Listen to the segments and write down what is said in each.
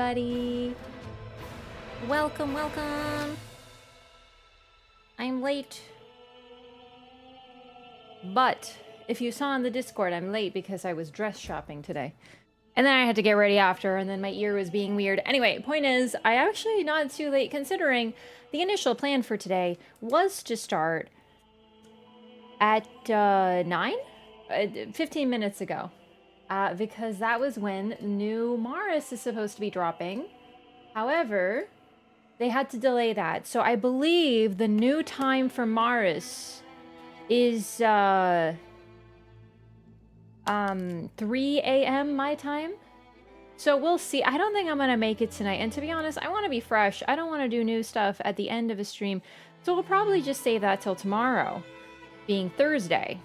everybody. Welcome, welcome. I'm late. But if you saw in the Discord, I'm late because I was dress shopping today. And then I had to get ready after, and then my ear was being weird. Anyway, point is, I actually not too late considering the initial plan for today was to start at 9? 15 minutes ago. Because that was when new Mars is supposed to be dropping. However, they had to delay that. So I believe the new time for Mars is 3 a.m. my time. So we'll see. I don't think I'm gonna make it tonight. And to be honest, I want to be fresh. I don't want to do new stuff at the end of a stream. So we'll probably just save that till tomorrow, being Thursday.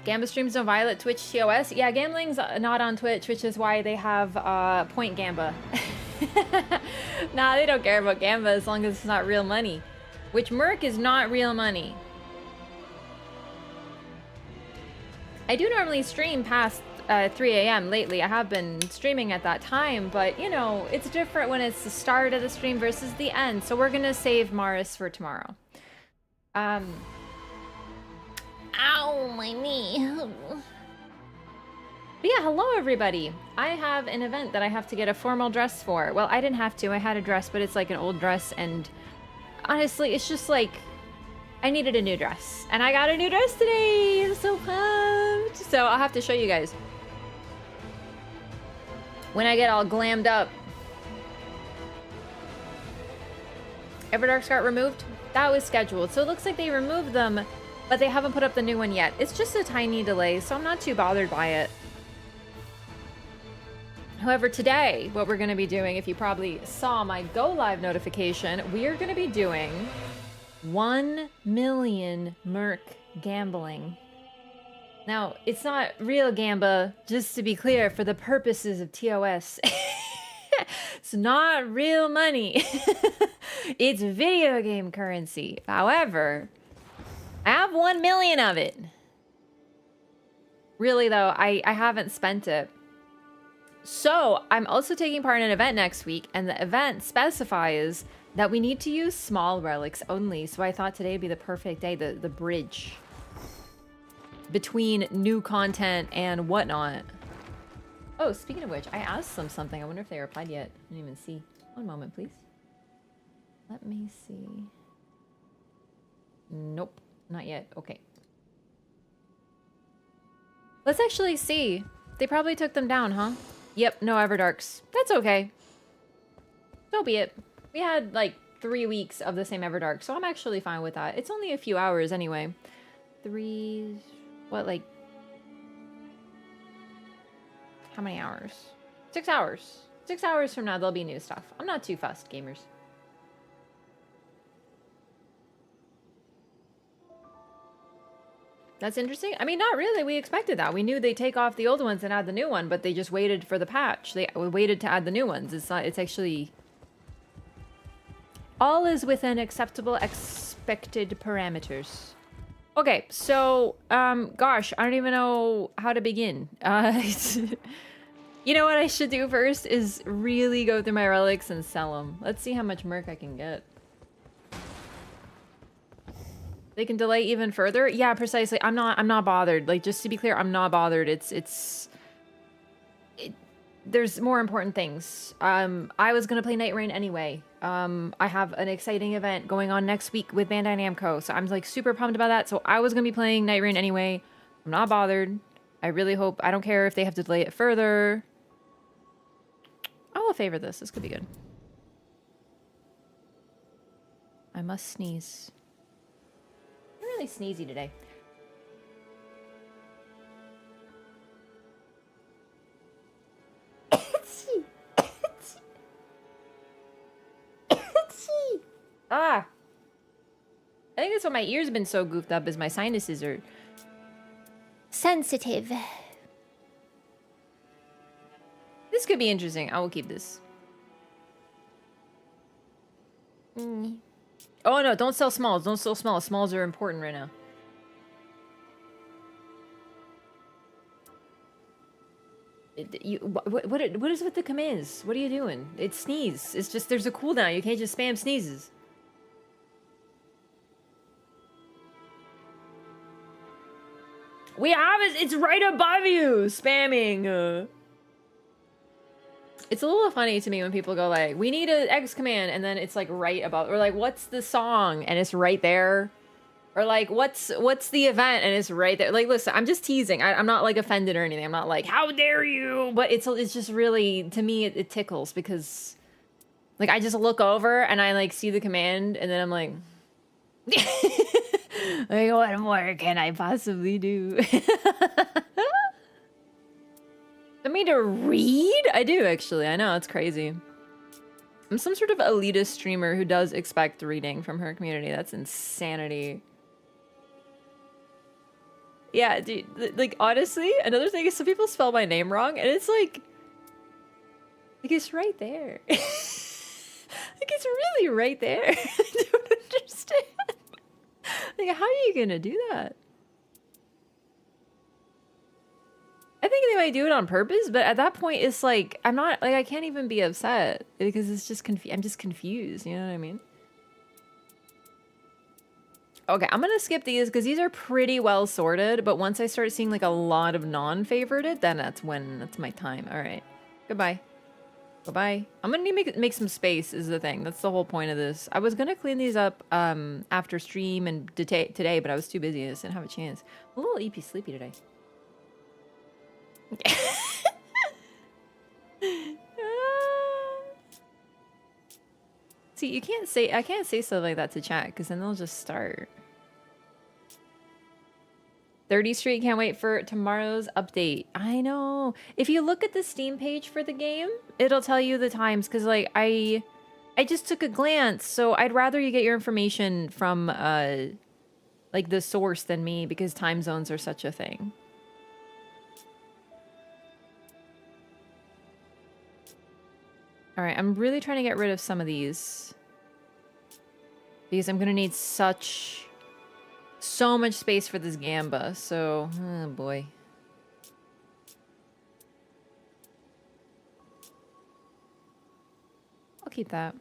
Gamba streams don't violate Twitch TOS. Yeah, gambling's not on Twitch, which is why they have Point Gamba. Nah, they don't care about Gamba as long as it's not real money. Which Murk is not real money. I do normally stream past 3 a.m. lately. I have been streaming at that time, but you know, it's different when it's the start of the stream versus the end. So we're gonna save Mars for tomorrow. Ow, my knee. But yeah, hello everybody. I have an event that I have to get a formal dress for. Well, I didn't have to. I had a dress, but it's like an old dress, and honestly, it's just like I needed a new dress. And I got a new dress today. I'm so pumped. So I'll have to show you guys when I get all glammed up. Everdarks got removed? That was scheduled. So it looks like they removed them, but they haven't put up the new one yet. It's just a tiny delay, so I'm not too bothered by it. However, today, what we're going to be doing, if you probably saw my go live notification, we are going to be doing 1 million Murk gambling. Now, it's not real gamba, just to be clear, for the purposes of TOS. It's not real money. It's video game currency. However, I have 1 million of it. Really though, I haven't spent it. So I'm also taking part in an event next week, and the event specifies that we need to use small relics only. So I thought today would be the perfect day, the bridge between new content and whatnot. Oh, speaking of which, I asked them something. I wonder if they replied yet. I didn't even see. One moment, please. Let me see. Nope. Not yet. Okay. Let's actually see. They probably took them down, huh? Yep, no Everdarks. That's okay. So be it. We had like 3 weeks of the same Everdark, so I'm actually fine with that. It's only a few hours anyway. What, like... How many hours? 6 hours. 6 hours from now, there'll be new stuff. I'm not too fussed, gamers. That's interesting. I mean, not really. We expected that. We knew they'd take off the old ones and add the new one, but they just waited for the patch. They waited to add the new ones. It's not. It's actually all is within acceptable expected parameters. Okay, so gosh, I don't even know how to begin. You know what I should do first is really go through my relics and sell them. Let's see how much Murk I can get. They can delay even further? Yeah, precisely. I'm not bothered. Like, just to be clear, I'm not bothered. There's more important things. I was gonna play Nightreign anyway. I have an exciting event going on next week with Bandai Namco, so I'm like super pumped about that. So I was gonna be playing Nightreign anyway. I'm not bothered. I really hope, I don't care if they have to delay it further. I will favor this. This could be good. I must sneeze. I'm really sneezy today. Ah! I think that's why my ears have been so goofed up, is my sinuses are sensitive. This could be interesting. I will keep this. Oh no, don't sell smalls. Don't sell smalls. Smalls are important right now. What is with the commands? What are you doing? It's sneeze. It's just, there's a cooldown. You can't just spam sneezes. We have it. It's right above you. Spamming. It's a little funny to me when people go like, we need an X command, and then it's like right above, or like, what's the song, and it's right there, or like, what's the event, and it's right there. Like, listen, I'm just teasing. I'm not like offended or anything. I'm not like, how dare you? But it's just really, to me, it tickles because, like, I just look over and I like see the command, and then I'm like, like, what more can I possibly do? For me to read? I do, actually. I know, it's crazy. I'm some sort of elitist streamer who does expect reading from her community. That's insanity. Yeah, dude, like, honestly, another thing is some people spell my name wrong, and it's like it's right there. Like, it's really right there. I don't understand. Like, how are you gonna do that? I think they might do it on purpose, but at that point, it's like, I'm not, like, I can't even be upset because it's just I'm just confused, you know what I mean? Okay, I'm gonna skip these because these are pretty well sorted, but once I start seeing like a lot of non-favorited, then that's my time. All right, goodbye. Goodbye. I'm gonna need to make some space is the thing. That's the whole point of this. I was gonna clean these up after stream and today, but I was too busy. I just didn't have a chance. I'm a little EP sleepy today. See, I can't say stuff like that to chat because then they'll just start. 30th Street, can't wait for tomorrow's update. I know. If you look at the Steam page for the game, it'll tell you the times because like I just took a glance, so I'd rather you get your information from like the source than me because time zones are such a thing. All right, I'm really trying to get rid of some of these because I'm gonna need so much space for this Gamba. So, oh boy. I'll keep that.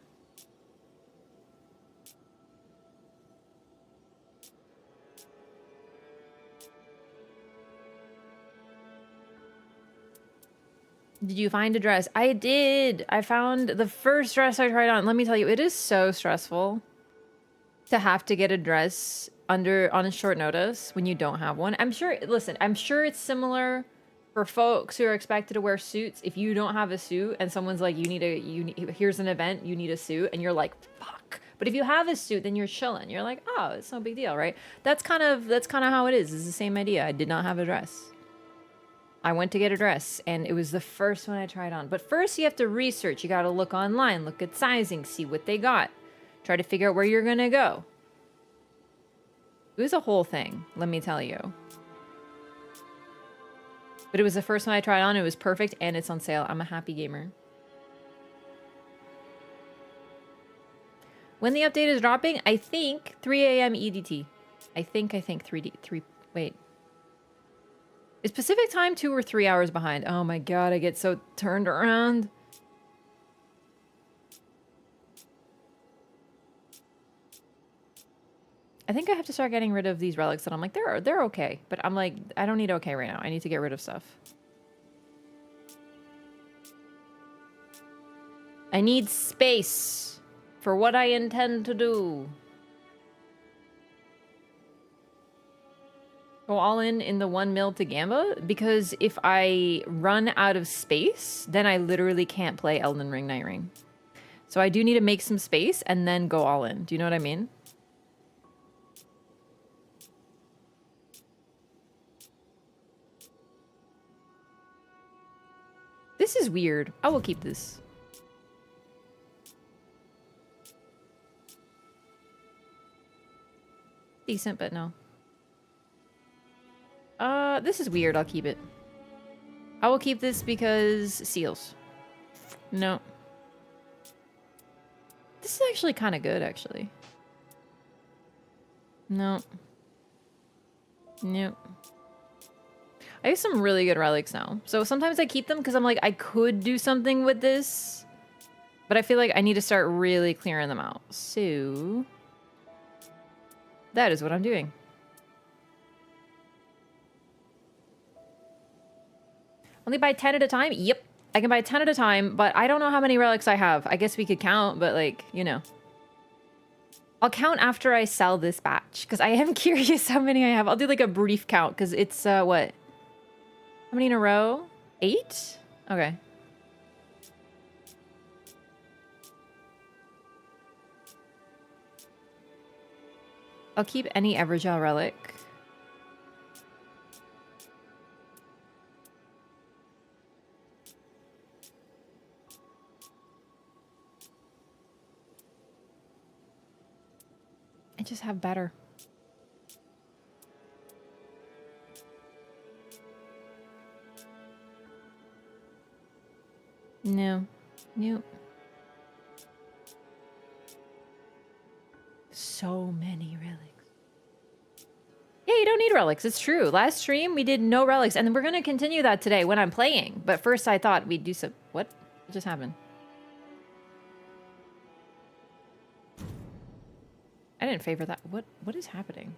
Did you find a dress? I did. I found the first dress I tried on. Let me tell you, it is so stressful to have to get a dress on a short notice when you don't have one. I'm sure, listen, I'm sure it's similar for folks who are expected to wear suits. If you don't have a suit and someone's like, here's an event, you need a suit, and you're like, fuck. But if you have a suit, then you're chilling. You're like, oh, it's no big deal, right? That's kind of how it is. It's the same idea. I did not have a dress. I went to get a dress, and it was the first one I tried on. But first, you have to research. You got to look online, look at sizing, see what they got. Try to figure out where you're going to go. It was a whole thing, let me tell you. But it was the first one I tried on. It was perfect, and it's on sale. I'm a happy gamer. When the update is dropping, I think 3 a.m. EDT. I think 3, wait. Is Pacific time 2 or 3 hours behind? Oh my god, I get so turned around. I think I have to start getting rid of these relics that I'm like, they're okay. But I'm like, I don't need okay right now. I need to get rid of stuff. I need space for what I intend to do. Go all in the 1 mil to Gamba? Because if I run out of space, then I literally can't play Elden Ring Nightreign. So I do need to make some space and then go all in. Do you know what I mean? This is weird. I will keep this. Decent, but no. This is weird. I'll keep it. I will keep this because seals. No. This is actually kind of good, actually. No. Nope. I have some really good relics now. So sometimes I keep them because I'm like, I could do something with this. But I feel like I need to start really clearing them out. So that is what I'm doing. Only buy 10 at a time? Yep. I can buy 10 at a time, but I don't know how many relics I have. I guess we could count, but like, you know. I'll count after I sell this batch, because I am curious how many I have. I'll do like a brief count, because it's, what? How many in a row? 8? Okay. I'll keep any Evergel relic. I just have better. No. Nope. So many relics. Yeah, you don't need relics. It's true. Last stream, we did no relics. And we're going to continue that today when I'm playing. But first I thought we'd do some... What just happened? I didn't favor that. What is happening?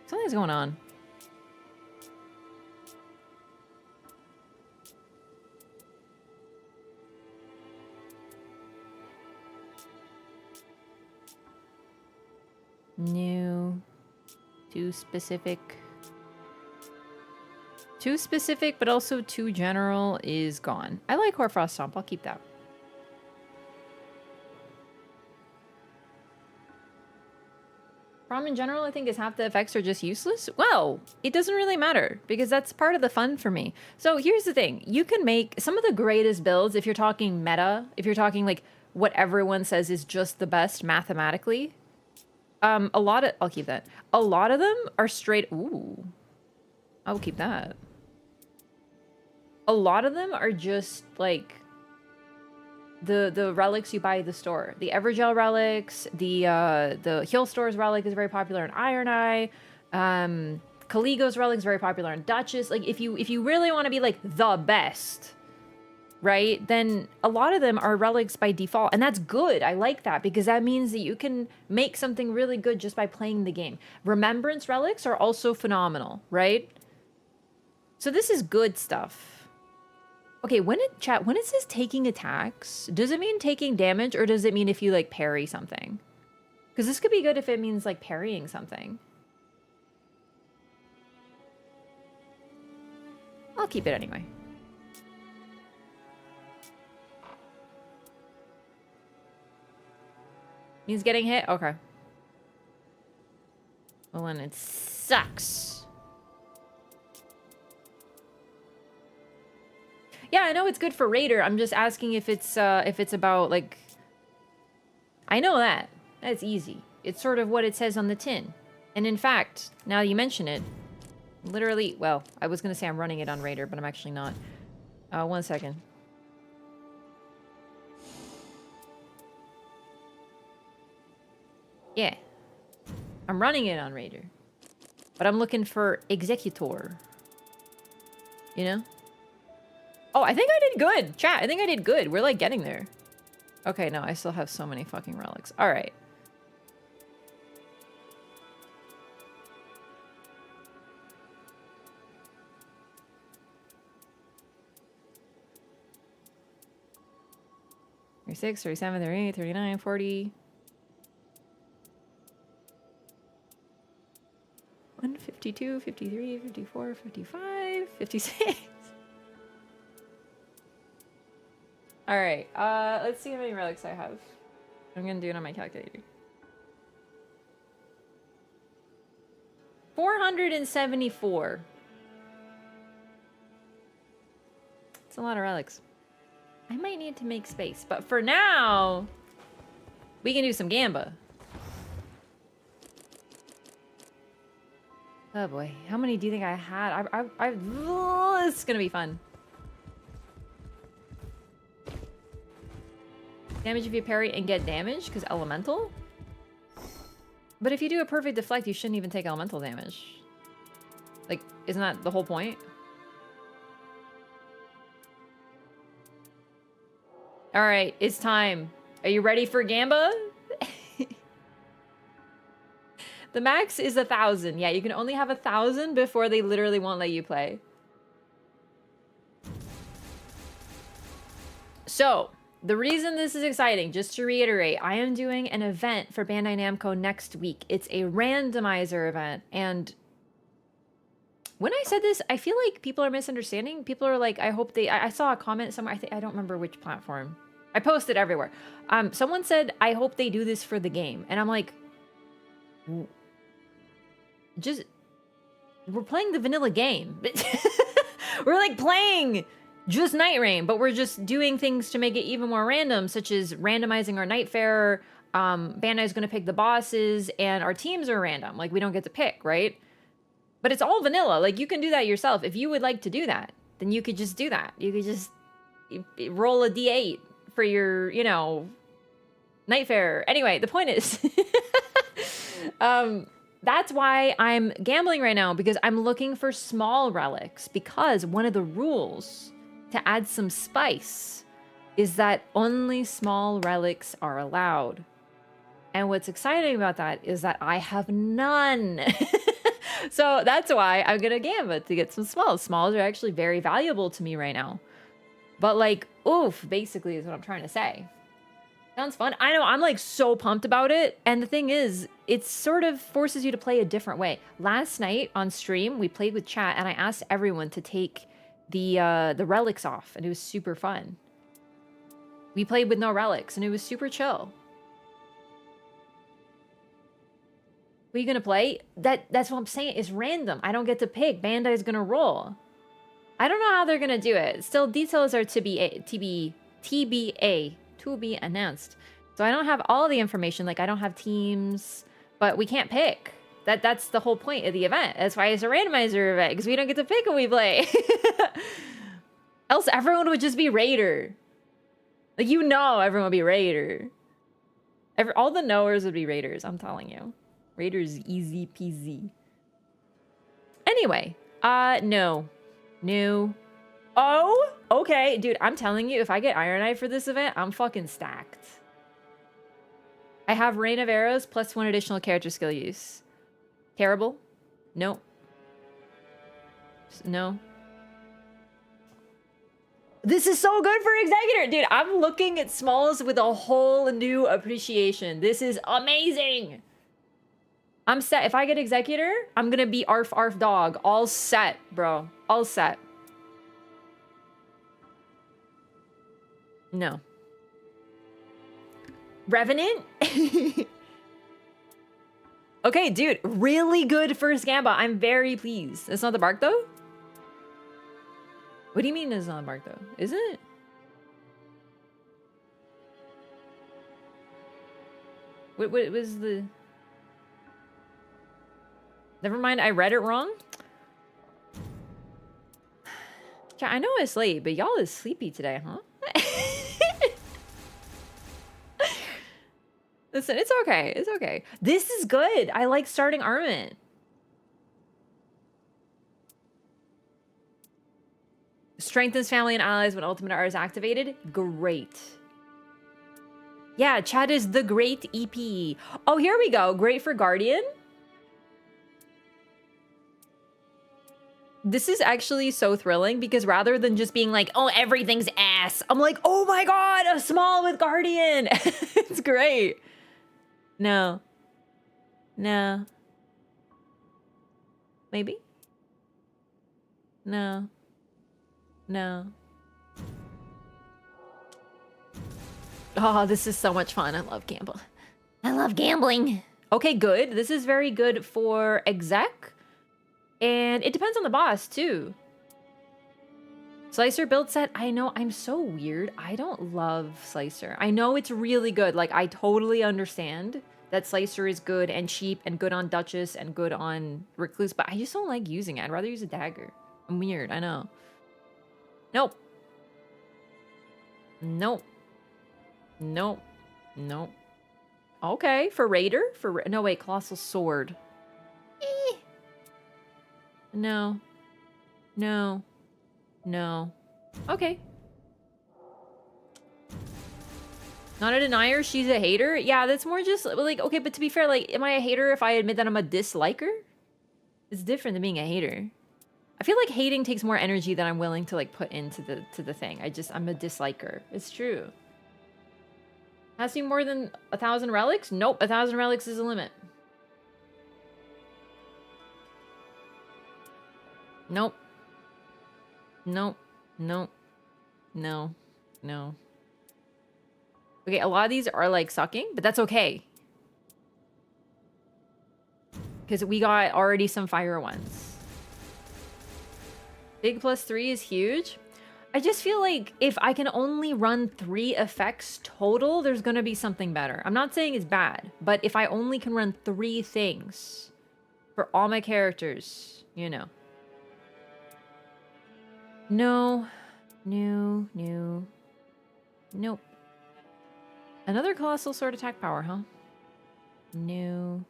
Something's going on. New. Too specific. Too specific, but also too general is gone. I like Hoarfrost Stomp. I'll keep that. Problem in general, I think, is half the effects are just useless. Well, it doesn't really matter because that's part of the fun for me. So here's the thing. You can make some of the greatest builds if you're talking meta, if you're talking like what everyone says is just the best mathematically. I'll keep that. A lot of them are straight, ooh, I will keep that. A lot of them are just like the relics you buy at the store. The Evergel relics, the Heal Store's relic is very popular in Iron Eye. Caligo's relic is very popular in Duchess. Like if you really want to be like the best, right? Then a lot of them are relics by default, and that's good. I like that because that means that you can make something really good just by playing the game. Remembrance relics are also phenomenal, right? So this is good stuff. Okay, when it says taking attacks, does it mean taking damage or does it mean if you like parry something? Because this could be good if it means like parrying something. I'll keep it anyway. He's getting hit? Okay. Well, then it sucks. Yeah, I know it's good for Raider. I'm just asking if it's about like... I know that. That's easy. It's sort of what it says on the tin. And in fact, now you mention it, literally, well, I was going to say I'm running it on Raider, but I'm actually not. 1 second. Yeah. I'm running it on Raider. But I'm looking for Executor. You know? Oh, I think I did good. Chat, I think I did good. We're like getting there. Okay, no, I still have so many fucking relics. All right. Thirty-six, 37, 38, 39, 40. 152, 53, 54, 55, 56. All right, let's see how many relics I have. I'm gonna do it on my calculator. 474. It's a lot of relics. I might need to make space, but for now, we can do some Gamba. Oh boy, how many do you think I had? This is gonna be fun. Damage if you parry and get damage, because elemental? But if you do a perfect deflect, you shouldn't even take elemental damage. Like, isn't that the whole point? All right, it's time. Are you ready for Gamba? The max is 1,000. Yeah, you can only have 1,000 before they literally won't let you play. So, the reason this is exciting, just to reiterate, I am doing an event for Bandai Namco next week. It's a randomizer event, and when I said this, I feel like people are misunderstanding. People are like, I hope they... I saw a comment somewhere. I don't remember which platform. I posted everywhere. Someone said, I hope they do this for the game. And I'm like... Just... We're playing the vanilla game. We're like playing just Nightreign, but we're just doing things to make it even more random, such as randomizing our Nightfarer. Bandai's going to pick the bosses, and our teams are random. Like, we don't get to pick, right? But it's all vanilla. Like, you can do that yourself. If you would like to do that, then you could just do that. You could just roll a D8 for your, you know, Nightfarer. Anyway, the point is... that's why I'm gambling right now, because I'm looking for small relics. Because one of the rules to add some spice is that only small relics are allowed. And what's exciting about that is that I have none. So that's why I'm gonna gamble to get some smalls. Smalls are actually very valuable to me right now. But like, oof, basically is what I'm trying to say. Sounds fun. I know, I'm like so pumped about it. And the thing is, it sort of forces you to play a different way. Last night on stream, we played with chat and I asked everyone to take the relics off, and it was super fun. We played with no relics and it was super chill. What are you gonna play? That's what I'm saying. It's random. I don't get to pick. Bandai's gonna roll. I don't know how they're gonna do it. Still, details are TBA, to be announced. So I don't have all the information. Like, I don't have teams, but we can't pick. That's the whole point of the event. That's why it's a randomizer event, because we don't get to pick when we play. Else everyone would just be Raider. Like, you know, everyone would be Raider. All the knowers would be Raiders, I'm telling you. Raiders easy peasy. Anyway, no. Oh, okay. Dude, I'm telling you, if I get Iron Eye for this event, I'm fucking stacked. I have Rain of Arrows plus 1 additional character skill use. Terrible? No. No. This is so good for Executor! Dude, I'm looking at smalls with a whole new appreciation. This is amazing! I'm set. If I get Executor, I'm gonna be arf arf dog. All set, bro. All set. No. Revenant? Okay, dude. Really good first Gamba. I'm very pleased. It's not the bark, though? What do you mean it's not the bark, though? Isn't it? What was the... Never mind, I read it wrong. I know it's late, but y'all is sleepy today, huh? Listen, it's okay. It's okay. This is good. I like starting armament. Strengthens family and allies when Ultimate R is activated. Great. Yeah, chat is the great EP. Oh, here we go. Great for Guardian. This is actually so thrilling because rather than just being like, oh, everything's ass, I'm like, oh my god, a small with Guardian. It's great. No. No. Maybe? No. No. Oh, this is so much fun. I love gamble. I love gambling. Okay, good. This is very good for exec. And it depends on the boss, too. Slicer build set. I know, I'm so weird. I don't love Slicer. I know it's really good. Like, I totally understand that Slicer is good and cheap and good on Duchess and good on Recluse, but I just don't like using it. I'd rather use a dagger. I'm weird, I know. Nope. Nope. Nope. Nope. Okay, for Raider? No, wait, Colossal Sword. No. No. No. Okay. Not a denier, she's a hater? Yeah, that's more just, like, okay, but to be fair, like, am I a hater if I admit that I'm a disliker? It's different than being a hater. I feel like hating takes more energy than I'm willing to, like, put into the thing. I'm a disliker. It's true. Has to be more than 1,000 relics? Nope, 1,000 relics is the limit. Nope. Nope. Nope. No. No. Okay, a lot of these are, like, sucking, but that's okay. Because we got already some fire ones. Big +3 is huge. I just feel like if I can only run 3 effects total, there's gonna be something better. I'm not saying it's bad, but if I only can run 3 things for all my characters, you know. No. No. No. Nope. Another Colossal Sword attack power, huh? No.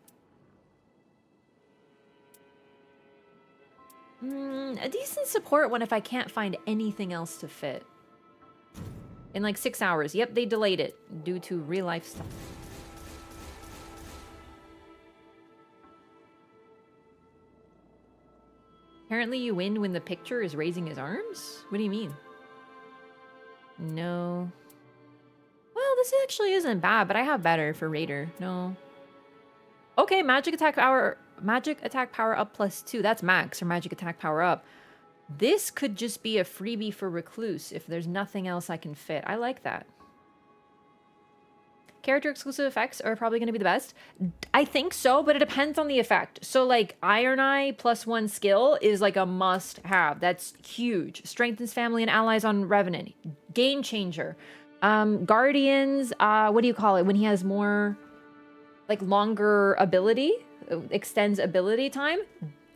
A decent support one if I can't find anything else to fit. In like 6 hours. Yep, they delayed it due to real life stuff. Apparently you win when the picture is raising his arms? What do you mean? No. Well, this actually isn't bad, but I have better for Raider. No. Okay, magic attack power up +2. That's max or magic attack power up. This could just be a freebie for Recluse if there's nothing else I can fit. I like that. Character exclusive effects are probably going to be the best. I think so, but it depends on the effect. So like Iron Eye +1 skill is like a must have. That's huge. Strengthens family and allies on Revenant. Game changer. Guardians, what do you call it? When he has more, like, longer ability, extends ability time,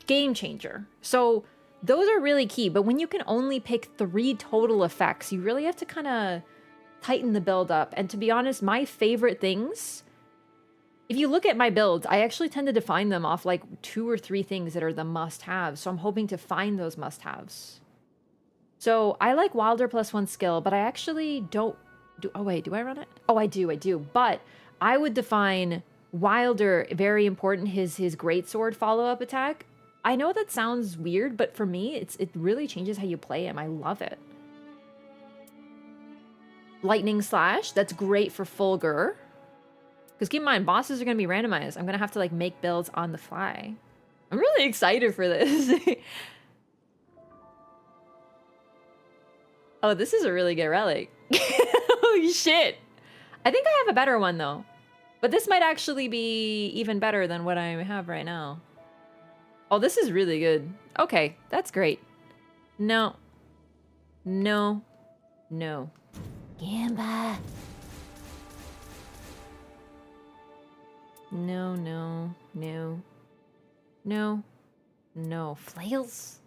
game changer. So those are really key, but when you can only pick 3 total effects, you really have to kind of tighten the build up. And to be honest, my favorite things, if you look at my builds, I actually tend to define them off like 2 or 3 things that are the must-haves. So I'm hoping to find those must-haves. So I like Wilder +1 skill, but I actually don't do. Oh wait, do I run it? Oh, I do. But I would define Wilder very important. His greatsword follow-up attack. I know that sounds weird, but for me, it really changes how you play him. I love it. Lightning Slash. That's great for Fulgur. Because keep in mind, bosses are going to be randomized. I'm going to have to like make builds on the fly. I'm really excited for this. Oh, this is a really good relic. Holy shit. I think I have a better one though. But this might actually be even better than what I have right now. Oh, this is really good. Okay, that's great. No. No. No. Gamba. No, no, no. No. No. Flails?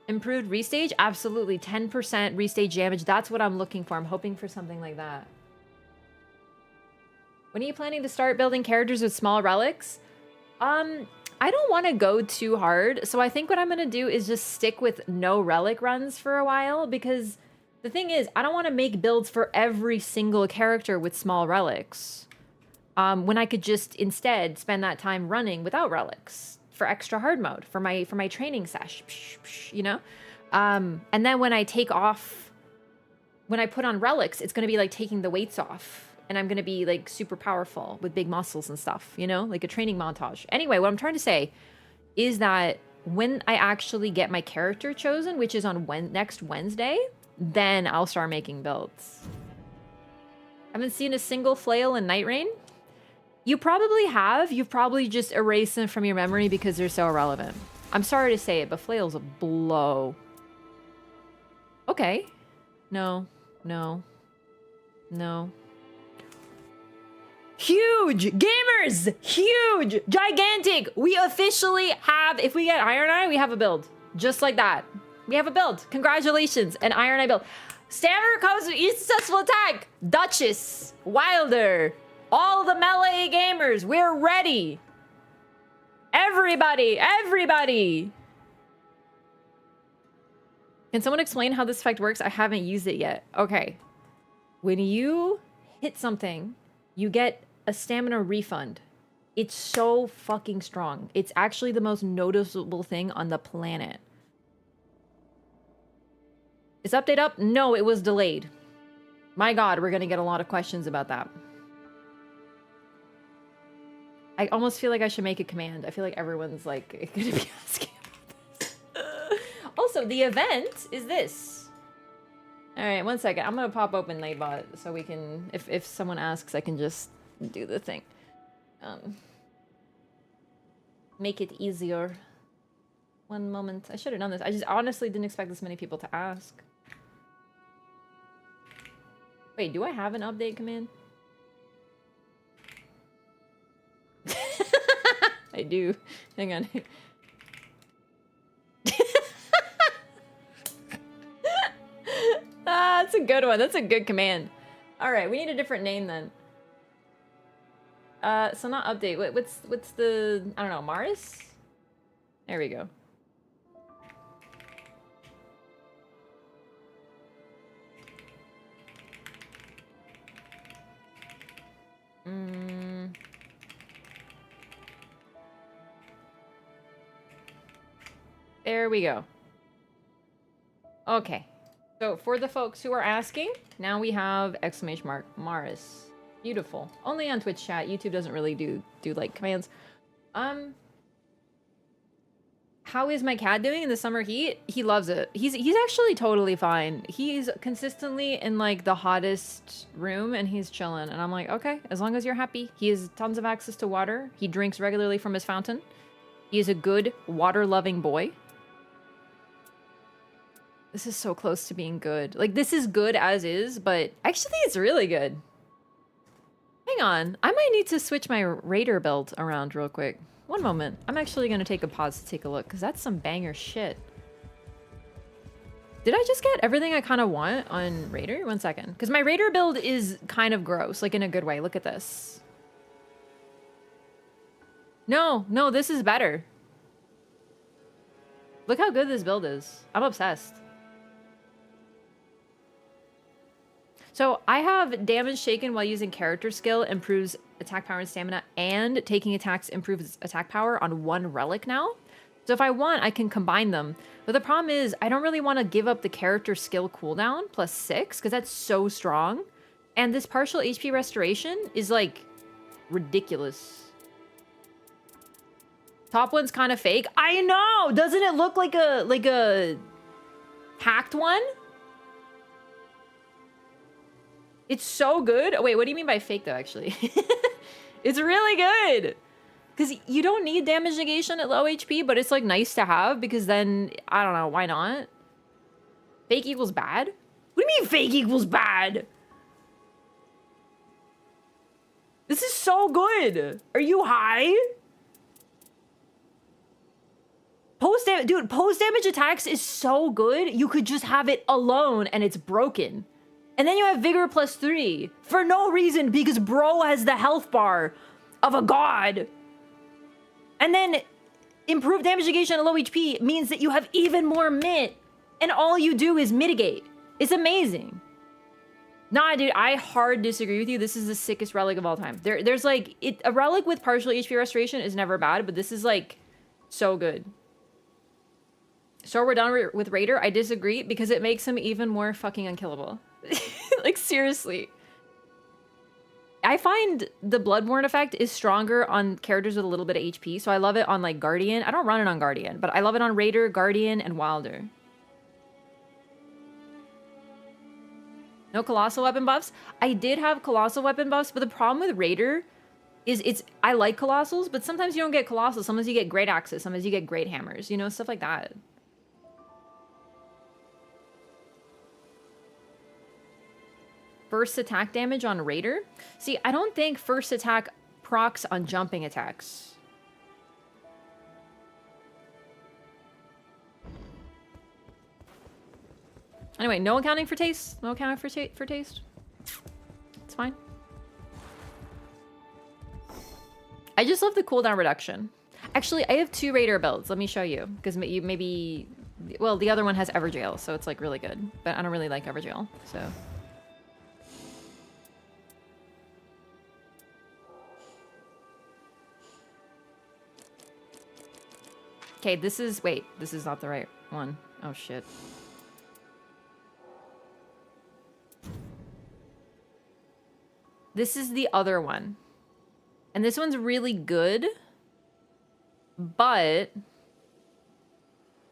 Improved restage? Absolutely. 10% restage damage. That's what I'm looking for. I'm hoping for something like that. When are you planning to start building characters with small relics? I don't want to go too hard. So I think what I'm going to do is just stick with no relic runs for a while. Because the thing is, I don't want to make builds for every single character with small relics. When I could just instead spend that time running without relics. For extra hard mode, for my training sesh, you know? And then when I take off, when I put on relics, it's gonna be like taking the weights off. And I'm gonna be like super powerful with big muscles and stuff, you know? Like a training montage. Anyway, what I'm trying to say is that when I actually get my character chosen, which is on next Wednesday, then I'll start making builds. Haven't seen a single flail in Nightreign? You probably have. You've probably just erased them from your memory because they're so irrelevant. I'm sorry to say it, but flail's a blow. Okay. No. No. No. Huge! Gamers! Huge! Gigantic! We officially have, if we get Iron Eye, we have a build. Just like that. We have a build. Congratulations. An Iron Eye build. Stammer comes with each successful attack. Duchess. Wilder. All the melee gamers, we're ready. Everybody! Everybody! Can someone explain how this effect works? I haven't used it yet. Okay. When you hit something, you get a stamina refund. It's so fucking strong. It's actually the most noticeable thing on the planet. Is update up? No, it was delayed. My god, we're gonna get a lot of questions about that. I almost feel like I should make a command. I feel like everyone's like gonna be asking about this. Also, the event is this. Alright, one second. I'm gonna pop open Nightbot so we can, if someone asks, I can just do the thing. Make it easier. One moment. I should have done this. I just honestly didn't expect this many people to ask. Wait, do I have an update command? I do. Hang on. Ah, that's a good one. That's a good command. Alright, we need a different name then. So not update. What's the... I don't know, Mars? There we go. There we go. Okay. So for the folks who are asking, now we have exclamation mark Mars. Beautiful. Only on Twitch chat. YouTube doesn't really do like commands. How is my cat doing in the summer heat? He loves it. He's actually totally fine. He's consistently in like the hottest room and he's chilling. And I'm like, okay, as long as you're happy. He has tons of access to water. He drinks regularly from his fountain. He is a good water-loving boy. This is so close to being good. Like, this is good as is, but actually it's really good. Hang on. I might need to switch my Raider belt around real quick. One moment. I'm actually going to take a pause to take a look, because that's some banger shit. Did I just get everything I kind of want on Raider? One second. Because my Raider build is kind of gross, like in a good way. Look at this. No, this is better. Look how good this build is. I'm obsessed. So I have damage taken while using character skill improves attack power and stamina, and taking attacks improves attack power on one relic now. So if I want, I can combine them. But the problem is I don't really want to give up the character skill cooldown plus 6 because that's so strong. And this partial HP restoration is like ridiculous. Top one's kind of fake. I know! Doesn't it look like a hacked one? It's so good. Oh, wait, what do you mean by fake, though, actually? It's really good. Because you don't need damage negation at low HP, but it's, like, nice to have, because then, I don't know, why not? Fake equals bad? What do you mean fake equals bad? This is so good. Are you high? Dude, post-damage attacks is so good, you could just have it alone, and it's broken. And then you have Vigor plus 3 for no reason because bro has the health bar of a god. And then improved damage negation at low HP means that you have even more mit. And all you do is mitigate. It's amazing. Nah, dude, I hard disagree with you. This is the sickest relic of all time. There's like, a relic with partial HP restoration is never bad, but this is like so good. So we're done with Raider. I disagree because it makes him even more fucking unkillable. Like, seriously. I find the Bloodborne effect is stronger on characters with a little bit of HP, so I love it on, like, Guardian. I don't run it on Guardian, but I love it on Raider, Guardian, and Wilder. No Colossal weapon buffs? I did have Colossal weapon buffs, but the problem with Raider is I like Colossals, but sometimes you don't get Colossals. Sometimes you get Great Axes, sometimes you get Great Hammers, you know, stuff like that. First attack damage on Raider? See, I don't think first attack procs on jumping attacks. Anyway, no accounting for taste? No accounting for taste? It's fine. I just love the cooldown reduction. Actually, I have 2 Raider builds. Let me show you. Because maybe... Well, the other one has Everjail, so it's like really good. But I don't really like Everjail, so... Okay, this is... Wait, this is not the right one. Oh, shit. This is the other one. And this one's really good. But...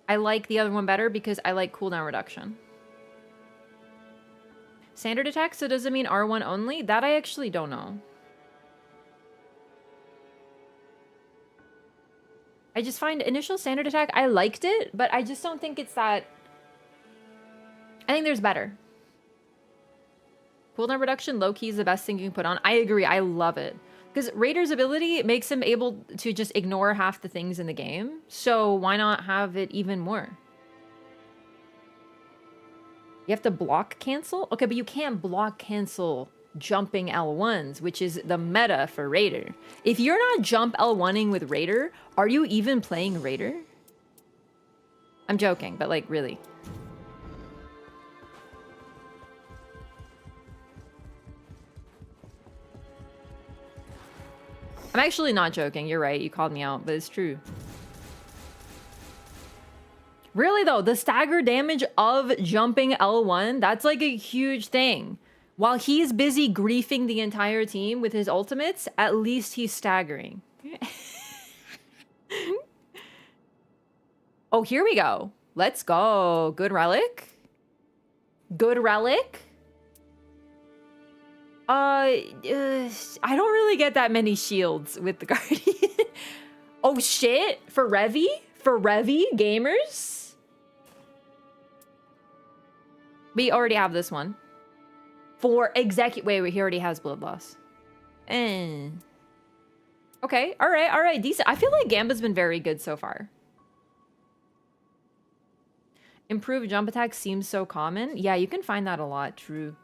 I like the other one better because I like cooldown reduction. Standard attack, so does it mean R1 only? That I actually don't know. I just find initial standard attack, I liked it, but I just don't think it's that... I think there's better. Cooldown reduction, low-key is the best thing you can put on. I agree, I love it. Because Raider's ability makes him able to just ignore half the things in the game. So why not have it even more? You have to block cancel? Okay, but you can't block cancel jumping L1s, which is the meta for Raider. If you're not jump L1ing with Raider, are you even playing Raider? I'm joking, but like really. I'm actually not joking. You're right. You called me out, but it's true. Really though, the stagger damage of jumping L1, that's like a huge thing. While he's busy griefing the entire team with his ultimates, at least he's staggering. Oh, here we go. Let's go. Good Relic. Good Relic. I don't really get that many shields with the Guardian. Oh shit, for Revy? For Revy gamers? We already have this one. For wait, he already has blood loss. Okay, all right, decent. I feel like Gamba's been very good so far. Improved jump attack seems so common. Yeah, you can find that a lot, true.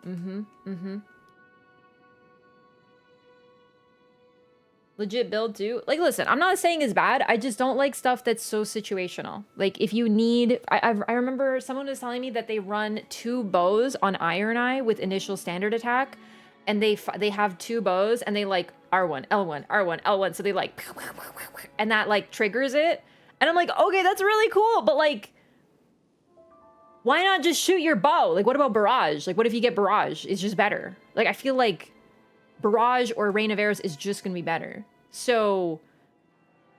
Legit build too. Like, listen, I'm not saying it's bad. I just don't like stuff that's so situational. Like, if you need... I remember someone was telling me that they run 2 bows on Iron Eye with initial standard attack. And they have 2 bows and they like R1, L1, R1, L1. So they like... And that like triggers it. And I'm like, okay, that's really cool. But like... Why not just shoot your bow? Like, what about Barrage? Like, what if you get Barrage? It's just better. Like, I feel like... Barrage or Rain of Arrows is just gonna be better. So,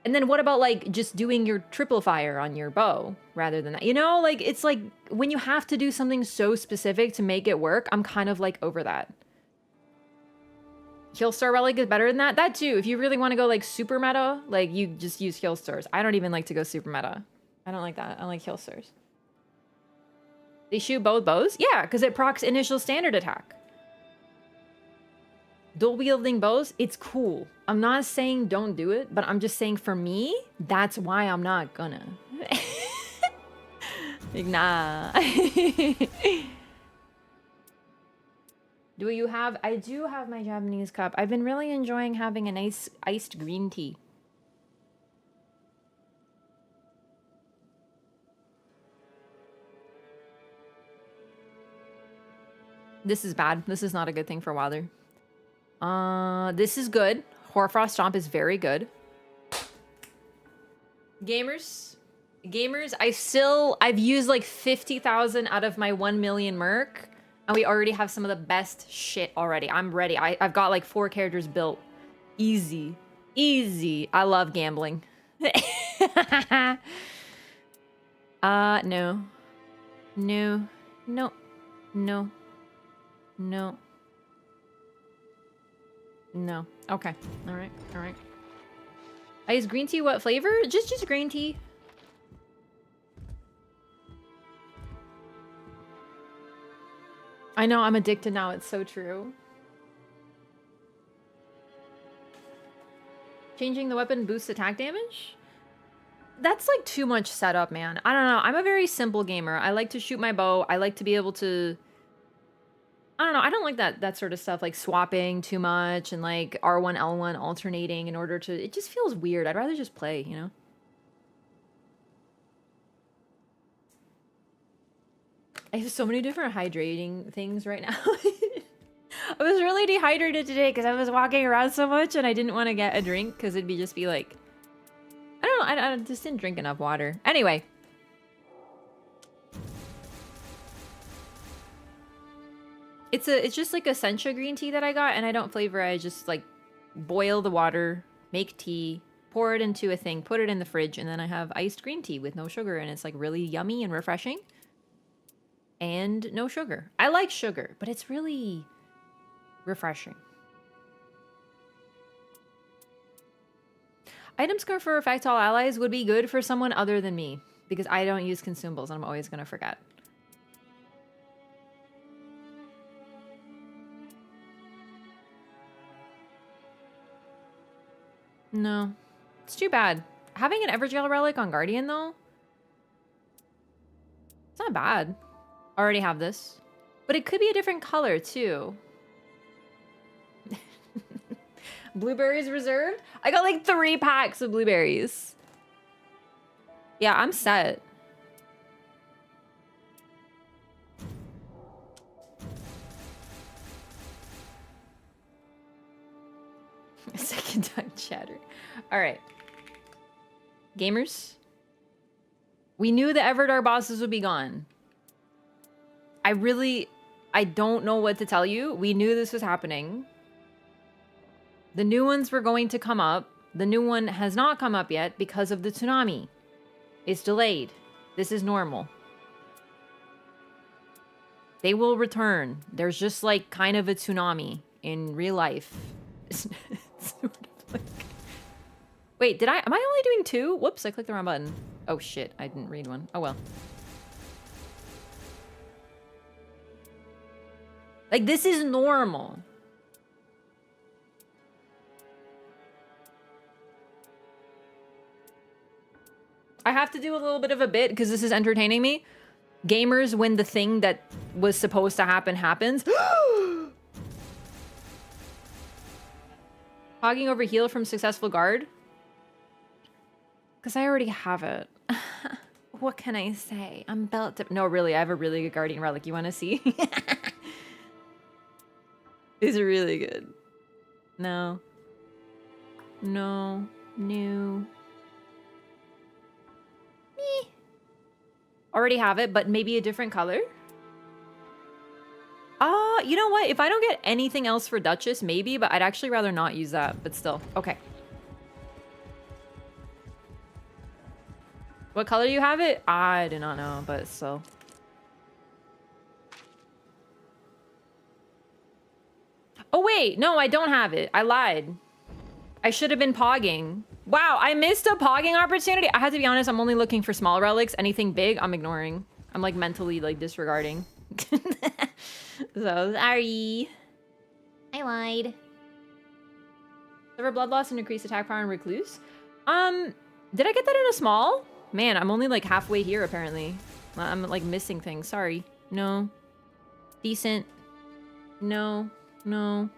and then what about like just doing your triple fire on your bow rather than that? You know, like it's like when you have to do something so specific to make it work, I'm kind of like over that. Healstar Relic is better than that. That too, if you really want to go like super meta, like you just use Healstars. I don't even like to go super meta. I don't like that. I like Healstars. They shoot both bows? Yeah, because it procs initial standard attack. Dual wielding bows, it's cool. I'm not saying don't do it, but I'm just saying for me, that's why I'm not gonna. Like, nah. Do you have... I do have my Japanese cup. I've been really enjoying having a nice iced green tea. This is bad. This is not a good thing for Wather. This is good. Hoarfrost Stomp is very good. Gamers, I've used like 50,000 out of my 1 million Murk, and we already have some of the best shit already. I'm ready. I've got like 4 characters built. Easy. Easy. I love gambling. No. No. No. No. No. No. Okay. All right. All right. I use green tea. What flavor? Just green tea. I know. I'm addicted now. It's so true. Changing the weapon boosts attack damage? That's like too much setup, man. I don't know. I'm a very simple gamer. I like to shoot my bow. I like to be able to... I don't know. I don't like that sort of stuff, like swapping too much and like R1, L1 alternating in order to... It just feels weird. I'd rather just play, you know? I have so many different hydrating things right now. I was really dehydrated today because I was walking around so much and I didn't want to get a drink because it'd be just be like... I don't know. I just didn't drink enough water. Anyway. It's just like a sencha green tea that I got, and I don't flavor. I just like boil the water, make tea, pour it into a thing, put it in the fridge, and then I have iced green tea with no sugar, and it's like really yummy and refreshing. And no sugar. I like sugar, but it's really refreshing. Item score for affect all allies would be good for someone other than me, because I don't use consumables and I'm always gonna forget. No. It's too bad. Having an Evergel relic on Guardian, though? It's not bad. I already have this. But it could be a different color, too. Blueberries reserved? I got like 3 packs of blueberries. Yeah, I'm set. Second time chatter. All right. Gamers. We knew the Everdar bosses would be gone. I don't know what to tell you. We knew this was happening. The new ones were going to come up. The new one has not come up yet because of the tsunami. It's delayed. This is normal. They will return. There's just like kind of a tsunami in real life. Sort of like... Wait, am I only doing 2? Whoops, I clicked the wrong button. Oh shit, I didn't read one. Oh well. Like, this is normal. I have to do a little bit of a bit because this is entertaining me. Gamers, when the thing that was supposed to happen happens. Hogging over heal from successful guard? Because I already have it. What can I say? I'm built to... No, really, I have a really good Guardian Relic. You want to see? It's really good. No. No. New. Me. Already have it, but maybe a different color? You know what? If I don't get anything else for Duchess, maybe, but I'd actually rather not use that, but still. Okay. What color do you have it? I do not know, but still. Oh, wait. No, I don't have it. I lied. I should have been pogging. Wow, I missed a pogging opportunity. I have to be honest, I'm only looking for small relics. Anything big, I'm ignoring. I'm like mentally like disregarding. So, sorry. I lied. Suffer blood loss and increased attack power and recluse? Did I get that in a small? Man, I'm only like halfway here apparently. I'm like missing things. Sorry. No. Decent. No. No.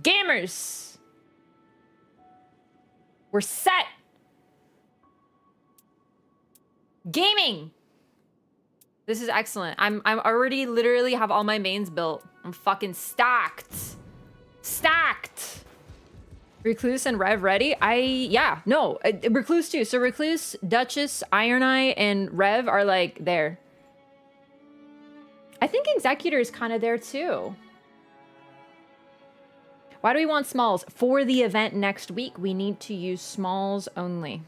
Gamers! We're set! Gaming! This is excellent. I'm already literally have all my mains built. I'm fucking stacked. Stacked! Recluse and Rev ready? Yeah, no. Recluse too. So Recluse, Duchess, Iron Eye, and Rev are like there. I think Executor is kind of there too. Why do we want smalls? For the event next week, we need to use smalls only.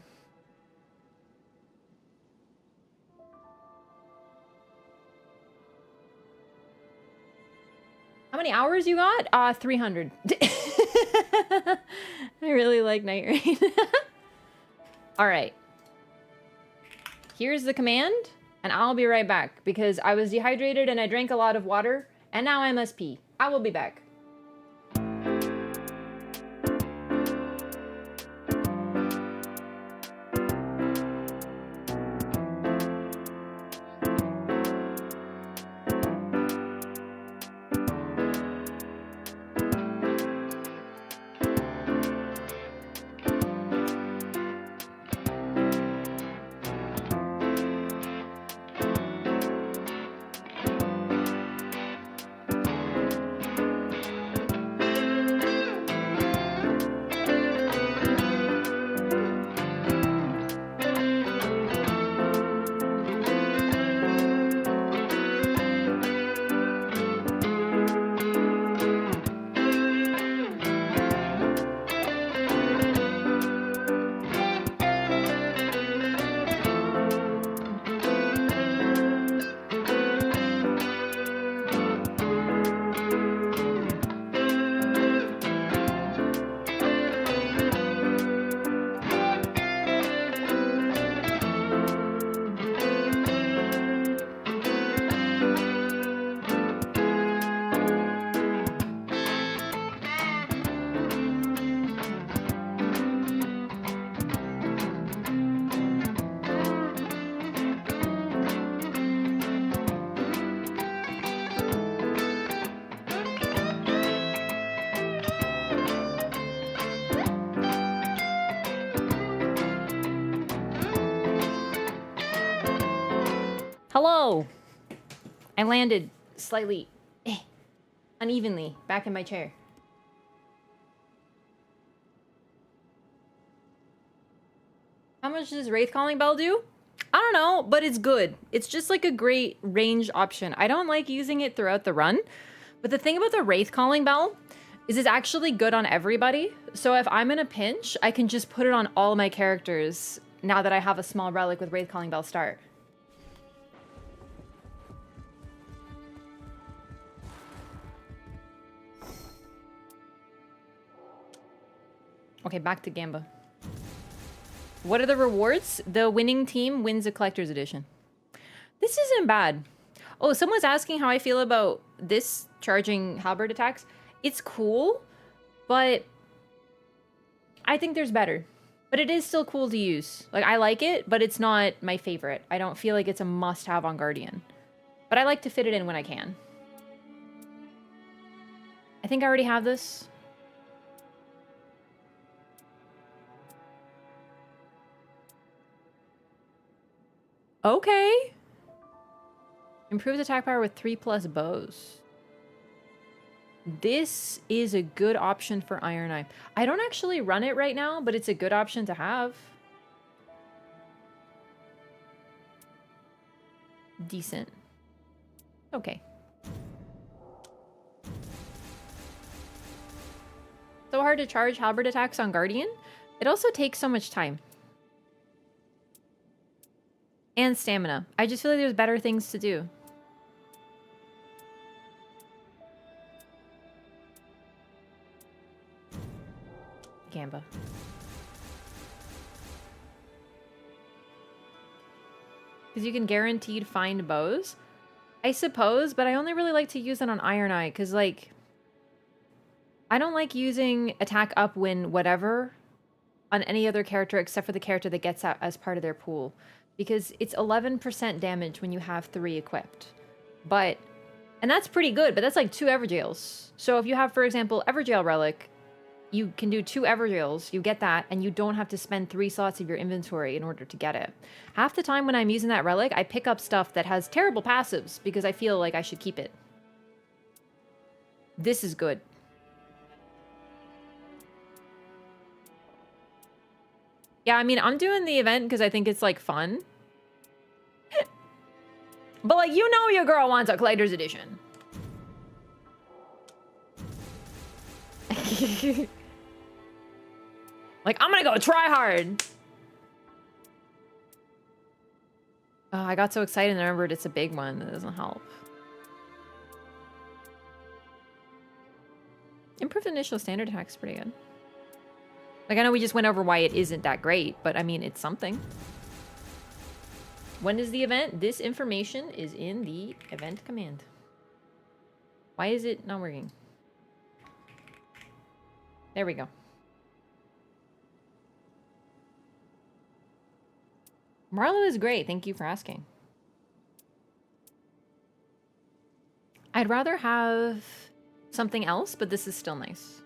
How many hours you got? 300. I really like Nightreign. All right. Here's the command, and I'll be right back because I was dehydrated and I drank a lot of water, and now I must pee. I will be back. Hello! I landed slightly unevenly back in my chair. How much does Wraith Calling Bell do? I don't know, but it's good. It's just like a great range option. I don't like using it throughout the run, but the thing about the Wraith Calling Bell is it's actually good on everybody. So if I'm in a pinch, I can just put it on all my characters now that I have a small relic with Wraith Calling Bell start. Okay, back to Gamba. What are the rewards? The winning team wins a collector's edition. This isn't bad. Oh, someone's asking how I feel about this charging halberd attacks. It's cool, but I think there's better. But it is still cool to use. Like, I like it, but it's not my favorite. I don't feel like it's a must-have on Guardian. But I like to fit it in when I can. I think I already have this. Okay. Improves attack power with 3+ bows. This is a good option for Iron Eye. I don't actually run it right now, but it's a good option to have. Decent. Okay. So hard to charge halberd attacks on Guardian. It also takes so much time. And stamina. I just feel like there's better things to do. Gamba. Because you can guaranteed find bows. I suppose, but I only really like to use it on Iron Eye because, like, I don't like using attack up when whatever on any other character except for the character that gets out as part of their pool. Because it's 11% damage when you have 3 equipped. But, and that's pretty good, but that's like 2 Everjails. So if you have, for example, Everjail Relic, you can do 2 Everjails, you get that, and you don't have to spend 3 slots of your inventory in order to get it. Half the time when I'm using that relic, I pick up stuff that has terrible passives because I feel like I should keep it. This is good. Yeah, I mean, I'm doing the event because I think it's, like, fun. But, like, you know your girl wants a collector's edition. Like, I'm gonna go try hard. Oh, I got so excited and I remembered it's a big one. That doesn't help. Improved initial standard attack's pretty good. Like, I know we just went over why it isn't that great, but I mean, it's something. When is the event? This information is in the event command. Why is it not working? There we go. Marlo is great. Thank you for asking. I'd rather have something else, but this is still nice.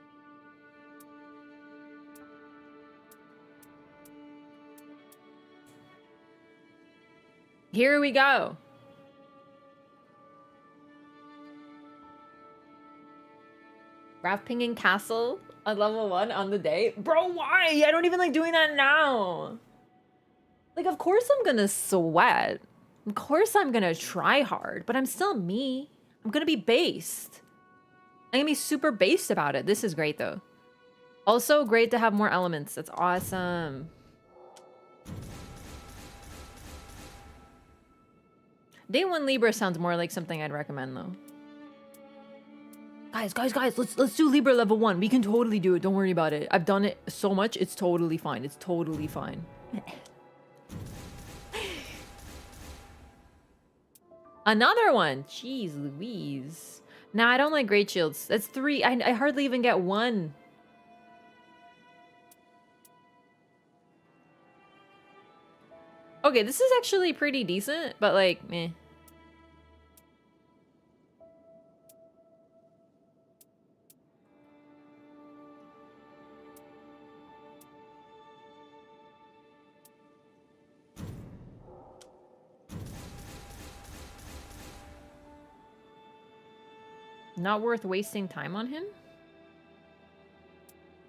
Here we go. Graph pinging castle at level 1 on the day. Bro, why? I don't even like doing that now. Like, of course I'm gonna sweat. Of course I'm gonna try hard, but I'm still me. I'm gonna be based. I'm gonna be super based about it. This is great, though. Also, great to have more elements. That's awesome. Day 1 Libra sounds more like something I'd recommend, though. Guys, let's do Libra level 1. We can totally do it. Don't worry about it. I've done it so much. It's totally fine. It's totally fine. Another one. Jeez Louise. Nah, I don't like Great Shields. That's 3. I hardly even get 1. Okay, this is actually pretty decent, but like, meh. Not worth wasting time on him?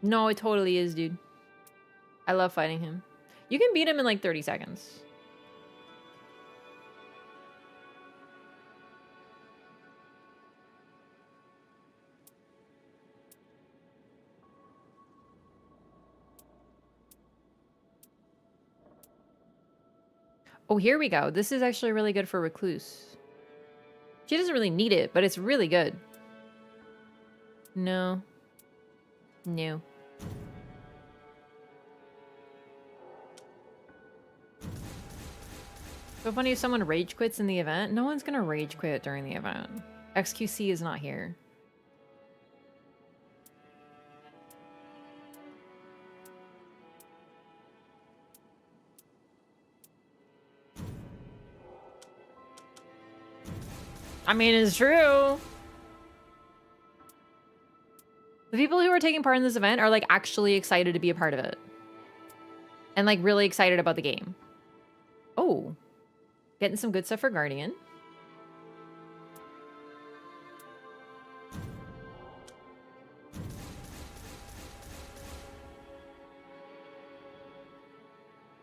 No, it totally is, dude. I love fighting him. You can beat him in like 30 seconds. Oh, here we go. This is actually really good for Recluse. She doesn't really need it, but it's really good. No. No. So funny if someone rage quits in the event. No one's gonna rage quit during the event. XQC is not here. I mean, it's true. The people who are taking part in this event are like actually excited to be a part of it. And like really excited about the game. Oh. Getting some good stuff for Guardian.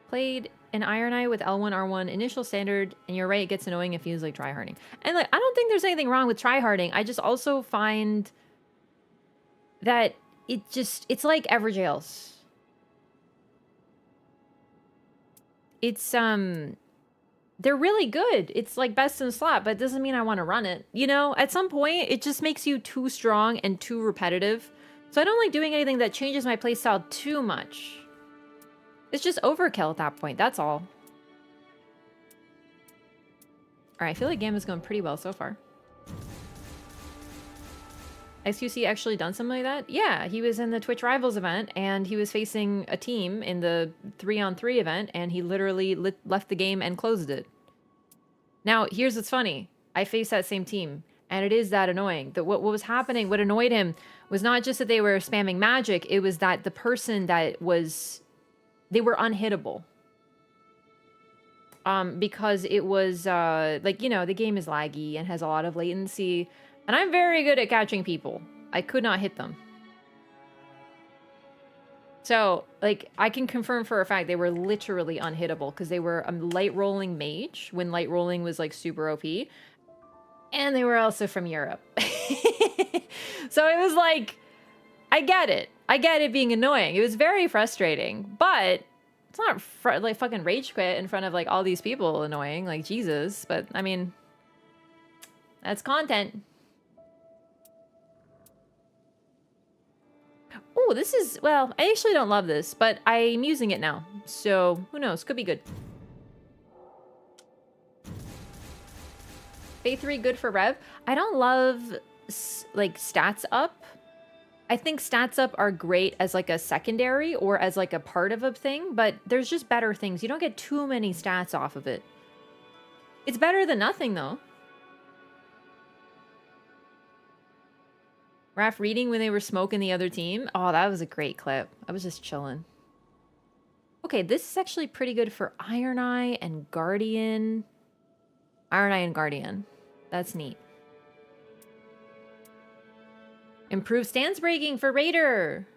Played an Iron Eye with L1, R1, initial standard, and you're right, it gets annoying. It feels like tryharding. And like, I don't think there's anything wrong with tryharding. I just also find that it's like Everjails. It's, they're really good. It's like best in slot, but it doesn't mean I want to run it. You know, at some point, it just makes you too strong and too repetitive. So I don't like doing anything that changes my playstyle too much. It's just overkill at that point, that's all. Alright, I feel like game is going pretty well so far. XQC actually done something like that? Yeah, he was in the Twitch Rivals event, and he was facing a team in the 3-on-3 event, and he literally left the game and closed it. Now, here's what's funny. I faced that same team, and it is that annoying. That what was happening, what annoyed him, was not just that they were spamming magic, it was that the person that was... They were unhittable. Because it was, like, you know, the game is laggy and has a lot of latency. And I'm very good at catching people. I could not hit them. So, like, I can confirm for a fact they were literally unhittable because they were a light rolling mage when light rolling was, like, super OP. And they were also from Europe. So it was like, I get it. I get it being annoying. It was very frustrating, but it's not like fucking rage quit in front of like all these people annoying, like Jesus. But I mean, that's content. Oh, this is, well, I actually don't love this, but I'm using it now. So who knows? Could be good. Phase 3 good for Rev. I don't love like stats up. I think stats up are great as like a secondary or as like a part of a thing, but there's just better things. You don't get too many stats off of it. It's better than nothing though. Raph reading when they were smoking the other team. Oh, that was a great clip. I was just chilling. Okay, this is actually pretty good for Iron Eye and Guardian. Iron Eye and Guardian. That's neat. Improved stance breaking for Raider.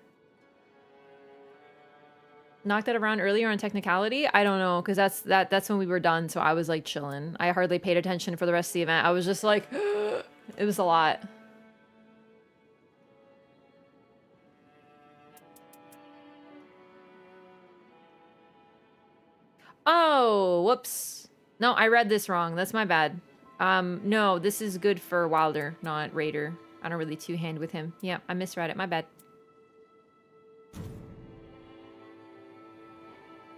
Knocked it around earlier on technicality. I don't know, because that's when we were done, so I was like chilling. I hardly paid attention for the rest of the event. I was just like, it was a lot. Oh, whoops. No, I read this wrong. That's my bad. No, this is good for Wilder, not Raider. I don't really two-hand with him. Yeah, I misread it. My bad.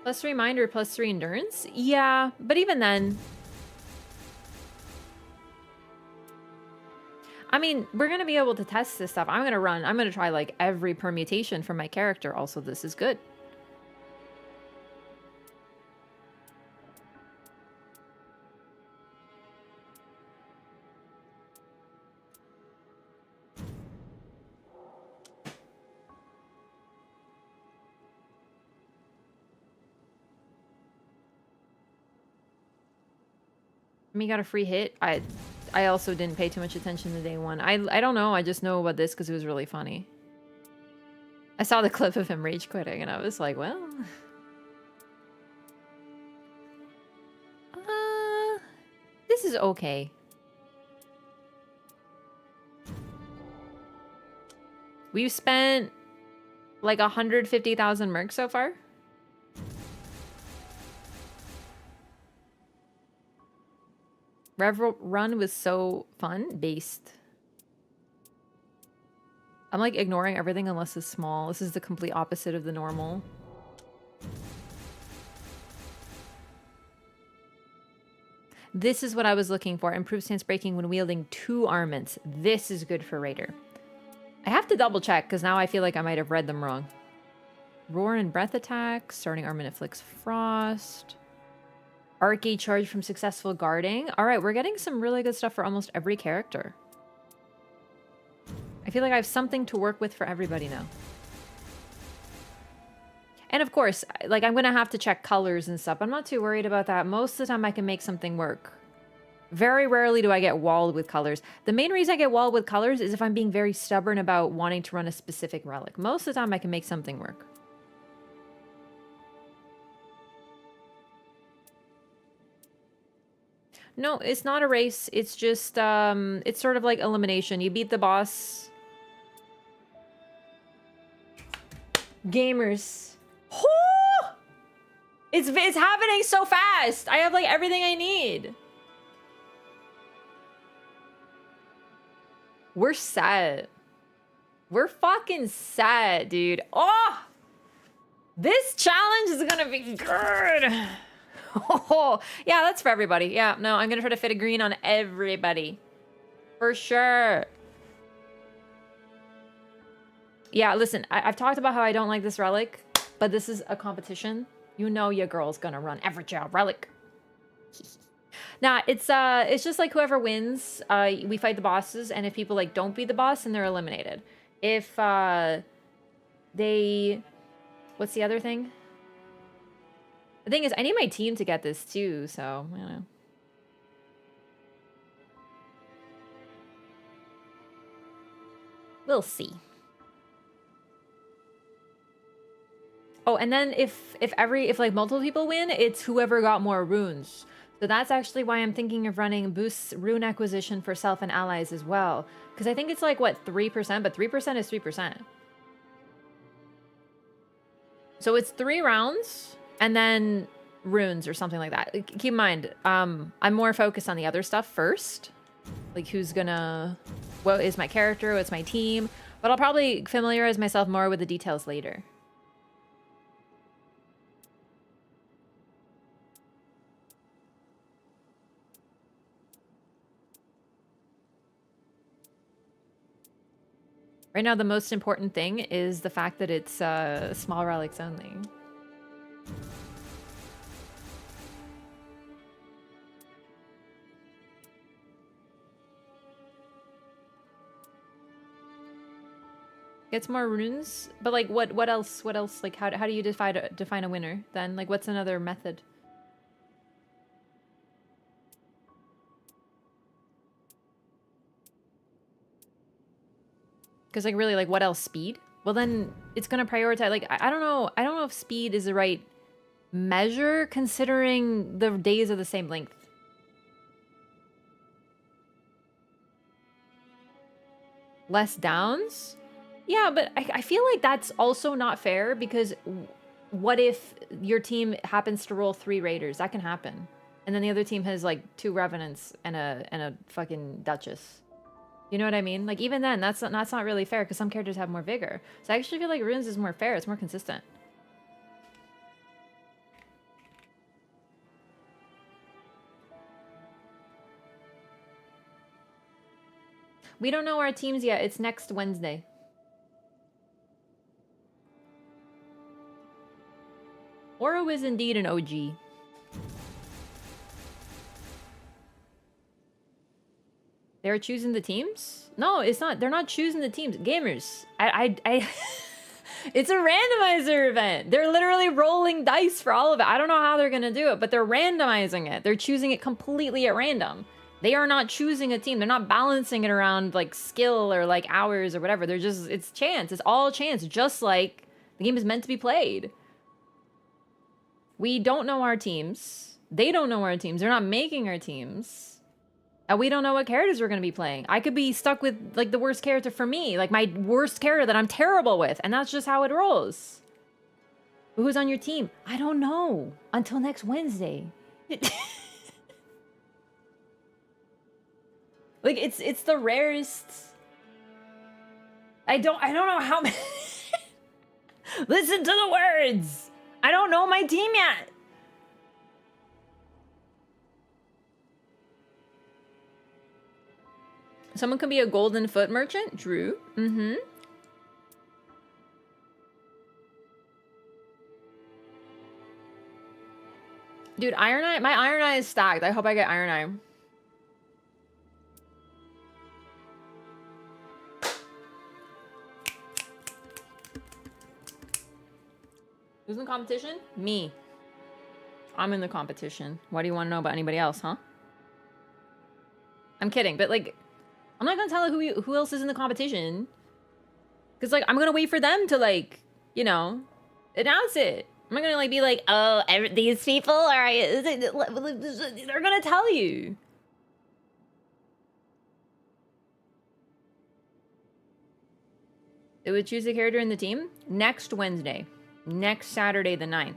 +3 mind or +3 endurance? Yeah, but even then... I mean, we're going to be able to test this stuff. I'm going to try like every permutation for my character. Also, this is good. Me got a free hit. I also didn't pay too much attention to day one. I don't know. I just know about this because it was really funny. I saw the clip of him rage quitting and I was like, well... this is okay. We've spent like 150,000 Murk so far. Rev Run was so fun. Based. I'm like ignoring everything unless it's small. This is the complete opposite of the normal. This is what I was looking for. Improved stance breaking when wielding 2 armaments. This is good for Raider. I have to double check because now I feel like I might have read them wrong. Roar and breath attack. Starting armament inflicts frost. Arcade charge from successful guarding. All right, we're getting some really good stuff for almost every character. I feel like I have something to work with for everybody now. And of course, like I'm going to have to check colors and stuff. I'm not too worried about that. Most of the time I can make something work. Very rarely do I get walled with colors. The main reason I get walled with colors is if I'm being very stubborn about wanting to run a specific relic. Most of the time I can make something work. No, it's not a race. It's just, it's sort of like elimination. You beat the boss. Gamers. Oh! It's happening so fast. I have like everything I need. We're set. We're fucking set, dude. Oh! This challenge is gonna be good. Oh, yeah, that's for everybody. Yeah, no, I'm gonna try to fit a green on everybody. For sure. Yeah, listen, I've talked about how I don't like this relic, but this is a competition. You know your girl's gonna run every job relic. Nah, it's just like whoever wins, we fight the bosses, and if people like don't beat the boss, then they're eliminated. If they, what's the other thing? The thing is, I need my team to get this too, so I don't know. We'll see. Oh, and then if like multiple people win, it's whoever got more runes. So that's actually why I'm thinking of running boosts rune acquisition for self and allies as well. Because I think it's like, what, 3%? But 3% is 3%. So it's 3 rounds and then runes or something like that. Keep in mind, I'm more focused on the other stuff first. Like who's gonna... what is my character? What's my team? But I'll probably familiarize myself more with the details later. Right now, the most important thing is the fact that it's small relics only. Gets more runes, but like what else? What else? Like how do you define a winner then? Like what's another method? Because like really, like what else? Speed? Well then it's gonna prioritize. Like I don't know. I don't know if speed is the right measure considering the days are the same length. Less downs? Yeah, but I feel like that's also not fair because what if your team happens to roll 3 raiders? That can happen. And then the other team has like 2 revenants and a fucking duchess. You know what I mean? Like even then, that's not really fair because some characters have more vigor. So I actually feel like runes is more fair. It's more consistent. We don't know our teams yet. It's next Wednesday. Oro is indeed an OG. They're choosing the teams? No, it's not. They're not choosing the teams. Gamers. It's a randomizer event. They're literally rolling dice for all of it. I don't know how they're going to do it, but they're randomizing it. They're choosing it completely at random. They are not choosing a team. They're not balancing it around like skill or like hours or whatever. They're just, it's chance. It's all chance, just like the game is meant to be played. We don't know our teams. They don't know our teams. They're not making our teams. And we don't know what characters we're going to be playing. I could be stuck with like the worst character for me, like my worst character that I'm terrible with. And that's just how it rolls. But who's on your team? I don't know until next Wednesday. Like it's the rarest. I don't know how. Listen to the words. I don't know my team yet. Someone could be a golden foot merchant. Drew. Mm-hmm. Dude, Iron Eye. My Iron Eye is stacked. I hope I get Iron Eye. Who's in the competition? Me. I'm in the competition. Why do you want to know about anybody else, huh? I'm kidding, but like, I'm not gonna tell who else is in the competition. Cause like, I'm gonna wait for them to like, you know, announce it. I'm not gonna like be like, oh, these people are, they're gonna tell you. It would choose a character in the team next Wednesday. Next Saturday, the 9th.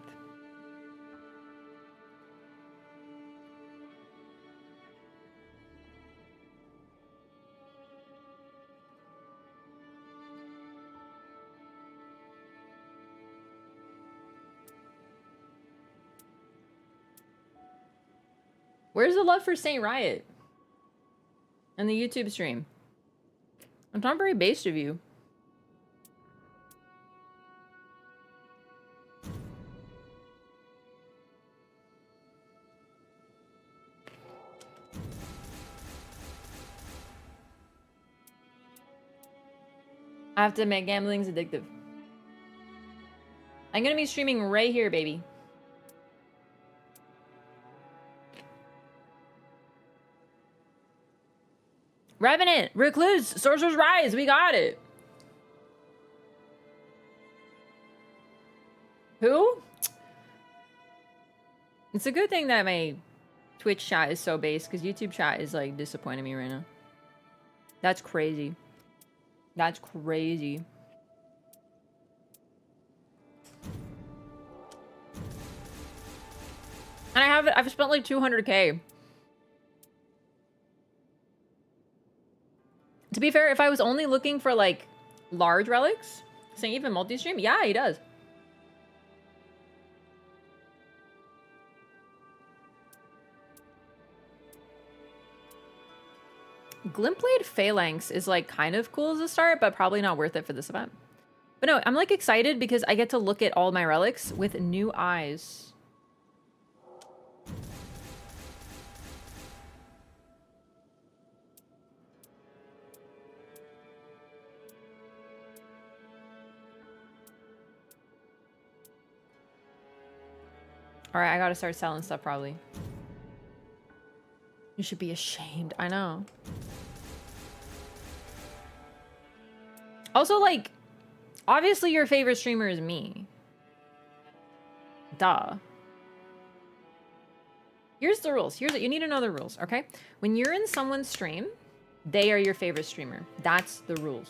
Where's the love for Saint Riot? And the YouTube stream? It's not very based of you. I have to admit, gambling's addictive. I'm gonna be streaming right here, baby. Revenant, Recluse, Sorcerer's Rise, we got it. Who? It's a good thing that my Twitch chat is so base, because YouTube chat is like disappointing me right now. That's crazy. That's crazy. And I've spent like 200K. To be fair, if I was only looking for like large relics, saying even multi-stream, yeah, he does. Glintblade Phalanx is like kind of cool as a start, but probably not worth it for this event. But no, I'm like excited because I get to look at all my relics with new eyes. All right, I gotta start selling stuff probably. You should be ashamed. I know. Also, like, obviously your favorite streamer is me. Duh. Here's the rules. You need to know the rules, okay? When you're in someone's stream, they are your favorite streamer. That's the rules.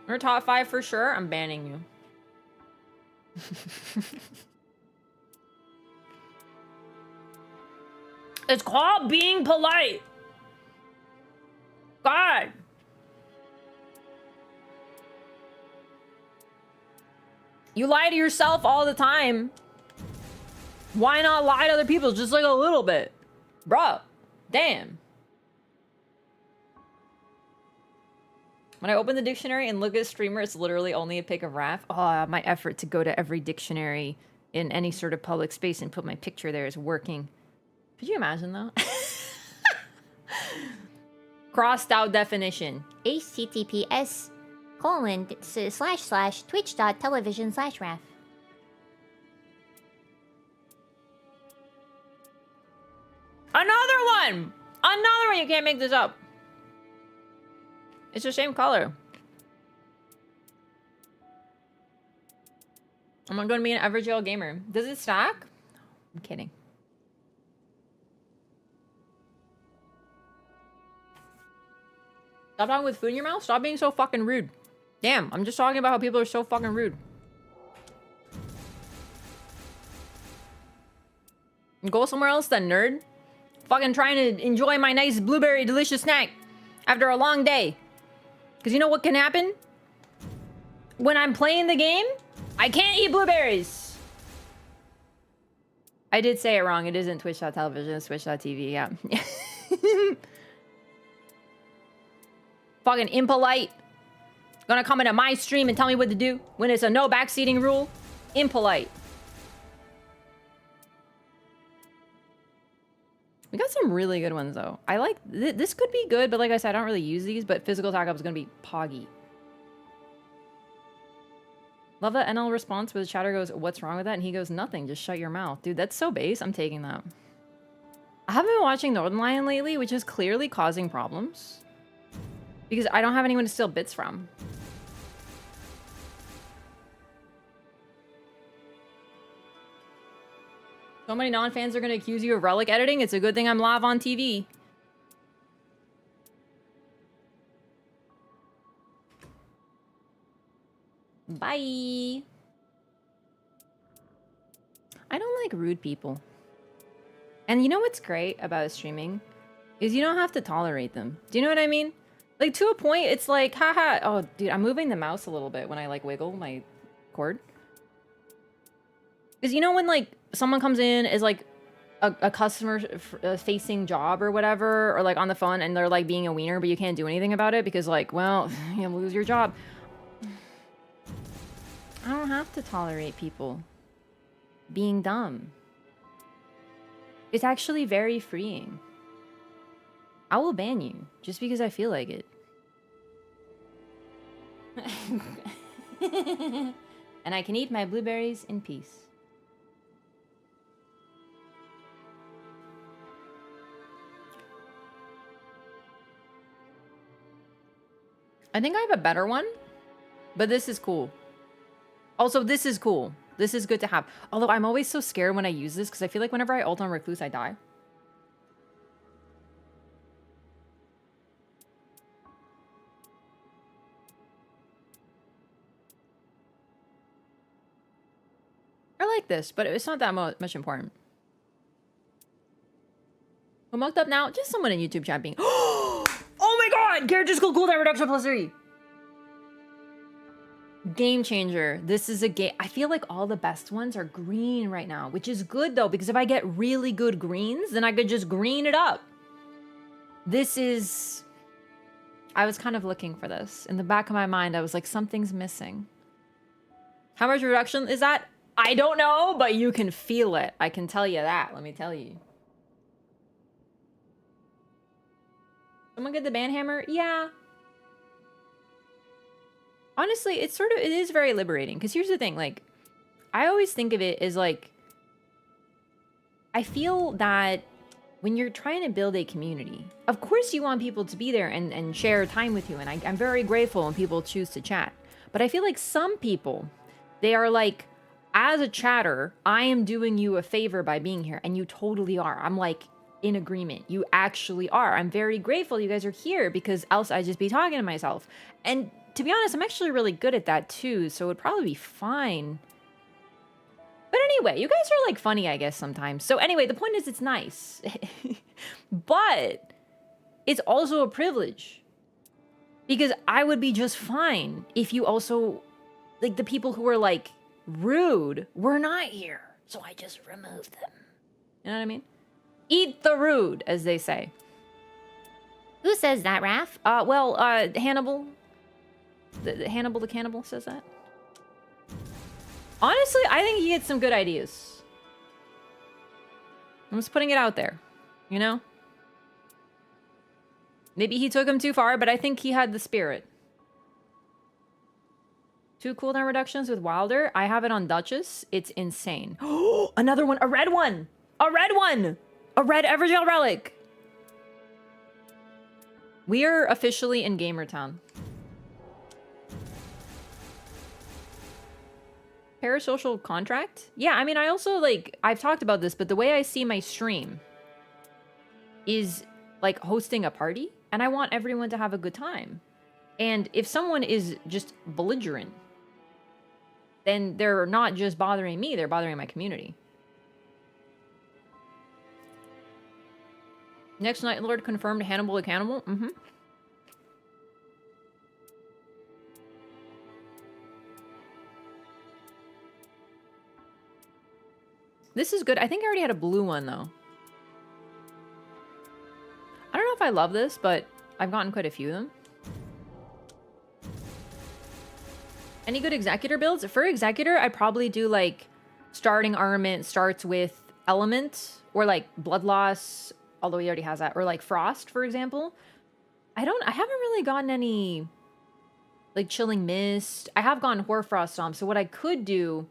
We're top 5 for sure. I'm banning you. It's called being polite. God. You lie to yourself all the time. Why not lie to other people just like a little bit? Bro, damn. When I open the dictionary and look at streamer, it's literally only a pic of Raph. Oh, my effort to go to every dictionary in any sort of public space and put my picture there is working. Could you imagine though? Crossed out definition. https://twitch.tv/Raph. Another one! Another one! You can't make this up. It's the same color. I'm not going to be an Evergel gamer. Does it stack? I'm kidding. Stop talking with food in your mouth. Stop being so fucking rude. Damn, I'm just talking about how people are so fucking rude. Go somewhere else then, nerd. Fucking trying to enjoy my nice blueberry delicious snack after a long day. Because you know what can happen? When I'm playing the game, I can't eat blueberries. I did say it wrong. It isn't twitch.television, it's twitch.tv, yeah. Fucking impolite. Gonna come into my stream and tell me what to do when it's a no backseating rule? Impolite. We got some really good ones though. I like this could be good, but like I said, I don't really use these, but physical attack up is gonna be poggy. Love that NL response where the chatter goes, what's wrong with that? And he goes, nothing, just shut your mouth. Dude, that's so base. I'm taking that. I haven't been watching Northern Lion lately, which is clearly causing problems. Because I don't have anyone to steal bits from. So many non-fans are going to accuse you of Relic editing. It's a good thing I'm live on TV. Bye. I don't like rude people. And you know what's great about streaming? Is you don't have to tolerate them. Do you know what I mean? Like, to a point, it's like, haha. Oh, dude, I'm moving the mouse a little bit when I, like, wiggle my cord. Because you know when, like, someone comes in as, like, a customer-facing job or whatever, or, like, on the phone, and they're, like, being a wiener, but you can't do anything about it because, like, well, you'll lose your job. I don't have to tolerate people being dumb. It's actually very freeing. I will ban you just because I feel like it. And I can eat my blueberries in peace. I think I have a better one, but this is cool. Also, this is cool. This is good to have. Although I'm always so scared when I use this because I feel like whenever I ult on Recluse, I die. I like this, but it's not that much important. Who mucked up now? Just someone in YouTube chat being... Oh my god! Character skill cooldown reduction +3! Game changer. This is a game. I feel like all the best ones are green right now, which is good though, because if I get really good greens, then I could just green it up. This is... I was kind of looking for this. In the back of my mind, I was like, something's missing. How much reduction is that? I don't know, but you can feel it. I can tell you that. Let me tell you. Someone get the ban hammer? Yeah. Honestly, it is very liberating. Because here's the thing, like, I always think of it as like, I feel that when you're trying to build a community, of course you want people to be there and share time with you. And I'm very grateful when people choose to chat. But I feel like some people, they are like, as a chatter, I am doing you a favor by being here. And you totally are. I'm like, in agreement. You actually are. I'm very grateful you guys are here because else I'd just be talking to myself. And to be honest, I'm actually really good at that too. So it would probably be fine. But anyway, you guys are like funny, I guess, sometimes. So anyway, the point is it's nice. But it's also a privilege. Because I would be just fine if you also, like the people who are like rude were not here. So I just removed them. You know what I mean? Eat the rude, as they say. Who says that, Raph? Hannibal. Hannibal the Cannibal says that. Honestly, I think he gets some good ideas. I'm just putting it out there, you know? Maybe he took him too far, but I think he had the spirit. 2 cooldown reductions with Wilder. I have it on Duchess. It's insane. Oh, another one. A red one. A red one. A red Evergel relic! We are officially in Gamertown. Parasocial contract? Yeah, I mean, I also, like, I've talked about this, but the way I see my stream is, like, hosting a party, and I want everyone to have a good time. And if someone is just belligerent, then they're not just bothering me, they're bothering my community. Next Night Lord confirmed Hannibal accountable? Mm-hmm. This is good. I think I already had a blue one, though. I don't know if I love this, but I've gotten quite a few of them. Any good Executor builds? For Executor, I probably do, like, starting armament starts with Element, or, like, Blood Loss, although he already has that, or, like, Frost, for example. I haven't really gotten any, like, Chilling Mist. I have gotten Hoarfrost Stomp, so what I could do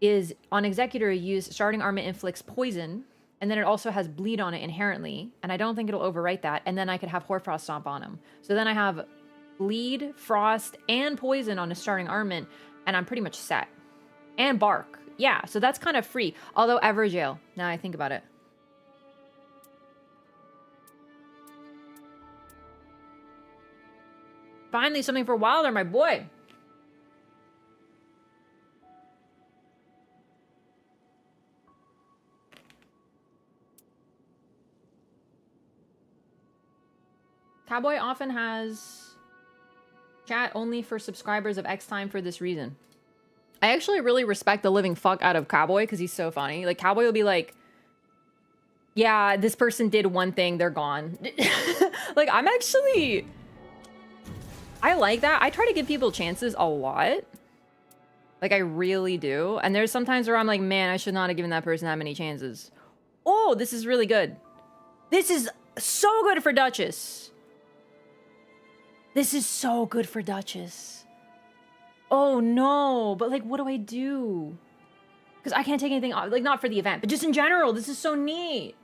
is on Executor use starting armament inflicts poison, and then it also has bleed on it inherently, and I don't think it'll overwrite that, and then I could have Hoarfrost Stomp on him. So then I have bleed, frost, and poison on a starting armament, and I'm pretty much set. And bark. Yeah, so that's kind of free. Although Everjail, now I think about it. Finally something for Wilder, my boy. Cowboy often has chat only for subscribers of X time for this reason. I actually really respect the living fuck out of Cowboy because he's so funny. Like, Cowboy will be like, yeah, this person did one thing, they're gone. Like, I like that. I try to give people chances a lot. Like, I really do. And there's sometimes where I'm like, man, I should not have given that person that many chances. Oh, this is really good. This is so good for Duchess. This is so good for Duchess. Oh no, but like, what do I do? Because I can't take anything off, like not for the event, but just in general, this is so neat.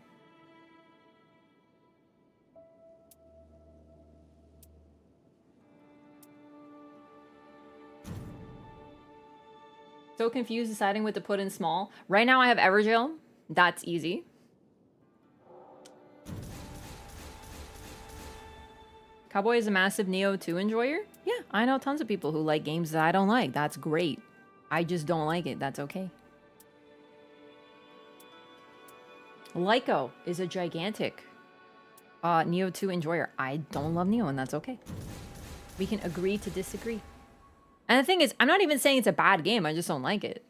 So confused deciding what to put in small. Right now I have Everjail. That's easy. Cowboy is a massive Neo 2 enjoyer? Yeah, I know tons of people who like games that I don't like. That's great. I just don't like it. That's okay. Lyco is a gigantic Neo 2 enjoyer. I don't love Neo, and that's okay. We can agree to disagree. And the thing is, I'm not even saying it's a bad game. I just don't like it.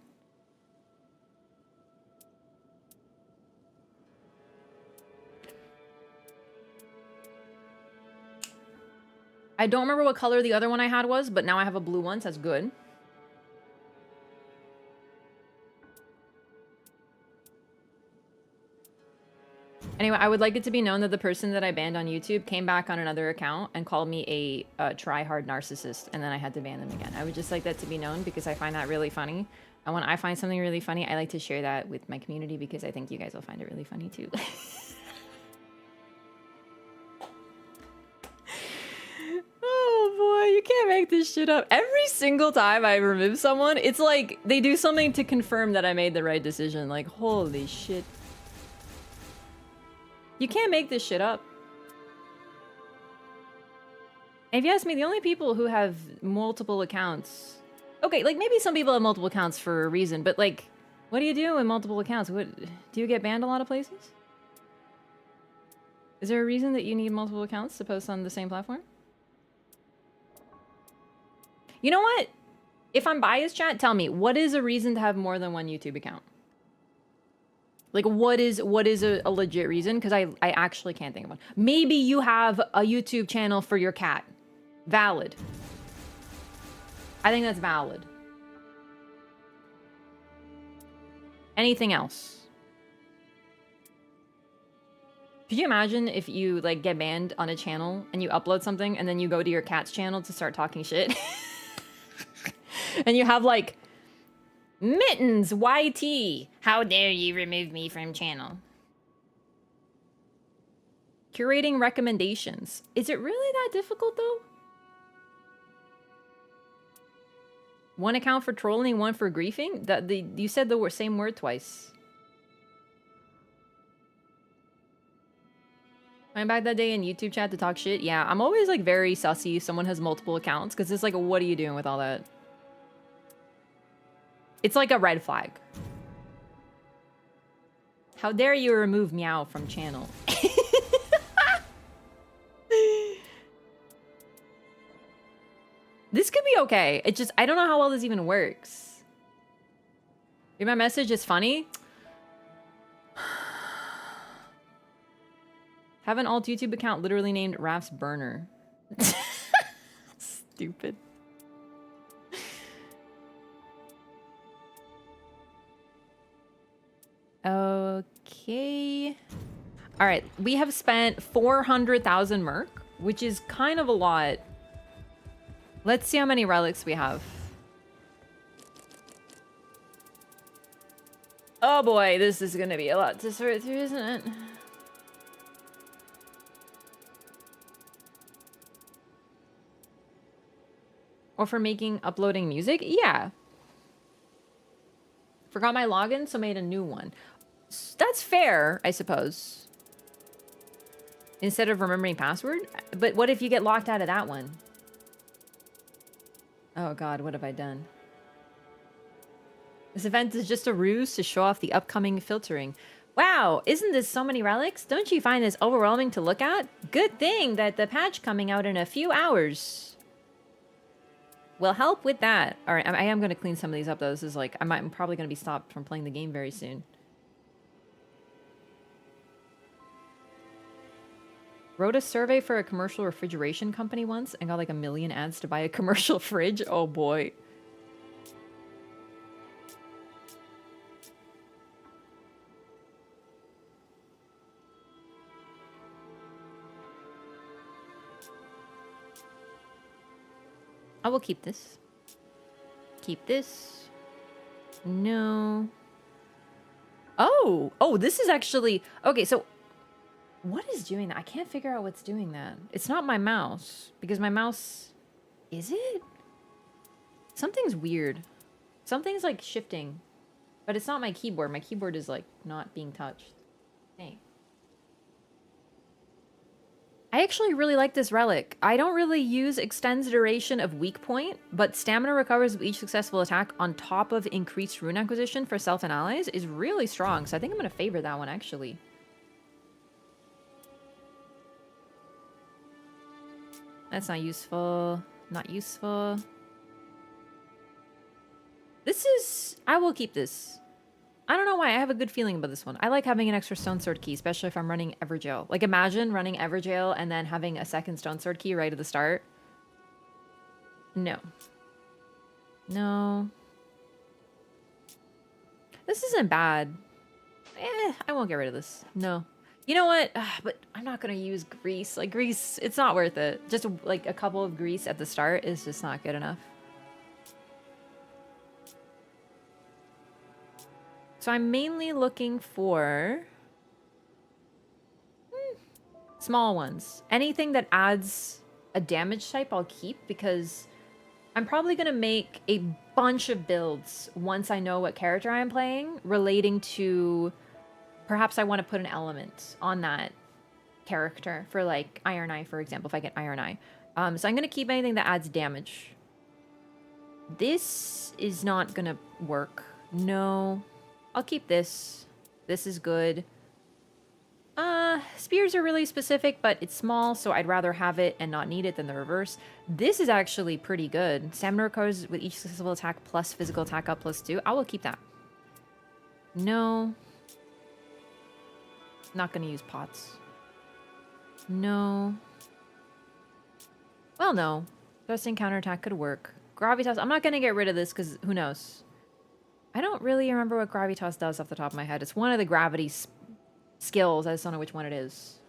I don't remember what color the other one I had was, but now I have a blue one, so that's good. Anyway, I would like it to be known that the person that I banned on YouTube came back on another account and called me a try-hard narcissist, and then I had to ban them again. I would just like that to be known because I find that really funny. And when I find something really funny, I like to share that with my community because I think you guys will find it really funny too. Oh boy, you can't make this shit up. Every single time I remove someone, it's like they do something to confirm that I made the right decision. Like, holy shit. You can't make this shit up. And if you ask me, the only people who have multiple accounts... Okay, like, maybe some people have multiple accounts for a reason, but, like, what do you do in multiple accounts? Do you get banned a lot of places? Is there a reason that you need multiple accounts to post on the same platform? You know what? If I'm biased, chat, tell me, what is a reason to have more than one YouTube account? Like, what is a legit reason? Because I actually can't think of one. Maybe you have a YouTube channel for your cat. Valid. I think that's valid. Anything else? Could you imagine if you, like, get banned on a channel and you upload something and then you go to your cat's channel to start talking shit? And you have, like... Mittens YT, how dare you remove me from channel? Curating recommendations. Is it really that difficult, though? One account for trolling, one for griefing? You said the same word twice. I'm back that day in YouTube chat to talk shit. Yeah, I'm always like very sussy if someone has multiple accounts because it's like, what are you doing with all that? It's like a red flag. How dare you remove Meow from channel? This could be okay. It just, I don't know how well this even works. If my message is funny. Have an alt YouTube account literally named Raf's Burner. Stupid. Okay. All right, we have spent 400,000 Murk, which is kind of a lot. Let's see how many relics we have. Oh boy, this is gonna be a lot to sort through, isn't it? Or for uploading music? Yeah. Forgot my login, so made a new one. That's fair, I suppose. Instead of remembering password? But what if you get locked out of that one? Oh god, what have I done? This event is just a ruse to show off the upcoming filtering. Wow, isn't this so many relics? Don't you find this overwhelming to look at? Good thing that the patch coming out in a few hours will help with that. All right, I am going to clean some of these up, though. This is like, I'm probably going to be stopped from playing the game very soon. Wrote a survey for a commercial refrigeration company once and got like 1 million ads to buy a commercial fridge. Oh boy. I will keep this. Keep this. No. Oh, this is actually... Okay, so... What is doing that? I can't figure out what's doing that. It's not my mouse. Because my mouse... Is it? Something's weird. Something's like shifting. But it's not my keyboard. My keyboard is like not being touched. Dang. I actually really like this relic. I don't really use extends duration of weak point, but stamina recovers with each successful attack on top of increased rune acquisition for self and allies is really strong. So I think I'm going to favor that one actually. That's not useful. Not useful. This is... I will keep this. I don't know why. I have a good feeling about this one. I like having an extra stone sword key, especially if I'm running Everjail. Like, imagine running Everjail and then having a second stone sword key right at the start. No. No. This isn't bad. I won't get rid of this. No. You know what? But I'm not going to use grease. Like, grease, it's not worth it. Just, like, a couple of grease at the start is just not good enough. So I'm mainly looking for... small ones. Anything that adds a damage type, I'll keep, because I'm probably going to make a bunch of builds once I know what character I'm playing, relating to... Perhaps I want to put an element on that character for, like, Iron Eye, for example, if I get Iron Eye. So I'm going to keep anything that adds damage. This is not going to work. No. I'll keep this. This is good. Spears are really specific, but it's small, so I'd rather have it and not need it than the reverse. This is actually pretty good. Stamina recovers with each successful attack plus physical attack up +2. I will keep that. No. Not gonna use pots. No. Well, no. Busting counterattack could work. Gravitas. I'm not gonna get rid of this because who knows. I don't really remember what Gravitas does off the top of my head. It's one of the gravity skills. I just don't know which one it is.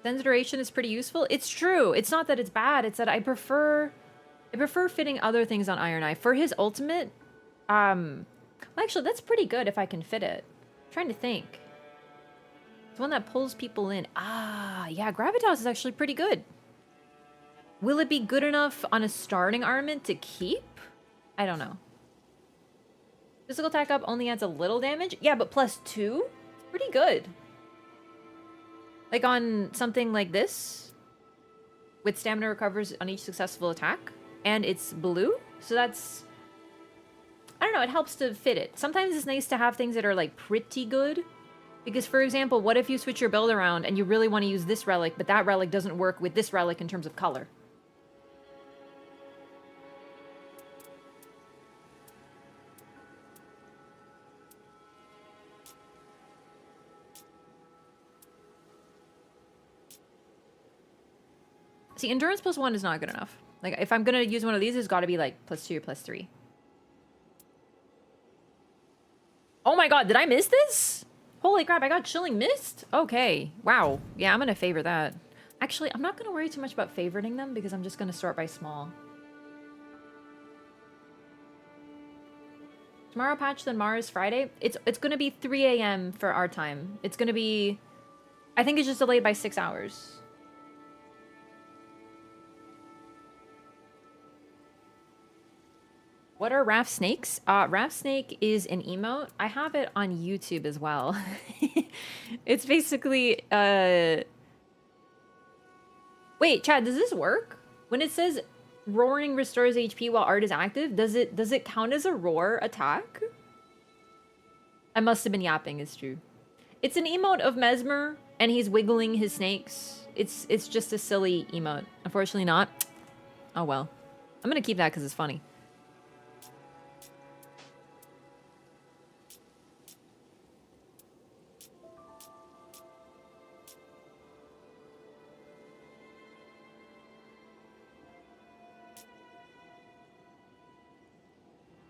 Sense duration is pretty useful. It's true. It's not that it's bad. It's that I prefer fitting other things on Iron Eye. For his ultimate, well, actually, that's pretty good if I can fit it. I'm trying to think. The one that pulls people in. Ah, yeah, Gravitas is actually pretty good. Will it be good enough on a starting armament to keep? I don't know. Physical attack up only adds a little damage. Yeah, but +2? Pretty good. Like on something like this, with stamina recovers on each successful attack, and it's blue, so that's... I don't know, it helps to fit it. Sometimes it's nice to have things that are like pretty good, because for example, what if you switch your build around and you really want to use this relic, but that relic doesn't work with this relic in terms of color? See, endurance +1 is not good enough. Like, if I'm gonna use one of these, it's gotta be like +2 or +3. Oh my god, did I miss this? Holy crap, I got Chilling Mist? Okay, wow. Yeah, I'm gonna favor that. Actually, I'm not gonna worry too much about favoriting them because I'm just gonna sort by small. Tomorrow patch, then Mars Friday? It's gonna be 3 a.m. for our time. It's gonna be... I think it's just delayed by 6 hours. What are Raft Snakes? Raft Snake is an emote. I have it on YouTube as well. It's basically, Wait, Chad, does this work? When it says roaring restores HP while art is active, does it count as a roar attack? I must have been yapping, it's true. It's an emote of Mesmer, and he's wiggling his snakes. It's just a silly emote. Unfortunately not. Oh well. I'm gonna keep that because it's funny.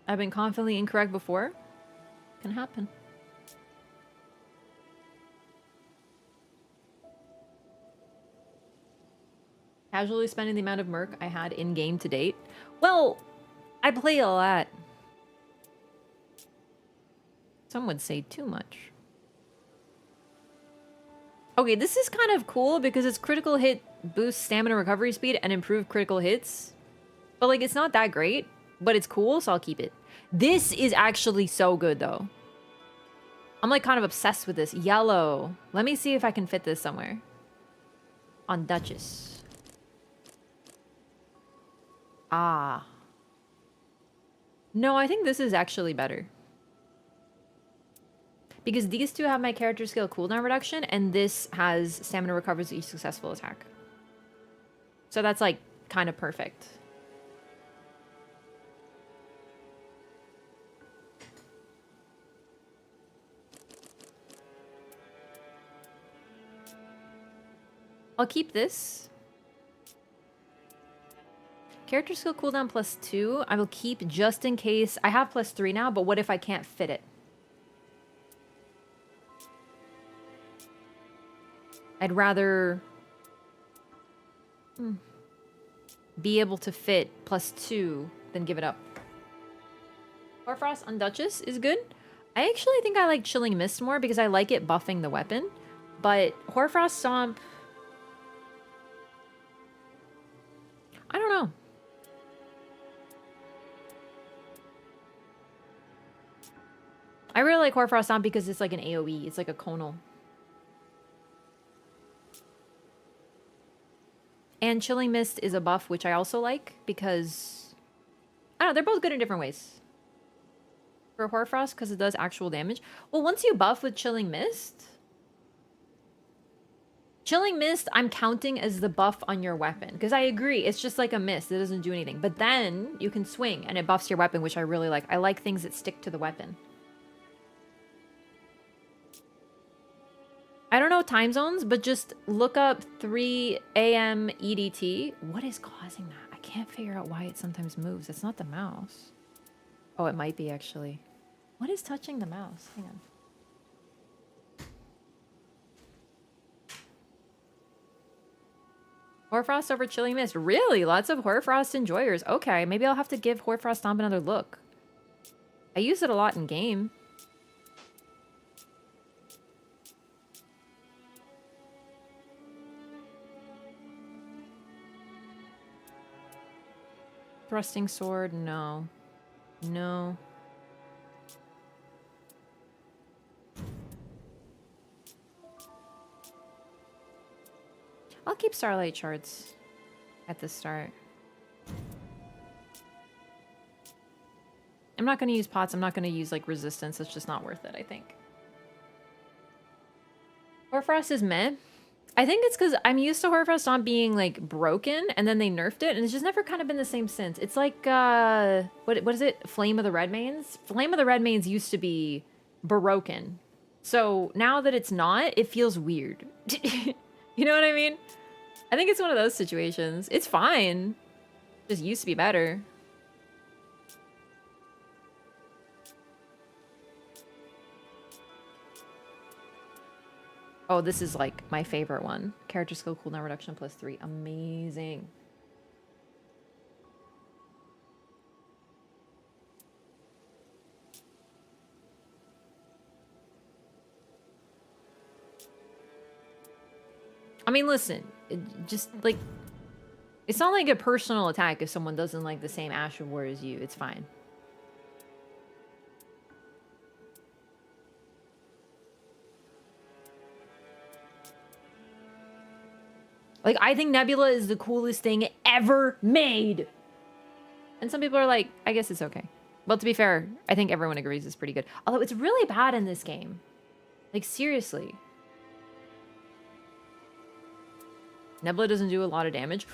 I've been confidently incorrect before. Can happen. Casually spending the amount of Murk I had in-game to date. Well, I play a lot. Some would say too much. Okay, this is kind of cool because it's critical hit boosts stamina recovery speed and improve critical hits. But like, it's not that great, but it's cool, so I'll keep it. This is actually so good though. I'm like kind of obsessed with this. Yellow. Let me see if I can fit this somewhere. On Duchess. Ah. No, I think this is actually better. Because these two have my character skill cooldown reduction, and this has stamina recovers each successful attack. So that's like kind of perfect. I'll keep this. Character skill cooldown +2. I will keep just in case. I have +3 now, but what if I can't fit it? I'd rather be able to fit +2 than give it up. Hoarfrost on Duchess is good. I actually think I like Chilling Mist more because I like it buffing the weapon. But Hoarfrost Stomp... I don't know. I really like Hoarfrost Stomp because it's like an AoE. It's like a conal. And Chilling Mist is a buff, which I also like because... I don't know, they're both good in different ways. For Hoarfrost, because it does actual damage. Well, once you buff with Chilling Mist... Chilling Mist, I'm counting as the buff on your weapon. Because I agree, it's just like a mist. It doesn't do anything. But then you can swing, and it buffs your weapon, which I really like. I like things that stick to the weapon. I don't know time zones, but just look up 3 a.m. EDT. What is causing that? I can't figure out why it sometimes moves. It's not the mouse. Oh, it might be, actually. What is touching the mouse? Hang on. Hoarfrost over Chilling Mist. Really? Lots of Hoarfrost enjoyers. Okay, maybe I'll have to give Hoarfrost Stomp another look. I use it a lot in game. Thrusting sword, no. No. I'll keep Starlight Shards at the start. I'm not going to use pots. I'm not going to use, like, resistance. It's just not worth it, I think. Hoarfrost is meh. I think it's because I'm used to Hoarfrost not being, like, broken, and then they nerfed it, and it's just never kind of been the same since. It's like, what is it? Flame of the Redmanes? Flame of the Redmanes used to be broken. So now that it's not, it feels weird. You know what I mean? I think it's one of those situations. It's fine. Just used to be better. Oh, this is like my favorite one. Character skill cooldown reduction +3. Amazing. I mean, listen, just like, it's not like a personal attack if someone doesn't like the same Ash of War as you. It's fine. Like, I think Nebula is the coolest thing ever made. And some people are like, I guess it's okay. Well, to be fair, I think everyone agrees it's pretty good. Although it's really bad in this game. Like, seriously. Nebula doesn't do a lot of damage.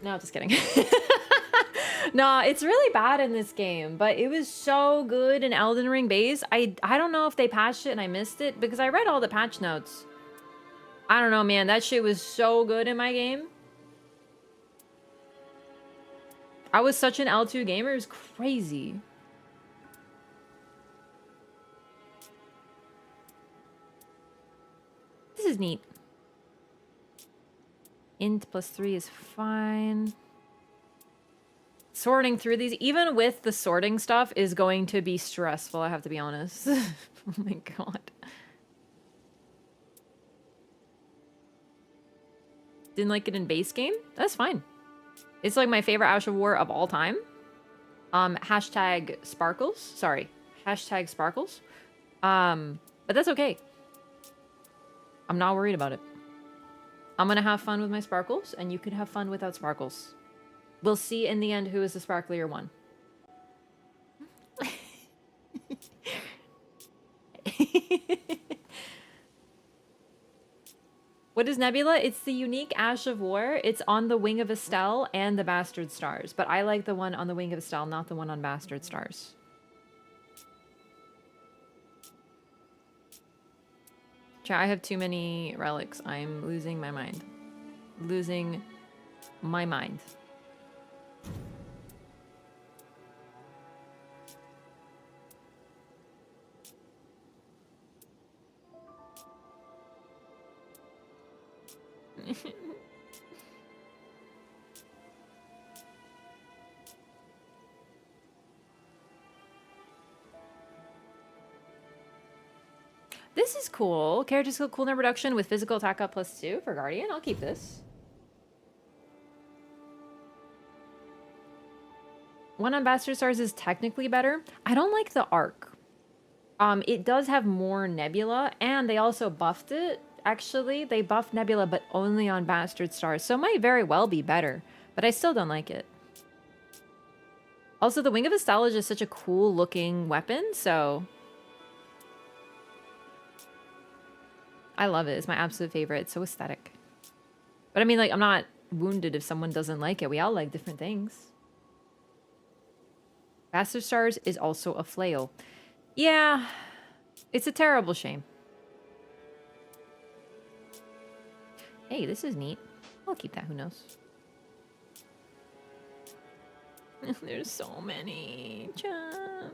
No, just kidding. Nah, it's really bad in this game, but it was so good in Elden Ring base. I don't know if they patched it and I missed it because I read all the patch notes. I don't know, man. That shit was so good in my game. I was such an L2 gamer. It was crazy. This is neat. Int +3 is fine. Sorting through these, even with the sorting stuff, is going to be stressful, I have to be honest. Oh my god. Didn't like it in base game? That's fine. It's like my favorite Ash of War of all time. Hashtag sparkles. Sorry. Hashtag sparkles. But that's okay. I'm not worried about it. I'm gonna have fun with my sparkles, and you can have fun without sparkles. We'll see in the end who is the sparklier one. What is Nebula? It's the unique Ash of War. It's on the Wing of Estelle and the Bastard Stars. But I like the one on the Wing of Estelle, not the one on Bastard Stars. I have too many relics. I'm losing my mind. Losing my mind. This is cool. Character skill cooldown reduction with physical attack up +2 for Guardian. I'll keep this. One on Bastard Stars is technically better. I don't like the arc. It does have more Nebula, and they also buffed it. Actually, they buffed Nebula, but only on Bastard Stars, so it might very well be better, but I still don't like it. Also, the Wing of Estelle is just such a cool looking weapon, so I love it. It's my absolute favorite. It's so aesthetic. But I mean, like, I'm not wounded if someone doesn't like it. We all like different things. Bastard Stars is also a flail. Yeah, it's a terrible shame. Hey, this is neat. I'll keep that, who knows? There's so many. Chat.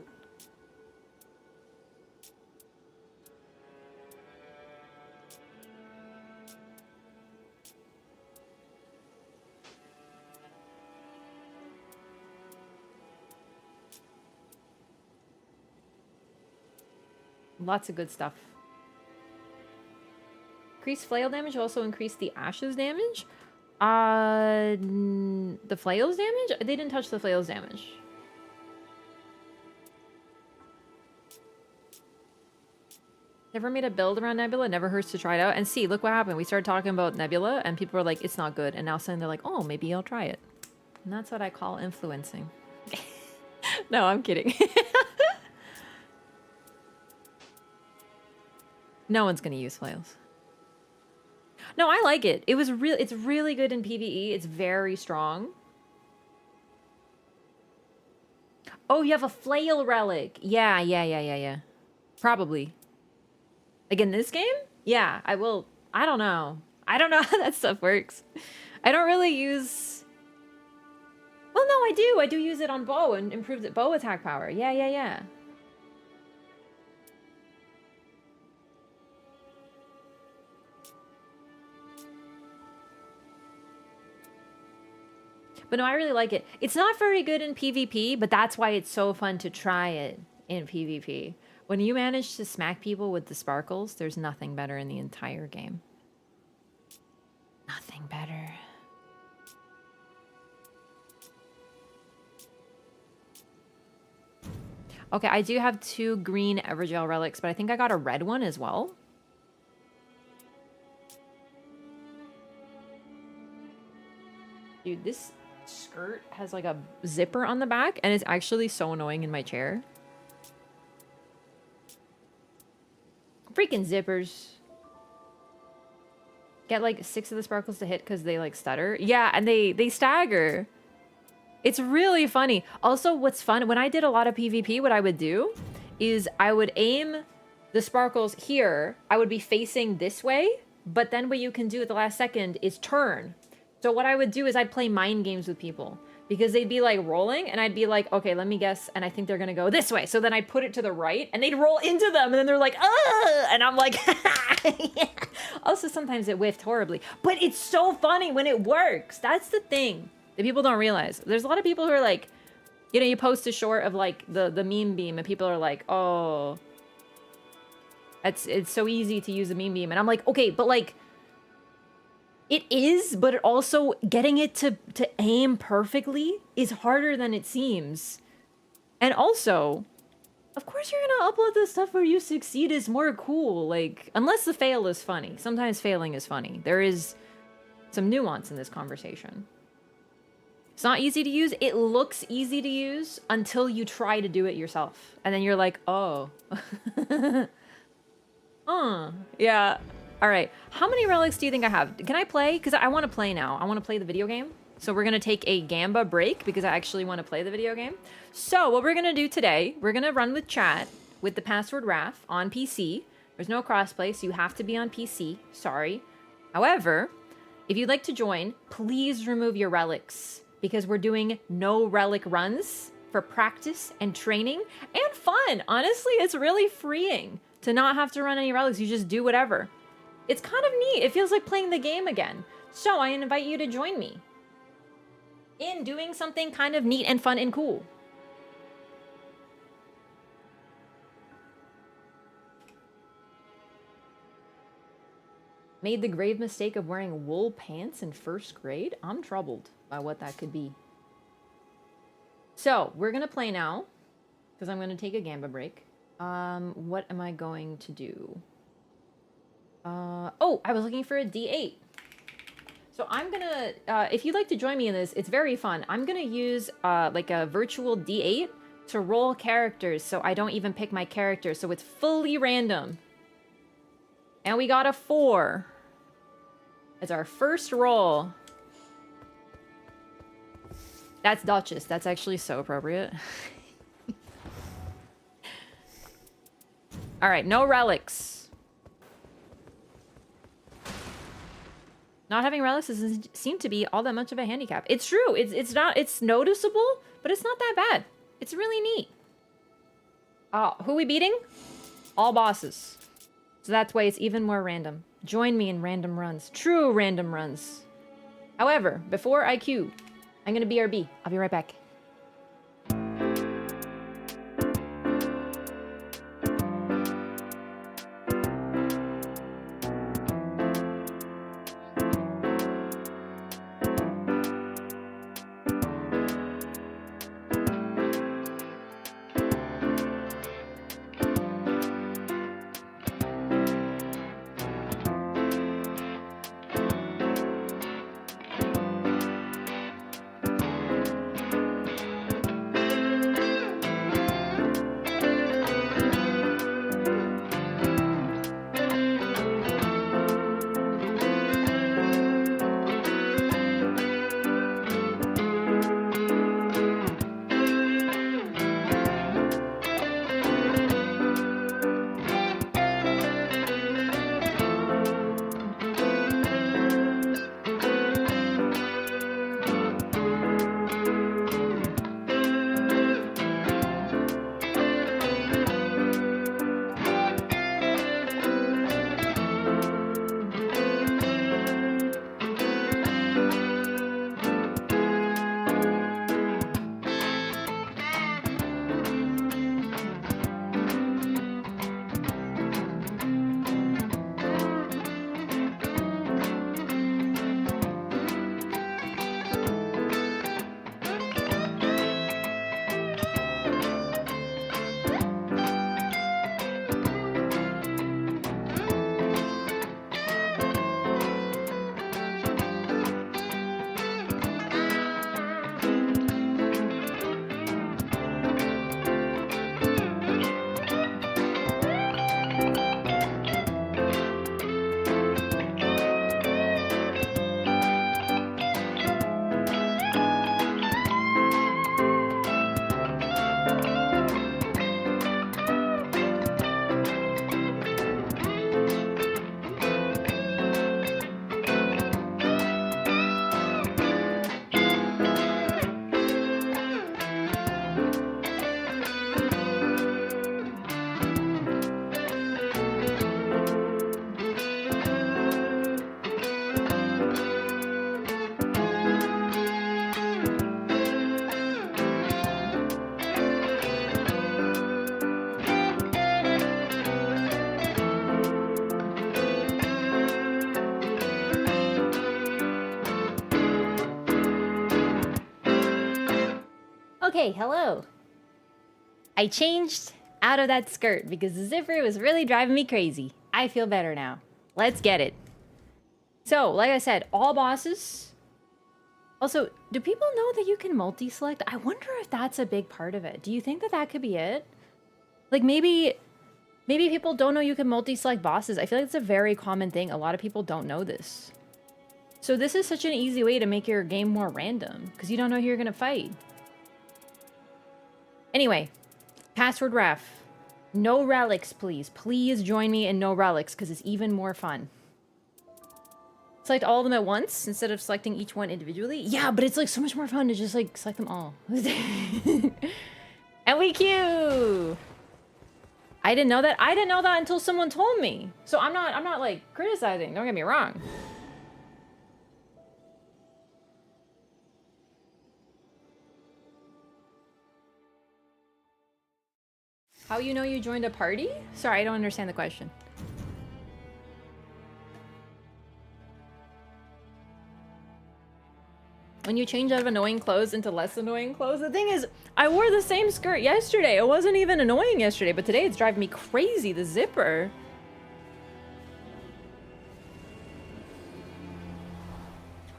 Lots of good stuff. Increase flail damage will also increase the ashes damage. The flails damage? They didn't touch the flails damage. Never made a build around Nebula. Never hurts to try it out. And see, look what happened. We started talking about Nebula, and people were like, it's not good. And now suddenly they're like, oh, maybe I'll try it. And that's what I call influencing. No, I'm kidding. No one's gonna use flails. No, I like it. It's really good in PvE. It's very strong. Oh, you have a flail relic. Yeah. Probably. Like in this game? Yeah, I will. I don't know. I don't know how that stuff works. I don't really use... Well, no, I do. I do use it on bow and improves it bow attack power. Yeah. But no, I really like it. It's not very good in PvP, but that's why it's so fun to try it in PvP. When you manage to smack people with the sparkles, there's nothing better in the entire game. Nothing better. Okay, I do have 2 green Evergel relics, but I think I got a red one as well. Dude, this skirt has like a zipper on the back, and it's actually so annoying in my chair. Freaking zippers. Get like 6 of the sparkles to hit because they like stutter. Yeah, and they stagger. It's really funny. Also, what's fun, when I did a lot of PvP, what I would do is I would aim the sparkles here. I would be facing this way, but then what you can do at the last second is turn. So what I would do is I'd play mind games with people because they'd be like rolling and I'd be like, okay, let me guess. And I think they're going to go this way. So then I'd put it to the right and they'd roll into them. And then they're like, ah, and I'm like, yeah. Also, sometimes it whiffed horribly, but it's so funny when it works. That's the thing that people don't realize. There's a lot of people who are like, you know, you post a short of like the meme beam and people are like, oh, it's so easy to use a meme beam. And I'm like, okay, but like, it is, but it also getting it to aim perfectly is harder than it seems. And also, of course you're gonna upload the stuff where you succeed is more cool. Like, unless the fail is funny. Sometimes failing is funny. There is some nuance in this conversation. It's not easy to use. It looks easy to use until you try to do it yourself. And then you're like, oh. Yeah. All right, how many relics do you think I have? Can I play? Because I want to play now. I want to play the video game. So we're going to take a Gamba break because I actually want to play the video game. So what we're going to do today, we're going to run with chat with the password RAF on PC. There's no crossplay, so you have to be on PC. Sorry. However, if you'd like to join, please remove your relics because we're doing no relic runs for practice and training and fun. Honestly, it's really freeing to not have to run any relics. You just do whatever. It's kind of neat. It feels like playing the game again. So I invite you to join me in doing something kind of neat and fun and cool. Made the grave mistake of wearing wool pants in 1st grade? I'm troubled by what that could be. So we're going to play now because I'm going to take a Gamba break. What am I going to do? Oh, I was looking for a D8. So I'm gonna, if you'd like to join me in this, it's very fun. I'm gonna use like a virtual D8 to roll characters so I don't even pick my character. So it's fully random. And we got a 4. As our first roll. That's Duchess. That's actually so appropriate. All right, no relics. Not having relics doesn't seem to be all that much of a handicap. It's true. It's noticeable, but it's not that bad. It's really neat. Who we beating? All bosses. So that's why it's even more random. Join me in random runs. True random runs. However, before I queue, I'm gonna BRB. I'll be right back. Okay, hello. I changed out of that skirt because the zipper was really driving me crazy. I feel better now. Let's get it. So, like I said, all bosses. Also, do people know that you can multi-select? I wonder if that's a big part of it. Do you think that that could be it? Like maybe people don't know you can multi-select bosses. I feel like it's a very common thing. A lot of people don't know this. So this is such an easy way to make your game more random because you don't know who you're gonna fight. Anyway, password ref. No relics, please. Please join me in no relics because it's even more fun. Select all of them at once instead of selecting each one individually. Yeah, but it's like so much more fun to just like select them all. And we queue. I didn't know that. I didn't know that until someone told me. So I'm not like criticizing. Don't get me wrong. How you know you joined a party? Sorry, I don't understand the question. When you change out of annoying clothes into less annoying clothes, the thing is, I wore the same skirt yesterday. It wasn't even annoying yesterday, but today it's driving me crazy, the zipper.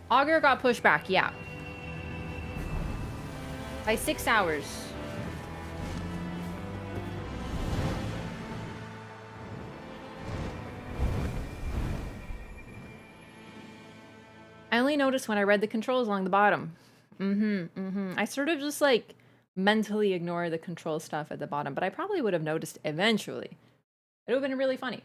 Augur got pushed back, yeah. By 6 hours. I only noticed when I read the controls along the bottom. I sort of just like mentally ignore the control stuff at the bottom, but I probably would have noticed eventually. It would have been really funny.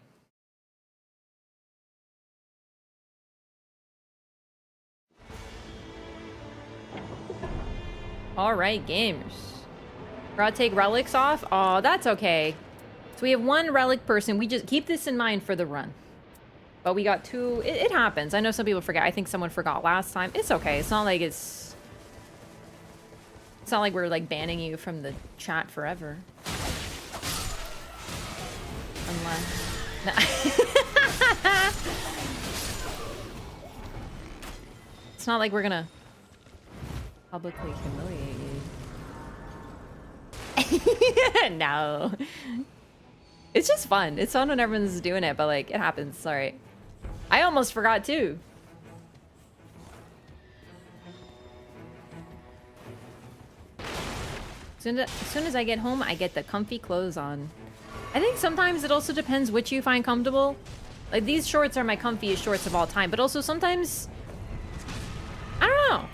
All right, gamers. Gotta take relics off. Oh, that's okay. So we have one relic person. We just keep this in mind for the run. But we got 2. It happens. I know some people forget. I think someone forgot last time. It's okay. It's not like it's not like we're like banning you from the chat forever. Unless no. It's not like we're gonna publicly humiliate you. No. It's just fun. It's fun when everyone's doing it, but like it happens. Sorry. I almost forgot too. As soon as I get home, I get the comfy clothes on. I think sometimes it also depends which you find comfortable. Like these shorts are my comfiest shorts of all time, but also sometimes, I don't know.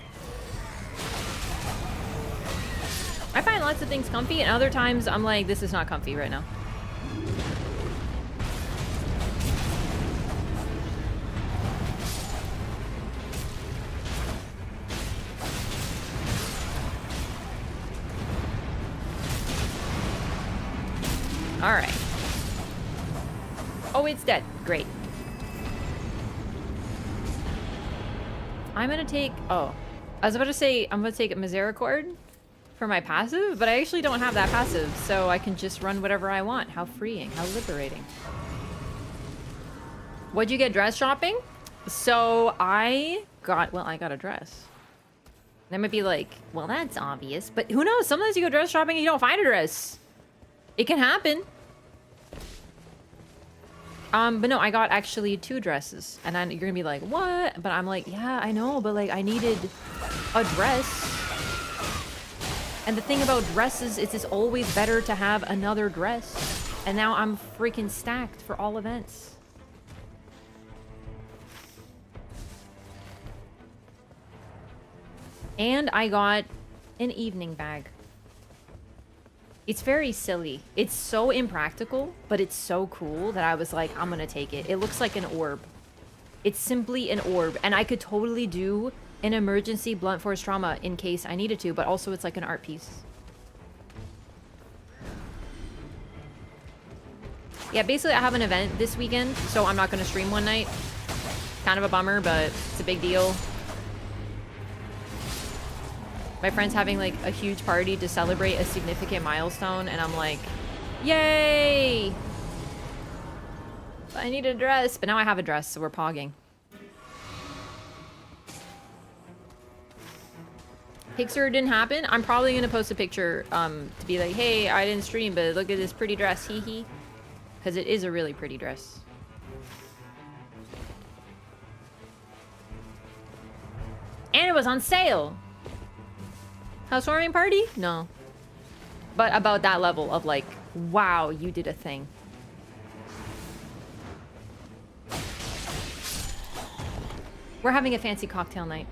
I find lots of things comfy and other times I'm like, this is not comfy right now. All right. Oh, it's dead. Great. I'm gonna take... Oh. I was about to say, I'm gonna take a Misericord for my passive, but I actually don't have that passive, so I can just run whatever I want. How freeing. How liberating. What'd you get dress shopping? So I got a dress. That might be like, well, that's obvious, but who knows? Sometimes you go dress shopping and you don't find a dress. It can happen. But no, I got actually 2 dresses. And then you're gonna be like, what? But I'm like, yeah, I know, but like I needed a dress. And the thing about dresses is it's always better to have another dress. And now I'm freaking stacked for all events. And I got an evening bag. It's very silly. It's so impractical, but it's so cool that I was like, I'm gonna take it. It looks like an orb. It's simply an orb. And I could totally do an emergency blunt force trauma in case I needed to, but also it's like an art piece. Yeah, basically I have an event this weekend, so I'm not gonna stream one night. Kind of a bummer, but it's a big deal. My friend's having like a huge party to celebrate a significant milestone, and I'm like, yay! I need a dress, but now I have a dress, so we're pogging. Pixar didn't happen. I'm probably gonna post a picture to be like, hey, I didn't stream, but look at this pretty dress, hee hee. Because it is a really pretty dress. And it was on sale. Housewarming party? No. But about that level of like, wow, you did a thing. We're having a fancy cocktail night.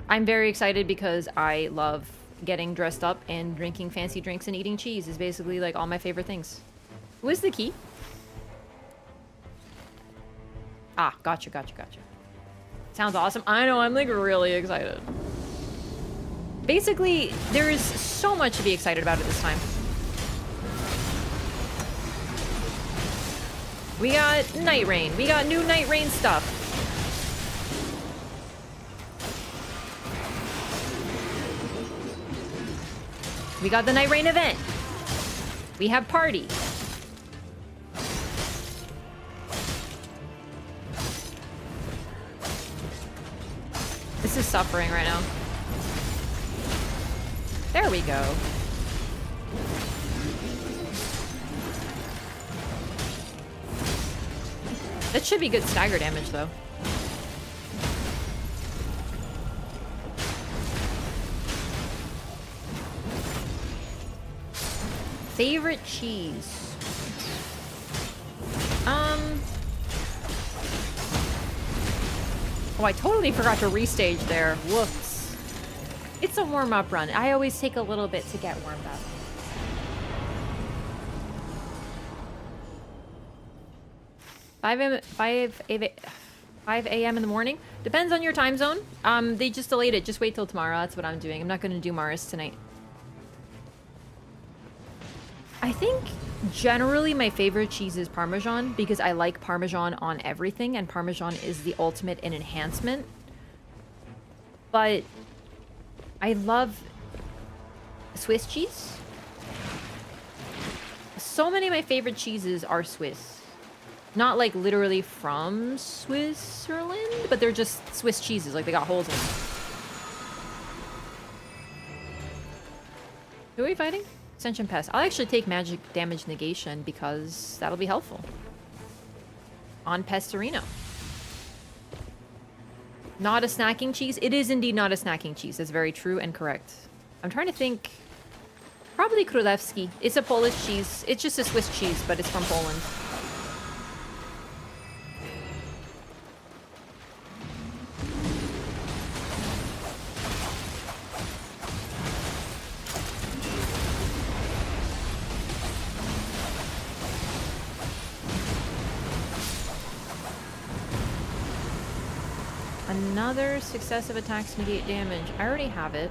I'm very excited because I love getting dressed up and drinking fancy drinks and eating cheese is basically like all my favorite things. Who is the key? Ah, gotcha. Sounds awesome. I know, I'm like really excited. Basically, there is so much to be excited about at this time. We got Nightreign. We got new Nightreign stuff. We got the Nightreign event. We have party. This is suffering right now. There we go. That should be good stagger damage, though. Favorite cheese? Oh, I totally forgot to restage there. Whoops. It's a warm-up run. I always take a little bit to get warmed up. Five a.m. in the morning. Depends on your time zone. They just delayed it. Just wait till tomorrow. That's what I'm doing. I'm not going to do Mars tonight. I think generally my favorite cheese is Parmesan because I like Parmesan on everything, and Parmesan is the ultimate in enhancement. But I love Swiss cheese. So many of my favorite cheeses are Swiss. Not like literally from Switzerland, but they're just Swiss cheeses, like they got holes in them. Who are we fighting? Ascension Pest. I'll actually take magic damage negation because that'll be helpful. On Pestarino. Not a snacking cheese? It is indeed not a snacking cheese. That's very true and correct. I'm trying to think. Probably Królewski. It's a Polish cheese. It's just a Swiss cheese, but it's from Poland. Another successive attacks negate damage. I already have it.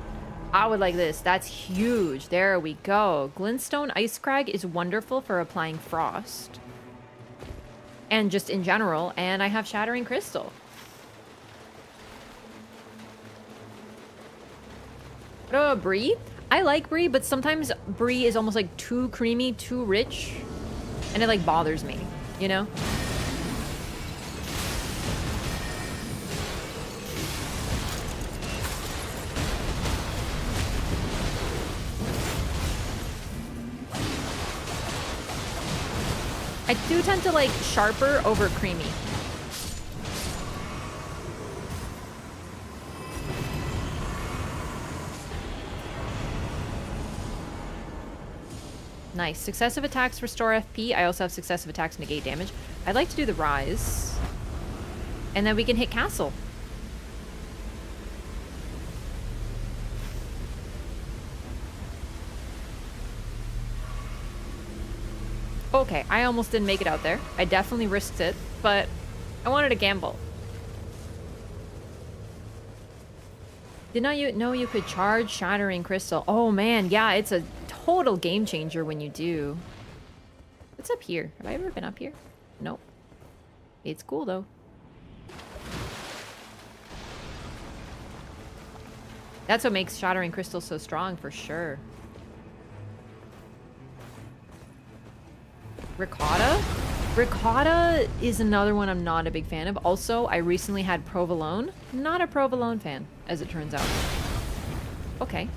I would like this. That's huge. There we go. Glintstone Ice Crag is wonderful for applying frost. And just in general. And I have Shattering Crystal. Brie? I like Brie, but sometimes Brie is almost like too creamy, too rich. And it like bothers me, you know? I do tend to like sharper over creamy. Nice. Successive attacks restore FP. I also have successive attacks negate damage. I'd like to do the Rise. And then we can hit Castle. Okay, I almost didn't make it out there. I definitely risked it, but I wanted to gamble. Did not you know you could charge Shattering Crystal? Oh man, yeah, it's a total game changer when you do. What's up here? Have I ever been up here? Nope. It's cool though. That's what makes Shattering Crystal so strong for sure. Ricotta? Ricotta is another one I'm not a big fan of. Also, I recently had provolone. Not a provolone fan, as it turns out. Okay.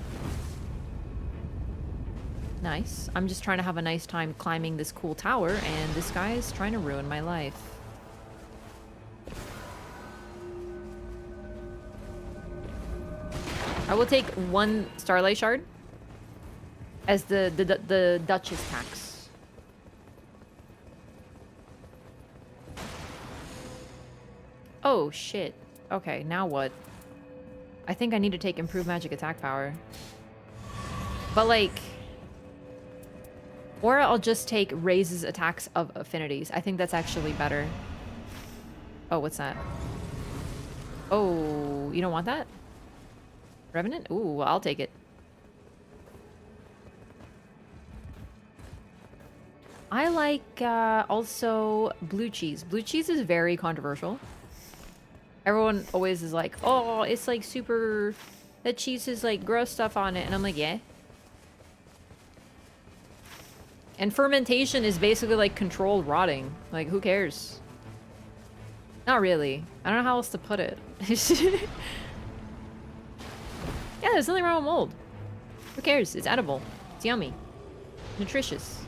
Nice. I'm just trying to have a nice time climbing this cool tower, and this guy is trying to ruin my life. I will take 1 Starlight Shard as the Duchess tax. Oh, shit. Okay, now what? I think I need to take improved magic attack power. But, like... Or I'll just take raises attacks of affinities. I think that's actually better. Oh, what's that? Oh, you don't want that? Revenant? Ooh, well, I'll take it. I like, also blue cheese. Blue cheese is very controversial. Everyone always is like, oh, it's like super... That cheese is like gross stuff on it. And I'm like, yeah. And fermentation is basically like controlled rotting. Like, who cares? Not really. I don't know how else to put it. Yeah, there's nothing wrong with mold. Who cares? It's edible. It's yummy. Nutritious.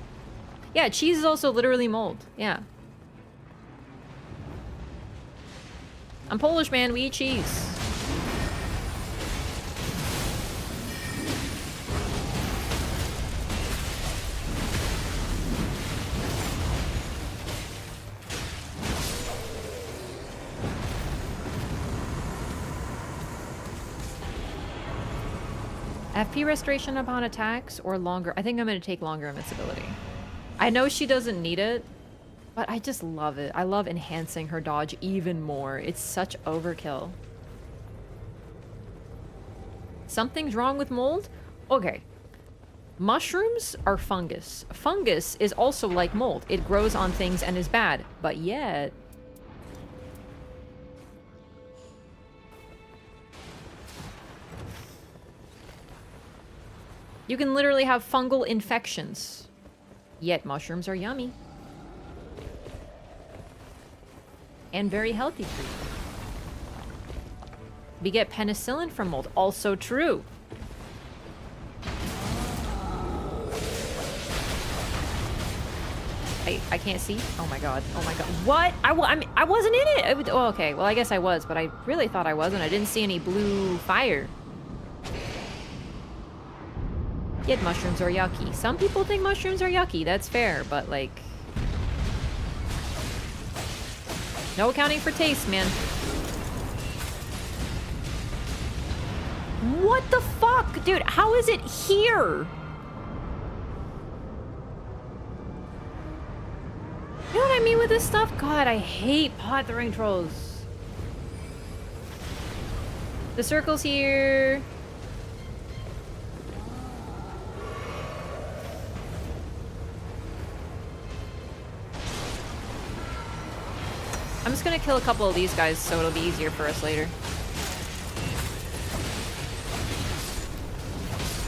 Yeah, cheese is also literally mold. Yeah. I'm Polish, man. We eat cheese. FP restoration upon attacks or longer. I think I'm going to take longer invincibility. I know she doesn't need it, but I just love it. I love enhancing her dodge even more. It's such overkill. Something's wrong with mold? Okay. Mushrooms are fungus. Fungus is also like mold. It grows on things and is bad, but yet... You can literally have fungal infections. Yet mushrooms are yummy. And very healthy for you. We get penicillin from mold. Also true. I can't see. Oh my god. Oh my god. What? I wasn't in it. Oh, okay. Well, I guess I was, but I really thought I wasn't. I didn't see any blue fire. Yet mushrooms are yucky. Some people think mushrooms are yucky. That's fair, but like... No accounting for taste, man. What the fuck? Dude, how is it here? You know what I mean with this stuff? God, I hate pot throwing trolls. The circle's here. I'm just gonna kill a couple of these guys so it'll be easier for us later.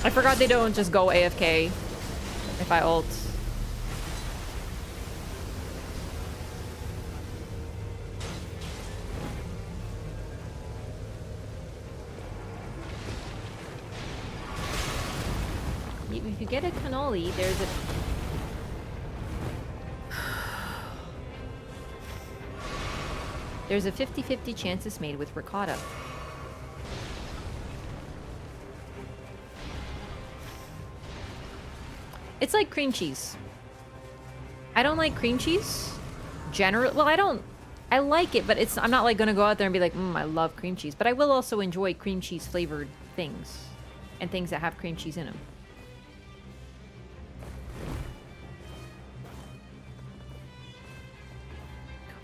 I forgot they don't just go AFK if I ult. If you get a cannoli, there's a... There's a 50-50 chance it's made with ricotta. It's like cream cheese. I don't like cream cheese. Well, I like it, but I'm not like gonna go out there and be like, I love cream cheese. But I will also enjoy cream cheese flavored things. And things that have cream cheese in them.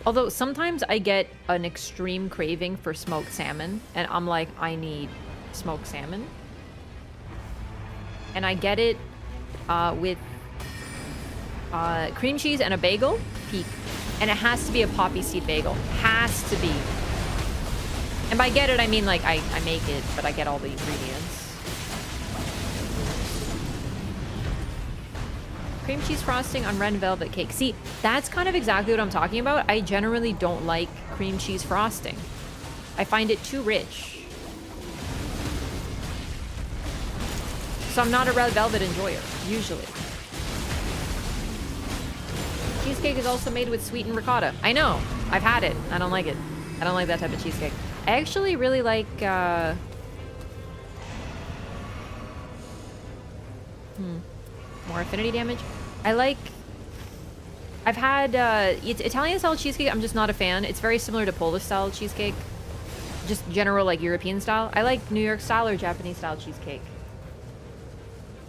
Although sometimes I get an extreme craving for smoked salmon, and I'm like, I need smoked salmon. And I get it with cream cheese and a bagel, peak. And it has to be a poppy seed bagel. Has to be. And by get it, I mean like I make it, but I get all the ingredients. cream cheese frosting on red velvet cake. See, that's kind of exactly what I'm talking about. I generally don't like cream cheese frosting. I find it too rich. So I'm not a red velvet enjoyer, usually. Cheesecake is also made with sweetened ricotta. I know. I've had it. I don't like it. I don't like that type of cheesecake. I actually really like, more affinity damage. I've had, Italian-style cheesecake, I'm just not a fan. It's very similar to Polish-style cheesecake. Just general, like, European style. I like New York style or Japanese style cheesecake.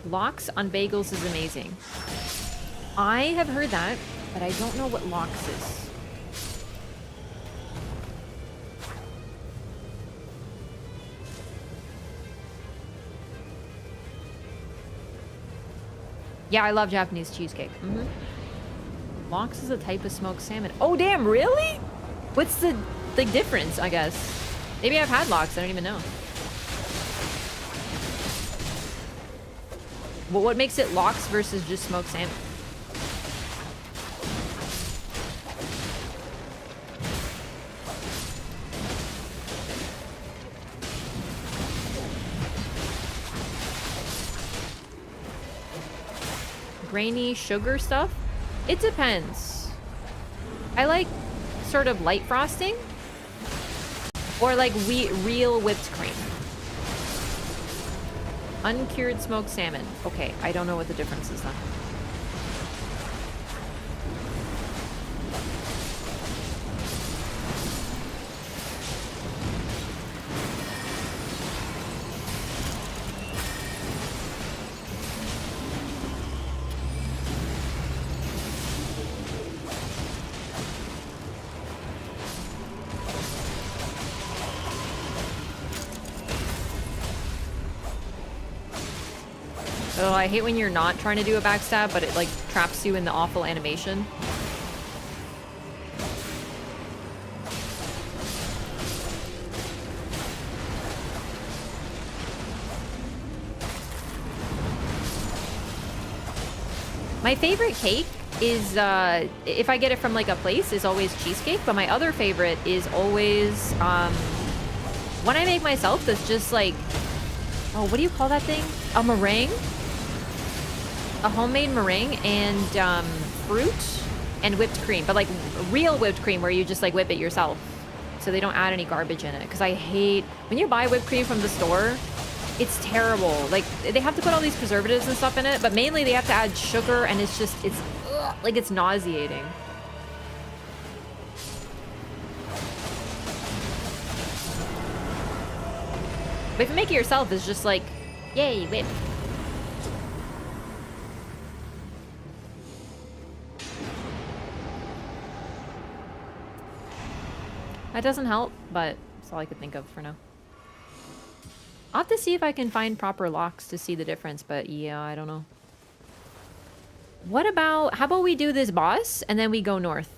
Lox on bagels is amazing. I have heard that, but I don't know what lox is. Yeah, I love Japanese cheesecake. Lox is a type of smoked salmon. Oh, damn, really? What's the difference, I guess? Maybe I've had lox, I don't even know. Well, what makes it lox versus just smoked salmon? Grainy sugar stuff? It depends. I like sort of light frosting or like real whipped cream. Uncured smoked salmon. Okay, I don't know what the difference is then. Oh, I hate when you're not trying to do a backstab, but it like traps you in the awful animation. My favorite cake is, if I get it from like a place, is always cheesecake, but my other favorite is always, one I make myself that's just like, oh, what do you call that thing? A meringue? A homemade meringue and fruit and whipped cream, but like real whipped cream where you just like whip it yourself so they don't add any garbage in it. Because I hate when you buy whipped cream from the store, it's terrible. Like they have to put all these preservatives and stuff in it, but mainly they have to add sugar, and it's just, it's ugh, like it's nauseating. But if you make it yourself, it's just like, yay, whip. That doesn't help, but that's all I could think of for now. I'll have to see if I can find proper locks to see the difference, but yeah, I don't know. What about, how about we do this boss and then we go north?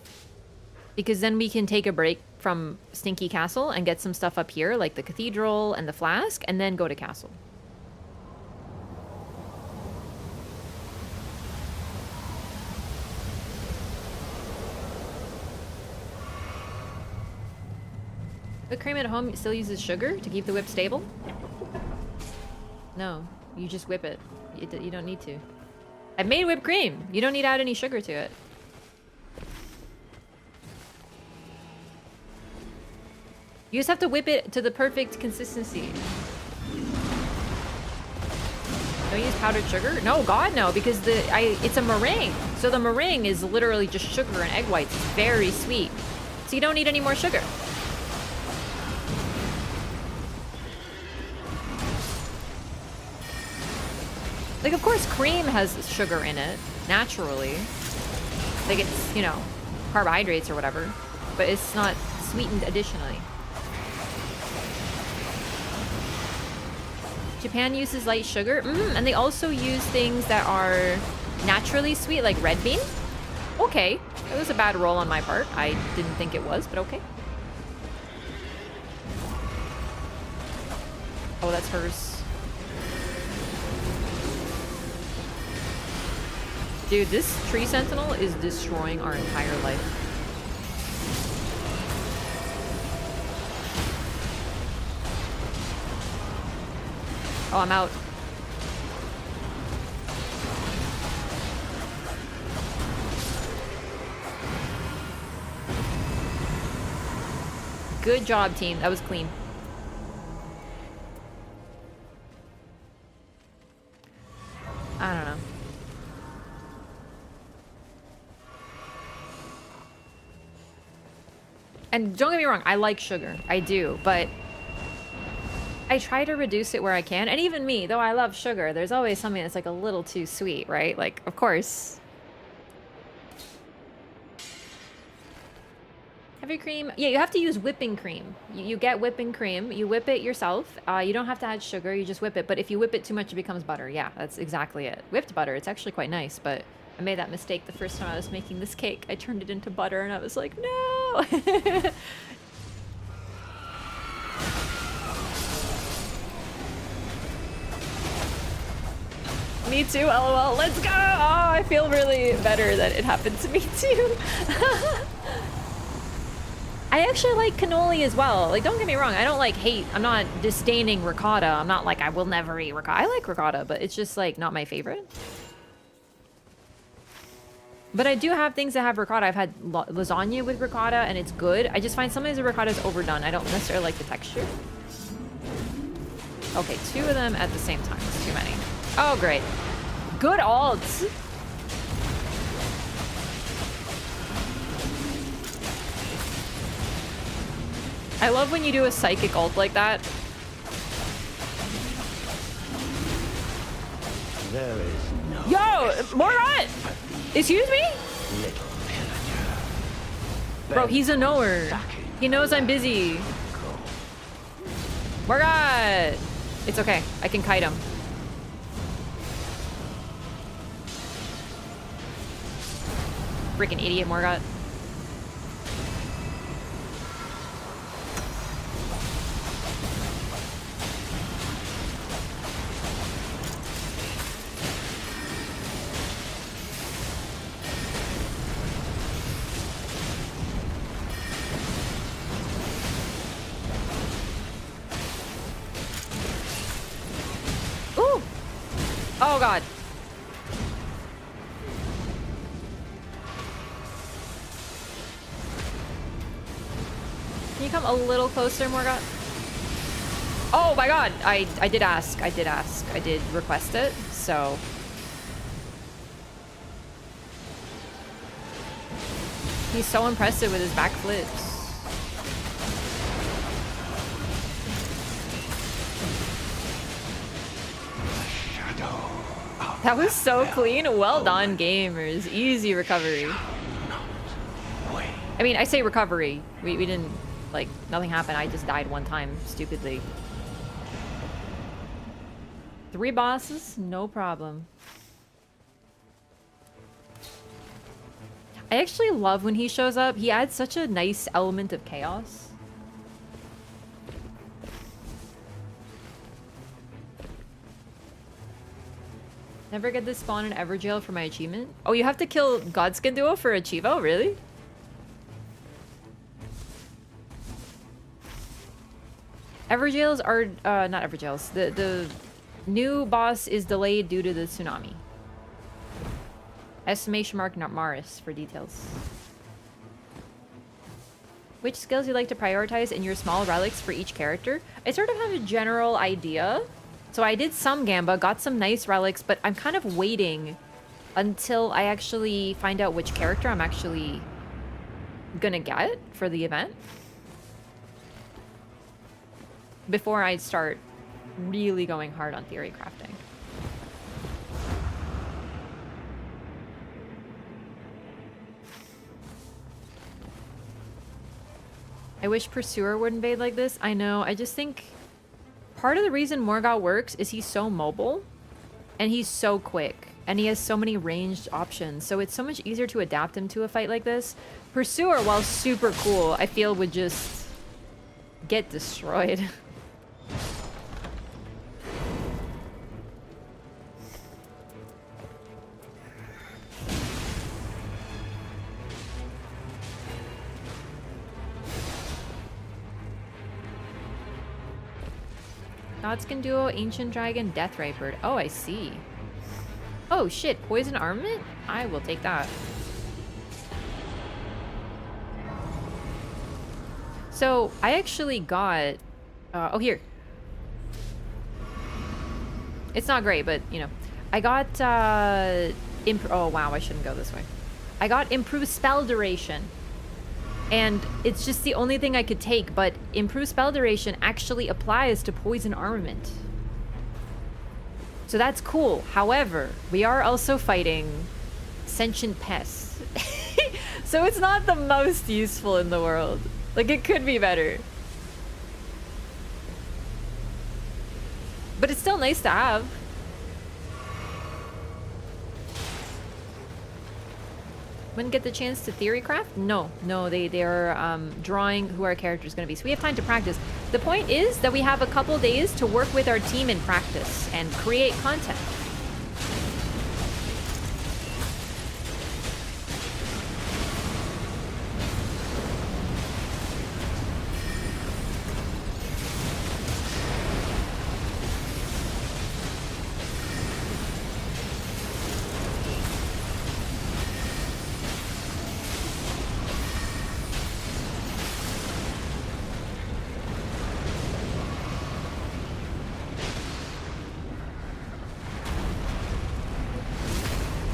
Because then we can take a break from Stinky Castle and get some stuff up here, like the cathedral and the flask, and then go to castle. The cream at home still uses sugar to keep the whip stable? No, you just whip it. You don't need to. I've made whipped cream. You don't need to add any sugar to it. You just have to whip it to the perfect consistency. Don't use powdered sugar? No, God, no, because it's a meringue. So the meringue is literally just sugar and egg whites. It's very sweet. So you don't need any more sugar. Like, of course, cream has sugar in it, naturally. Like, it's, you know, carbohydrates or whatever. But it's not sweetened additionally. Japan uses light sugar. And they also use things that are naturally sweet, like red bean. Okay. It was a bad roll on my part. I didn't think it was, but okay. Oh, that's hers. Dude, this tree sentinel is destroying our entire life. Oh, I'm out. Good job, team. That was clean. I don't know. And don't get me wrong, I like sugar. I do, but I try to reduce it where I can. And even me, though I love sugar, there's always something that's like a little too sweet, right? Like, of course. Heavy cream. Yeah, you have to use whipping cream. You get whipping cream. You whip it yourself. You don't have to add sugar. You just whip it. But if you whip it too much, it becomes butter. Yeah, that's exactly it. Whipped butter. It's actually quite nice, but I made that mistake the first time I was making this cake. I turned it into butter and I was like, no! Me too, lol. Let's go! Oh, I feel really better that it happened to me too. I actually like cannoli as well. Like, don't get me wrong. I don't like hate. I'm not disdaining ricotta. I'm not like I will never eat ricotta. I like ricotta, but it's just like not my favorite. But I do have things that have ricotta. I've had lasagna with ricotta and it's good. I just find sometimes the ricotta is overdone. I don't necessarily like the texture. Okay, 2 of them at the same time. It's too many. Oh, great. Good ults. I love when you do a psychic ult like that. There is no. Yo, Morat! Excuse me? Bro, he's a knower. He knows I'm busy. Morat! It's okay. I can kite him. Freaking idiot, Morgot. Ooh! Oh god. Can you come a little closer, Morgot? Oh my god! I did ask. I did request it, so... He's so impressive with his backflips. That was so clean. Well done, gamers. Easy recovery. I mean, I say recovery. We didn't... Like, nothing happened. I just died one time, stupidly. 3 bosses? No problem. I actually love when he shows up. He adds such a nice element of chaos. Never get this spawn in Everjail for my achievement. Oh, you have to kill Godskin Duo for Achievo? Really? Everjails are, not Everjails. The new boss is delayed due to the tsunami. Estimation mark not Maris for details. Which skills you like to prioritize in your small relics for each character? I sort of have a general idea. So I did some Gamba, got some nice relics, but I'm kind of waiting until I actually find out which character I'm actually gonna get for the event. Before I start really going hard on theory crafting. I wish Pursuer would invade like this. I know, I just think part of the reason Morgot works is he's so mobile and he's so quick and he has so many ranged options, so it's so much easier to adapt him to a fight like this. Pursuer, while super cool, I feel would just get destroyed. Godskin Duo, Ancient Dragon, Deathrite Bird. Oh, I see. Oh shit, Poison Armament? I will take that. So, I actually got... oh, here. It's not great, but, you know. I got, oh, wow, I shouldn't go this way. I got Improved Spell Duration. And it's just the only thing I could take, but Improved Spell Duration actually applies to Poison Armament. So that's cool. However, we are also fighting Sentient Pests. So it's not the most useful in the world. Like, it could be better. But it's still nice to have. Wouldn't get the chance to theory craft? No, they're drawing who our character is going to be. So we have time to practice. The point is that we have a couple days to work with our team in practice and create content.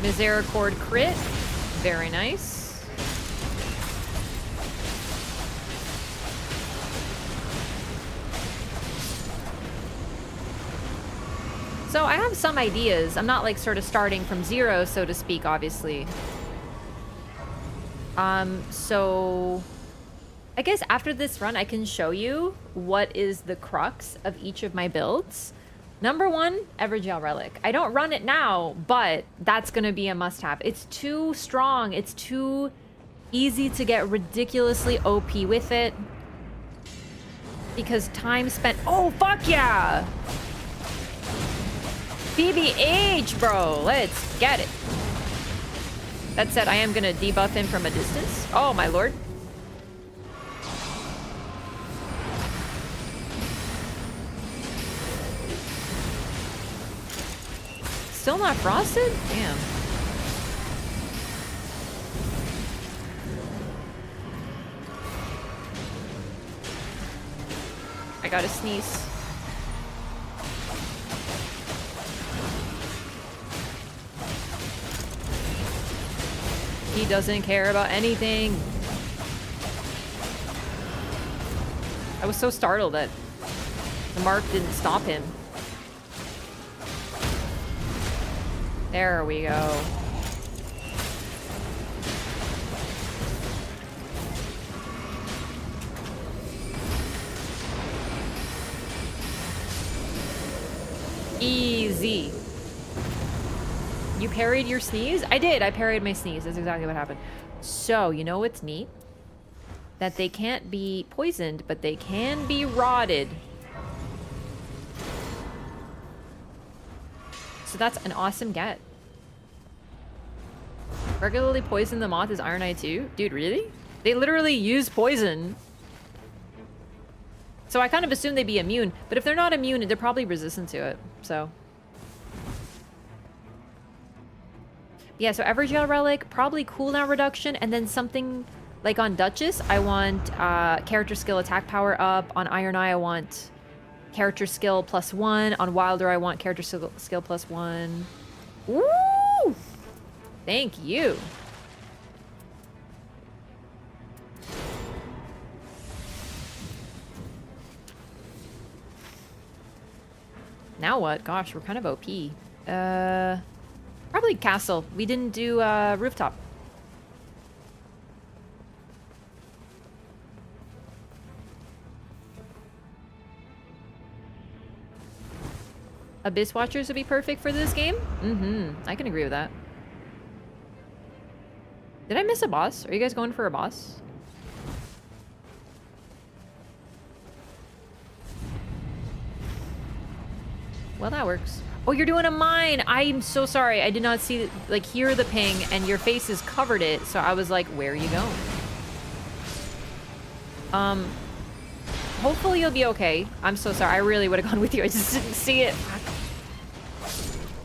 Misericord crit. Very nice. So I have some ideas. I'm not like sort of starting from zero, so to speak, obviously. So I guess after this run, I can show you what is the crux of each of my builds. Number one, Evergel Relic. I don't run it now, but that's gonna be a must-have. It's too strong. It's too easy to get ridiculously OP with it. Because time spent... Oh, fuck yeah! BBH, bro! Let's get it. That said, I am gonna debuff him from a distance. Oh, my lord. Still not frosted? Damn. I gotta sneeze. He doesn't care about anything. I was so startled that the Murk didn't stop him. There we go. Easy. You parried your sneeze? I did. I parried my sneeze. That's exactly what happened. So, you know what's neat? That they can't be poisoned, but they can be rotted. So that's an awesome get. Regularly poison the moth is Iron Eye too? Dude, really? They literally use poison. So I kind of assume they'd be immune, but if they're not immune, they're probably resistant to it, so. Yeah, so Evergel Relic, probably cooldown reduction, and then something like on Duchess, I want character skill attack power up. On Iron Eye, I want character skill +1. On Wilder, I want character skill +1. Woo! Thank you. Now what? Gosh, we're kind of OP. Probably castle. We didn't do rooftop. Abyss Watchers would be perfect for this game? I can agree with that. Did I miss a boss? Are you guys going for a boss? Well, that works. Oh, you're doing a mine! I'm so sorry. I did not see, like, hear the ping, and your faces covered it, so I was like, where are you going? Hopefully you'll be okay. I'm so sorry. I really would have gone with you. I just didn't see it.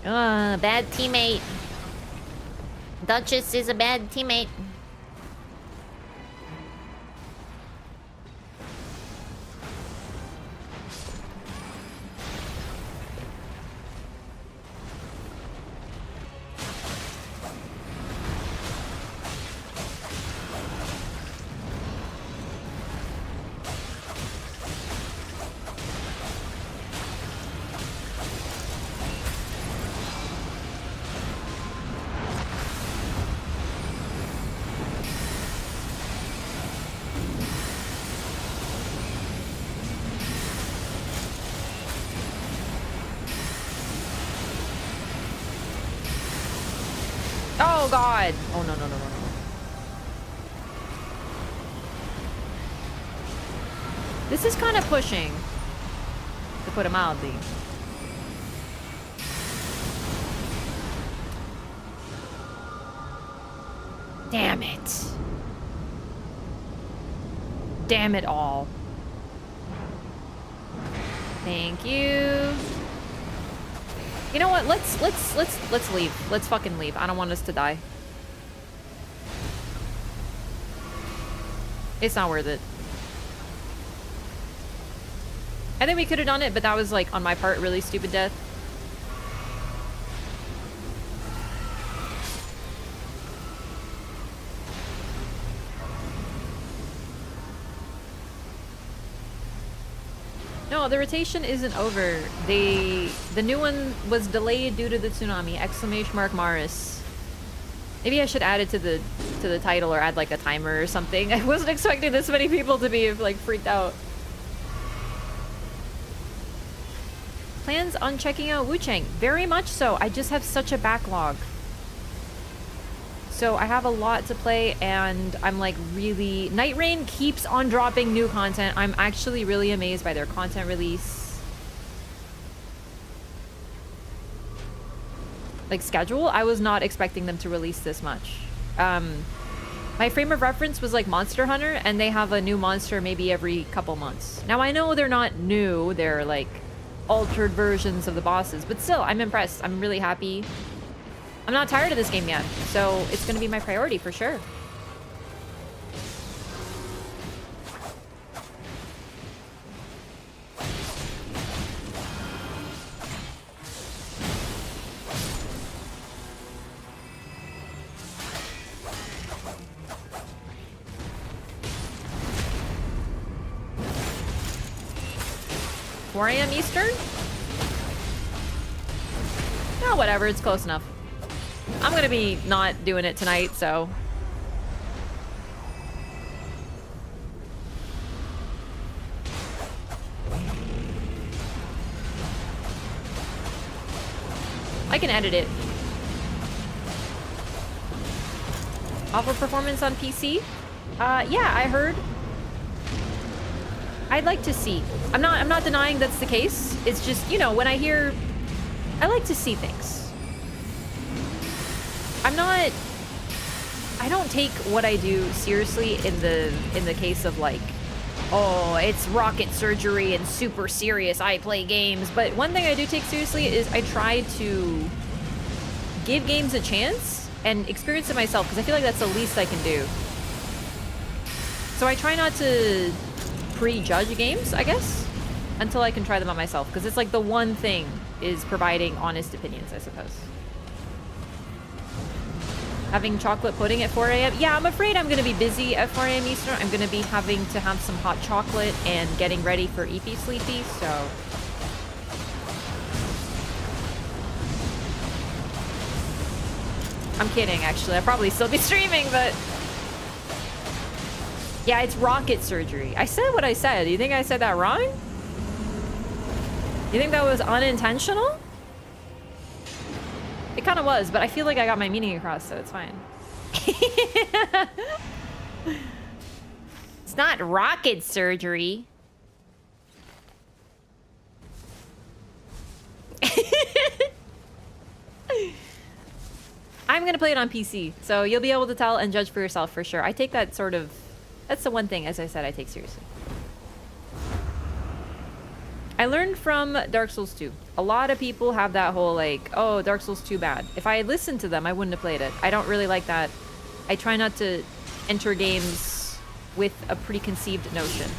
Bad teammate. Duchess is a bad teammate. Oh god! Oh no no no no no. This is kind of pushing, to put it mildly. Damn it. Damn it all. Thank you. You know what? Let's leave. Let's fucking leave. I don't want us to die. It's not worth it. I think we could have done it, but that was like on my part really stupid death. No, the rotation isn't over. The new one was delayed due to the tsunami. Exclamation mark Maris. Maybe I should add it to the title or add like a timer or something. I wasn't expecting this many people to be like freaked out. Plans on checking out Wuchang? Very much so. I just have such a backlog. So I have a lot to play and I'm like really... Nightreign keeps on dropping new content. I'm actually really amazed by their content release. Like schedule? I was not expecting them to release this much. My frame of reference was like Monster Hunter and they have a new monster maybe every couple months. Now I know they're not new. They're like altered versions of the bosses, but still I'm impressed. I'm really happy. I'm not tired of this game yet, so it's gonna be my priority for sure. Four AM Eastern? Oh, whatever, it's close enough. I'm gonna be not doing it tonight, so... I can edit it. Awful performance on PC? Yeah, I heard. I'd like to see. I'm not denying that's the case. It's just, you know, when I hear... I like to see things. I don't take what I do seriously in the case of like, oh, it's rocket surgery and super serious, I play games. But one thing I do take seriously is I try to give games a chance and experience it myself, because I feel like that's the least I can do. So I try not to prejudge games, I guess, until I can try them out myself, because it's like the one thing is providing honest opinions, I suppose. Having chocolate pudding at 4 AM? Yeah, I'm afraid I'm going to be busy at 4 AM Eastern. I'm going to be having to have some hot chocolate and getting ready for Eepy Sleepy, so... I'm kidding, actually. I'll probably still be streaming, but... Yeah, it's rocket surgery. I said what I said. You think I said that wrong? You think that was unintentional? It kind of was, but I feel like I got my meaning across, so it's fine. It's not rocket surgery. I'm gonna play it on PC, so you'll be able to tell and judge for yourself for sure. I take that sort of... That's the one thing, as I said, I take seriously. I learned from Dark Souls 2. A lot of people have that whole like, oh, Dark Souls 2 bad. If I had listened to them, I wouldn't have played it. I don't really like that. I try not to enter games with a preconceived notion.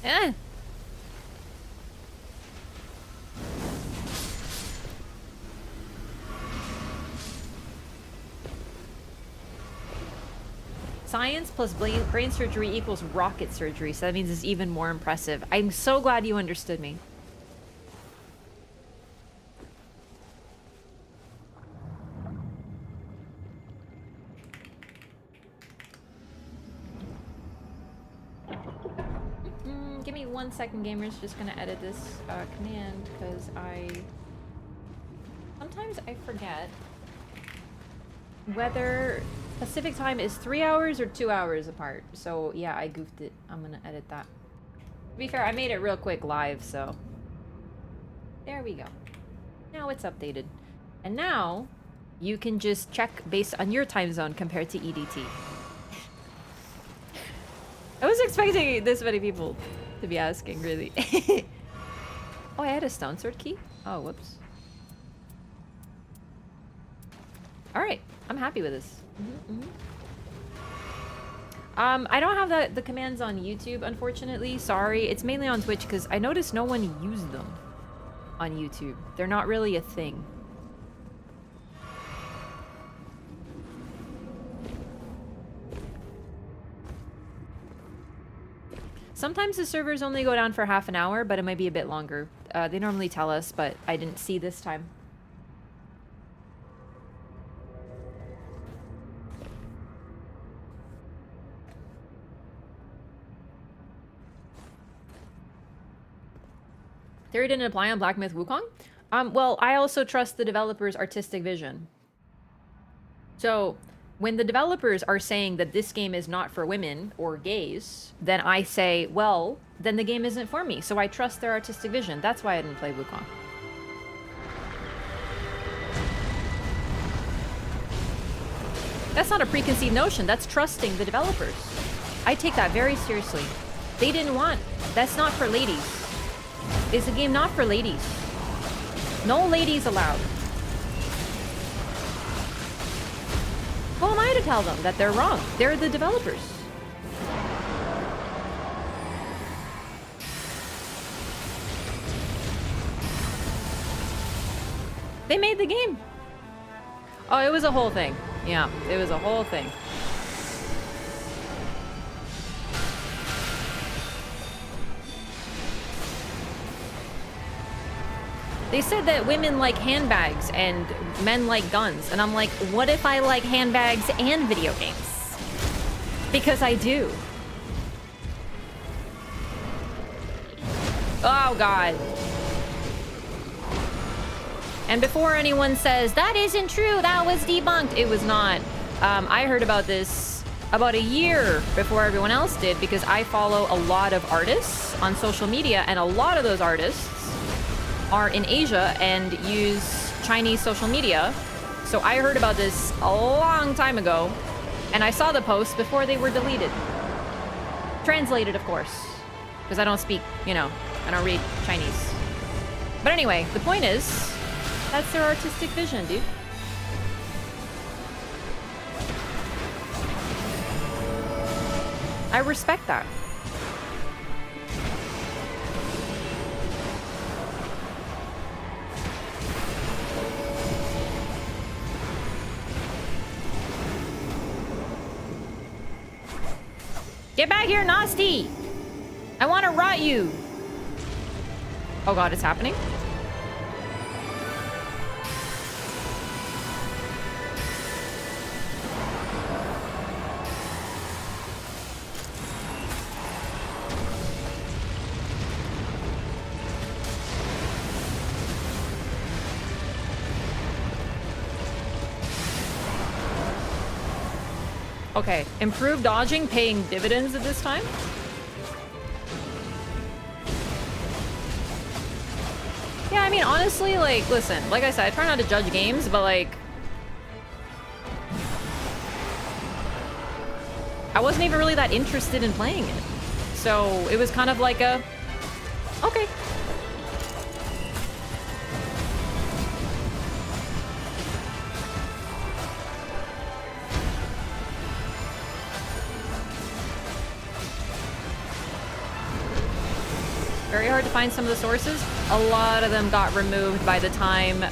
Eh. Science plus brain surgery equals rocket surgery, so that means it's even more impressive. I'm so glad you understood me. Give me 1 second, gamers. Just gonna edit this command because sometimes I forget whether Pacific time is 3 hours or 2 hours apart. So yeah, I goofed it. I'm gonna edit that. To be fair, I made it real quick live, so there we go. Now it's updated. And now you can just check based on your time zone compared to EDT. I was expecting this many people to be asking, really. Oh, I had a stone sword key? Oh, whoops. Alright, I'm happy with this. I don't have the commands on YouTube, unfortunately. Sorry. It's mainly on Twitch because I noticed no one used them on YouTube. They're not really a thing. Sometimes the servers only go down for half an hour, but it might be a bit longer. They normally tell us, but I didn't see this time. Theory didn't apply on Black Myth Wukong? Well, I also trust the developer's artistic vision. So, when the developers are saying that this game is not for women or gays, then I say, well, then the game isn't for me. So I trust their artistic vision. That's why I didn't play Wukong. That's not a preconceived notion. That's trusting the developers. I take that very seriously. They didn't want... That's not for ladies. It's a game not for ladies. No ladies allowed. Who am I to tell them that they're wrong? They're the developers. They made the game. Oh, it was a whole thing. Yeah, it was a whole thing. They said that women like handbags and men like guns. And I'm like, what if I like handbags and video games? Because I do. Oh, God. And before anyone says, that isn't true, that was debunked, it was not. I heard about this about a year before everyone else did because I follow a lot of artists on social media, and a lot of those artists are in Asia and use Chinese social media. So I heard about this a long time ago, and I saw the posts before they were deleted. Translated, of course, because I don't speak, you know, I don't read Chinese. But anyway, the point is, that's their artistic vision, dude. I respect that. Get back here, Nasty! I want to rot you! Oh God, it's happening? Okay, improved dodging paying dividends at this time? Yeah, I mean, honestly, like, listen, like I said, I try not to judge games, but like, I wasn't even really that interested in playing it. So it was kind of like a, okay. Very hard to find some of the sources. A lot of them got removed by the time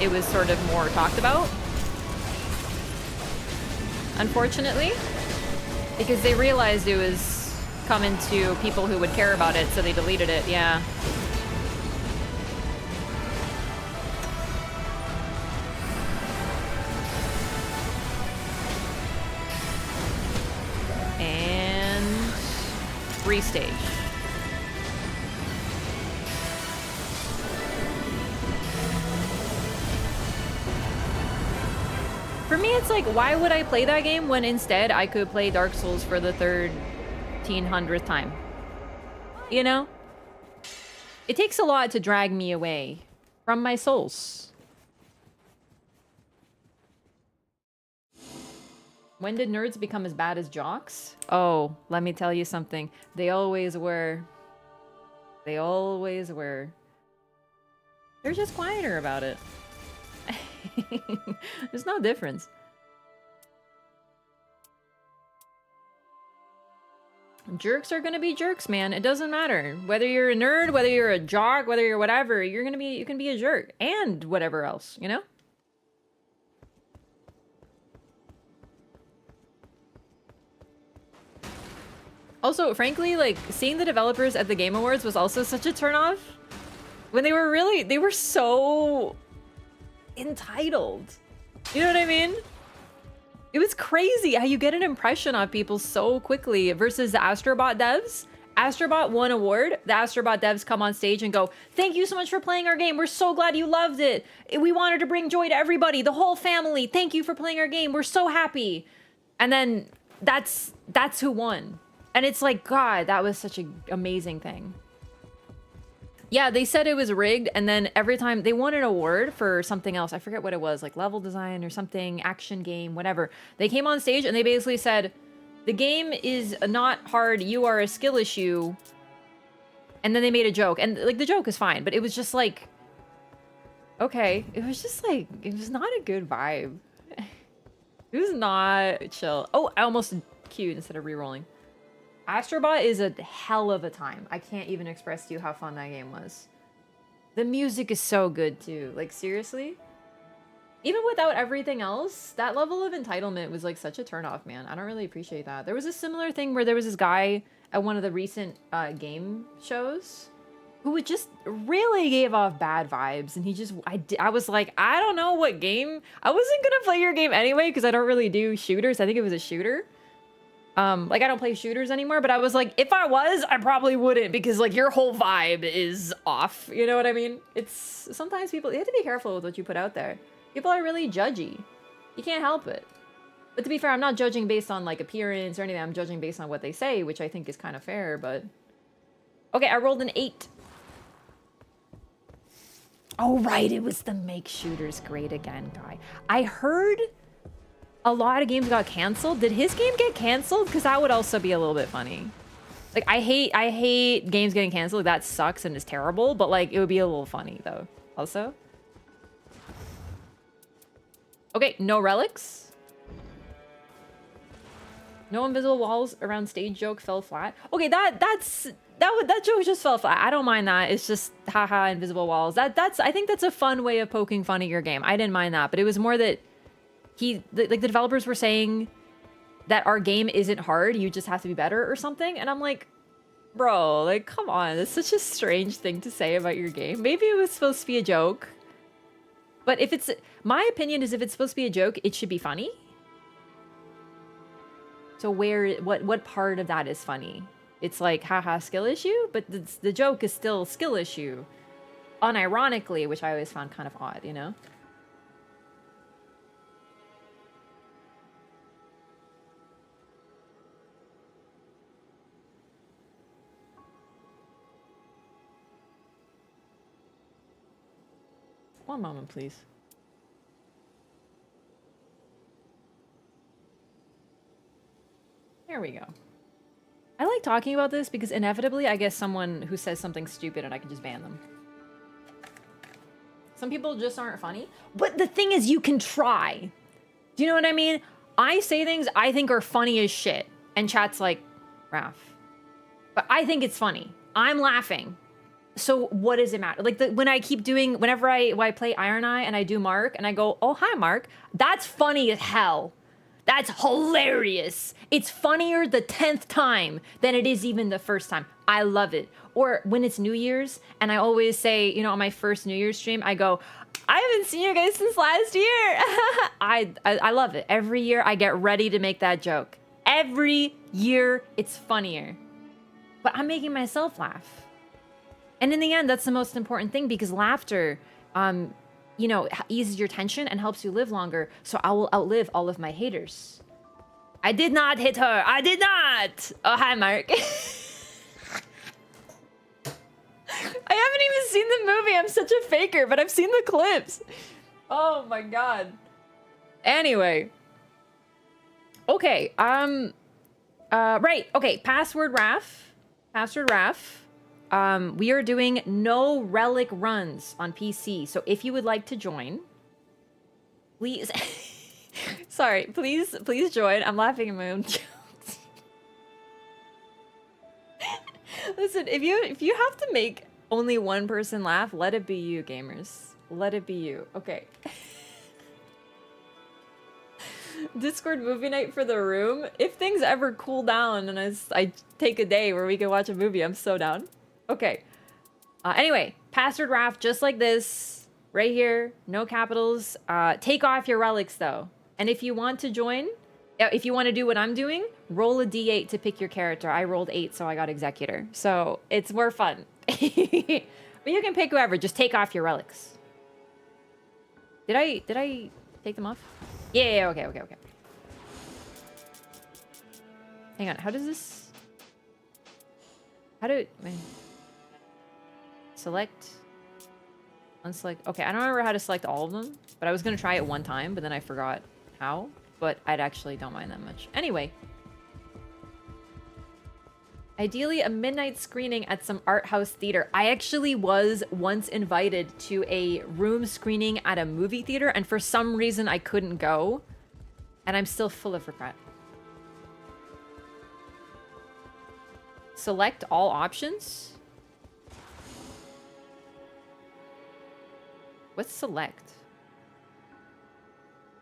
it was sort of more talked about. Unfortunately. Because they realized it was coming to people who would care about it, so they deleted it, yeah. And restage. For me, it's like, why would I play that game when instead I could play Dark Souls for the 1300th time? You know? It takes a lot to drag me away from my souls. When did nerds become as bad as jocks? Oh, let me tell you something. They always were. They always were. They're just quieter about it. There's no difference. Jerks are gonna be jerks, man. It doesn't matter. Whether you're a nerd, whether you're a jock, whether you're whatever, you can be a jerk. And whatever else, you know? Also, frankly, like, seeing the developers at the Game Awards was also such a turnoff. When they were so entitled. You know what I mean? It was crazy how you get an impression of people so quickly versus the Astrobot devs. Astrobot won award. The Astrobot devs come on stage and go, "Thank you so much for playing our game. We're so glad you loved it. We wanted to bring joy to everybody, the whole family. Thank you for playing our game. We're so happy." And then that's who won. And it's like, God, that was such an amazing thing. Yeah, they said it was rigged, and then every time they won an award for something else, I forget what it was, like level design or something, action game, whatever. They came on stage and they basically said, "The game is not hard, you are a skill issue." And then they made a joke, and like the joke is fine, but it was just like, okay, it was just like, it was not a good vibe. It was not chill. Oh, I almost queued instead of re-rolling. Astrobot is a hell of a time. I can't even express to you how fun that game was. The music is so good too. Like, seriously? Even without everything else, that level of entitlement was like such a turnoff, man. I don't really appreciate that. There was a similar thing where there was this guy at one of the recent game shows who would just really gave off bad vibes. And he just, I was like, I don't know what game. I wasn't gonna play your game anyway because I don't really do shooters. I think it was a shooter. Like, I don't play shooters anymore, but I was like, if I was, I probably wouldn't because, like, your whole vibe is off. You know what I mean? It's, sometimes people, you have to be careful with what you put out there. People are really judgy. You can't help it. But to be fair, I'm not judging based on, like, appearance or anything. I'm judging based on what they say, which I think is kind of fair, but... Okay, I rolled an 8. Oh, right, it was the make shooters great again guy. I heard... a lot of games got canceled. Did his game get canceled? Because that would also be a little bit funny. Like, I hate games getting canceled. That sucks and is terrible. But, like, it would be a little funny, though. Also. Okay, no relics. No invisible walls around stage joke fell flat. Okay, that joke just fell flat. I don't mind that. It's just, haha, invisible walls. I think that's a fun way of poking fun at your game. I didn't mind that. But it was more that... the developers were saying that our game isn't hard, you just have to be better or something. And I'm like, bro, like, come on. That's such a strange thing to say about your game. Maybe it was supposed to be a joke. But if it's, my opinion is if it's supposed to be a joke, it should be funny. So what part of that is funny? It's like, haha, skill issue, but the joke is still skill issue. Unironically, which I always found kind of odd, you know? One moment, please. There we go. I like talking about this because inevitably I get someone who says something stupid and I can just ban them. Some people just aren't funny. But the thing is, you can try. Do you know what I mean? I say things I think are funny as shit. And chat's like, Raph. But I think it's funny. I'm laughing. So what does it matter? Like when I keep doing, whenever I play Iron Eye and I do Mark and I go, oh, hi, Mark. That's funny as hell. That's hilarious. It's funnier the 10th time than it is even the first time. I love it. Or when it's New Year's and I always say, you know, on my first New Year's stream, I go, I haven't seen you guys since last year. I love it. Every year I get ready to make that joke. Every year it's funnier. But I'm making myself laugh. And in the end, that's the most important thing because laughter, you know, eases your tension and helps you live longer. So I will outlive all of my haters. I did not hit her. I did not. Oh, hi, Mark. I haven't even seen the movie. I'm such a faker, but I've seen the clips. Oh my god. Anyway. Okay, right. Okay, password Raph. Password Raph. We are doing no Relic runs on PC. So if you would like to join, please. Sorry, please join. I'm laughing at my own jokes. Listen, if you have to make only one person laugh, let it be you, gamers. Let it be you. Okay. Discord movie night for the room. If things ever cool down and I take a day where we can watch a movie, I'm so down. Okay. Anyway, password Raph, just like this, right here, no capitals. Take off your relics though. And if you want to join, if you want to do what I'm doing, roll a d8 to pick your character. I rolled 8, so I got Executor. So it's more fun. But you can pick whoever. Just take off your relics. Did I take them off? Yeah, okay. Hang on, how does this... wait. Select... unselect... Okay, I don't remember how to select all of them, but I was going to try it one time, but then I forgot how. But I actually don't mind that much. Anyway. Ideally, a midnight screening at some art house theater. I actually was once invited to a room screening at a movie theater, and for some reason I couldn't go. And I'm still full of regret. Select all options? What's select?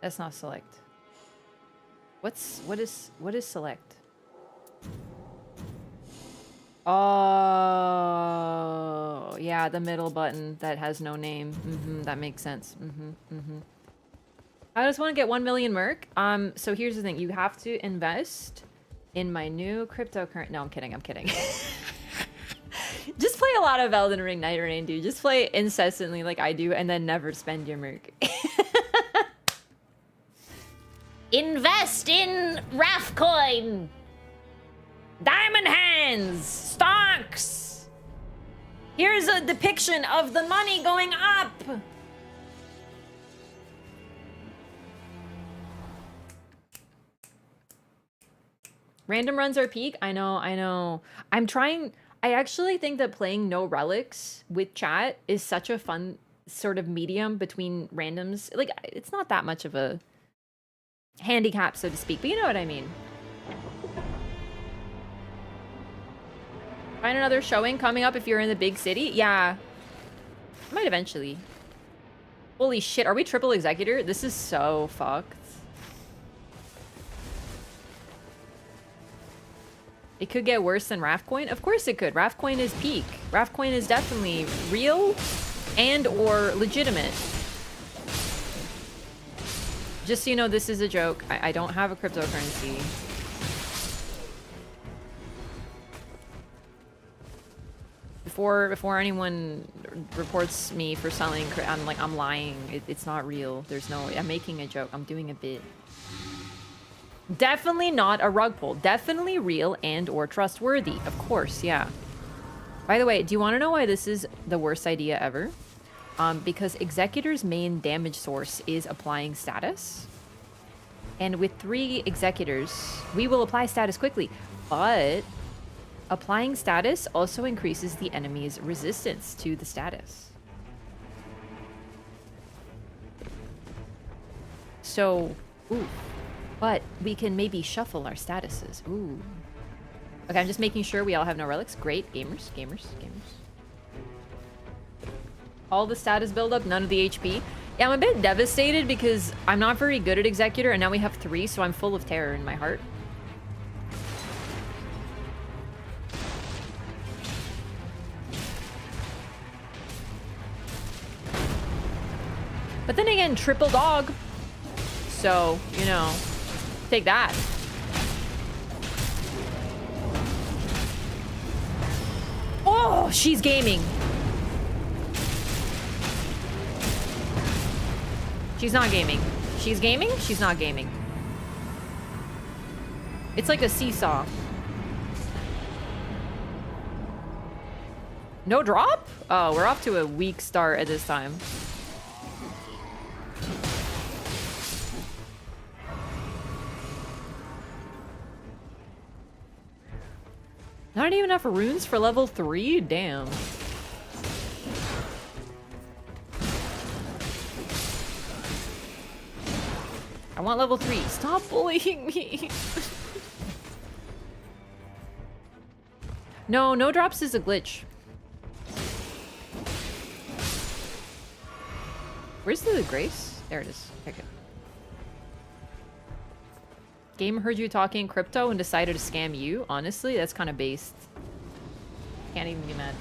That's not select. What is select? Oh, yeah, the middle button that has no name. That makes sense. I just want to get 1 million Murk. So here's the thing. You have to invest in my new cryptocurrency. No, I'm kidding. Just play a lot of Elden Ring Nightreign, dude. Just play incessantly like I do and then never spend your Murk. Invest in Raphcoin! Diamond hands! Stocks! Here's a depiction of the money going up! Random runs are peak? I know. I actually think that playing no relics with chat is such a fun sort of medium between randoms. Like, it's not that much of a handicap, so to speak, but you know what I mean. Find another showing coming up if you're in the big city? Yeah. I might eventually. Holy shit, are we triple executor? This is so fucked. It could get worse than Raphcoin? Of course it could. Raphcoin is peak. Raphcoin is definitely real and or legitimate. Just so you know, this is a joke. I don't have a cryptocurrency. Before anyone reports me for selling, I'm lying. It's not real. There's no. I'm making a joke. I'm doing a bit. Definitely not a rug pull. Definitely real and or trustworthy. Of course, yeah. By the way, do you want to know why this is the worst idea ever? because Executor's main damage source is applying status. And with 3 Executors, we will apply status quickly, but applying status also increases the enemy's resistance to the status. So, ooh, but we can maybe shuffle our statuses. Ooh. Okay, I'm just making sure we all have no relics. Great, gamers. All the status buildup, none of the HP. Yeah, I'm a bit devastated because I'm not very good at Executor, and now we have 3, so I'm full of terror in my heart. But then again, triple dog. So, you know, take that. Oh, she's gaming. She's not gaming. She's gaming? She's not gaming. It's like a seesaw. No drop? Oh, we're off to a weak start at this time. Not even enough runes for level 3? Damn. I want level 3. Stop bullying me. No drops is a glitch. Where's the grace? There it is. Okay. Game heard you talking crypto and decided to scam you. Honestly, that's kind of based. Can't even be mad.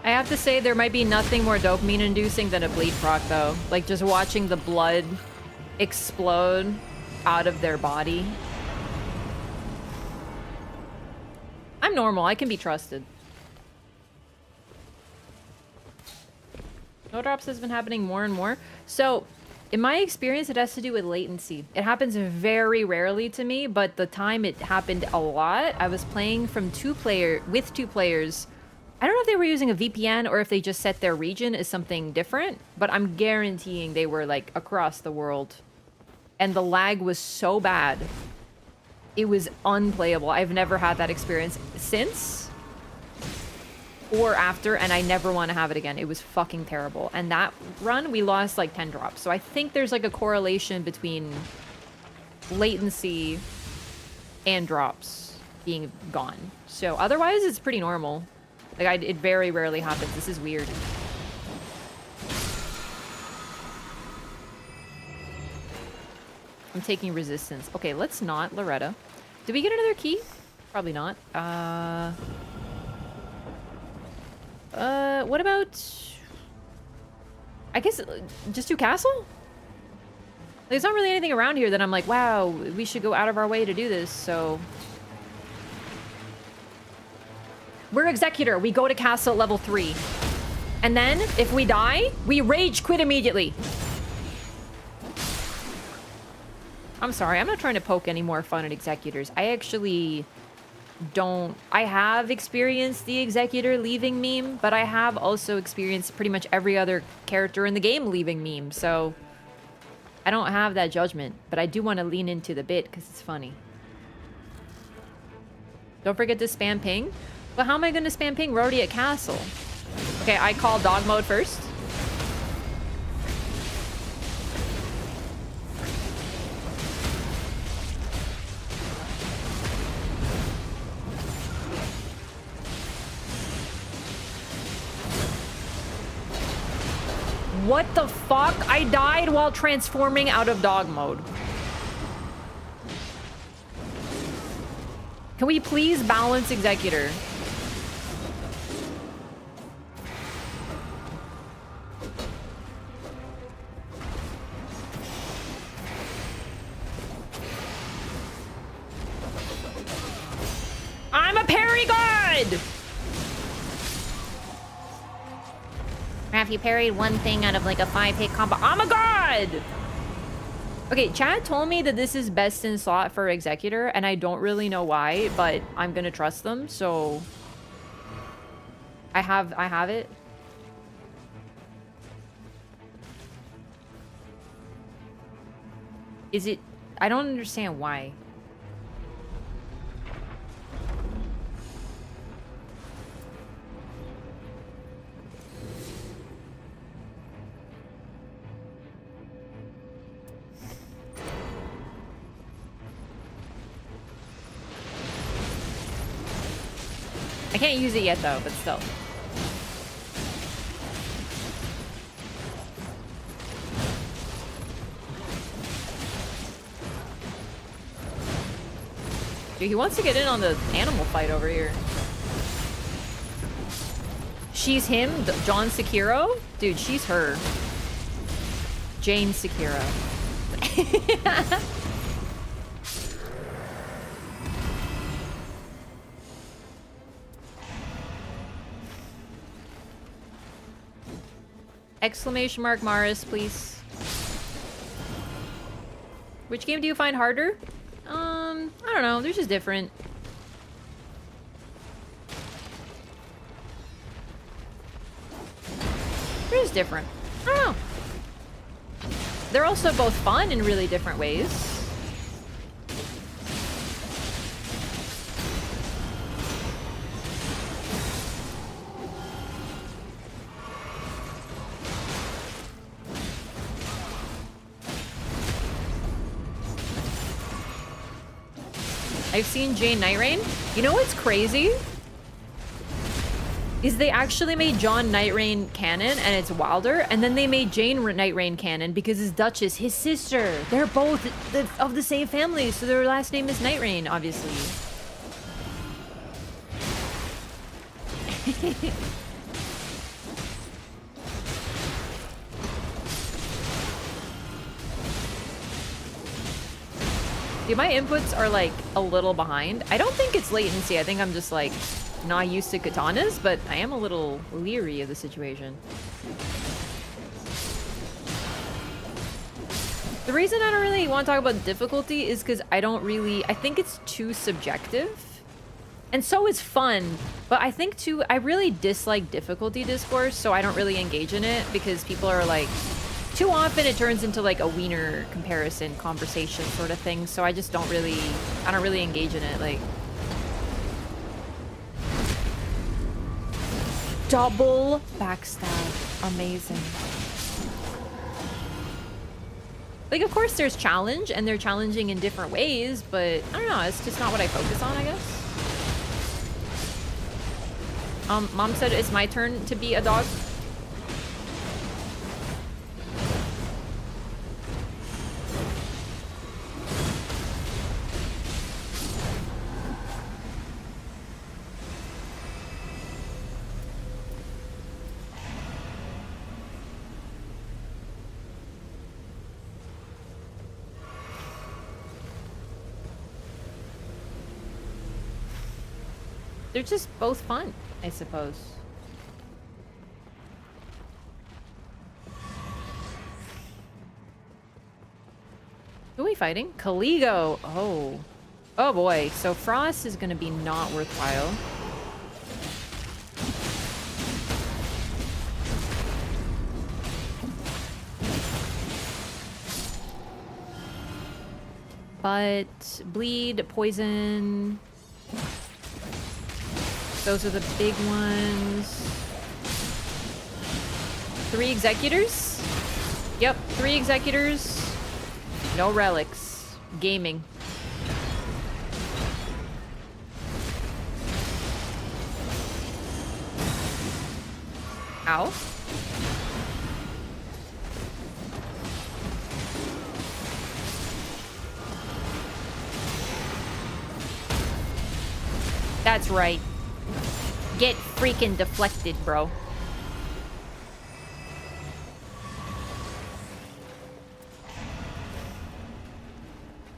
I have to say, there might be nothing more dopamine inducing than a bleed proc though. Like just watching the blood explode out of their body. I'm normal, I can be trusted. No drops has been happening more and more. So, in my experience, it has to do with latency. It happens very rarely to me, but the time it happened a lot, I was playing from with two players. I don't know if they were using a VPN or if they just set their region as something different, but I'm guaranteeing they were like across the world. And the lag was so bad. It was unplayable. I've never had that experience since or after, and I never want to have it again. It was fucking terrible. And that run, we lost like 10 drops. So I think there's like a correlation between latency and drops being gone. So otherwise, it's pretty normal. Like, it very rarely happens. This is weird. I'm taking resistance. Okay, let's not Loretta. Did we get another key? Probably not. What about... I guess just do castle? There's not really anything around here that I'm like, wow, we should go out of our way to do this, so... We're Executor. We go to castle level 3. And then, if we die, we rage quit immediately. I'm sorry. I'm not trying to poke any more fun at Executors. I actually don't... I have experienced the Executor leaving meme, but I have also experienced pretty much every other character in the game leaving meme, so... I don't have that judgment, but I do want to lean into the bit because it's funny. Don't forget to spam ping. But how am I going to spam ping? We're already at castle. Okay, I call dog mode first. What the fuck? I died while transforming out of dog mode. Can we please balance Executor? I'm a parry god! Raph, you parried one thing out of like a 5-hit combo. I'm a god! Okay, chat told me that this is best in slot for Executor, and I don't really know why, but I'm gonna trust them, so... I have it. Is it... I don't understand why. I can't use it yet though, but still. Dude, he wants to get in on the animal fight over here. She's him? John Sekiro? Dude, she's her. Jane Sekiro. Exclamation mark Maris, please. Which game do you find harder? I don't know. They're just different. They're just different. I don't know. They're also both fun in really different ways. I've seen Jane Nightreign. You know what's crazy? Is they actually made John Nightreign canon and it's Wilder, and then they made Jane Nightreign canon because his Duchess, his sister. They're both of the same family, so their last name is Nightreign, obviously. Dude, my inputs are like a little behind. I don't think it's latency. I think I'm just like not used to katanas, but I am a little leery of the situation. The reason I don't really want to talk about difficulty is because I think it's too subjective. And so is fun, but I think too, I really dislike difficulty discourse, so I don't really engage in it because people are like, too often it turns into like a wiener comparison conversation sort of thing, so I just don't really engage in it. Like, double backstab, amazing. Like, of course there's challenge and they're challenging in different ways, but I don't know, it's just not what I focus on, I guess. Mom said it's my turn to be a dog. They're just both fun, I suppose. Who are we fighting? Caligo. Oh. Oh boy. So Frost is gonna be not worthwhile. But bleed, poison. Those are the big ones. 3 executors? Yep, 3 executors. No relics. Gaming. Ow. That's right. Get freaking deflected, bro.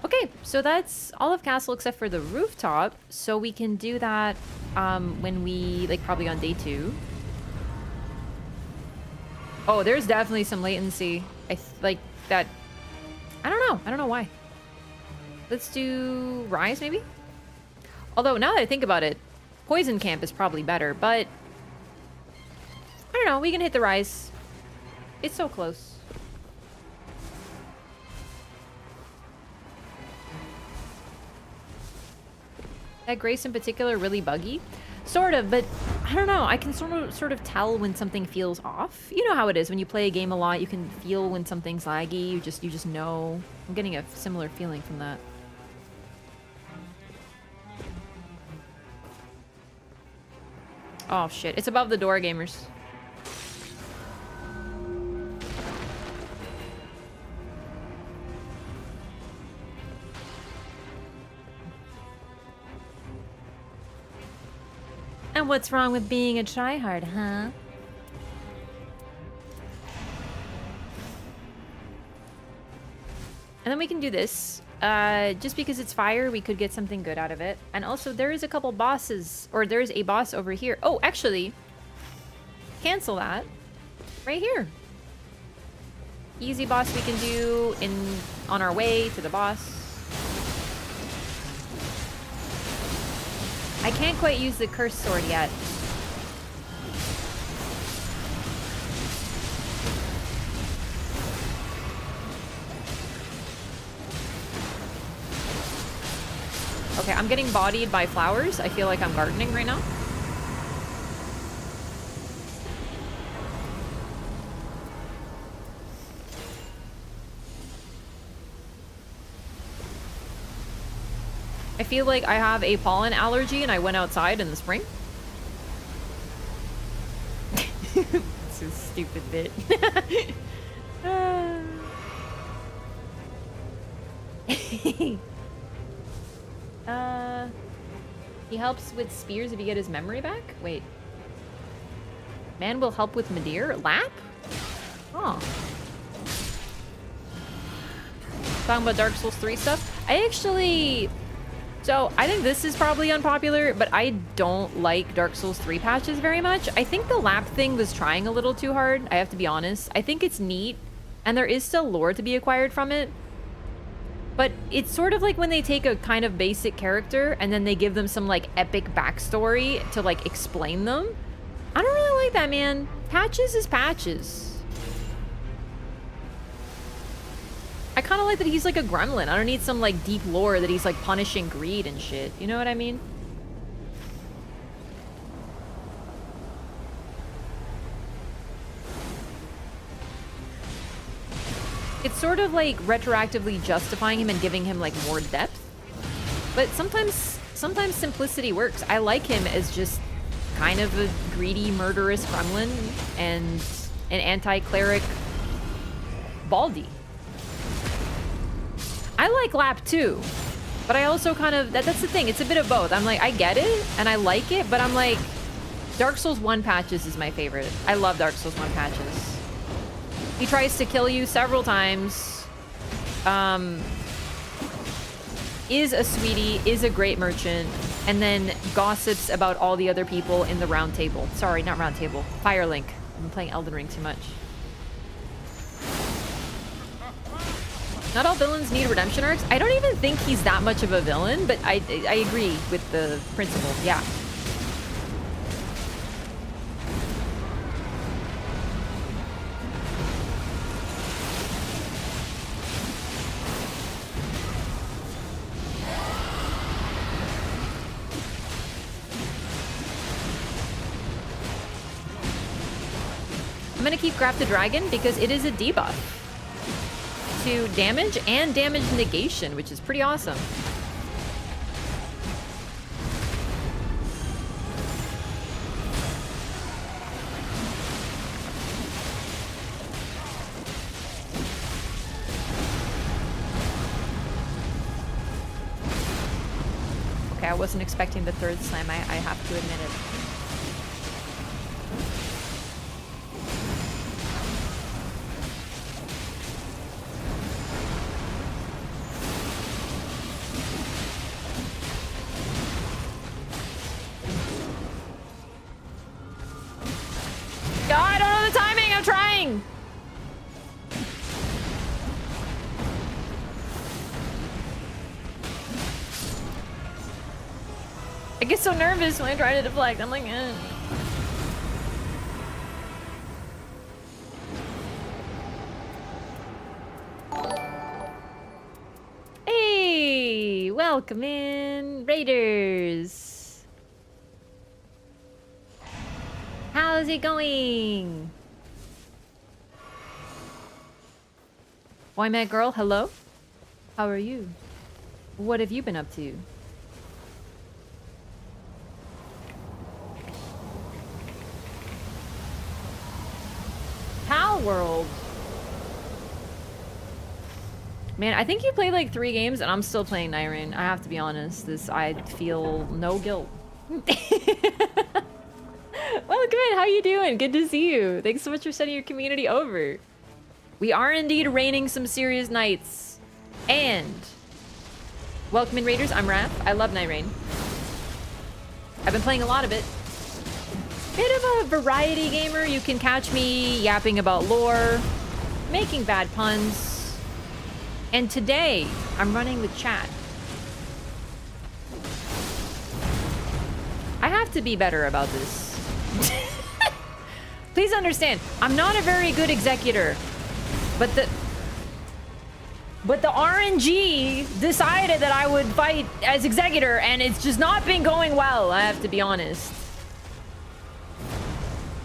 Okay, So that's all of castle except for the rooftop. So we can do that when we, like, probably on day 2. Oh, there's definitely some latency. Like that. I don't know. I don't know why. Let's do Rise, maybe? Although, now that I think about it, Poison Camp is probably better, but I don't know. We can hit the Rise. It's so close. That Grace in particular really buggy? Sort of, but I don't know. I can sort of tell when something feels off. You know how it is when you play a game a lot. You can feel when something's laggy. You just know. I'm getting a similar feeling from that. Oh shit! It's above the door, gamers. And what's wrong with being a tryhard, huh? And then we can do this. Just because it's fire, we could get something good out of it. And also, there is a couple bosses, or there is a boss over here. Oh, actually, cancel that. Right here. Easy boss we can do on our way to the boss. I can't quite use the cursed sword yet. Okay, I'm getting bodied by flowers. I feel like I'm gardening right now. I feel like I have a pollen allergy and I went outside in the spring. It's a stupid bit. He helps with spears if you get his memory back? Wait. Man will help with Midir? Lap? Oh. Talking about Dark Souls 3 stuff? I actually... So, I think this is probably unpopular, but I don't like Dark Souls 3 patches very much. I think the lap thing was trying a little too hard, I have to be honest. I think it's neat, and there is still lore to be acquired from it. But it's sort of like when they take a kind of basic character, and then they give them some, like, epic backstory to, like, explain them. I don't really like that, man. Patches is patches. I kind of like that he's like a gremlin. I don't need some like deep lore that he's like punishing greed and shit. You know what I mean? It's sort of like retroactively justifying him and giving him like more depth. But sometimes simplicity works. I like him as just kind of a greedy, murderous gremlin and an anti-cleric Baldy. I like Lap too, but I also kind of, that's the thing, it's a bit of both. I'm like, I get it, and I like it, but I'm like, Dark Souls 1 patches is my favorite. I love Dark Souls 1 patches. He tries to kill you several times, is a sweetie, is a great merchant, and then gossips about all the other people in the round table. Sorry, not round table, Firelink. I'm playing Elden Ring too much. Not all villains need redemption arcs. I don't even think he's that much of a villain, but I agree with the principle. Yeah. I'm gonna keep Grab the Dragon because it is a debuff to damage and damage negation, which is pretty awesome. Okay, I wasn't expecting the third slam, I have to admit it. get so nervous when I try to deflect. I'm like, eh. Hey, welcome in, Raiders. How's it going? Why, Matt girl, hello? How are you? What have you been up to? Pal World. Man, I think you played like 3 games and I'm still playing Nightreign. I have to be honest. I feel no guilt. Welcome in, how you doing? Good to see you. Thanks so much for sending your community over. We are indeed raining some serious nights. And welcome in, Raiders. I'm Raph. I love Nightreign. I've been playing a lot of it. Bit of a variety gamer. You can catch me yapping about lore, making bad puns. And today, I'm running with chat. I have to be better about this. Please understand, I'm not a very good executor, but the RNG decided that I would fight as executor, and it's just not been going well, I have to be honest.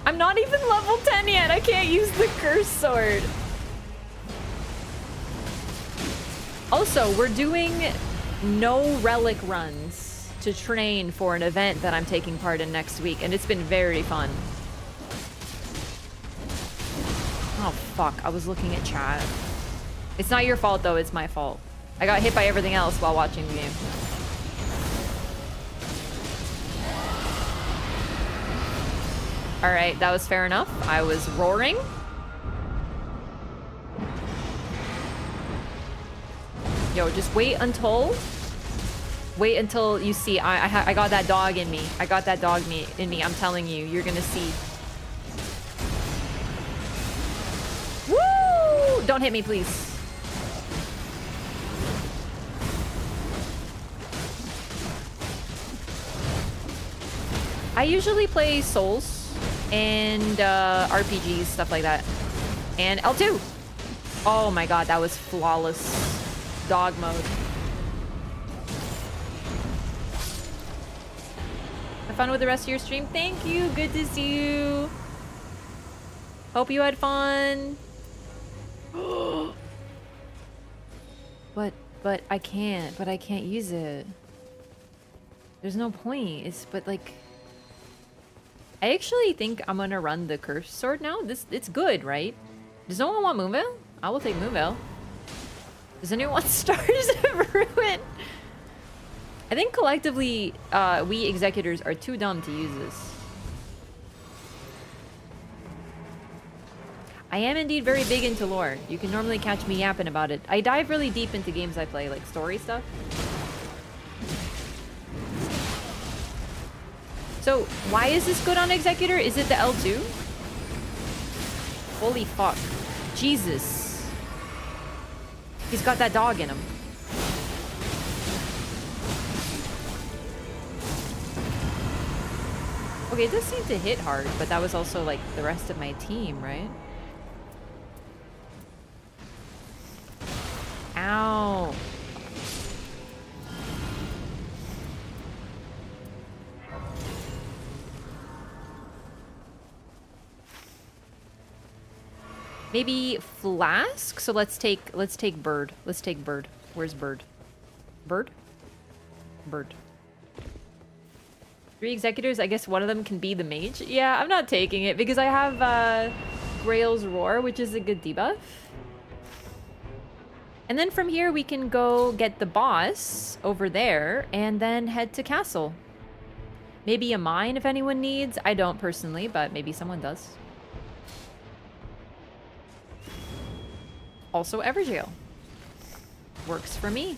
I'm not even level 10 yet, I can't use the curse sword. Also, we're doing no relic runs to train for an event that I'm taking part in next week, and it's been very fun. Oh, fuck. I was looking at chat. It's not your fault, though. It's my fault. I got hit by everything else while watching the game. Alright, that was fair enough. I was roaring. Yo, just wait until you see. I got that dog in me. I got that dog in me. I'm telling you, you're gonna see. Woo! Don't hit me, please. I usually play Souls and RPGs, stuff like that. And L2. Oh my god, that was flawless. Dog mode. Have fun with the rest of your stream. Thank you. Good to see you. Hope you had fun. But I can't. But I can't use it. There's no point. But like, I actually think I'm gonna run the curse sword now. It's good, right? Does no one want Moonveil? I will take Moonveil. Does anyone want Stars of Ruin? I think collectively, we executors are too dumb to use this. I am indeed very big into lore. You can normally catch me yapping about it. I dive really deep into games I play, like story stuff. So, why is this good on Executor? Is it the L2? Holy fuck. Jesus. He's got that dog in him. Okay, it does seem to hit hard, but that was also like the rest of my team, right? Ow. Maybe Flask? So let's take Bird. Let's take Bird. Where's Bird? Bird? Bird. 3 executors, I guess one of them can be the mage. Yeah, I'm not taking it because I have Grail's Roar, which is a good debuff. And then from here we can go get the boss over there and then head to castle. Maybe a mine if anyone needs. I don't personally, but maybe someone does. Also Everjail. Works for me.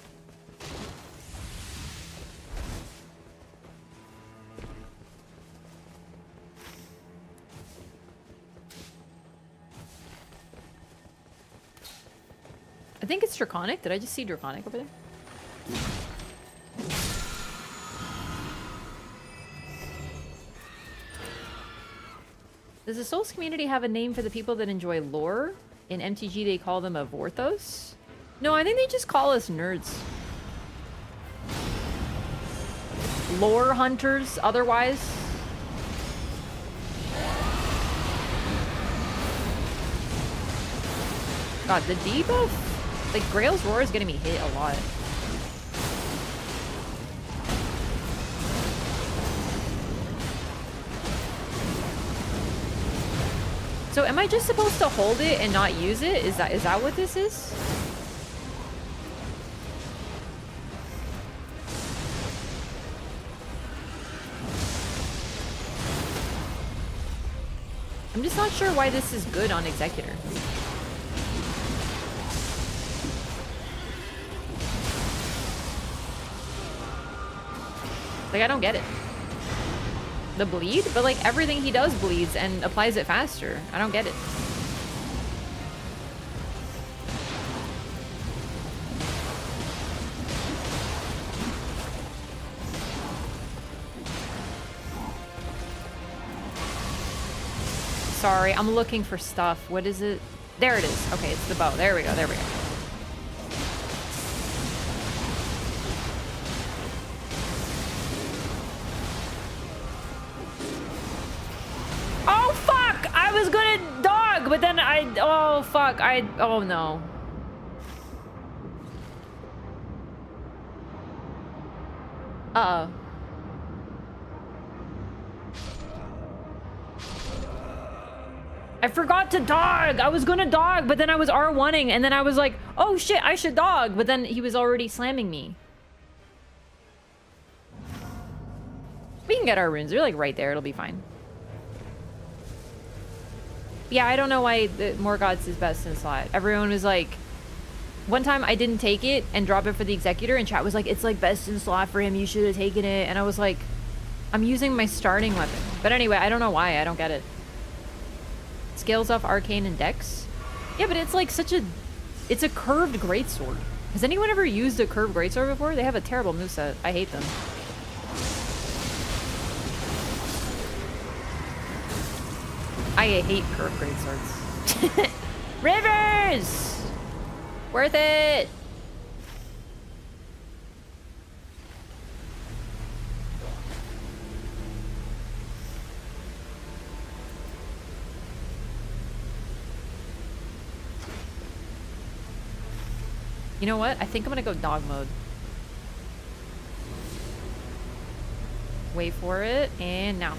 I think it's Draconic. Did I just see Draconic over there? Does the Souls community have a name for the people that enjoy lore? In MTG, they call them a Vorthos? No, I think they just call us nerds. Lore hunters, otherwise. God, the debuff? Like, Grail's Roar is getting me hit a lot. So am I just supposed to hold it and not use it? Is that what this is? I'm just not sure why this is good on Executor. Like, I don't get it. The bleed? But like everything he does bleeds and applies it faster. I don't get it. Sorry, I'm looking for stuff. What is it? There it is. Okay, it's the bow. There we go. There we go. Oh, fuck! I was gonna dog, but then oh, fuck. Oh, no. Uh-oh. I forgot to dog! I was gonna dog, but then I was R1ing, and then I was like, oh shit, I should dog, but then he was already slamming me. We can get our runes. They're like right there. It'll be fine. Yeah, I don't know why the Morgoth's is best in slot. Everyone was like... One time I didn't take it and drop it for the Executor, and chat was like, it's like best in slot for him. You should have taken it. And I was like, I'm using my starting weapon. But anyway, I don't know why. I don't get it. Scales off Arcane and Dex. Yeah, but it's like such a... It's a curved greatsword. Has anyone ever used a curved greatsword before? They have a terrible moveset. I hate them. I hate curved greatswords. Rivers! Worth it! You know what? I think I'm gonna go dog mode. Wait for it, and now.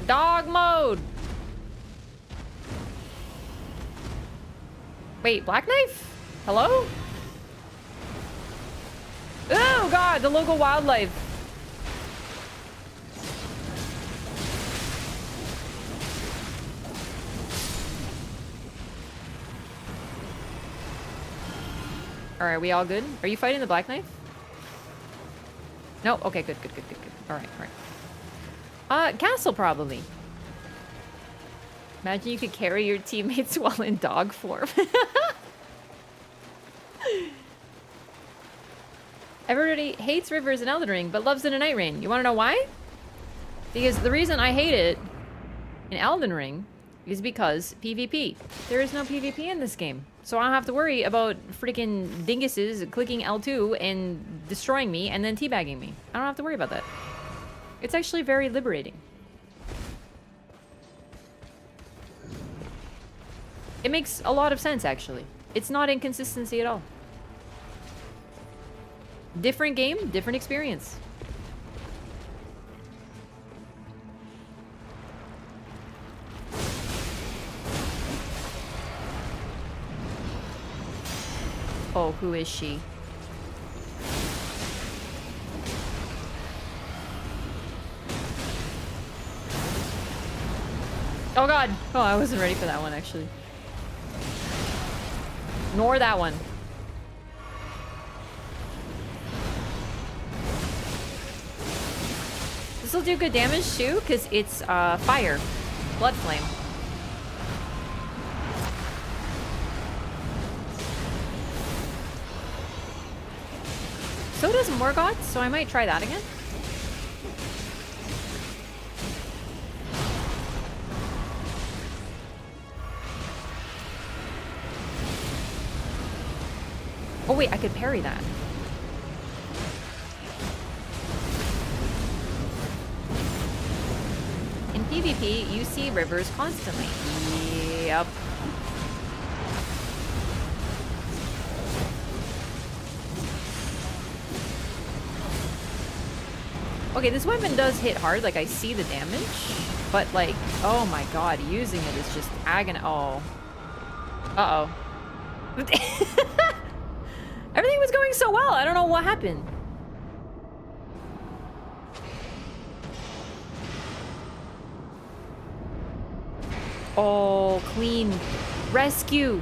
Dog mode! Wait, Black Knife? Hello? Oh god, the local wildlife. Alright, we all good? Are you fighting the Black Knife? No? Okay, good. Alright. Castle probably. Imagine you could carry your teammates while in dog form. Everybody hates Rivers in Elden Ring, but loves it in Nightreign. You want to know why? Because the reason I hate it in Elden Ring is because PvP. There is no PvP in this game. So I don't have to worry about freaking dinguses clicking L2 and destroying me and then teabagging me. I don't have to worry about that. It's actually very liberating. It makes a lot of sense, actually. It's not inconsistency at all. Different game, different experience. Oh, who is she? Oh god! Oh, I wasn't ready for that one, actually. Nor that one. This will do good damage too, because it's fire. Blood flame. So does Morgoth, so I might try that again. Oh wait, I could parry that. In PvP, you see rivers constantly. Yep. Okay, this weapon does hit hard, like I see the damage, but like, oh my god, using it is just agony. Oh. Uh-oh. Everything was going so well, I don't know what happened. Oh, clean. Rescue.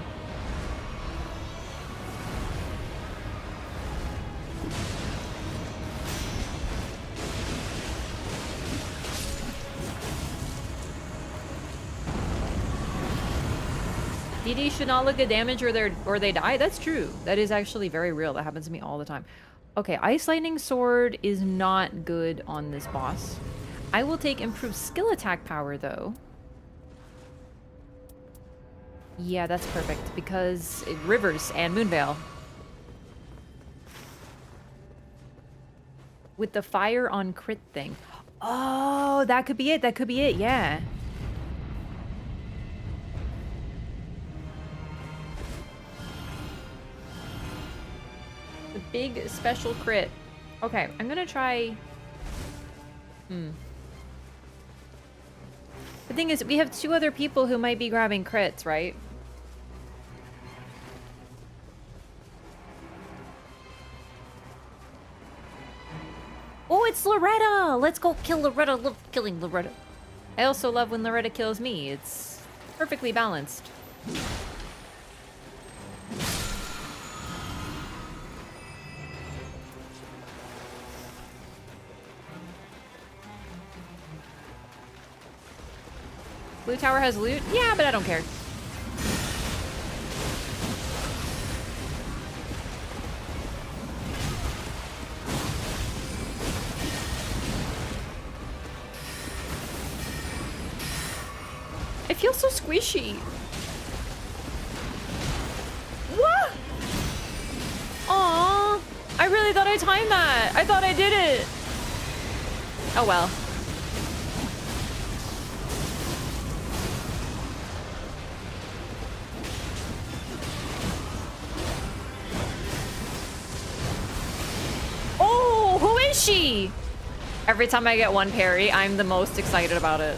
DD should not look at damage or they die. That's true. That is actually very real. That happens to me all the time. Okay, Ice Lightning Sword is not good on this boss. I will take improved skill attack power though. Yeah, that's perfect because Rivers and Moonveil. With the fire on crit thing. Oh, that could be it. That could be it. Yeah. The big special crit. Okay, I'm gonna try... The thing is, we have 2 other people who might be grabbing crits, right? Oh, it's Loretta! Let's go kill Loretta. Love killing Loretta. I also love when Loretta kills me. It's perfectly balanced. Blue tower has loot? Yeah, but I don't care. I feel so squishy. What? Aww. I really thought I timed that. I thought I did it. Oh well. Oh, who is she? Every time I get one parry, I'm the most excited about it.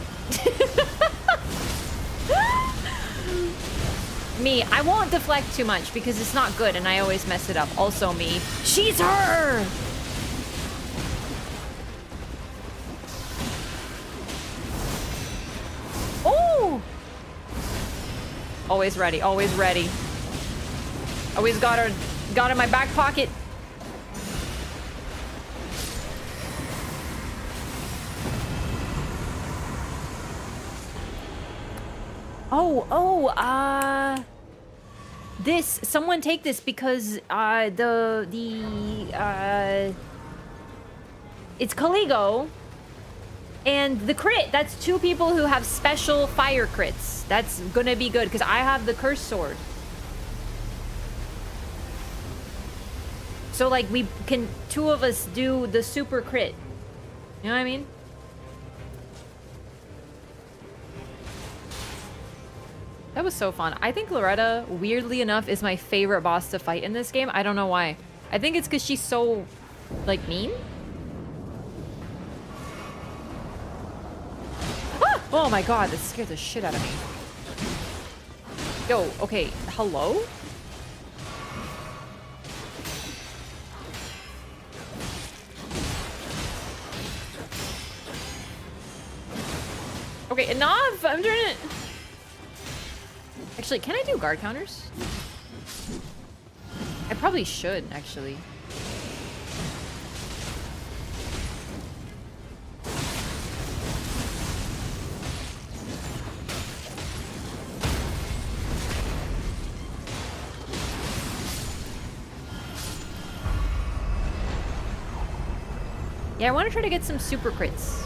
Me, I won't deflect too much because it's not good and I always mess it up. Also me. She's her! Oh! Always ready, always ready. Always got her in my back pocket. Someone take this because, it's Caligo, and the crit, that's 2 people who have special fire crits. That's gonna be good, because I have the curse sword. So, like, we can, 2 of us do the super crit. You know what I mean? That was so fun. I think Loretta, weirdly enough, is my favorite boss to fight in this game. I don't know why. I think it's because she's so, like, mean. Ah! Oh my god, that scared the shit out of me. Yo, okay, hello? Okay, enough! I'm doing it! Actually, can I do guard counters? I probably should, actually. Yeah, I want to try to get some super crits.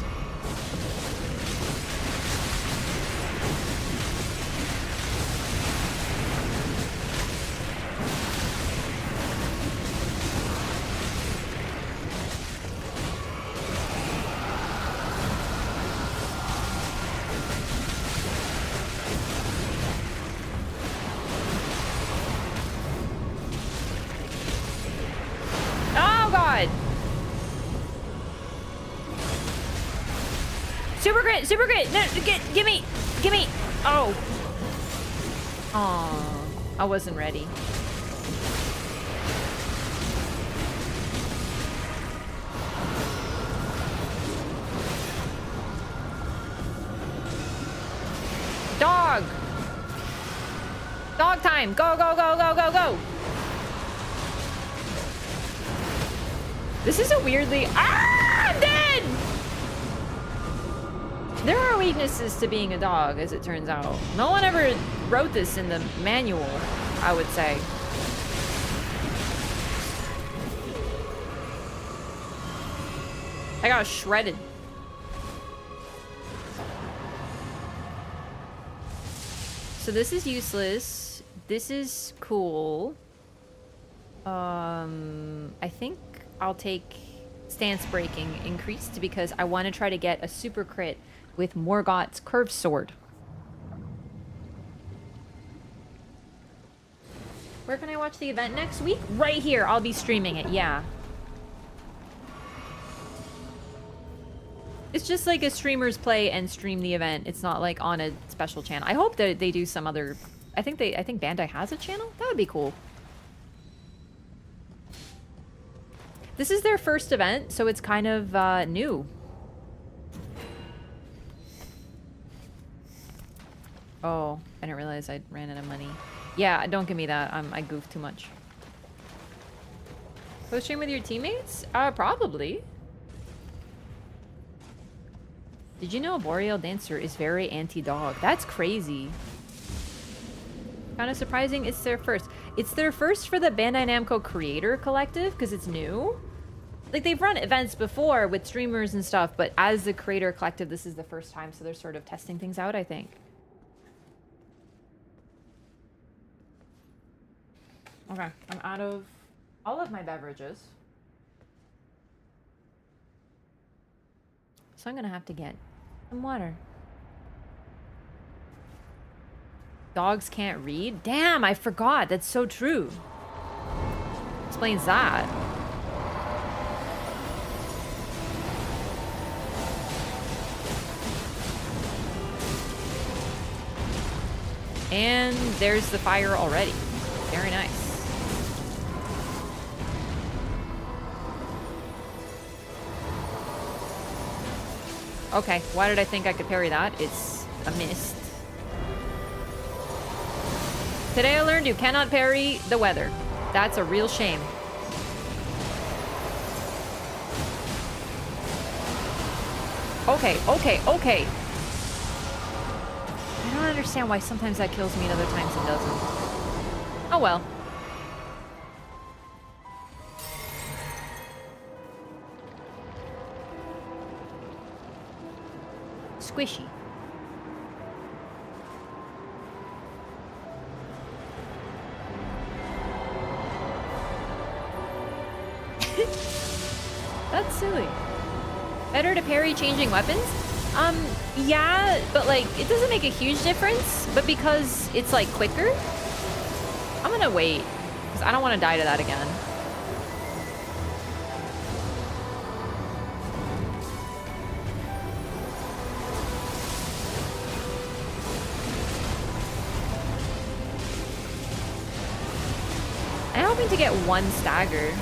Oh god! Super crit! Super crit! No, give me! Give me! Oh. Aw. I wasn't ready. Dog! Dog time! Go, go, go, go, go, go! This is a weirdly... Ah! I'm dead! There are weaknesses to being a dog, as it turns out. No one ever wrote this in the manual, I would say. I got shredded. So this is useless. This is cool. I think I'll take stance breaking increased because I want to try to get a super crit with Morgott's curved sword. Where can I watch the event next week? Right here. I'll be streaming it. Yeah. It's just like a streamers play and stream the event. It's not like on a special channel. I hope that they do some other... I think Bandai has a channel? That would be cool. This is their first event, so it's kind of new. Oh, I didn't realize I ran out of money. Yeah, don't give me that. I goofed too much. Go stream with your teammates? Probably. Did you know a Boreal Dancer is very anti-dog? That's crazy. Kind of surprising it's their first. It's their first for the Bandai Namco Creator Collective because it's new. Like, they've run events before with streamers and stuff, but as the Creator Collective, this is the first time, so they're sort of testing things out, I think. Okay, I'm out of all of my beverages. So I'm gonna have to get some water. Dogs can't read? Damn, I forgot. That's so true. Explains that. And there's the fire already. Very nice. Okay, why did I think I could parry that? It's a mist. Today I learned you cannot parry the weather. That's a real shame. Okay, okay, okay. I don't understand why sometimes that kills me and other times it doesn't. Oh well. Squishy. That's silly. Better to parry changing weapons? Yeah, but like, it doesn't make a huge difference, but because it's like quicker, I'm gonna wait, because I don't want to die to that again. I'm hoping to get one stagger.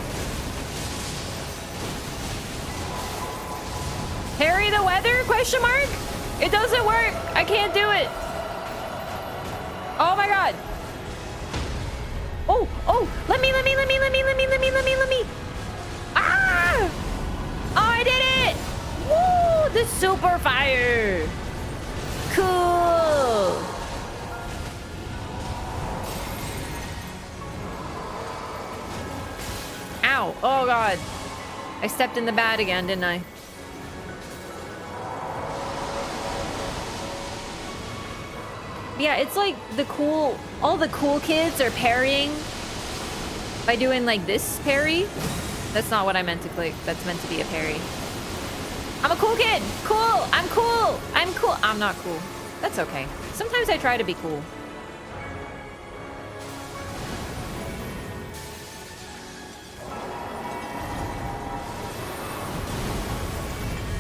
Parry the weather? Question mark? It doesn't work. I can't do it. Oh my god. Oh, oh, let me. Ah! Oh, I did it! Woo! The super fire. Cool. Ow. Oh god. I stepped in the bad again, didn't I? Yeah, it's like all the cool kids are parrying by doing like this parry. That's not what I meant to click. That's meant to be a parry. I'm a cool kid. Cool. I'm cool. I'm cool. I'm not cool. That's okay. Sometimes I try to be cool.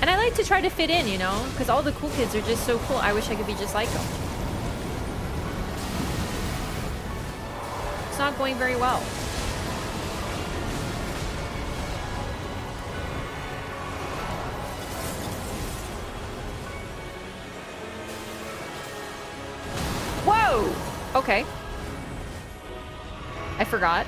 And I like to try to fit in, you know? Because all the cool kids are just so cool. I wish I could be just like them. It's not going very well. Whoa! Okay. I forgot.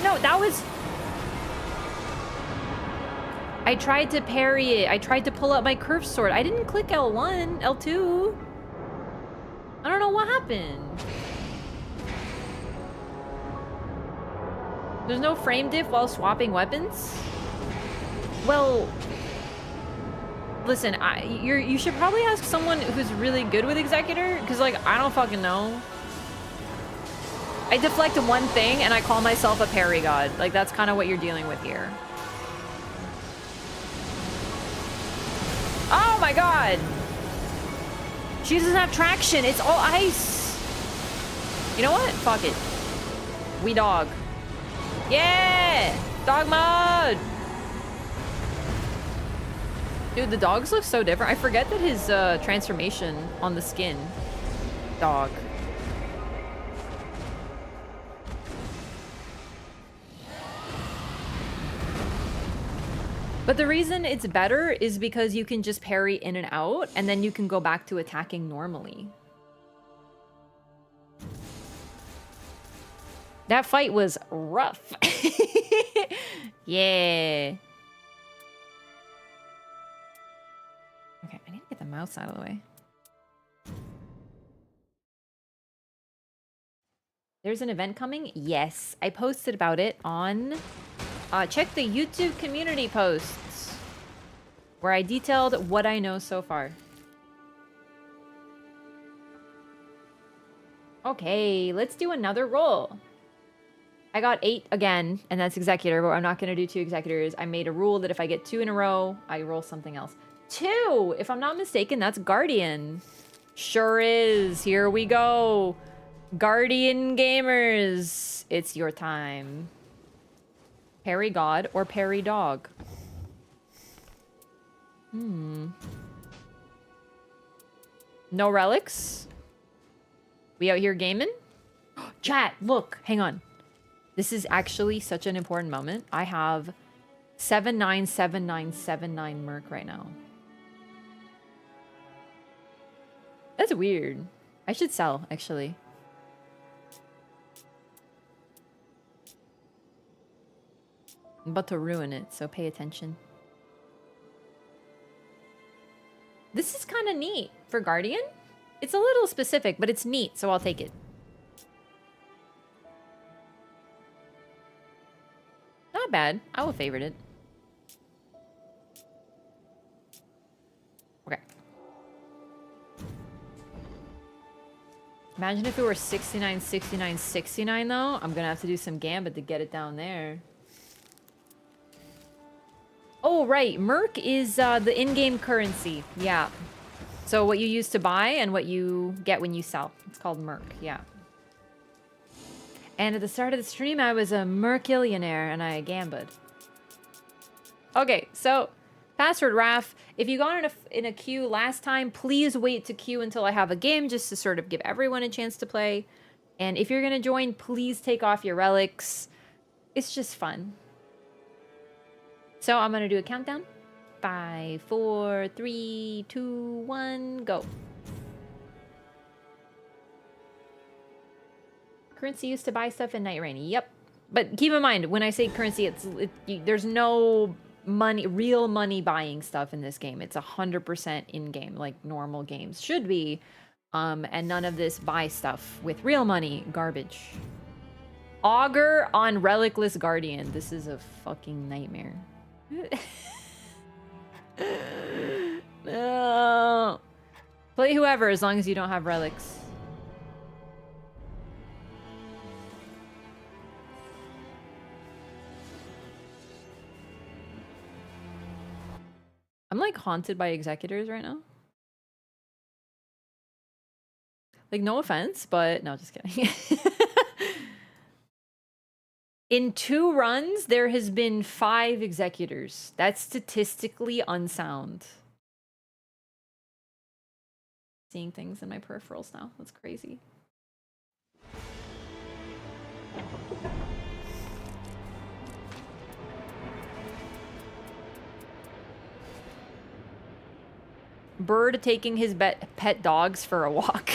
No, that was... I tried to parry it. I tried to pull out my curved sword. I didn't click L1, L2. I don't know what happened. There's no frame diff while swapping weapons? Well... Listen, you should probably ask someone who's really good with Executor, because, like, I don't fucking know. I deflect one thing and I call myself a parry god. Like, that's kind of what you're dealing with here. Oh my god! She doesn't have traction. It's all ice. You know what? Fuck it. We dog. Yeah! Dog mode! Dude, the dogs look so different. I forget that his transformation on the skin. Dog. But the reason it's better is because you can just parry in and out, and then you can go back to attacking normally. That fight was rough. Yeah. Okay, I need to get the mouse out of the way. There's an event coming? Yes. I posted about it on... check the YouTube community posts, where I detailed what I know so far. Okay, let's do another roll. I got 8 again, and that's Executor, but I'm not going to do 2 Executors. I made a rule that if I get 2 in a row, I roll something else. 2! If I'm not mistaken, that's Guardian. Sure is. Here we go. Guardian gamers, it's your time. Parry God or parry dog? No relics? We out here gaming? Chat, look, hang on. This is actually such an important moment. I have 797979 Murk right now. That's weird. I should sell, actually. I'm about to ruin it, so pay attention. This is kind of neat for Guardian. It's a little specific, but it's neat, so I'll take it. Not bad. I will favorite it. Okay. Imagine if it were 69, 69, 69 though. I'm gonna have to do some gambit to get it down there. Oh, right. Murk is the in-game currency. Yeah. So what you use to buy and what you get when you sell. It's called Murk. Yeah. And at the start of the stream, I was a Murkillionaire and I gambit. Okay, so password Raf. If you got in a queue last time, please wait to queue until I have a game just to sort of give everyone a chance to play. And if you're going to join, please take off your relics. It's just fun. So I'm going to do a countdown. 5, 4, 3, 2, 1, go. Currency used to buy stuff in Nightreign. Yep. But keep in mind, when I say currency, there's no money, real money buying stuff in this game. It's 100% in-game, like normal games should be. And none of this buy stuff with real money. Garbage. Augur on Relicless Guardian. This is a fucking nightmare. No. Play whoever as long as you don't have relics. I'm like haunted by executors right now. Like, no offense, but no, just kidding. In 2 runs, there has been 5 executors. That's statistically unsound. Seeing things in my peripherals now. That's crazy. Bird taking his pet dogs for a walk.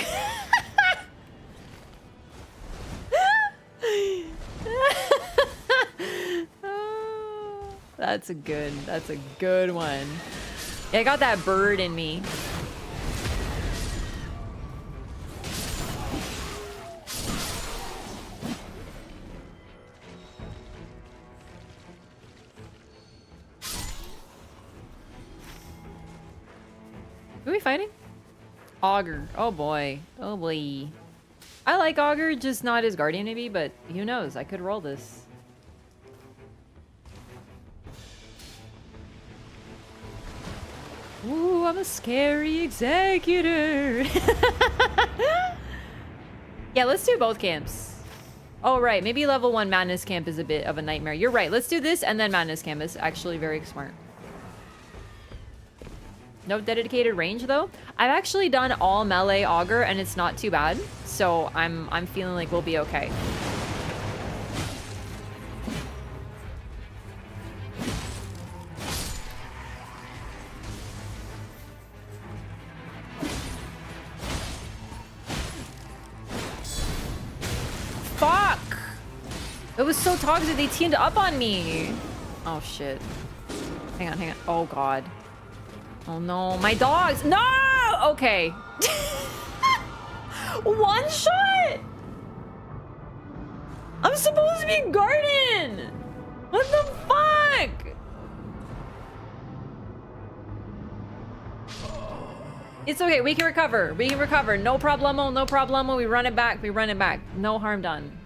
That's a good one. Yeah, I got that bird in me. Who are we fighting? Augur. Oh boy. Oh boy. I like Augur, just not his guardian maybe, but who knows? I could roll this. Ooh, I'm a scary executor. Yeah, let's do both camps. Oh, right. Maybe level 1 Madness Camp is a bit of a nightmare. You're right. Let's do this and then Madness Camp is actually very smart. No dedicated range, though. I've actually done all melee Augur, and it's not too bad. So I'm feeling like we'll be okay. Fuck! It was so toxic. They teamed up on me. Oh, shit. Hang on, hang on. Oh, God. Oh, no. My dogs. No! Okay. One shot? I'm supposed to be garden. What the fuck? It's okay. We can recover. We can recover. No problemo. No problemo. We run it back. We run it back. No harm done.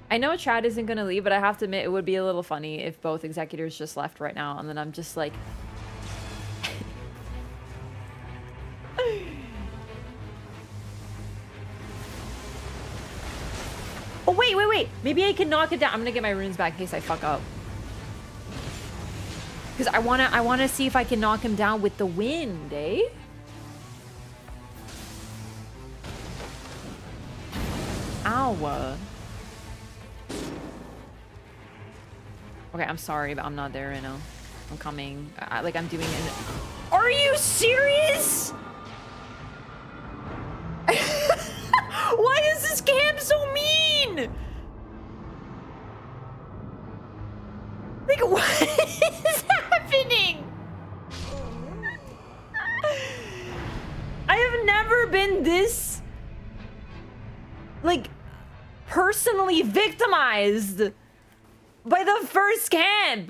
I know Chad isn't going to leave, but I have to admit it would be a little funny if both executors just left right now. And then I'm just like... Oh, wait, wait, wait. Maybe I can knock it down. I'm going to get my runes back in case I fuck up. Because I wanna see if I can knock him down with the wind, eh? Ow. Okay, I'm sorry, but I'm not there right now. I'm coming. Like, I'm doing it. Are you serious? Why is this camp so mean? Like, what is happening? I have never been this, like, personally victimized by the first camp.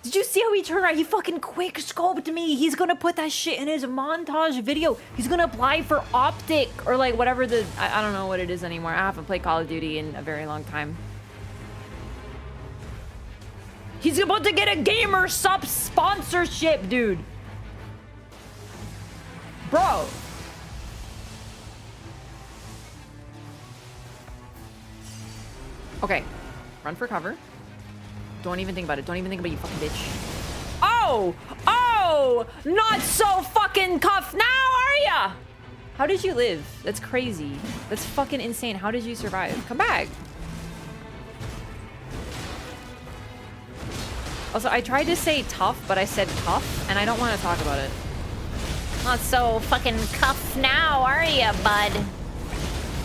Did you see how he turned around? He fucking quick scoped me. He's gonna put that shit in his montage video. He's gonna apply for Optic or like whatever the... I don't know what it is anymore. I haven't played Call of Duty in a very long time. He's about to get a gamer sub sponsorship, dude. Bro. Okay. Run for cover. Don't even think about it. Don't even think about it, you fucking bitch. Oh! Oh! Not so fucking cuffed now, are ya? How did you live? That's crazy. That's fucking insane. How did you survive? Come back. Also, I tried to say tough, but I said tough, and I don't want to talk about it. Not so fucking cuffed now, are ya, bud?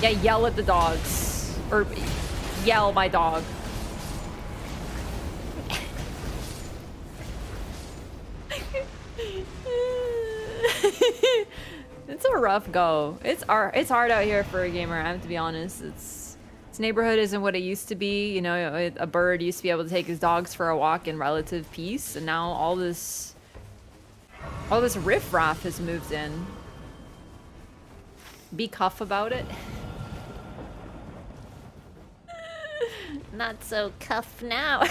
Yeah, yell at the dogs. Or yell my dog. It's a rough go. It's hard out here for a gamer, I have to be honest. This neighborhood isn't what it used to be. You know, a bird used to be able to take his dogs for a walk in relative peace, and now all this riffraff has moved in. Be cuff about it. Not so cuff now. I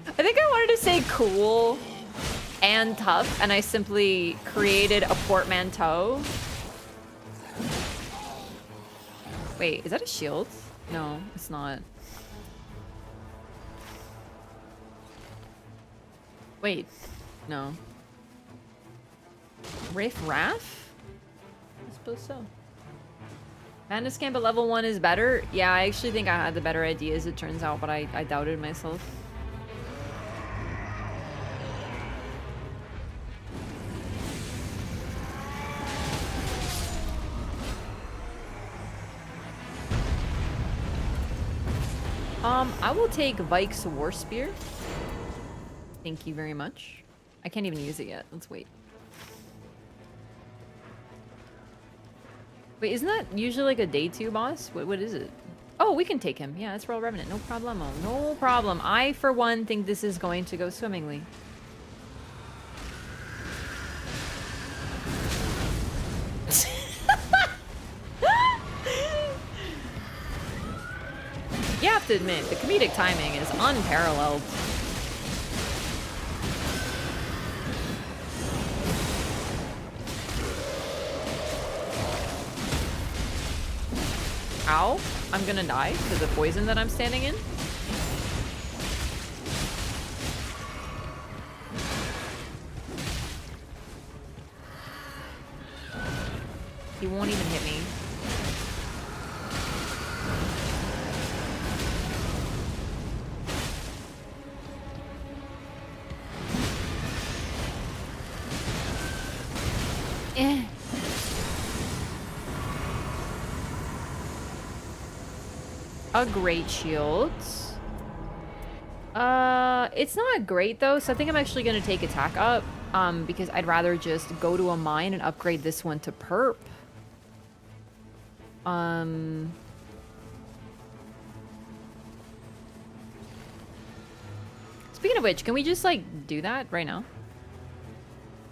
think I wanted to say cool and tough, and I simply created a portmanteau. Wait, is that a shield? No, it's not. Wait, no. Riff Raff? I suppose so. Madness Camp at level 1 is better? Yeah, I actually think I had the better idea as it turns out, but I doubted myself. I will take Vike's War Spear. Thank you very much. I can't even use it yet. Let's wait. Wait, isn't that usually like a day 2 boss? What is it? Oh, we can take him. Yeah, it's Royal Revenant. No problemo. No problem. I, for one, think this is going to go swimmingly. You have to admit, the comedic timing is unparalleled. Ow, I'm gonna die because of the poison that I'm standing in. He won't even hit me. A great shield. It's not great though, so I think I'm actually gonna take attack up, because I'd rather just go to a mine and upgrade this one to perp. Speaking of which, can we just like do that right now?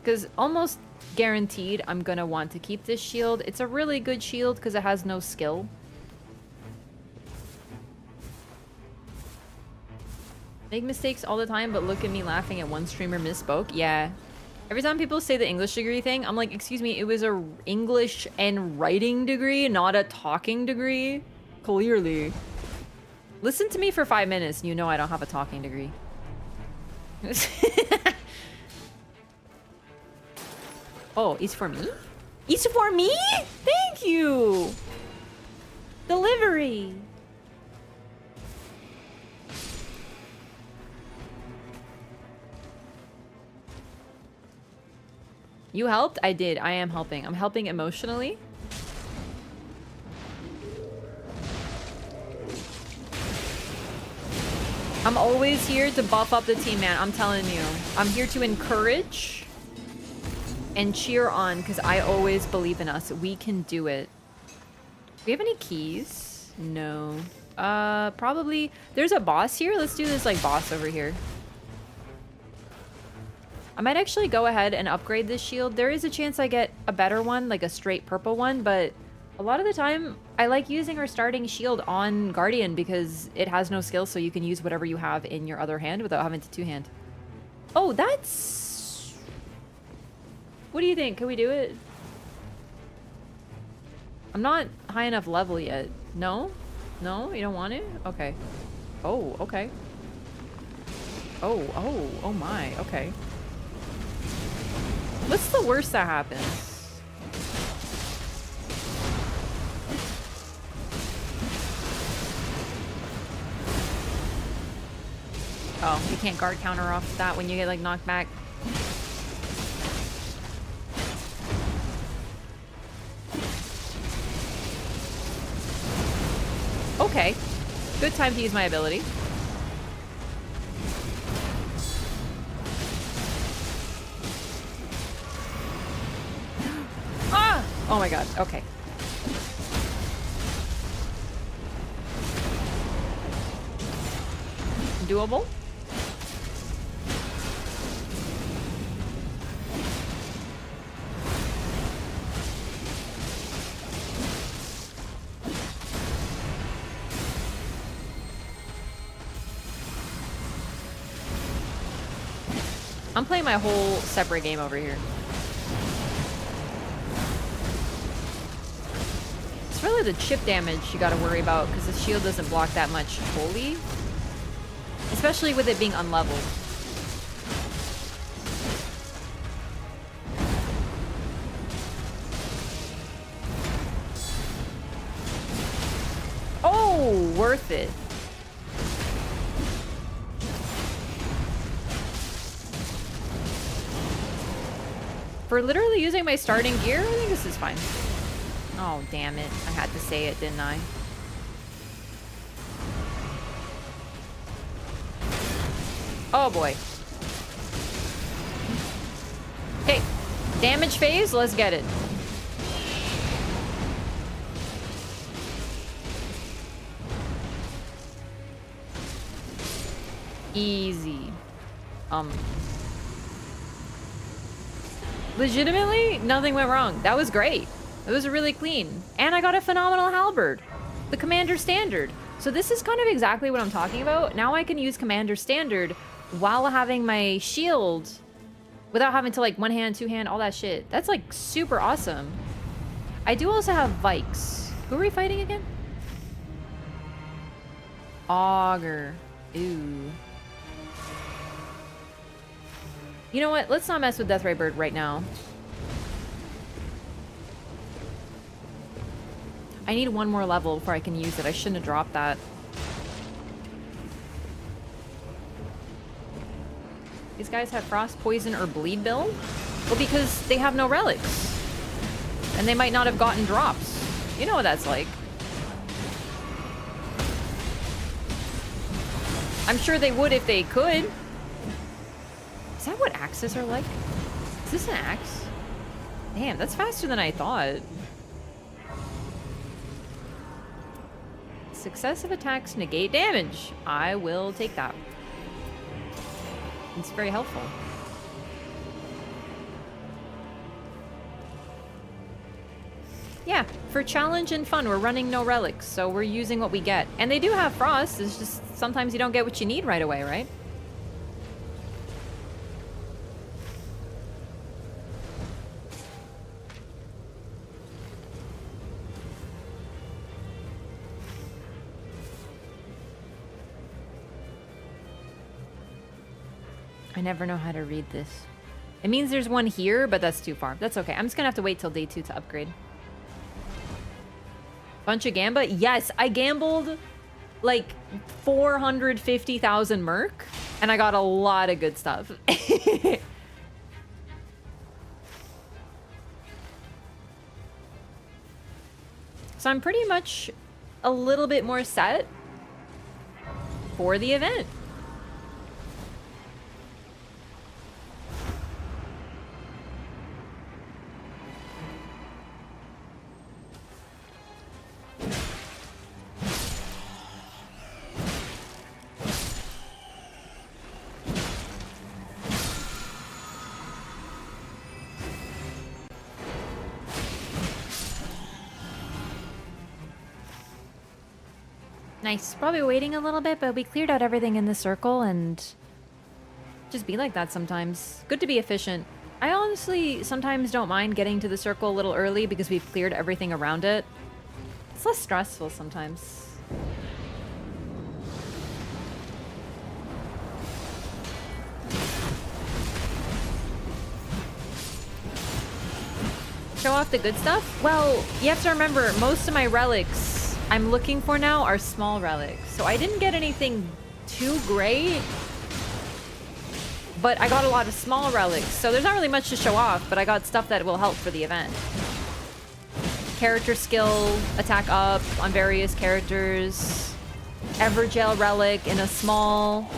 Because almost guaranteed I'm gonna want to keep this shield. It's a really good shield because it has no skill. Make mistakes all the time, but look at me laughing at one streamer misspoke. Yeah. Every time people say the English degree thing, I'm like, excuse me, it was a English and writing degree, not a talking degree. Clearly. Listen to me for 5 minutes and you know I don't have a talking degree. Oh, it's for me? It's for me? Thank you! Delivery! You helped? I did. I am helping. I'm helping emotionally. I'm always here to buff up the team, man. I'm telling you. I'm here to encourage and cheer on because I always believe in us. We can do it. Do we have any keys? No. Probably. There's a boss here. Let's do this like boss over here. I might actually go ahead and upgrade this shield. There is a chance I get a better one, like a straight purple one, but a lot of the time I like using our starting shield on Guardian because it has no skill, so you can use whatever you have in your other hand without having to two-hand. Oh, that's... What do you think? Can we do it? I'm not high enough level yet. No? No? You don't want it? Okay. Oh, okay. Oh my, okay. What's the worst that happens? Oh, you can't guard counter off that when you get like knocked back. Okay. Good time to use my ability. Ah! Oh my god. Okay. Doable. I'm playing my whole separate game over here. It's really the chip damage you gotta worry about because the shield doesn't block that much fully. Especially with it being unleveled. Oh, worth it. For literally using my starting gear, I think this is fine. Oh, damn it. I had to say it, didn't I? Oh, boy. Okay. Damage phase, let's get it. Easy. Legitimately, nothing went wrong. That was great. It was really clean. And I got a phenomenal halberd. The Commander Standard. So this is kind of exactly what I'm talking about. Now I can use Commander Standard while having my shield without having to like one hand, two hand, all that shit. That's like super awesome. I do also have Vikes. Who are we fighting again? Augur. Ooh. You know what? Let's not mess with Deathray Bird right now. I need one more level before I can use it. I shouldn't have dropped that. These guys have Frost, Poison, or Bleed build? Well, because they have no relics. And they might not have gotten drops. You know what that's like. I'm sure they would if they could. Is that what axes are like? Is this an axe? Damn, that's faster than I thought. Successive attacks negate damage. I will take that. It's very helpful. Yeah, for challenge and fun, we're running no relics, so we're using what we get. And they do have frost, it's just sometimes you don't get what you need right away, right? I never know how to read this. It means there's one here, but that's too far. That's okay. I'm just gonna have to wait till day 2 to upgrade. Bunch of gamba? Yes, I gambled like 450,000 Murk, and I got a lot of good stuff. So I'm pretty much a little bit more set for the event. Nice. Probably waiting a little bit, but we cleared out everything in the circle and just be like that sometimes. Good to be efficient. I honestly sometimes don't mind getting to the circle a little early because we've cleared everything around it. It's less stressful sometimes. Show off the good stuff? Well, you have to remember, most of my relics I'm looking for now are small relics. So I didn't get anything too great, but I got a lot of small relics. So there's not really much to show off, but I got stuff that will help for the event. character skill attack up on various characters. Evergel Relic in a small.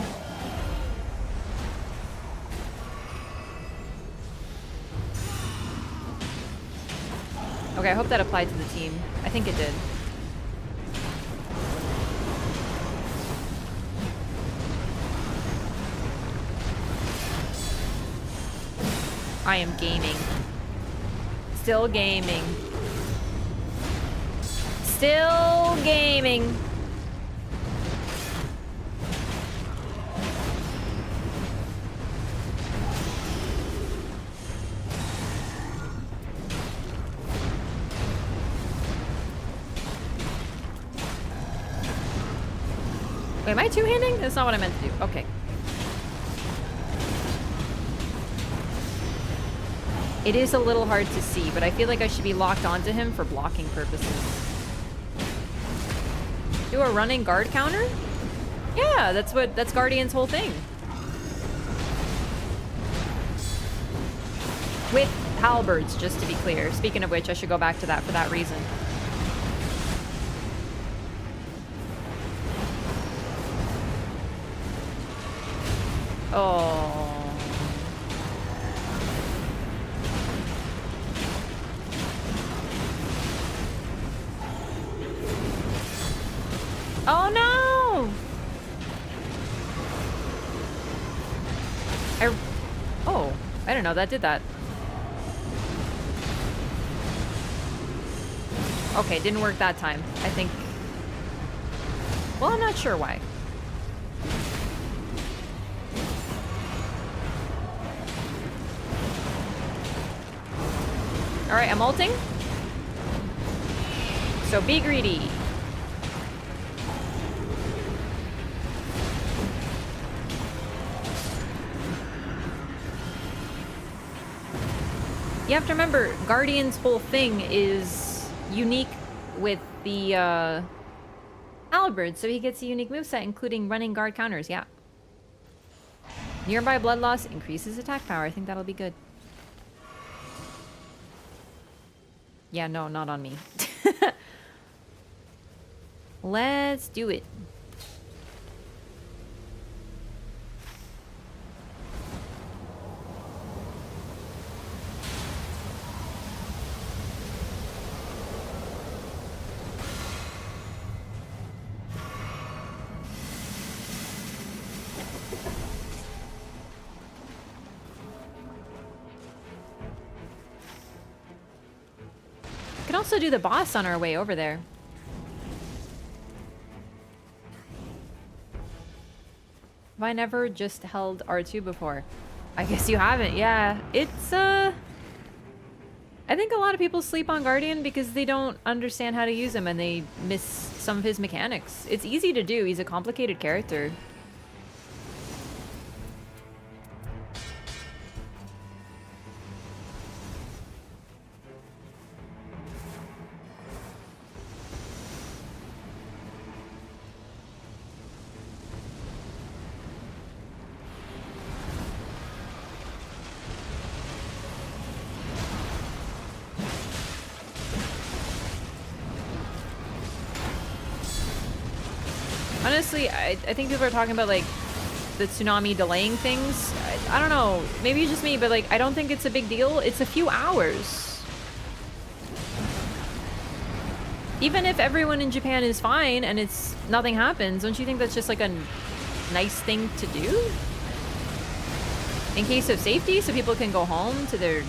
Okay, I hope that applied to the team. I think it did. I am gaming. Still gaming. Still gaming. Wait, am I two-handing? That's not what I meant to do. Okay. It is a little hard to see, but I feel like I should be locked onto him for blocking purposes. Do a running guard counter? Yeah, that's Guardian's whole thing. With halberds, just to be clear. Speaking of which, I should go back to that for that reason. Oh. Oh no! Oh, I don't know, that did that. Okay, didn't work that time. I think... Well, I'm not sure why. Alright, I'm ulting. So be greedy. You have to remember, Guardian's whole thing is unique with the halberd, so he gets a unique moveset, including running guard counters, yeah. Nearby blood loss increases attack power. I think that'll be good. Yeah, no, not on me. Let's do it. We can also do the boss on our way over there. Have I never just held R2 before? I guess you haven't, yeah. It's, I think a lot of people sleep on Guardian because they don't understand how to use him and they miss some of his mechanics. It's easy to do, he's a complicated character. Honestly, I think people are talking about, like, the tsunami delaying things. I don't know. Maybe it's just me, but, like, I don't think it's a big deal. It's a few hours. Even if everyone in Japan is fine and it's nothing happens, don't you think that's just, like, a nice thing to do? In case of safety, so people can go home to their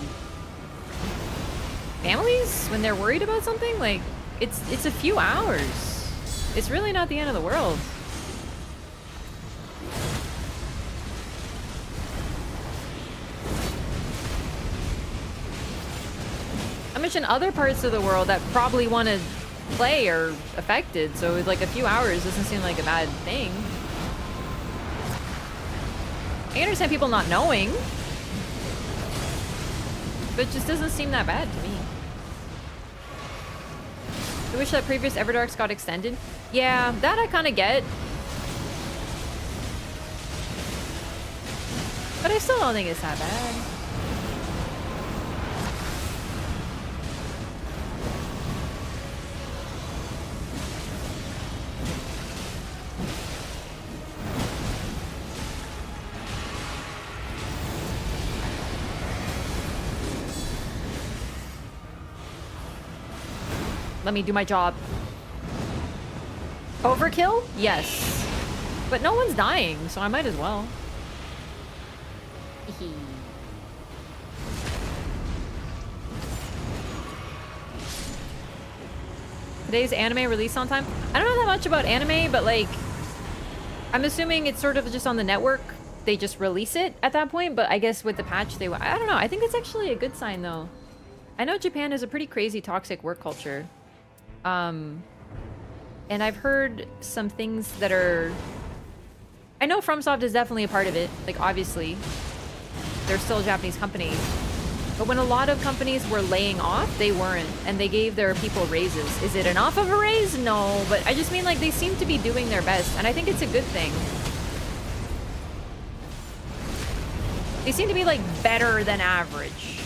families when they're worried about something? Like, it's a few hours. It's really not the end of the world. I mentioned other parts of the world that probably want to play are affected, so like a few hours doesn't seem like a bad thing. I understand people not knowing, but it just doesn't seem that bad to me. I wish that previous Everdarks got extended. Yeah, that I kind of get. But I still don't think it's that bad. Let me do my job. Overkill? Yes. But no one's dying, so I might as well. Today's anime release on time? I don't know that much about anime, but like, I'm assuming it's sort of just on the network. They just release it at that point, but I guess with the patch they... I don't know. I think it's actually a good sign, though. I know Japan is a pretty crazy toxic work culture. And I've heard some things that are... I know FromSoft is definitely a part of it. Like, obviously. They're still a Japanese company. But when a lot of companies were laying off, they weren't. And they gave their people raises. Is it enough of a raise? No. But I just mean, like, they seem to be doing their best. And I think it's a good thing. They seem to be, like, better than average.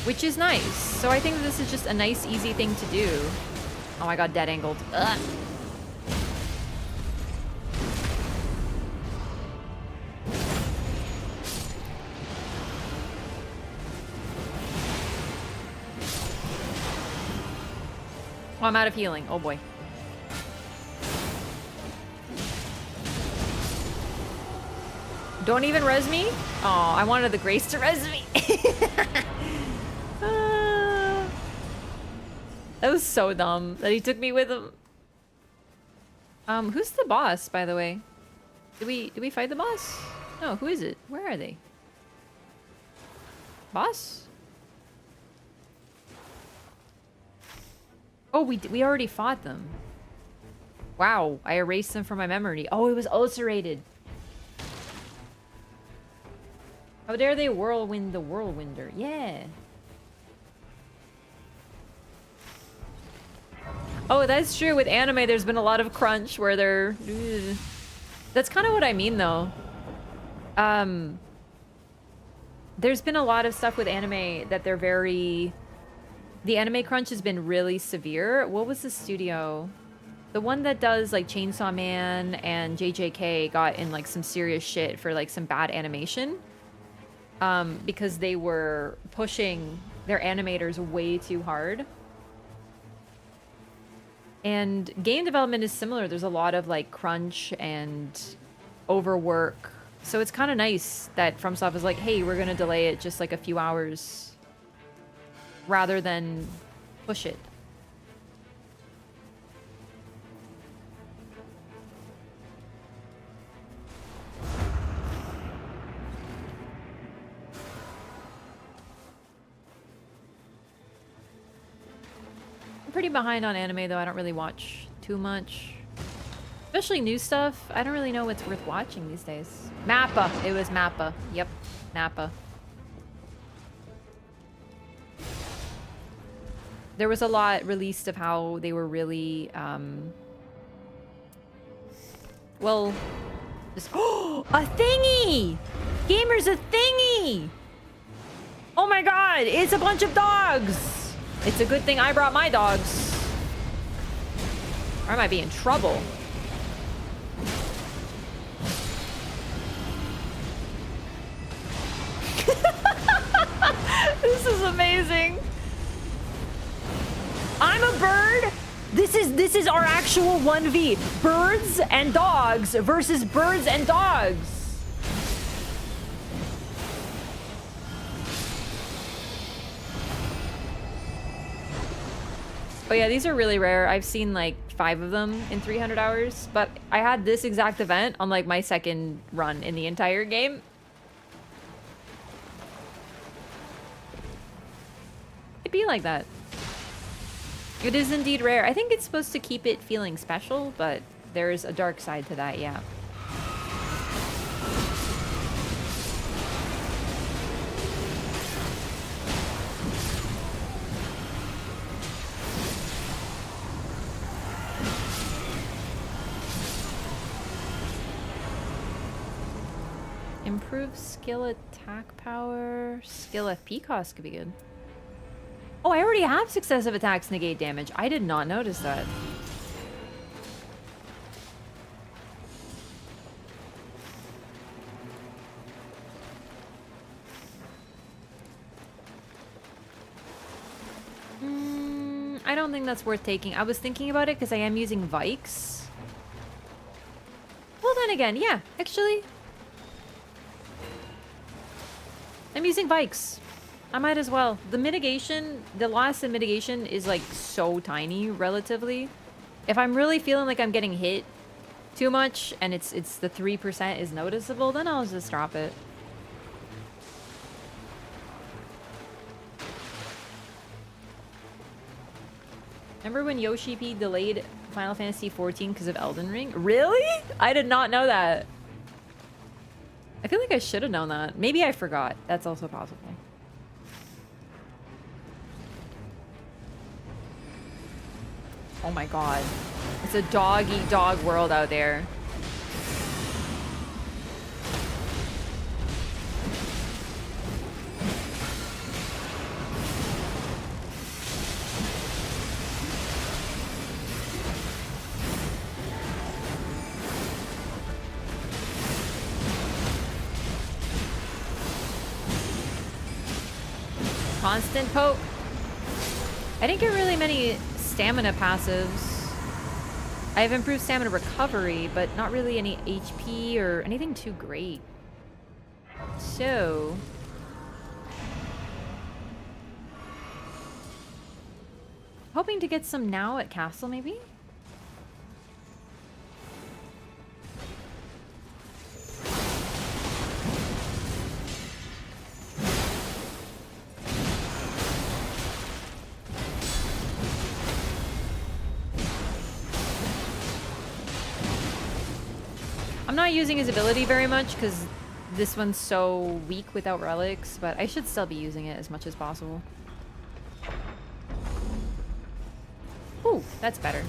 Which is nice. So I think this is just a nice, easy thing to do. Oh my god, dead angled. Ugh. Oh, I'm out of healing. Oh boy. Don't even res me? Oh, I wanted the Grace to res me. That was so dumb that he took me with him. Who's the boss, by the way? Did we fight the boss? No, who is it? Where are they? Boss? Oh, we already fought them. Wow, I erased them from my memory. Oh, it was ulcerated. How dare they whirlwind the whirlwinder? Yeah. Oh, that's true. With anime, there's been a lot of crunch where they're... Ugh. That's kind of what I mean, though. There's been a lot of stuff with anime that they're very... The anime crunch has been really severe. What was the studio? The one that does, like, Chainsaw Man and JJK got in, like, some serious shit for, like, some bad animation. Because they were pushing their animators way too hard. And game development is similar. There's a lot of like crunch and overwork. So it's kind of nice that FromSoft is like, hey, we're going to delay it just like a few hours rather than push it. Pretty behind on anime though. I don't really watch too much, especially new stuff. I don't really know what's worth watching these days. Mappa. It was Mappa. Yep, Mappa. There was a lot released of how they were really well, just oh, a thingy. Gamer's a thingy. Oh my god, it's a bunch of dogs. It's a good thing I brought my dogs. Or I might be in trouble. This is amazing. I'm a bird. This is our actual 1v. Birds and dogs versus birds and dogs. Oh yeah, these are really rare. I've seen like 5 of them in 300 hours, but I had this exact event on like my second run in the entire game. It'd be like that. It is indeed rare. I think it's supposed to keep it feeling special, but there's a dark side to that, yeah. Improve skill attack power. Skill FP cost could be good. Oh, I already have successive attacks negate damage. I did not notice that. I don't think that's worth taking. I was thinking about it because I am using Vikes. Well, then again, yeah, actually. I'm using Vikes. I might as well. The mitigation, the loss in mitigation is like so tiny relatively. If I'm really feeling like I'm getting hit too much and it's the 3% is noticeable, then I'll just drop it. Remember when Yoshi P delayed Final Fantasy XIV because of Elden Ring? Really? I did not know that. I feel like I should have known that. Maybe I forgot. That's also possible. Oh my god. It's a dog-eat-dog world out there. Constant poke. I didn't get really many stamina passives. I have improved stamina recovery, but not really any HP or anything too great. So... hoping to get some now at Castle, maybe? I'm not using his ability very much because this one's so weak without relics, but I should still be using it as much as possible. Ooh, that's better.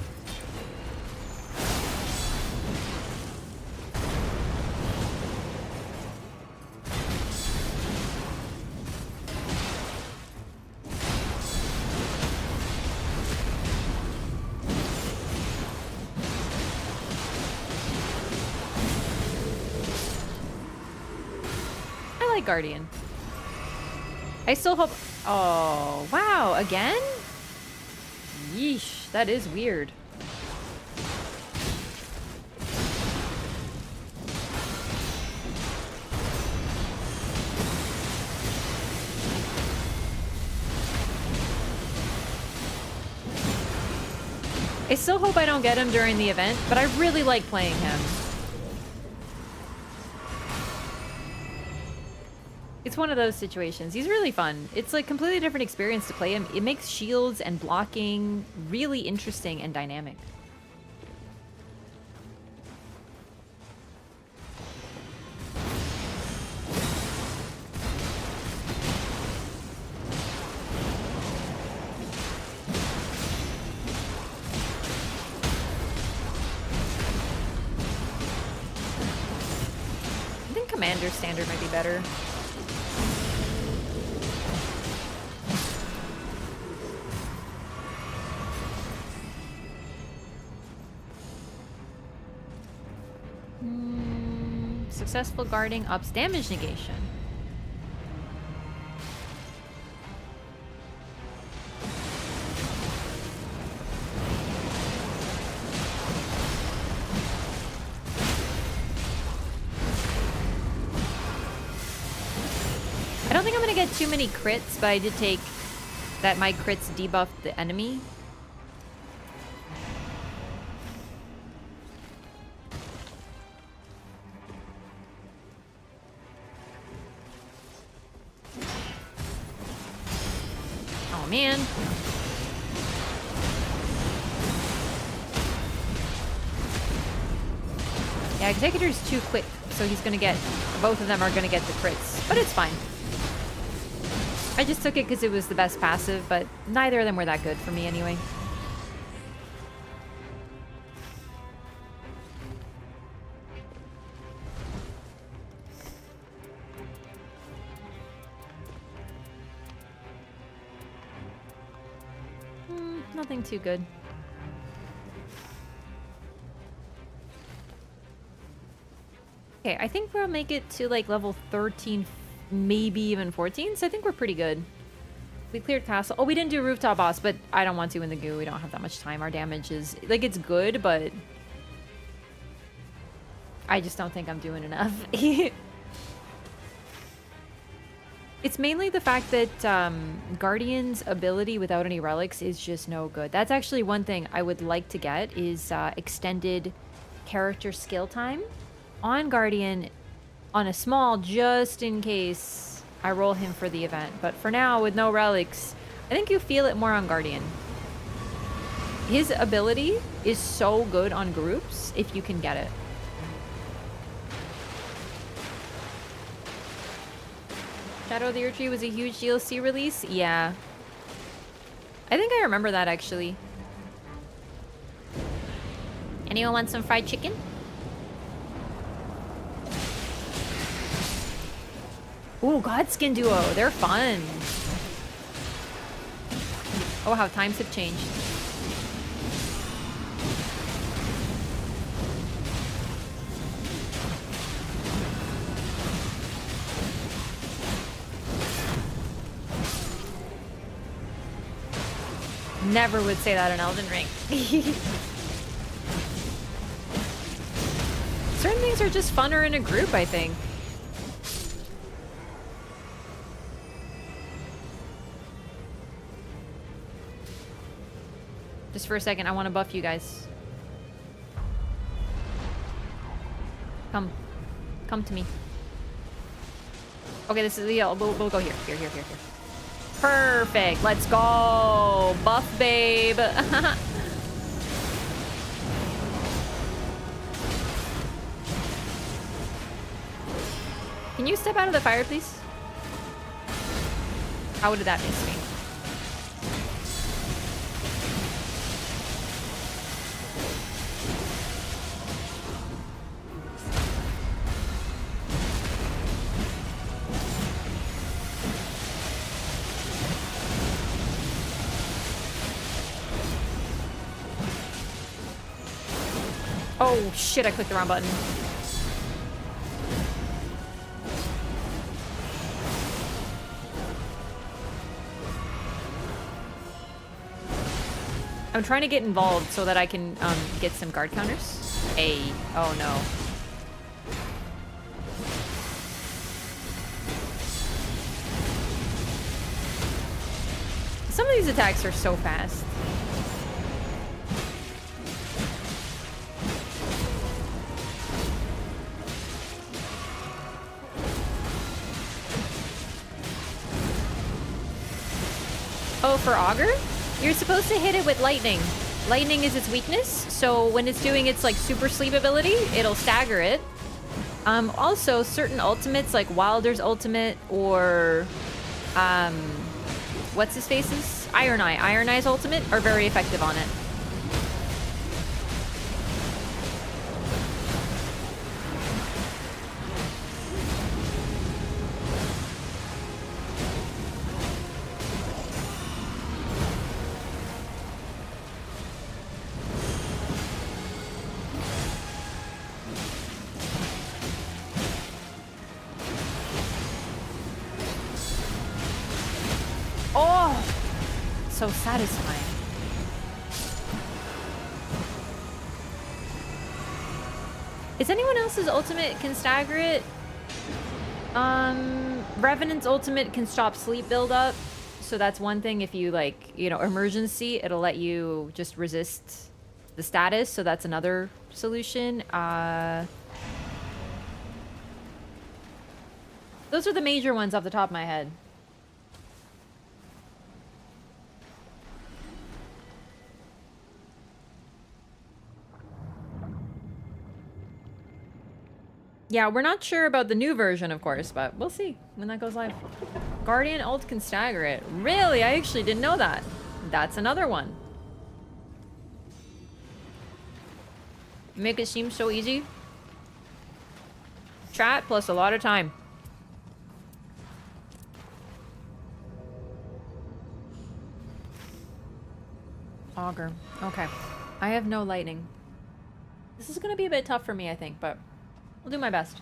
Guardian. I still hope... oh, wow. Again? Yeesh. That is weird. I still hope I don't get him during the event, but I really like playing him. It's one of those situations. He's really fun. It's like completely different experience to play him. It makes shields and blocking really interesting and dynamic. I think Commander Standard might be better. Successful guarding ups damage negation. I don't think I'm gonna get too many crits, but I did take that my crits debuffed the enemy. Man. Yeah, Executor's too quick, so he's gonna get... both of them are gonna get the crits, but it's fine. I just took it because it was the best passive, but neither of them were that good for me anyway. Nothing too good. Okay, I think we'll make it to like level 13, maybe even 14, so I think we're pretty good. We cleared castle. Oh, we didn't do rooftop boss, but I don't want to in the goo. We don't have that much time. Our damage is... Like, it's good, but... I just don't think I'm doing enough. It's mainly the fact that Guardian's ability without any relics is just no good. That's actually one thing I would like to get is extended character skill time on Guardian on a small, just in case I roll him for the event. But for now, with no relics, I think you feel it more on Guardian. His ability is so good on groups if you can get it. Shadow of the Erdtree was a huge DLC release? Yeah. I think I remember that, actually. Anyone want some fried chicken? Ooh, Godskin Duo. They're fun. Oh, how times have changed. Never would say that in Elden Ring. Certain things are just funner in a group, I think. Just for a second, I want to buff you guys. Come. Come to me. Okay, this is the... We'll go here. Here. Perfect. Let's go. Buff, babe. Can you step out of the fire, please? How did that miss me? Oh shit, I clicked the wrong button. I'm trying to get involved so that I can get some guard counters. Hey, oh no. Some of these attacks are so fast. Oh, for Augur? You're supposed to hit it with lightning. Lightning is its weakness, so when it's doing its like super sleep ability, it'll stagger it. Also, certain ultimates like Wilder's ultimate or what's his face's? Iron Eye's ultimate are very effective on it. So satisfying. Is anyone else's ultimate can stagger it? Revenant's ultimate can stop sleep buildup. So that's one thing. If you like, you know, emergency, it'll let you just resist the status. So that's another solution. Those are the major ones off the top of my head. Yeah, we're not sure about the new version, of course, but we'll see when that goes live. Guardian ult can stagger it. Really? I actually didn't know that. That's another one. Make it seem so easy. Chat plus a lot of time. Augur. Okay. I have no lightning. This is going to be a bit tough for me, I think, but I'll do my best.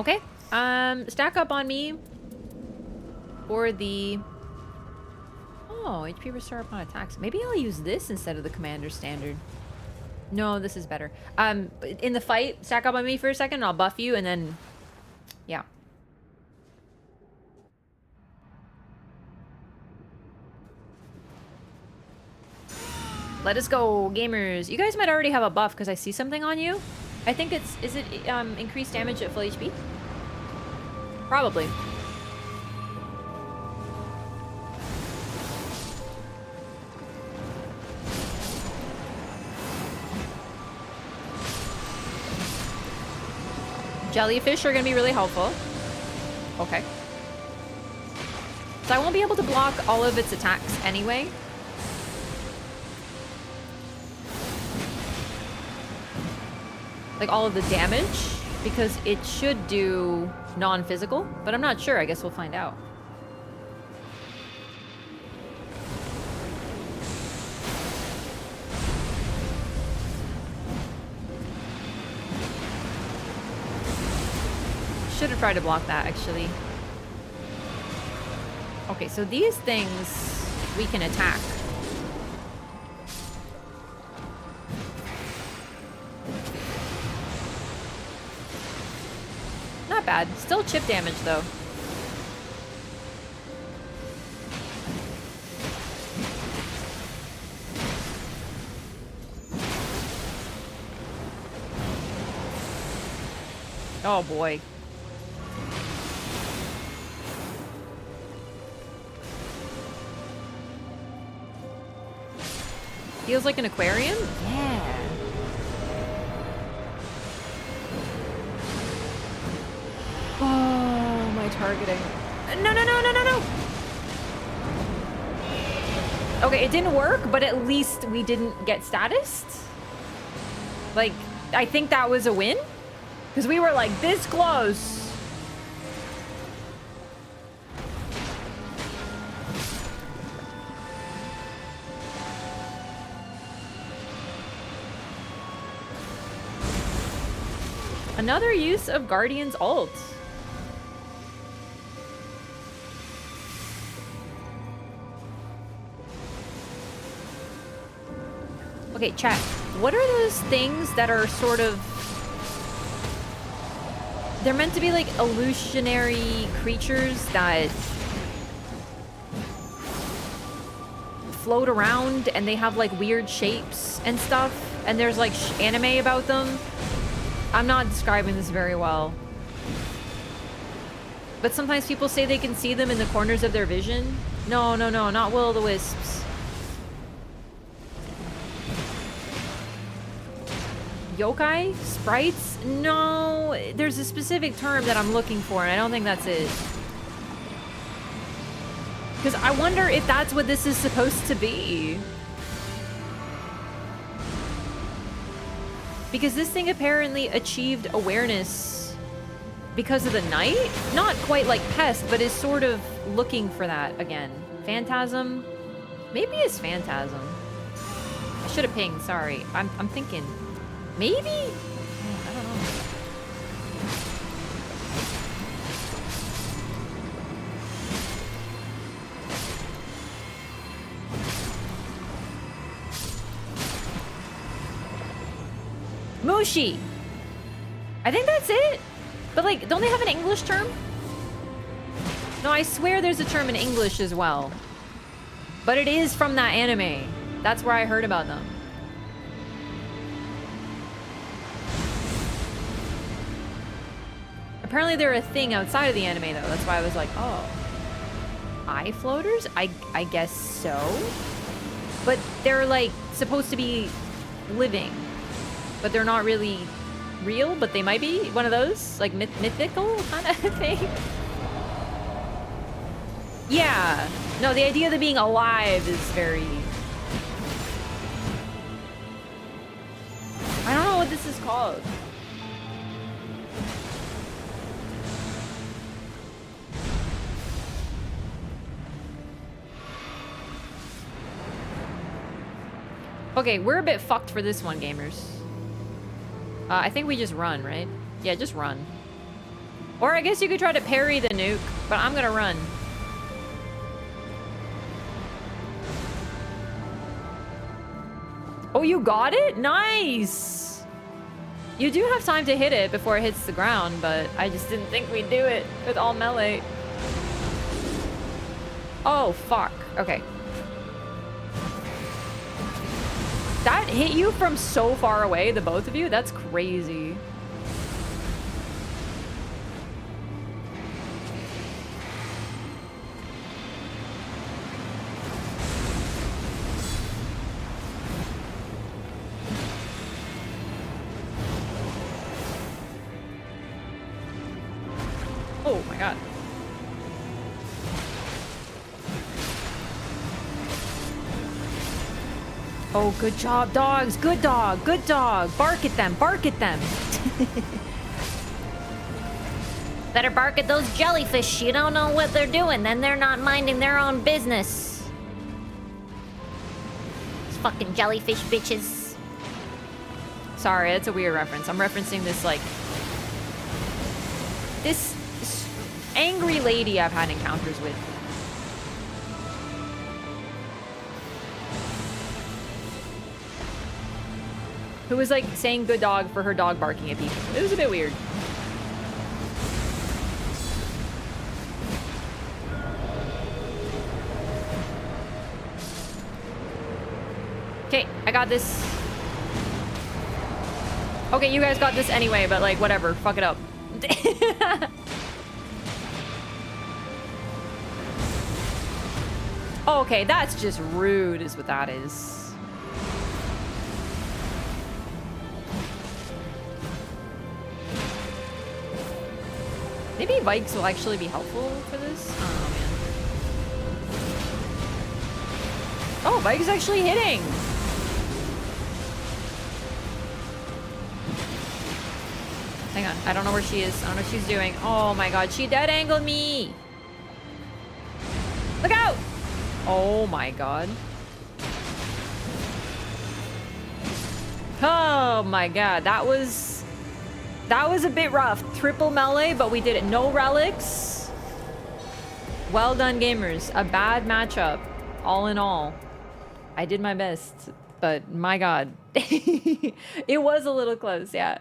Okay. Stack up on me for the... Oh, HP restore upon attacks. Maybe I'll use this instead of the commander standard. No, this is better. In the fight, stack up on me for a second, I'll buff you, and then... Yeah. Let us go, gamers. You guys might already have a buff, because I see something on you. I think it's... Is it increased damage at full HP? Probably. Jellyfish are going to be really helpful. Okay. So I won't be able to block all of its attacks anyway. Like all of the damage, because it should do non-physical, but I'm not sure. I guess we'll find out. Should have tried to block that, actually. Okay, so these things we can attack. Not bad. Still chip damage, though. Oh, boy. Feels like an aquarium? Yeah. Oh, my targeting. No, no, no, no, no, no! Okay, it didn't work, but at least we didn't get statused. Like, I think that was a win. Because we were like this close. Another use of Guardian's ult. Okay, chat. What are those things that are sort of... They're meant to be like illusionary creatures that float around and they have like weird shapes and stuff. And there's like anime about them. I'm not describing this very well. But sometimes people say they can see them in the corners of their vision. No, no, no, not will-o'-the-wisps. Yokai? Sprites? No, there's a specific term that I'm looking for, and I don't think that's it. Because I wonder if that's what this is supposed to be. Because this thing apparently achieved awareness because of the night? Not quite like Pest, but is sort of looking for that again. Phantasm? Maybe it's Phantasm. I should have pinged, sorry. I'm thinking... Maybe? I don't know. Mushi! I think that's it. But like, don't they have an English term? No, I swear there's a term in English as well. But it is from that anime. That's where I heard about them. Apparently they're a thing outside of the anime, though. That's why I was like, oh. Eye floaters? I guess so. But they're, like, supposed to be living. But they're not really real, but they might be. One of those? Like, mythical kind of thing? Yeah. No, the idea of them being alive is very... I don't know what this is called. Okay, we're a bit fucked for this one, gamers. I think we just run, right? Yeah, just run. Or I guess you could try to parry the nuke, but I'm gonna run. Oh, you got it? Nice! You do have time to hit it before it hits the ground, but I just didn't think we'd do it with all melee. Oh, fuck. Okay. That hit you from so far away, the both of you? That's crazy. Oh my god. Oh, good job, dogs. Good dog. Good dog. Bark at them. Bark at them. Better bark at those jellyfish. You don't know what they're doing. Then they're not minding their own business. These fucking jellyfish bitches. Sorry, it's a weird reference. I'm referencing this, like... This angry lady I've had encounters with. Who was, like, saying good dog for her dog barking at people. It was a bit weird. Okay, I got this. Okay, you guys got this anyway, but, like, whatever. Fuck it up. Okay, that's just rude is what that is. Maybe Vikes will actually be helpful for this? Oh, man. Oh, Vikes actually hitting! Hang on, I don't know where she is. I don't know what she's doing. Oh my god, she dead angled me! Look out! Oh my god. Oh my god, that was a bit rough. Triple melee, but we did it. No relics. Well done, gamers. A bad matchup, all in all. I did my best, but my god. It was a little close, yeah.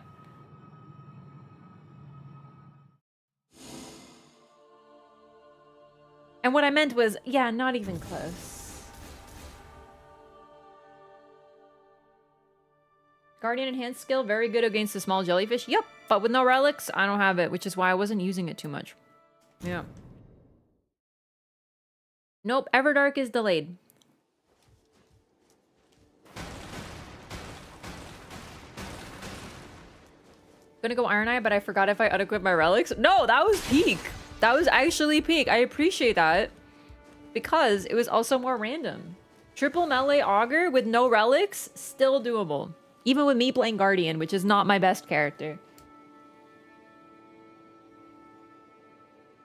And what I meant was, yeah, not even close. Guardian enhanced skill, very good against the small jellyfish. Yep, but with no relics, I don't have it, which is why I wasn't using it too much. Yeah. Nope, Everdark is delayed. Gonna go Iron Eye, but I forgot if I unequip my relics. No, that was peak. That was actually peak. I appreciate that. Because it was also more random. Triple melee augur with no relics, still doable. Even with me playing Guardian, which is not my best character.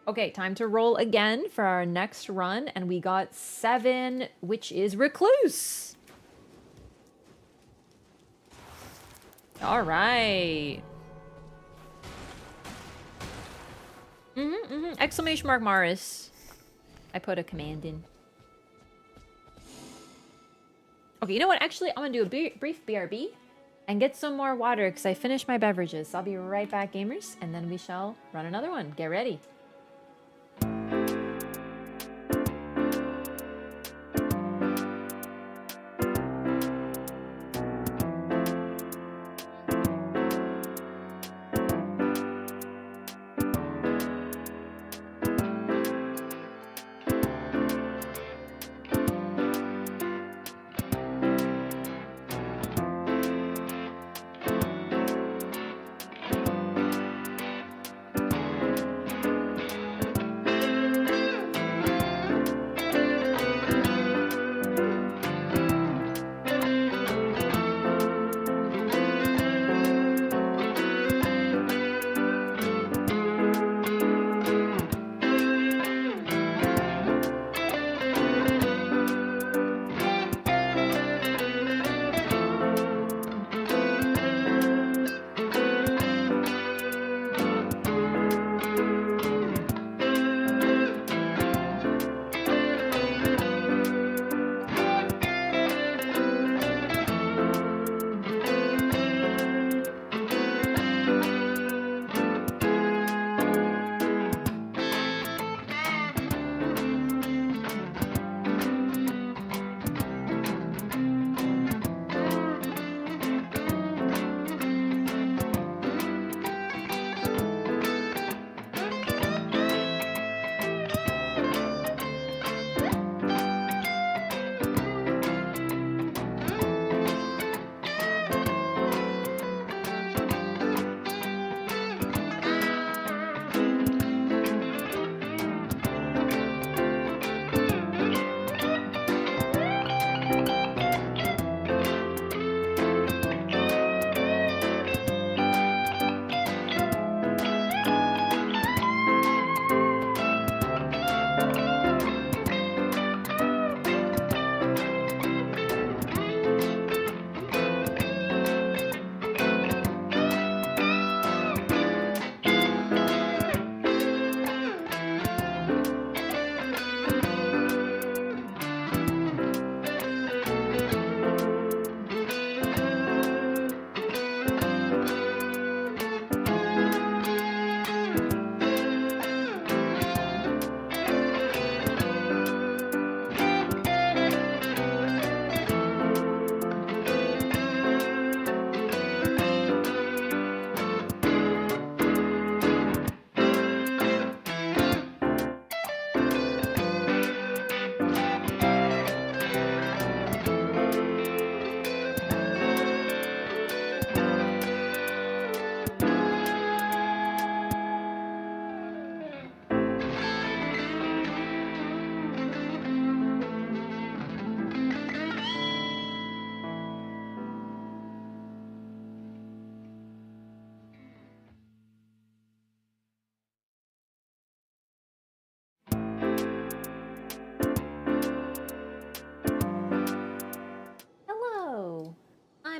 Okay, time to roll again for our next run. And we got 7, which is Recluse. All right. Exclamation mark Maris. I put a command in. Okay, you know what? Actually, I'm gonna do a brief BRB and get some more water because I finished my beverages. So I'll be right back, gamers, and then we shall run another one. Get ready.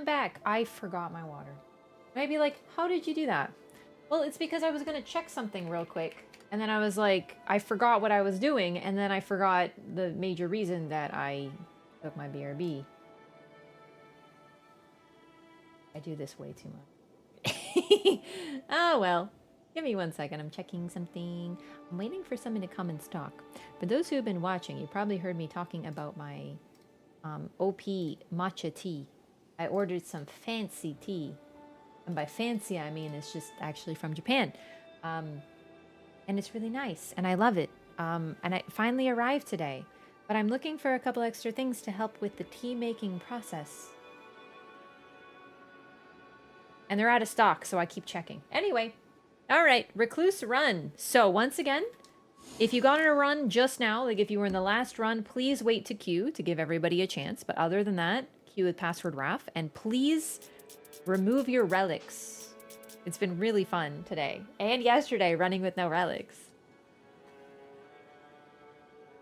I'm back. I forgot my water. I'd be like, how did you do that? Well, it's because I was gonna check something real quick. And then I was like, I forgot what I was doing. And then I forgot the major reason that I took my BRB. I do this way too much. Oh, well. Give me 1 second. I'm checking something. I'm waiting for someone to come and stock. For those who have been watching, you probably heard me talking about my OP matcha tea. I ordered some fancy tea. And by fancy, I mean it's just actually from Japan. And it's really nice. And I love it. And it finally arrived today. But I'm looking for a couple extra things to help with the tea making process. And they're out of stock, so I keep checking. Anyway. Alright, Recluse Run. So, once again, if you got on a run just now, like if you were in the last run, please wait to queue to give everybody a chance. But other than that, queue with password RAF. And please remove your relics. It's been really fun today. And yesterday, running with no relics.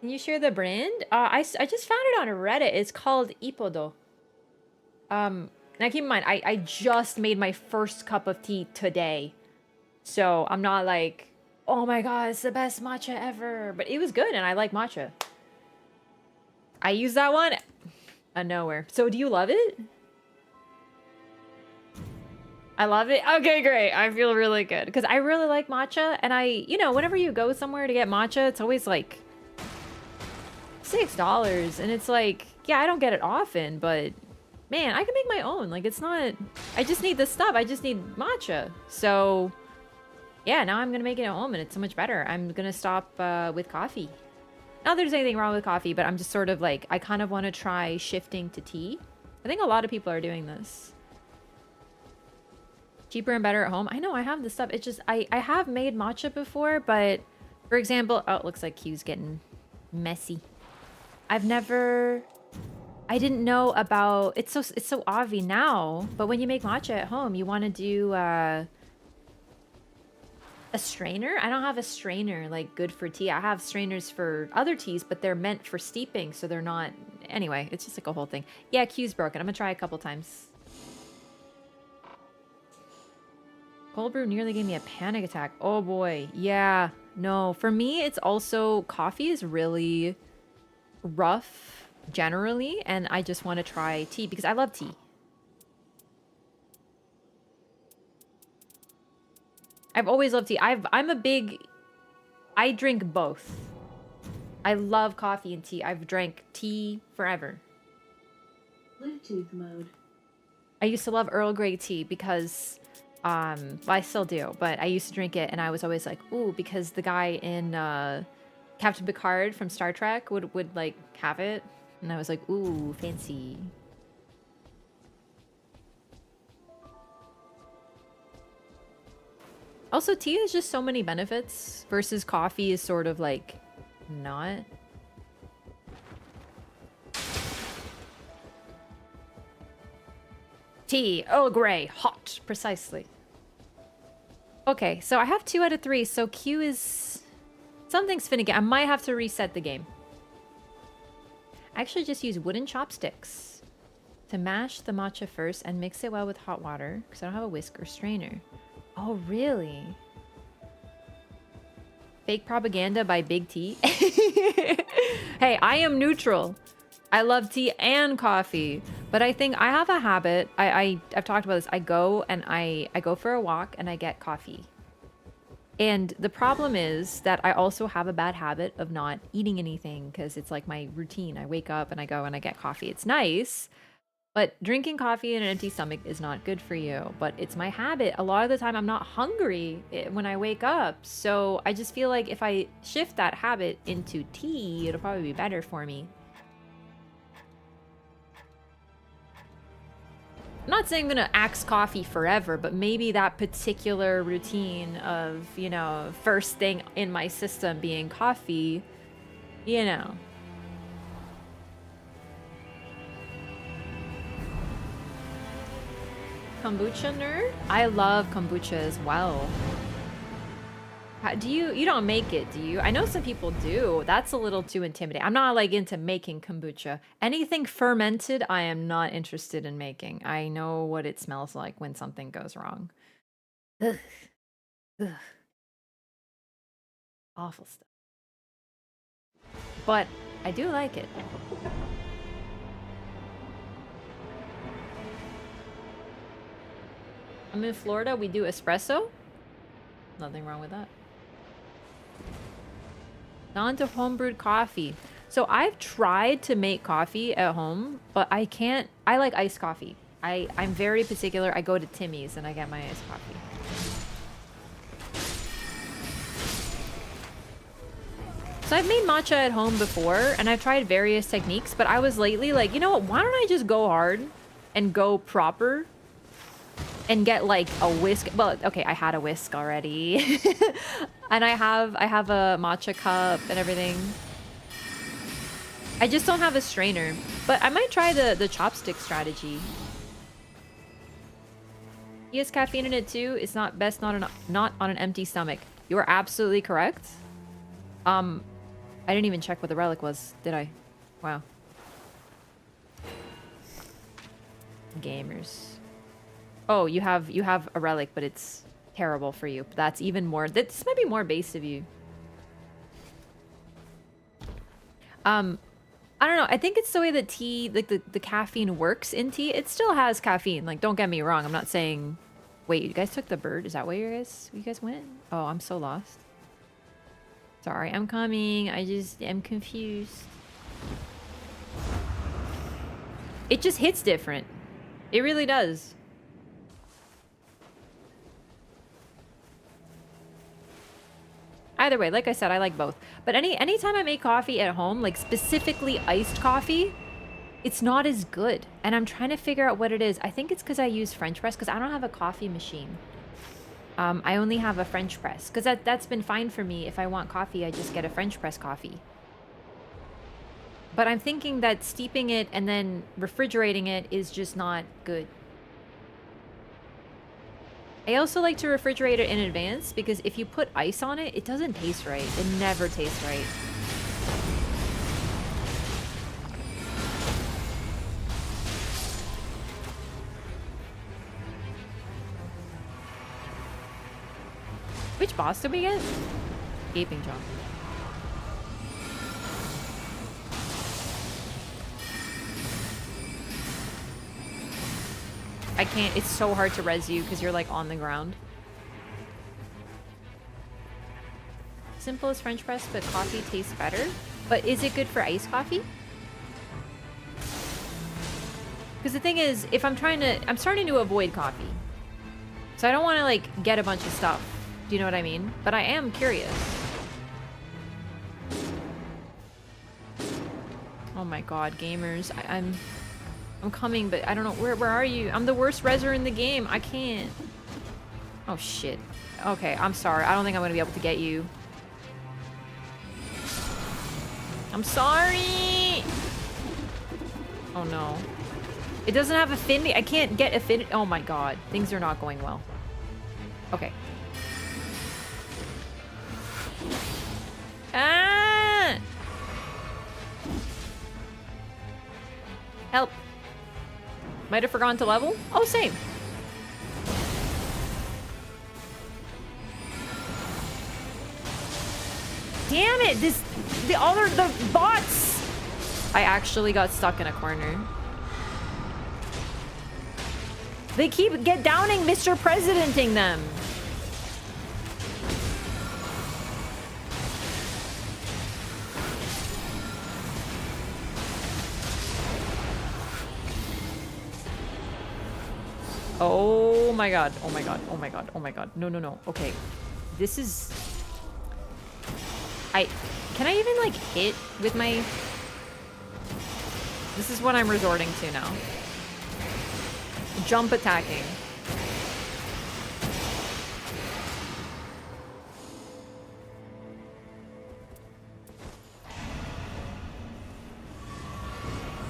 Can you share the brand? I just found it on Reddit. It's called Ippodo. Now keep in mind, I just made my first cup of tea today. So I'm not like, oh my god, it's the best matcha ever. But it was good and I like matcha. I use that one out of nowhere. So do you love it? I love it. Okay, great. I feel really good. Because I really like matcha. And you know, whenever you go somewhere to get matcha, it's always like $6. And it's like, yeah, I don't get it often, but man, I can make my own. Like, it's not, I just need the stuff. I just need matcha. So yeah, now I'm going to make it at home and it's so much better. I'm going to stop with coffee. Not that there's anything wrong with coffee, but I'm just sort of like, I kind of want to try shifting to tea. I think a lot of people are doing this. Cheaper and better at home. I know I have this stuff. It's just, I have made matcha before, but for example, oh, it looks like Q's getting messy. I didn't know about, it's so obvious now, but when you make matcha at home, you want to do, a strainer? I don't have a strainer like good for tea. I have strainers for other teas, but they're meant for steeping, so they're not. Anyway, it's just like a whole thing. Yeah, Q's broken. I'm gonna try a couple times. Cold brew nearly gave me a panic attack. Oh boy. Yeah. No, for me, it's also coffee is really rough generally, and I just want to try tea because I love tea. I've always loved tea. I drink both. I love coffee and tea. I've drank tea forever. Bluetooth mode. I used to love Earl Grey tea because, well, I still do, but I used to drink it and I was always like, ooh, because the guy in Captain Picard from Star Trek would like have it. And I was like, ooh, fancy. Also, tea has just so many benefits versus coffee is sort of like not. Tea, Earl Grey, hot, precisely. Okay, so I have 2 out of 3, so Q is... Something's finicky. I might have to reset the game. I actually just use wooden chopsticks to mash the matcha first and mix it well with hot water because I don't have a whisk or strainer. Oh, really? Fake propaganda by Big T? Hey, I am neutral. I love tea and coffee, but I think I have a habit. I've talked about this. I go for a walk and I get coffee. And the problem is that I also have a bad habit of not eating anything because it's like my routine. I wake up and I go and I get coffee. It's nice. But drinking coffee in an empty stomach is not good for you. But it's my habit. A lot of the time, I'm not hungry when I wake up. So I just feel like if I shift that habit into tea, it'll probably be better for me. I'm not saying I'm going to axe coffee forever, but maybe that particular routine of, you know, first thing in my system being coffee, you know. Kombucha nerd? I love kombucha as well. Do you don't make it, do you? I know some people do. That's a little too intimidating. I'm not like into making kombucha. Anything fermented, I am not interested in making. I know what it smells like when something goes wrong. Ugh. Ugh. Awful stuff. But I do like it. I'm in Florida, we do espresso. Nothing wrong with that. On to homebrewed coffee. So I've tried to make coffee at home, but I can't. I like iced coffee. I'm very particular. I go to Timmy's and I get my iced coffee. So I've made matcha at home before and I've tried various techniques, but I was lately like, you know what? Why don't I just go hard and go proper and get like a whisk? Well, okay, I had a whisk already. And I have a matcha cup and everything. I just don't have a strainer, but I might try the chopstick strategy. He has caffeine in it too. It's not best not on an empty stomach. You are absolutely correct. I didn't even check what the relic was, did I? Wow. Gamers. Oh, you have a relic, but it's terrible for you. That's even more. This might be more base of you. I don't know. I think it's the way that tea, like the caffeine works in tea. It still has caffeine. Like, don't get me wrong. I'm not saying. Wait, you guys took the bird? Is that where you guys went? Oh, I'm so lost. Sorry, I'm coming. I just am confused. It just hits different. It really does. Either way, like I said, I like both. But anytime I make coffee at home, like specifically iced coffee, it's not as good. And I'm trying to figure out what it is. I think it's because I use French press because I don't have a coffee machine. I only have a French press because that's been fine for me. If I want coffee, I just get a French press coffee. But I'm thinking that steeping it and then refrigerating it is just not good. I also like to refrigerate it in advance because if you put ice on it, it doesn't taste right. It never tastes right. Which boss did we get? Gaping Jaw. I can't, it's so hard to res you because you're like on the ground. Simple as French press, but coffee tastes better. But is it good for iced coffee? Because the thing is, if I'm starting to avoid coffee. So I don't want to like get a bunch of stuff. Do you know what I mean? But I am curious. Oh my god, gamers. I'm coming, but I don't know. Where are you? I'm the worst reser in the game. I can't. Oh, shit. Okay, I'm sorry. I don't think I'm going to be able to get you. I'm sorry! Oh, no. It doesn't have affinity. I can't get affinity. Oh, my God. Things are not going well. Okay. Ah! Help. Might have forgotten to level? Oh, same. Damn it! The bots! I actually got stuck in a corner. They keep downing Mr. Presidenting them. Oh my god, oh my god, oh my god, oh my god. No, no, no. Okay. This is... Can I even, like, hit with my... This is what I'm resorting to now. Jump attacking.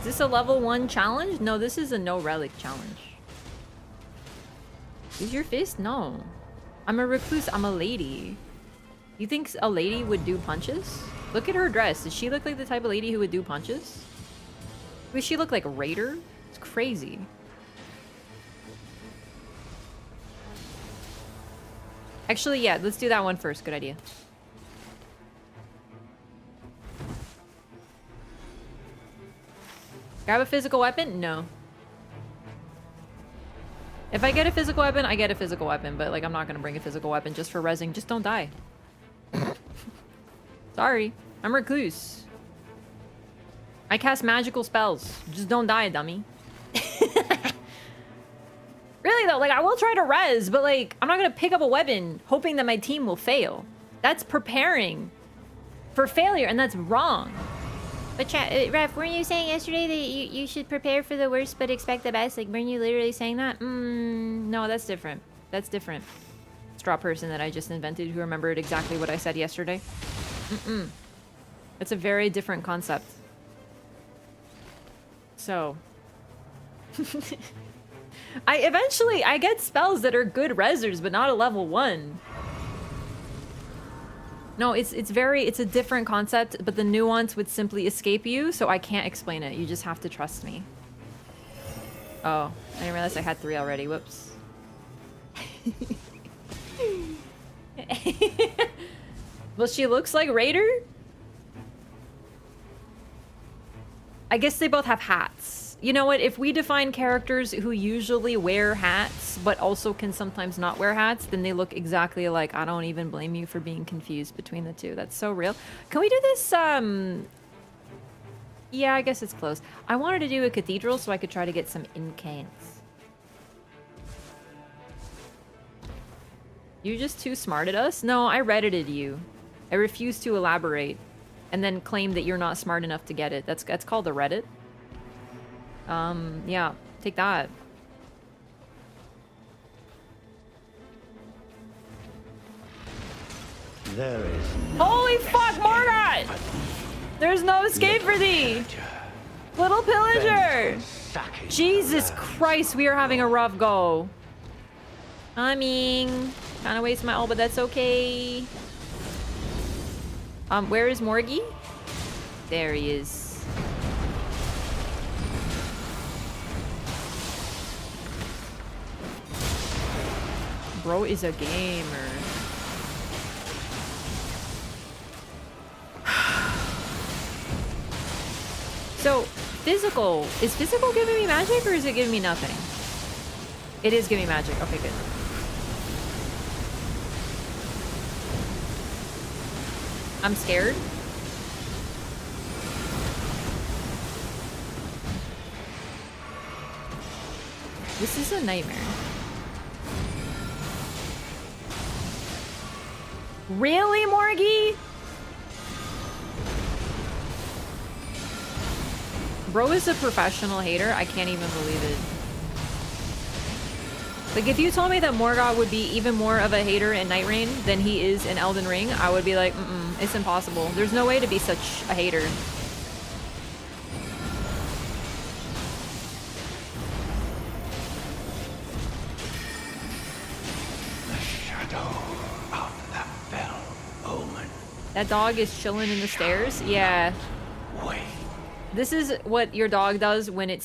Is this a level 1 challenge? No, this is a no relic challenge. Is your fist? No. I'm a recluse. I'm a lady. You think a lady would do punches? Look at her dress. Does she look like the type of lady who would do punches? Does she look like a raider? It's crazy. Actually, yeah, let's do that one first. Good idea. Grab a physical weapon? No. If I get a physical weapon, I get a physical weapon, but like I'm not gonna bring a physical weapon just for rezzing. Just don't die. Sorry. I'm recluse. I cast magical spells. Just don't die, dummy. Really though, like I will try to res, but like I'm not gonna pick up a weapon hoping that my team will fail. That's preparing for failure, and that's wrong. But Ref, weren't you saying yesterday that you should prepare for the worst but expect the best? Like, weren't you literally saying that? No, that's different. That's different. Straw person that I just invented who remembered exactly what I said yesterday. It's a very different concept. So. I get spells that are good rezzers, but not a level 1. No, it's a different concept, but the nuance would simply escape you, so I can't explain it. You just have to trust me. Oh, I didn't realize I had 3 already. Whoops. Well, she looks like Raider? I guess they both have hats. You know what? If we define characters who usually wear hats, but also can sometimes not wear hats, then they look exactly alike. I don't even blame you for being confused between the two. That's so real. Can we do this, Yeah, I guess it's close. I wanted to do a cathedral so I could try to get some incants. You just too smart at us? No, I reddited you. I refuse to elaborate and then claim that you're not smart enough to get it. That's called a Reddit. Yeah, take that. There is no Holy fuck, Morgat! There's no escape for thee! Little pillager! Jesus Christ, we are having a rough go. I mean, kind of waste my ult, but that's okay. Where is Morgie? There he is. Bro is a gamer. So, physical. Is physical giving me magic or is it giving me nothing? It is giving me magic. Okay, good. I'm scared. This is a nightmare. Really, Morgie? Bro is a professional hater. I can't even believe it. Like, if you told me that Morgoth would be even more of a hater in Nightreign than he is in Elden Ring, I would be like, it's impossible. There's no way to be such a hater. That dog is chilling in the stairs? Yeah. Wait. This is what your dog does when it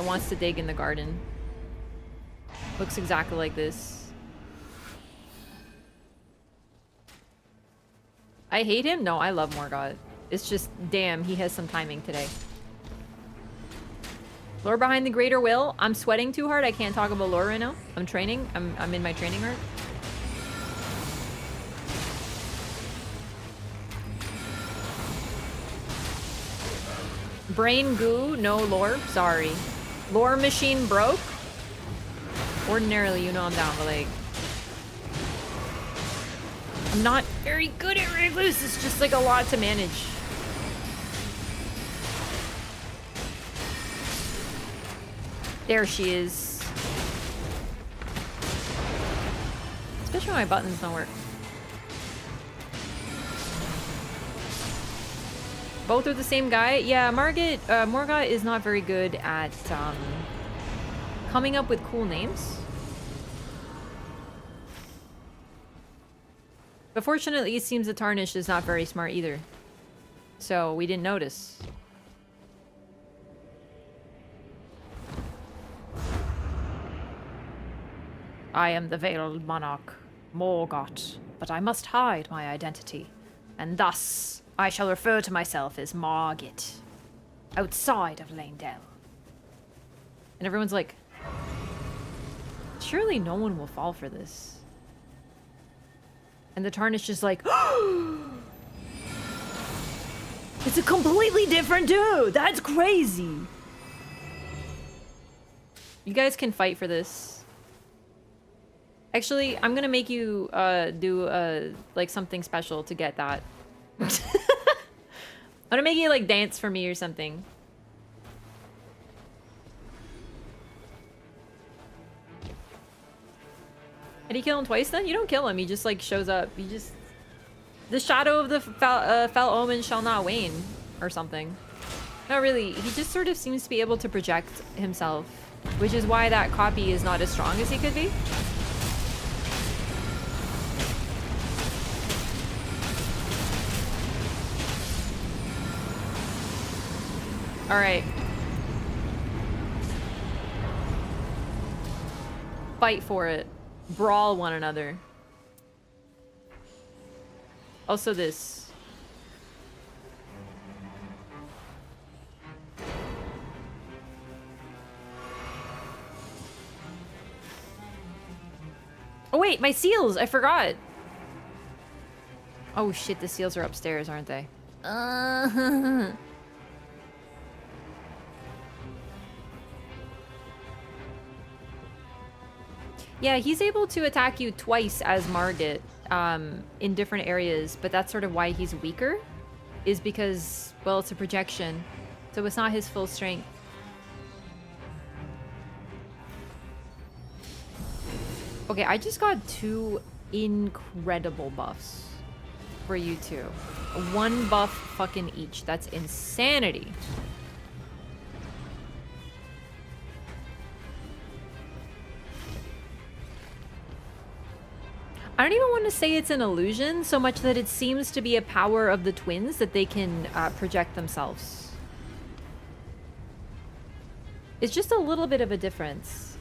wants to dig in the garden. Looks exactly like this. I hate him? No, I love Morgoth. It's just, damn, he has some timing today. Lore behind the greater will. I'm sweating too hard. I can't talk about lore right now. I'm training. I'm in my training arc. Brain goo, no lore. Sorry. Lore machine broke. Ordinarily, you know I'm down, but like, I'm not very good at Recluse. It's just like a lot to manage. There she is. Especially when my buttons don't work. Both are the same guy? Yeah, Morgoth is not very good at coming up with cool names. But fortunately, it seems the Tarnished is not very smart either. So we didn't notice. I am the Veiled Monarch, Morgott, but I must hide my identity. And thus, I shall refer to myself as Margit, outside of Lanedell. And everyone's like, surely no one will fall for this. And the Tarnished is like, it's a completely different dude! That's crazy! You guys can fight for this. Actually, I'm gonna make you do like something special to get that. I'm gonna make you like dance for me or something. Did he kill him twice then? You don't kill him, he just like shows up. He just... The shadow of the fell omen shall not wane, or something. Not really, he just sort of seems to be able to project himself, which is why that copy is not as strong as he could be. Alright. Fight for it. Brawl one another. Also this. Oh wait, my seals! I forgot! Oh shit, the seals are upstairs, aren't they? Yeah, he's able to attack you twice as Margit in different areas, but that's sort of why he's weaker, is because, well, it's a projection, so it's not his full strength. Okay, I just got 2 incredible buffs for you two. 1 buff fucking each. That's insanity. I don't even want to say it's an illusion so much that it seems to be a power of the twins that they can project themselves. It's just a little bit of a difference.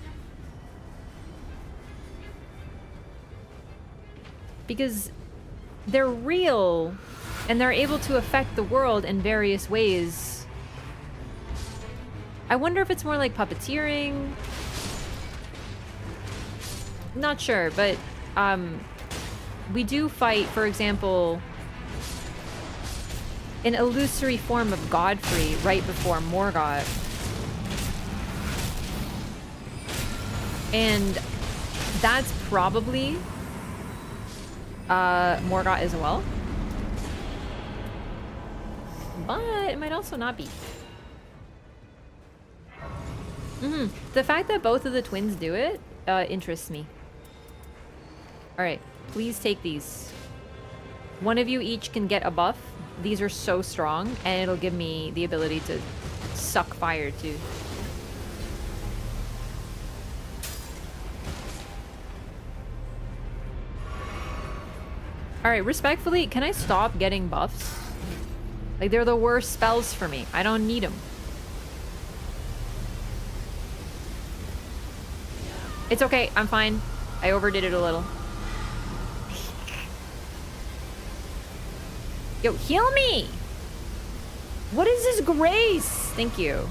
Because they're real and they're able to affect the world in various ways. I wonder if it's more like puppeteering. Not sure, but we do fight, for example, an illusory form of Godfrey right before Morgott. And that's probably Morgott as well. But it might also not be. The fact that both of the twins do it interests me. Alright, please take these. One of you each can get a buff. These are so strong, and it'll give me the ability to suck fire too. Alright, respectfully, can I stop getting buffs? Like, they're the worst spells for me. I don't need them. It's okay, I'm fine. I overdid it a little. Yo, heal me! What is this grace? Thank you.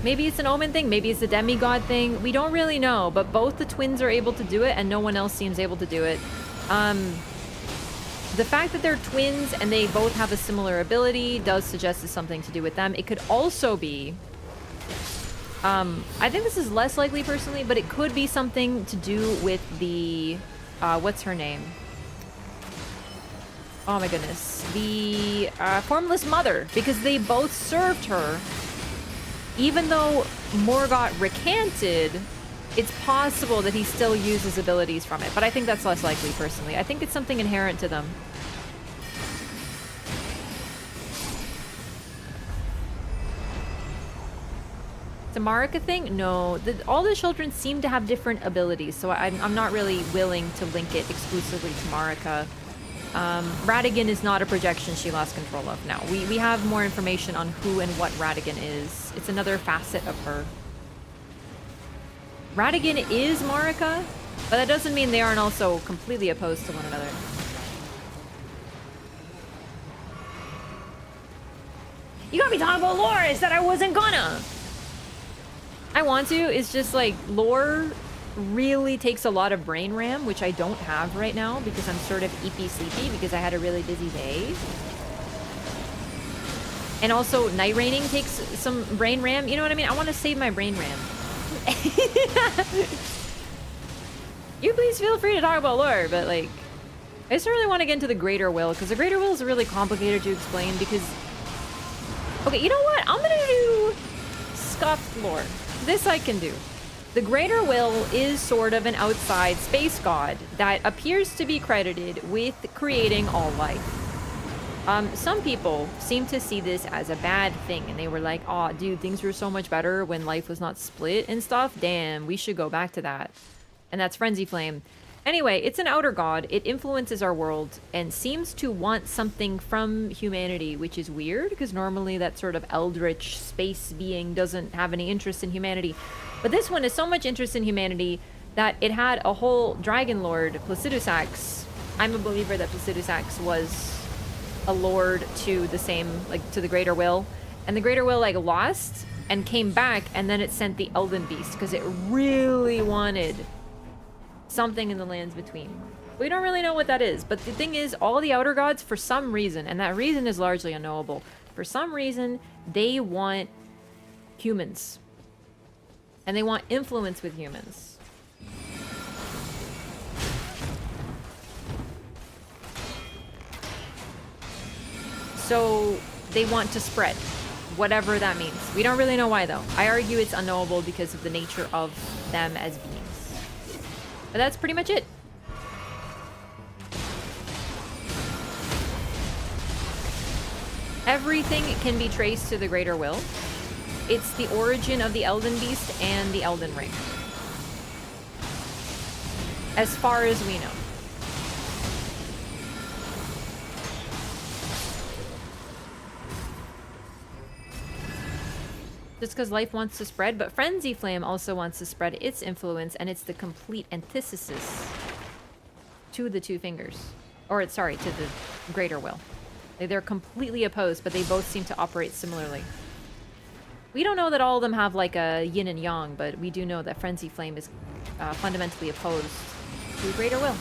Maybe it's an omen thing, maybe it's a demigod thing. We don't really know, but both the twins are able to do it and no one else seems able to do it. The fact that they're twins and they both have a similar ability does suggest it's something to do with them. It could also be... I think this is less likely personally, but it could be something to do with the... what's her name? Oh my goodness. The Formless Mother, because they both served her. Even though Morgott recanted, it's possible that he still uses abilities from it. But I think that's less likely personally. I think it's something inherent to them. It's a Marika thing? No, all the children seem to have different abilities, so I'm not really willing to link it exclusively to Marika. Radigan is not a projection she lost control of now. We have more information on who and what Radigan is. It's another facet of her. Radigan is Marika, but that doesn't mean they aren't also completely opposed to one another. You got me talking about lore! I said I wasn't gonna! I want to, it's just like, lore really takes a lot of brain RAM, which I don't have right now because I'm sort of eepy sleepy because I had a really busy day. And also, Nightreigning takes some brain RAM. You know what I mean? I want to save my brain RAM. You please feel free to talk about lore, but like, I just really want to get into the Greater Will because the Greater Will is really complicated to explain because... Okay, you know what? I'm gonna do scuffed lore. This I can do. The Greater Will is sort of an outside space god that appears to be credited with creating all life. Some people seem to see this as a bad thing, and they were like, "Aw, dude, things were so much better when life was not split and stuff. Damn, we should go back to that." And that's Frenzy Flame. Anyway, it's an outer god. It influences our world and seems to want something from humanity, which is weird because normally that sort of eldritch space being doesn't have any interest in humanity. But this one has so much interest in humanity that it had a whole dragon lord, Placidusax. I'm a believer that Placidusax was a lord to the same, like, to the Greater Will. And the Greater Will, like, lost and came back, and then it sent the Elden Beast because it really wanted something in the lands between. We don't really know what that is, but the thing is, all the outer gods, for some reason, and that reason is largely unknowable, for some reason, they want humans. And they want influence with humans. So they want to spread, whatever that means. We don't really know why, though. I argue it's unknowable because of the nature of them as beings. But that's pretty much it. Everything can be traced to the Greater Will. It's the origin of the Elden Beast and the Elden Ring. As far as we know. Just because life wants to spread, but Frenzy Flame also wants to spread its influence, and it's the complete antithesis to the Two Fingers. Or, sorry, to the Greater Will. They're completely opposed, but they both seem to operate similarly. We don't know that all of them have like a yin and yang, but we do know that Frenzy Flame is fundamentally opposed to Greater Will.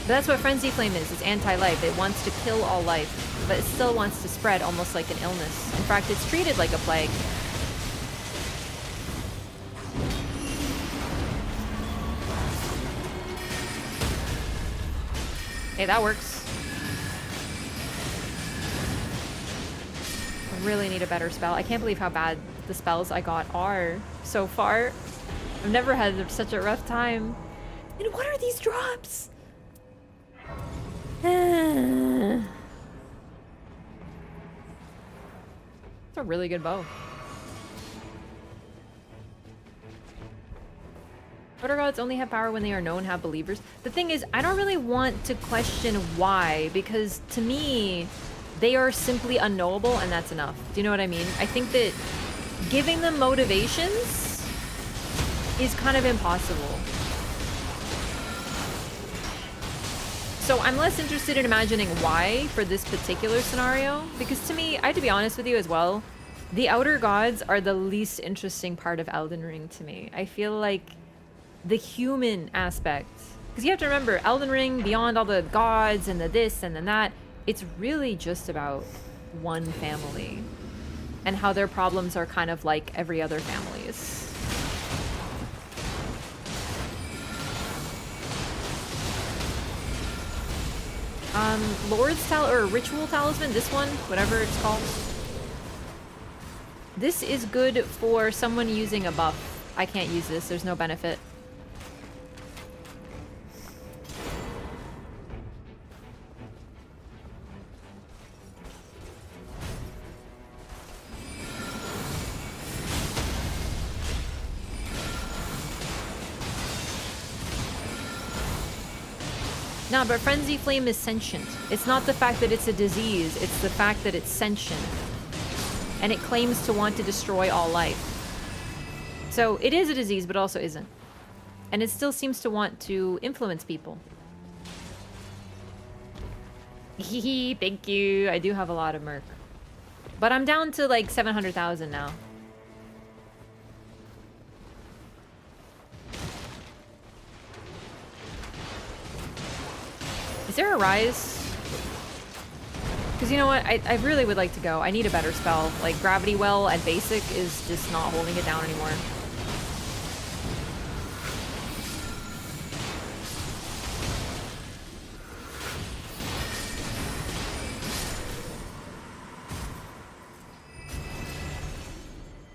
But that's what Frenzy Flame is. It's anti-life. It wants to kill all life, but it still wants to spread almost like an illness. In fact, it's treated like a plague. Hey, that works. I really need a better spell. I can't believe how bad the spells I got are so far. I've never had such a rough time. And what are these drops? It's a really good bow. Outer gods only have power when they are known have believers. The thing is, I don't really want to question why, because to me, they are simply unknowable and that's enough. Do you know what I mean? I think that giving them motivations is kind of impossible. So I'm less interested in imagining why for this particular scenario, because to me, I have to be honest with you as well, the outer gods are the least interesting part of Elden Ring to me. I feel like the human aspect, because you have to remember, Elden Ring, beyond all the gods and the this and the that, it's really just about one family and how their problems are kind of like every other family's. Lord's or Ritual Talisman, this one, whatever it's called. This is good for someone using a buff. I can't use this, there's no benefit. No, but Frenzy Flame is sentient. It's not the fact that it's a disease, it's the fact that it's sentient. And it claims to want to destroy all life. So it is a disease, but also isn't. And it still seems to want to influence people. Hehe, thank you. I do have a lot of Murk. But I'm down to like 700,000 now. Is there a rise? Because you know what? I really would like to go. I need a better spell. Like Gravity Well at basic is just not holding it down anymore.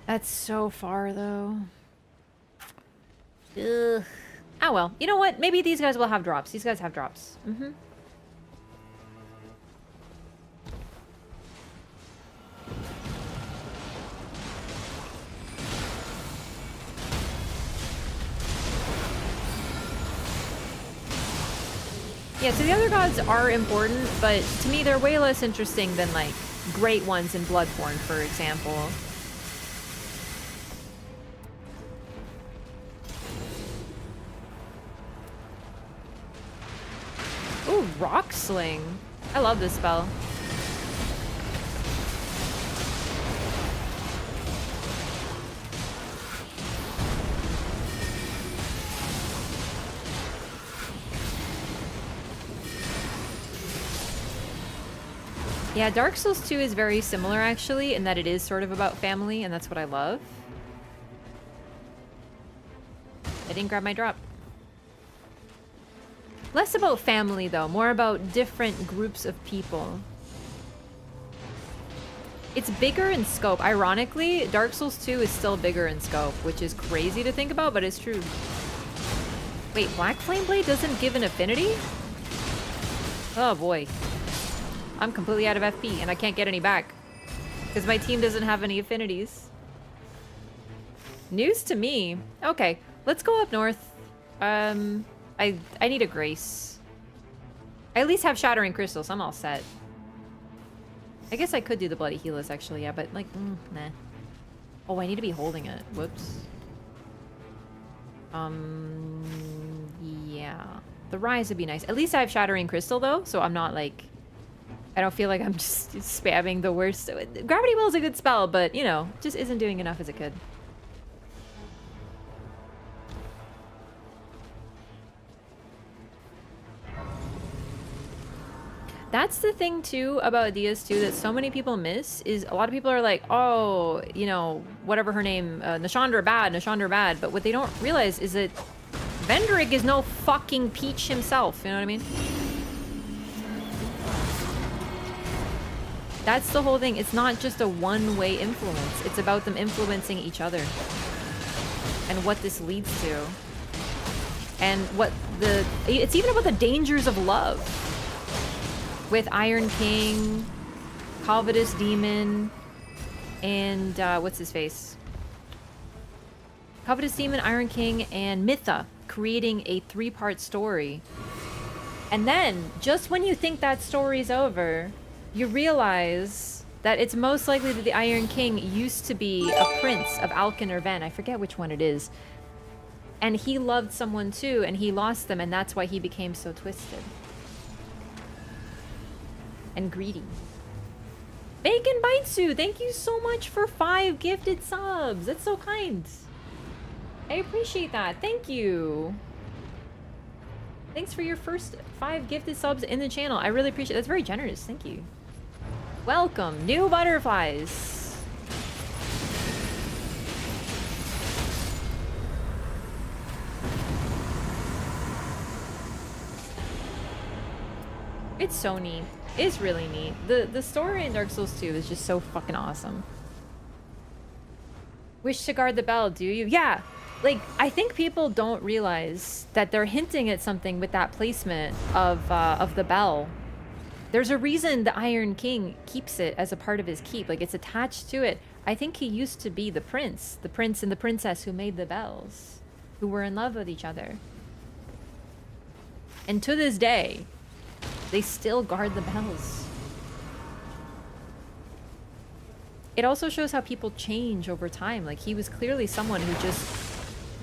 That's so far, though. Ugh. Oh, well. You know what? Maybe these guys will have drops. These guys have drops. Mm-hmm. Yeah, so the other gods are important, but to me they're way less interesting than, like, great ones in Bloodborne, for example. Ooh, Rock Sling. I love this spell. Yeah, Dark Souls 2 is very similar, actually, in that it is sort of about family, and that's what I love. I didn't grab my drop. Less about family, though. More about different groups of people. It's bigger in scope. Ironically, Dark Souls 2 is still bigger in scope, which is crazy to think about, but it's true. Wait, Black Flame Blade doesn't give an affinity? Oh, boy. I'm completely out of FP, and I can't get any back. Because my team doesn't have any affinities. News to me. Okay, let's go up north. I need a Grace. I at least have Shattering Crystals. I'm all set. I guess I could do the Bloody Healers, actually, yeah, but, like, nah. Oh, I need to be holding it. Whoops. Yeah. The Rise would be nice. At least I have Shattering Crystal, though, so I'm not, like... I don't feel like I'm just spamming the worst. Gravity Well is a good spell, but, you know, just isn't doing enough as it could. That's the thing, too, about DS2 that so many people miss, is a lot of people are like, oh, you know, whatever her name, Nashandra bad, but what they don't realize is that Vendrick is no fucking Peach himself, you know what I mean? That's the whole thing. It's not just a one-way influence. It's about them influencing each other. And what this leads to. And what the... It's even about the dangers of love. With Iron King, Covetous Demon, and what's his face? Covetous Demon, Iron King, and Mytha creating a 3-part story. And then, just when you think that story's over, you realize that it's most likely that the Iron King used to be a prince of Alkin or Ven. I forget which one it is. And he loved someone too, and he lost them, and that's why he became so twisted. And greedy. Bacon Baitsu, thank you so much for 5 gifted subs. That's so kind. I appreciate that. Thank you. Thanks for your first 5 gifted subs in the channel. I really appreciate it. That's very generous. Thank you. Welcome, new butterflies. It's so neat. It's really neat. The story in Dark Souls 2 is just so fucking awesome. Wish to guard the bell, do you? Yeah. Like, I think people don't realize that they're hinting at something with that placement of the bell. There's a reason the Iron King keeps it as a part of his keep. Like, it's attached to it. I think he used to be the prince and the princess who made the bells, who were in love with each other. And to this day, they still guard the bells. It also shows how people change over time. Like, he was clearly someone who just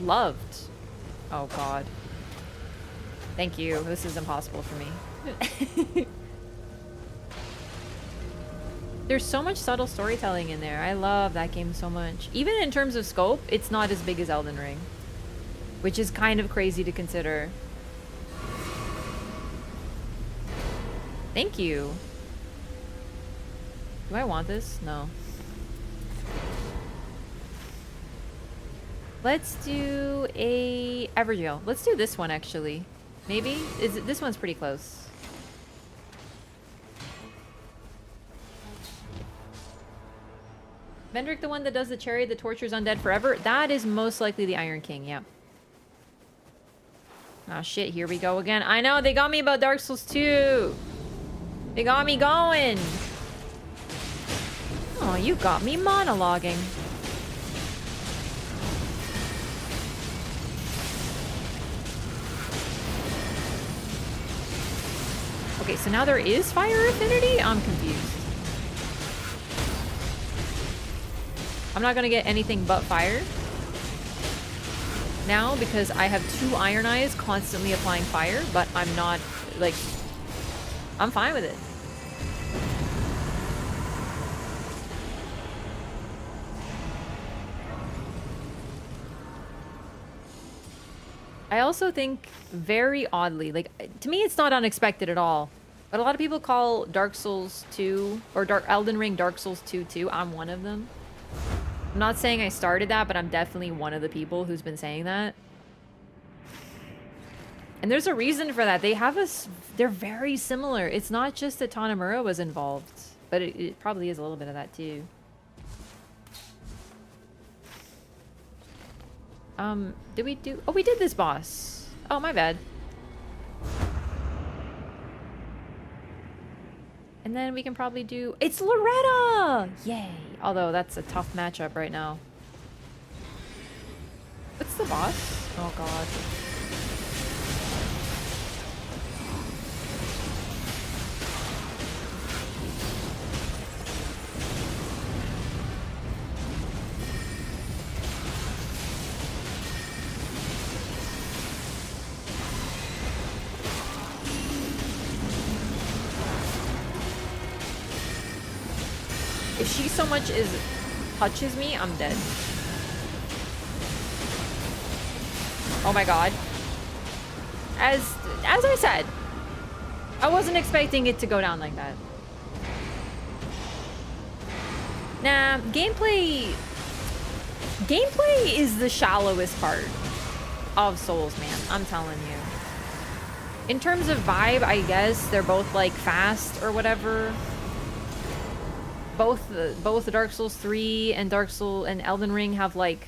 loved. Oh, God. Thank you. This is impossible for me. There's so much subtle storytelling in there. I love that game so much. Even in terms of scope, it's not as big as Elden Ring, which is kind of crazy to consider. Thank you. Do I want this? No. Let's do a Evergeo. Let's do this one, actually. Maybe? This one's pretty close. Vendrick, the one that does the chariot that tortures undead forever? That is most likely the Iron King, yeah. Oh shit, here we go again. I know, they got me about Dark Souls 2. They got me going. Oh, you got me monologuing. Okay, so now there is fire affinity? I'm confused. I'm not gonna get anything but fire now because I have 2 iron eyes constantly applying fire, but I'm not, like, I'm fine with it. I also think, very oddly, like, to me it's not unexpected at all, but a lot of people call Dark Souls 2, or Elden Ring Dark Souls 2 too. I'm one of them. I'm not saying I started that, but I'm definitely one of the people who's been saying that. And there's a reason for that. They're very similar. It's not just that Tanamura was involved, but it probably is a little bit of that too. Did we do... Oh, we did this boss. Oh, my bad. And then we can probably do... It's Loretta! Yay! Although, that's a tough matchup right now. What's the boss? Oh, God. If she so much as touches me, I'm dead. Oh my god. As I said, I wasn't expecting it to go down like that. Nah, gameplay is the shallowest part of Souls, man. I'm telling you. In terms of vibe, I guess they're both like fast or whatever. Both Dark Souls 3 and Elden Ring have like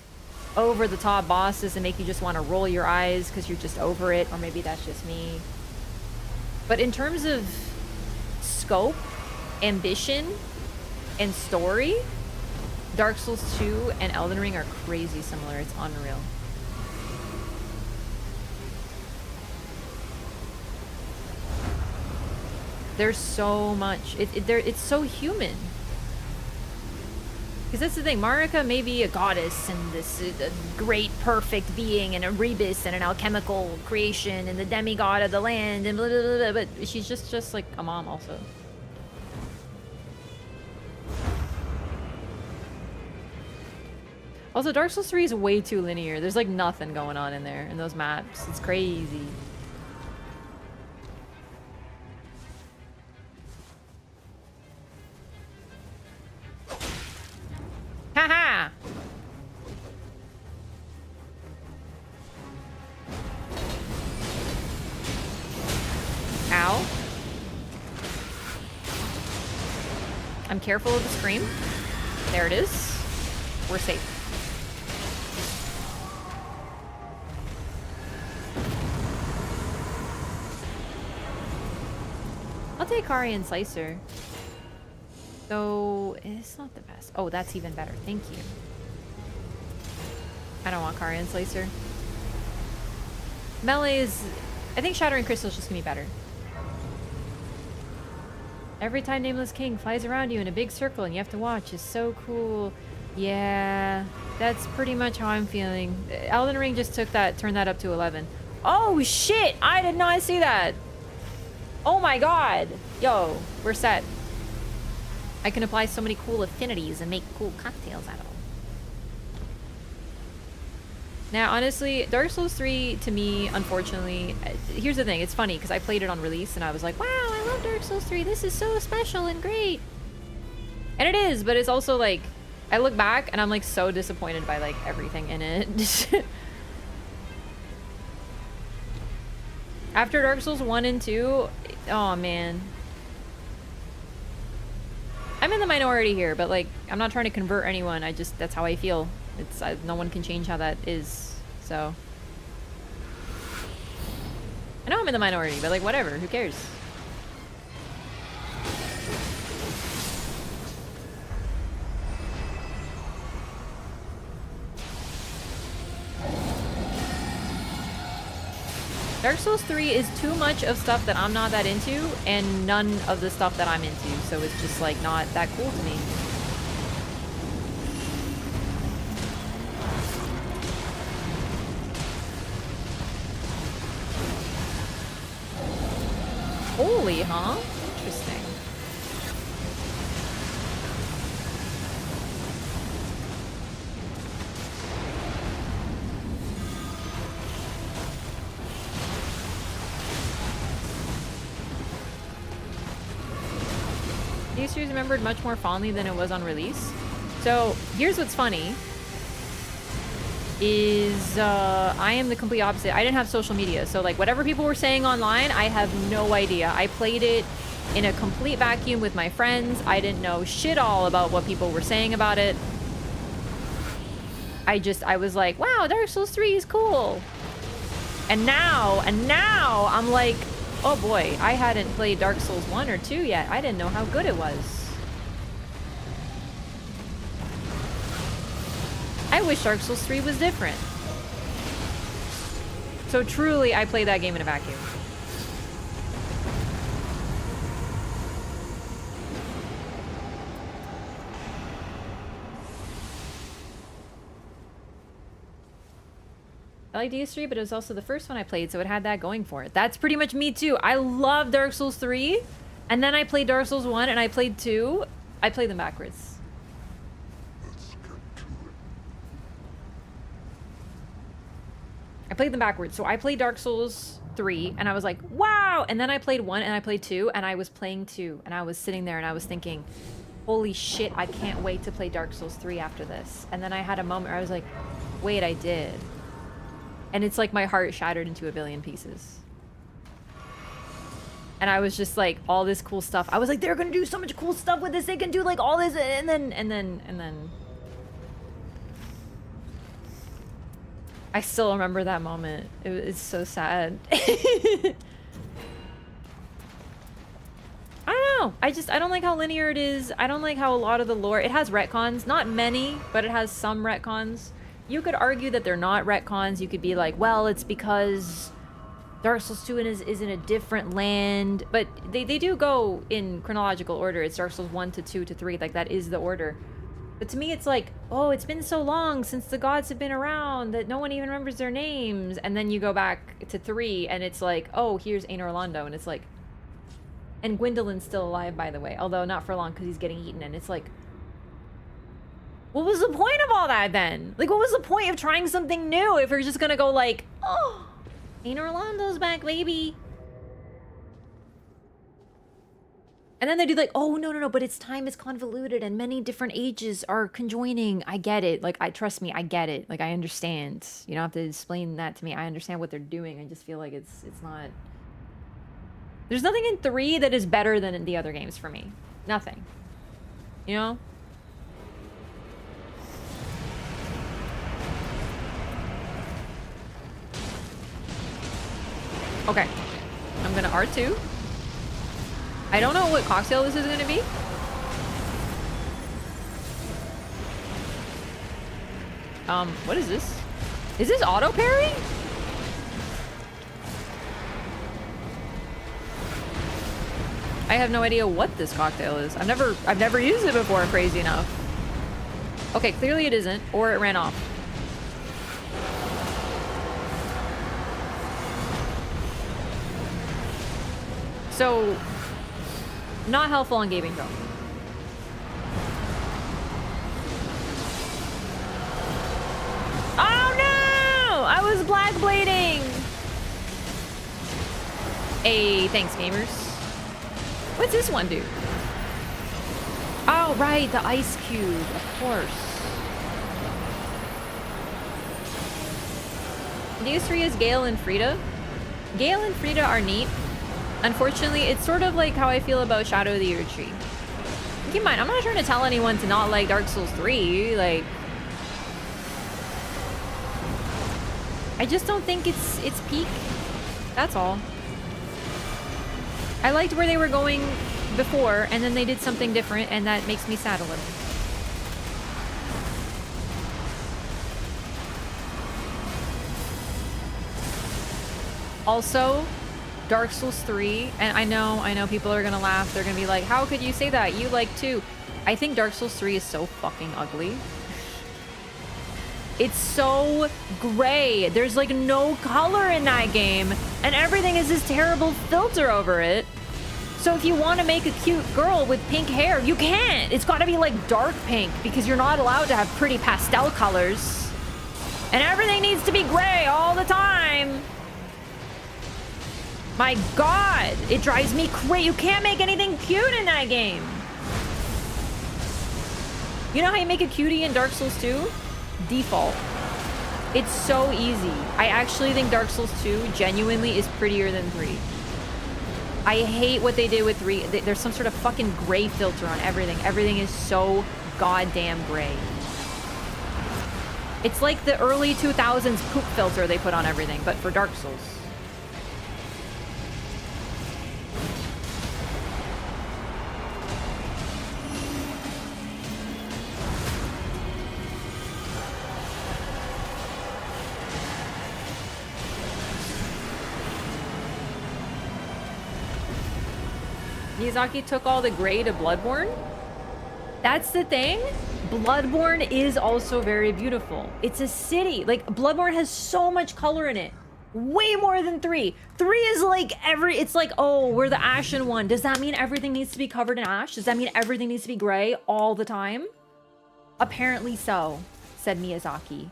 over the top bosses that make you just want to roll your eyes because you're just over it, or maybe that's just me. But in terms of scope, ambition, and story, Dark Souls 2 and Elden Ring are crazy similar. It's unreal. There's so much. It's so human. Because that's the thing, Marika may be a goddess and this a great, perfect being and a rebus and an alchemical creation and the demigod of the land and blah, blah, blah, blah, but she's just like a mom also. Also, Dark Souls 3 is way too linear. There's like nothing going on in there, in those maps. It's crazy. Haha! Ow. I'm careful of the scream. There it is. We're safe. I'll take Kari and Slicer. So, it's not the best. Oh, that's even better. Thank you. I don't want Kari and Slicer. Melee is I think Shattering Crystal is just gonna be better. Every time Nameless King flies around you in a big circle and you have to watch is so cool. Yeah, that's pretty much how I'm feeling. Elden Ring just turned that up to 11. Oh shit! I did not see that. Oh my god. Yo, we're set. I can apply so many cool affinities and make cool cocktails out of them. Now, honestly, Dark Souls 3 to me, unfortunately, here's the thing. It's funny because I played it on release and I was like, wow, I love Dark Souls 3. This is so special and great. And it is, but it's also like, I look back and I'm like so disappointed by like everything in it. After Dark Souls 1 and 2, oh man. I'm in the minority here, but like, I'm not trying to convert anyone. That's how I feel. No one can change how that is, so. I know I'm in the minority, but like, whatever, who cares? Dark Souls 3 is too much of stuff that I'm not that into, and none of the stuff that I'm into, so it's just like not that cool to me. Holy, huh? Interesting. This series remembered much more fondly than it was on release. So here's what's funny. Is I am the complete opposite. I didn't have social media, so like whatever people were saying online, I have no idea. I played it in a complete vacuum with my friends. I didn't know shit all about what people were saying about it. I was like, wow, Dark Souls 3 is cool. And now I'm like, oh boy, I hadn't played Dark Souls 1 or 2 yet. I didn't know how good it was. I wish Dark Souls 3 was different. So truly, I played that game in a vacuum. I like DS3, but it was also the first one I played, so it had that going for it. That's pretty much me too. I love Dark Souls 3, and then I played Dark Souls 1, and I played 2. I played them backwards. I played them backwards. So I played Dark Souls 3 and I was like, wow. And then I played 1 and I played 2 and I was playing 2 and I was sitting there and I was thinking, holy shit, I can't wait to play Dark Souls 3 after this. And then I had a moment where I was like, wait, I did. And it's like my heart shattered into a billion pieces. And I was just like, all this cool stuff. I was like, they're gonna do so much cool stuff with this. They can do like all this and then. I still remember that moment. It's so sad. I don't know. I don't like how linear it is. I don't like how a lot of the lore, it has retcons. Not many, but it has some retcons. You could argue that they're not retcons. You could be like, well, it's because Dark Souls 2 is in a different land. But they do go in chronological order. It's Dark Souls 1 to 2 to 3. Like, that is the order. But to me, it's like, oh, it's been so long since the gods have been around that no one even remembers their names. And then you go back to 3, and it's like, oh, here's Ain Orlando. And it's like... And Gwendolyn's still alive, by the way. Although not for long, because he's getting eaten. And it's like... What was the point of all that, then? Like, what was the point of trying something new if we're just gonna go like, oh, Ain Orlando's back, baby. And then they do like, oh, no, but its time is convoluted and many different ages are conjoining. I get it. Like, trust me, I get it. Like, I understand. You don't have to explain that to me. I understand what they're doing. I just feel like it's not... There's nothing in 3 that is better than in the other games for me. Nothing. You know? Okay. I'm gonna R2. I don't know what cocktail this is gonna be. What is this? Is this auto parry? I have no idea what this cocktail is. I've never used it before, crazy enough. Okay, clearly it isn't, or it ran off. So, not helpful on gaming though. Oh no! I was black blading! Hey, thanks gamers. What's this one do? Oh right, the ice cube, of course. These three is Gale and Frida. Gale and Frida are neat. Unfortunately, it's sort of like how I feel about Shadow of the Year Tree. Keep in mind, I'm not trying to tell anyone to not like Dark Souls 3, like... I just don't think it's peak. That's all. I liked where they were going before, and then they did something different, and that makes me sad a little. Also, Dark Souls 3, and I know people are gonna laugh. They're gonna be like, how could you say that? You like 2. I think Dark Souls 3 is so fucking ugly. It's so gray. There's like no color in that game, and everything is this terrible filter over it. So if you want to make a cute girl with pink hair, you can't. It's got to be like dark pink because you're not allowed to have pretty pastel colors. And everything needs to be gray all the time. My God, it drives me crazy. You can't make anything cute in that game. You know how you make a cutie in Dark Souls 2? Default. It's so easy. I actually think Dark Souls 2 genuinely is prettier than 3. I hate what they did with 3. There's some sort of fucking gray filter on everything. Everything is so goddamn gray. It's like the early 2000s poop filter they put on everything, but for Dark Souls. Miyazaki took all the gray to Bloodborne? That's the thing. Bloodborne is also very beautiful. It's a city. Like, Bloodborne has so much color in it. Way more than 3. 3 is like it's like, oh, we're the Ashen one. Does that mean everything needs to be covered in ash? Does that mean everything needs to be gray all the time? Apparently so, said Miyazaki.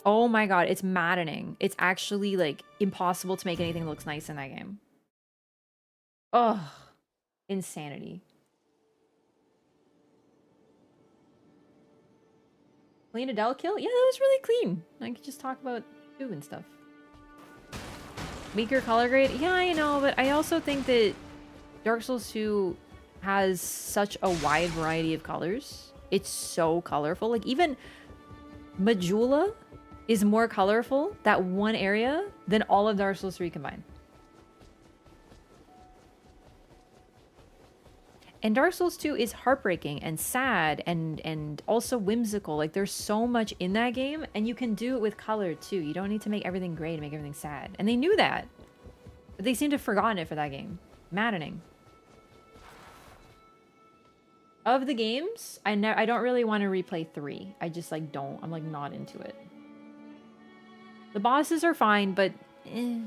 Oh my God, it's maddening. It's actually like impossible to make anything that looks nice in that game. Ugh. Insanity. Clean Adele kill? Yeah, that was really clean. I could just talk about food and stuff. Weaker color grade? Yeah, I know, but I also think that Dark Souls 2 has such a wide variety of colors. It's so colorful. Like, even Majula is more colorful, that one area, than all of Dark Souls 3 combined. And Dark Souls 2 is heartbreaking and sad and also whimsical. Like, there's so much in that game, and you can do it with color too. You don't need to make everything gray to make everything sad. And they knew that. But they seem to have forgotten it for that game. Maddening. Of the games, I don't really want to replay 3. I just like don't. I'm like not into it. The bosses are fine, but I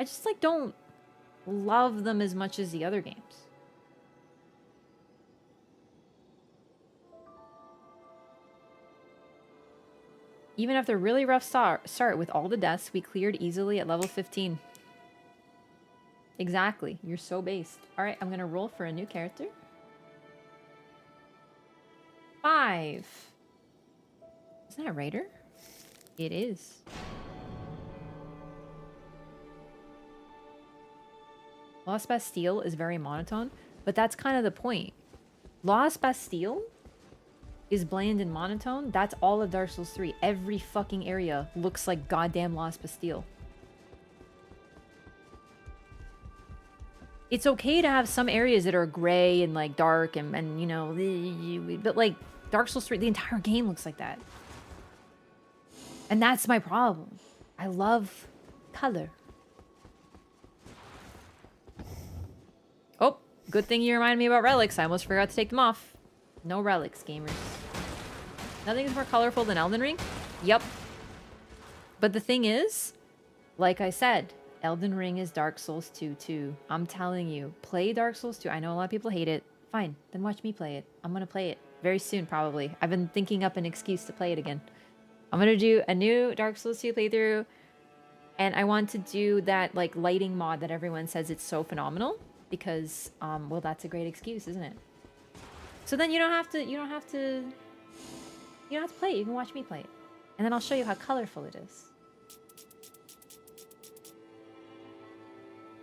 just like don't love them as much as the other games. Even after a really rough start with all the deaths, we cleared easily at level 15. Exactly. You're so based. Alright, I'm gonna roll for a new character. 5. Isn't that a raider? It is. Lost Bastille is very monotone, but that's kind of the point. Lost Bastille is bland and monotone. That's all of Dark Souls 3. Every fucking area looks like goddamn Lost Bastille. It's okay to have some areas that are gray and like dark and you know, but like Dark Souls 3, the entire game looks like that. And that's my problem. I love color. Good thing you reminded me about relics. I almost forgot to take them off. No relics, gamers. Nothing's more colorful than Elden Ring? Yep. But the thing is, like I said, Elden Ring is Dark Souls 2 too. I'm telling you, play Dark Souls 2. I know a lot of people hate it. Fine, then watch me play it. I'm gonna play it very soon, probably. I've been thinking up an excuse to play it again. I'm gonna do a new Dark Souls 2 playthrough, and I want to do that like lighting mod that everyone says it's so phenomenal because, well, that's a great excuse, isn't it? So then you don't have to play it. You can watch me play it, and then I'll show you how colorful it is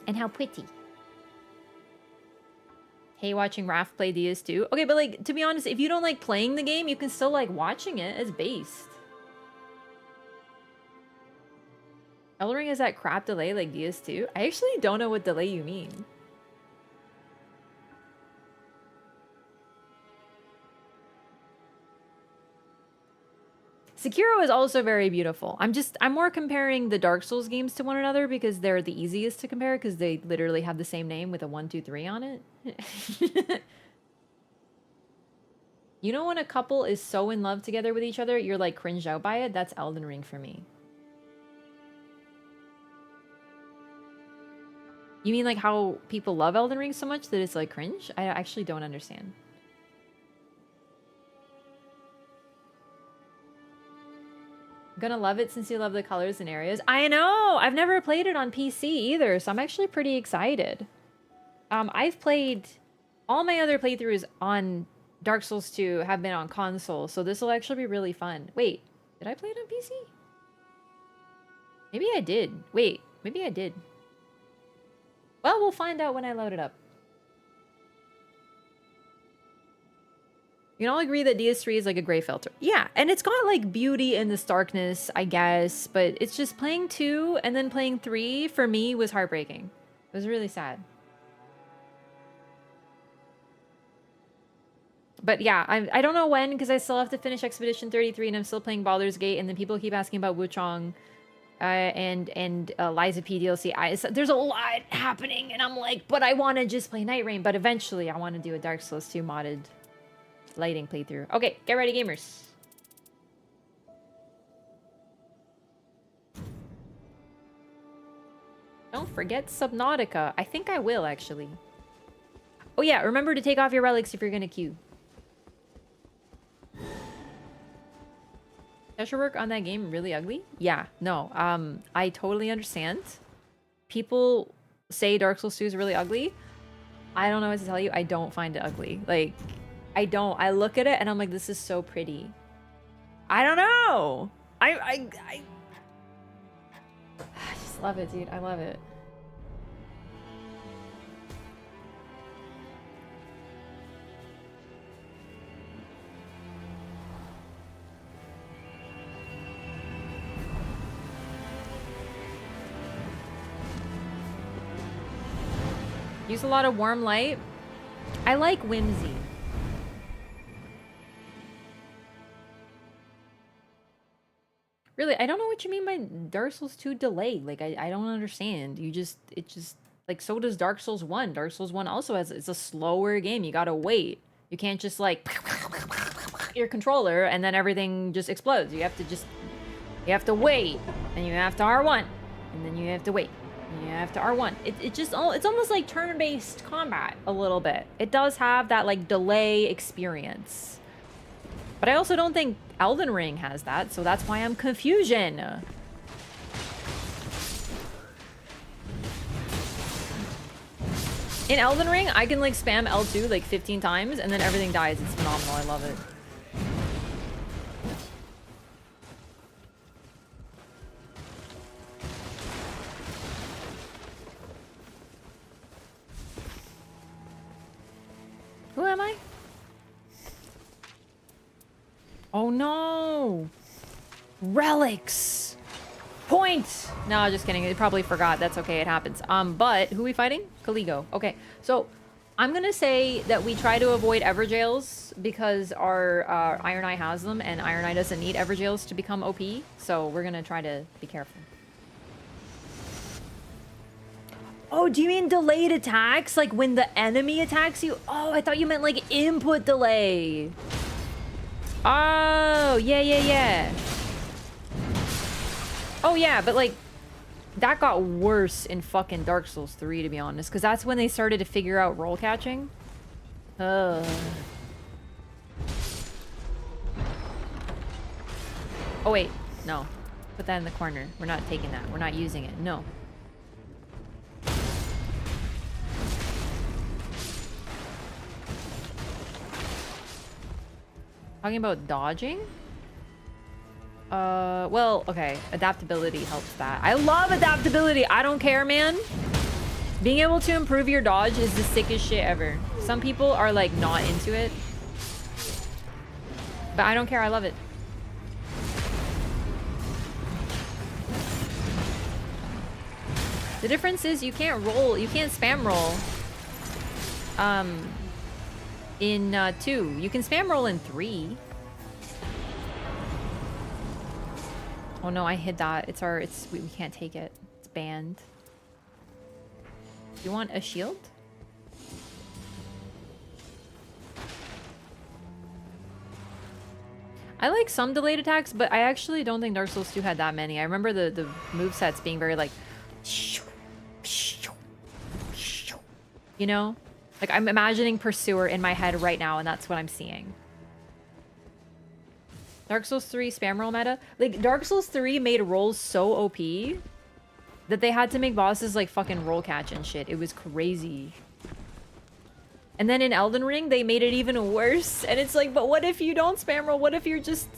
and how pretty. Hey, watching Raph play DS2. Okay, but like, to be honest, if you don't like playing the game, you can still like watching it as based. Elden Ring has that crap delay like DS2. I actually don't know what delay you mean. Sekiro is also very beautiful. I'm more comparing the Dark Souls games to one another because they're the easiest to compare because they literally have the same name with a 1, 2, 3 on it. You know when a couple is so in love together with each other, you're like cringed out by it? That's Elden Ring for me. You mean like how people love Elden Ring so much that it's like cringe? I actually don't understand. Gonna love it since you love the colors and areas. I know! I've never played it on PC either, so I'm actually pretty excited. I've played... All my other playthroughs on Dark Souls 2 have been on console, so this will actually be really fun. Wait, did I play it on PC? Maybe I did. Wait, maybe I did. Well, we'll find out when I load it up. You can all agree that DS3 is like a gray filter. Yeah, and it's got like beauty in the starkness, I guess, but it's just playing 2 and then playing 3 for me was heartbreaking. It was really sad. But yeah, I don't know when because I still have to finish Expedition 33 and I'm still playing Baldur's Gate, and then people keep asking about Wuchong and Liza P DLC. There's a lot happening and I'm like, but I want to just play Nightreign, but eventually I want to do a Dark Souls 2 modded lighting playthrough. Okay, get ready, gamers. Don't forget Subnautica. I think I will, actually. Oh yeah, remember to take off your relics if you're gonna queue. Special work on that game really ugly? Yeah, no. I totally understand. People say Dark Souls 2 is really ugly. I don't know what to tell you. I don't find it ugly. Like, I don't. I look at it and I'm like, this is so pretty. I don't know. I just love it, dude. I love it. Use a lot of warm light. I like whimsy. Really, I don't know what you mean by Dark Souls 2 delay. Like, I don't understand. It just, like, so does Dark Souls 1. Dark Souls 1 also it's a slower game. You gotta wait. You can't just, like, your controller and then everything just explodes. You have to wait. And you have to R1. And then you have to wait. And you have to R1. It's almost like turn-based combat a little bit. It does have that, like, delay experience. But I also don't think Elden Ring has that, so that's why I'm confusion. In Elden Ring, I can like spam L2 like 15 times and then everything dies. It's phenomenal. I love it. Who am I? Oh no! Relics! Point! No, just kidding. I probably forgot. That's okay. It happens. But who are we fighting? Caligo. Okay. So I'm gonna say that we try to avoid Everjails because our Iron Eye has them, and Iron Eye doesn't need Everjails to become OP. So we're gonna try to be careful. Oh, do you mean delayed attacks? Like when the enemy attacks you? Oh, I thought you meant like input delay. Oh, yeah. Oh, yeah, but like that got worse in fucking Dark Souls 3, to be honest, because that's when they started to figure out roll catching. Oh, wait. No. Put that in the corner. We're not taking that. We're not using it. No. Talking about dodging? Well, okay. Adaptability helps that. I love adaptability. I don't care, man. Being able to improve your dodge is the sickest shit ever. Some people are like not into it. But I don't care. I love it. The difference is you can't roll, you can't spam roll in 2. You can spam roll in 3. Oh no, I hid that. We can't take it. It's banned. You want a shield? I like some delayed attacks, but I actually don't think Dark Souls 2 had that many. I remember the movesets being very like... You know? Like, I'm imagining Pursuer in my head right now, and that's what I'm seeing. Dark Souls 3 spam roll meta? Like, Dark Souls 3 made rolls so OP that they had to make bosses, like, fucking roll catch and shit. It was crazy. And then in Elden Ring, they made it even worse. And it's like, but what if you don't spam roll? What if you're just...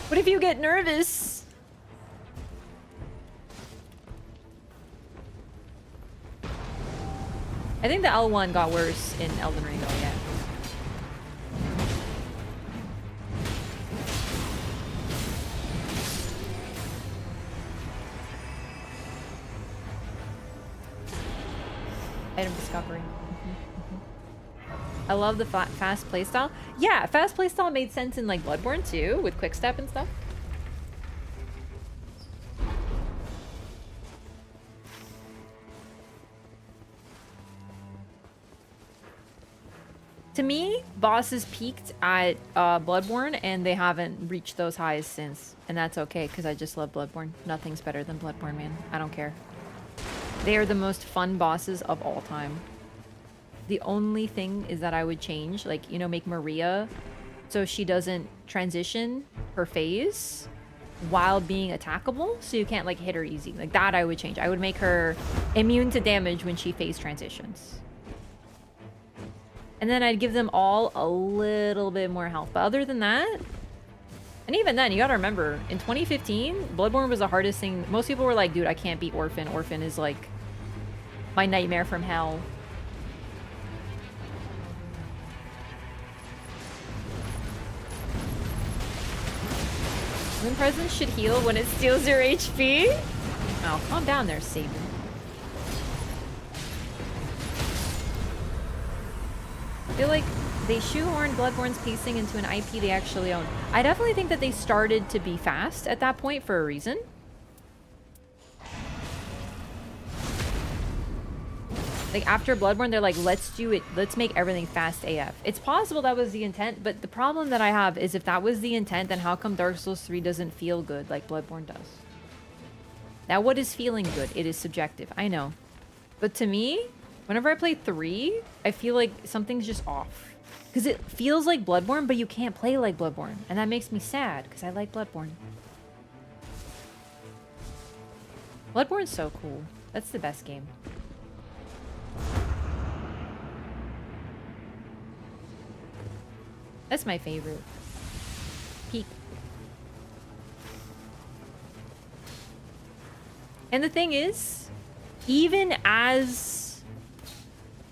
What if you get nervous? I think the L1 got worse in Elden Ring though, yeah. Item discovery. I love the fast playstyle. Yeah, fast playstyle made sense in like Bloodborne too, with quick step and stuff. To me, bosses peaked at Bloodborne, and they haven't reached those highs since. And that's okay, because I just love Bloodborne. Nothing's better than Bloodborne, man. I don't care. They are the most fun bosses of all time. The only thing is that I would change, like, you know, make Maria so she doesn't transition her phase while being attackable, so you can't, like, hit her easy. Like, that I would change. I would make her immune to damage when she phase transitions. And then I'd give them all a little bit more health. But other than that... And even then, you gotta remember, in 2015, Bloodborne was the hardest thing. Most people were like, dude, I can't beat Orphan. Orphan is, like, my nightmare from hell. Moon Presence should heal when it steals your HP? Oh, calm down there, Saban. I feel like they shoehorned Bloodborne's pacing into an IP they actually own. I definitely think that they started to be fast at that point for a reason. Like, after Bloodborne, they're like, let's do it. Let's make everything fast AF. It's possible that was the intent, but the problem that I have is if that was the intent, then how come Dark Souls 3 doesn't feel good like Bloodborne does? Now, what is feeling good? It is subjective. I know. But to me, whenever I play 3, I feel like something's just off. Because it feels like Bloodborne, but you can't play like Bloodborne. And that makes me sad, because I like Bloodborne. Bloodborne's so cool. That's the best game. That's my favorite. Peak. And the thing is, even as...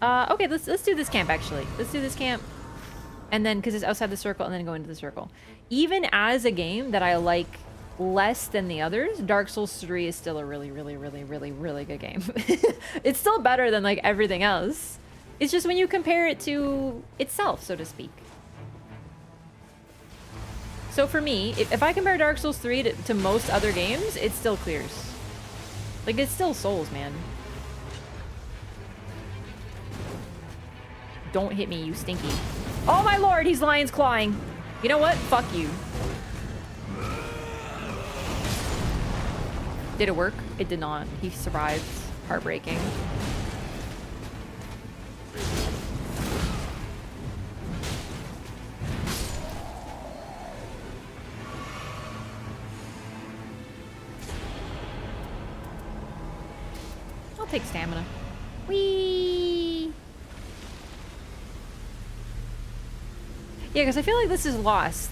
okay, let's do this camp, actually. Let's do this camp. And then, because it's outside the circle, and then go into the circle. Even as a game that I like less than the others, Dark Souls 3 is still a really, really, really, really, really good game. It's still better than, like, everything else. It's just when you compare it to itself, so to speak. So for me, if I compare Dark Souls 3 to most other games, it still clears. Like, it's still Souls, man. Don't hit me, you stinky. Oh my lord, he's lion's clawing. You know what? Fuck you. Did it work? It did not. He survived. Heartbreaking. I'll take stamina. Whee! Yeah, because I feel like this is lost.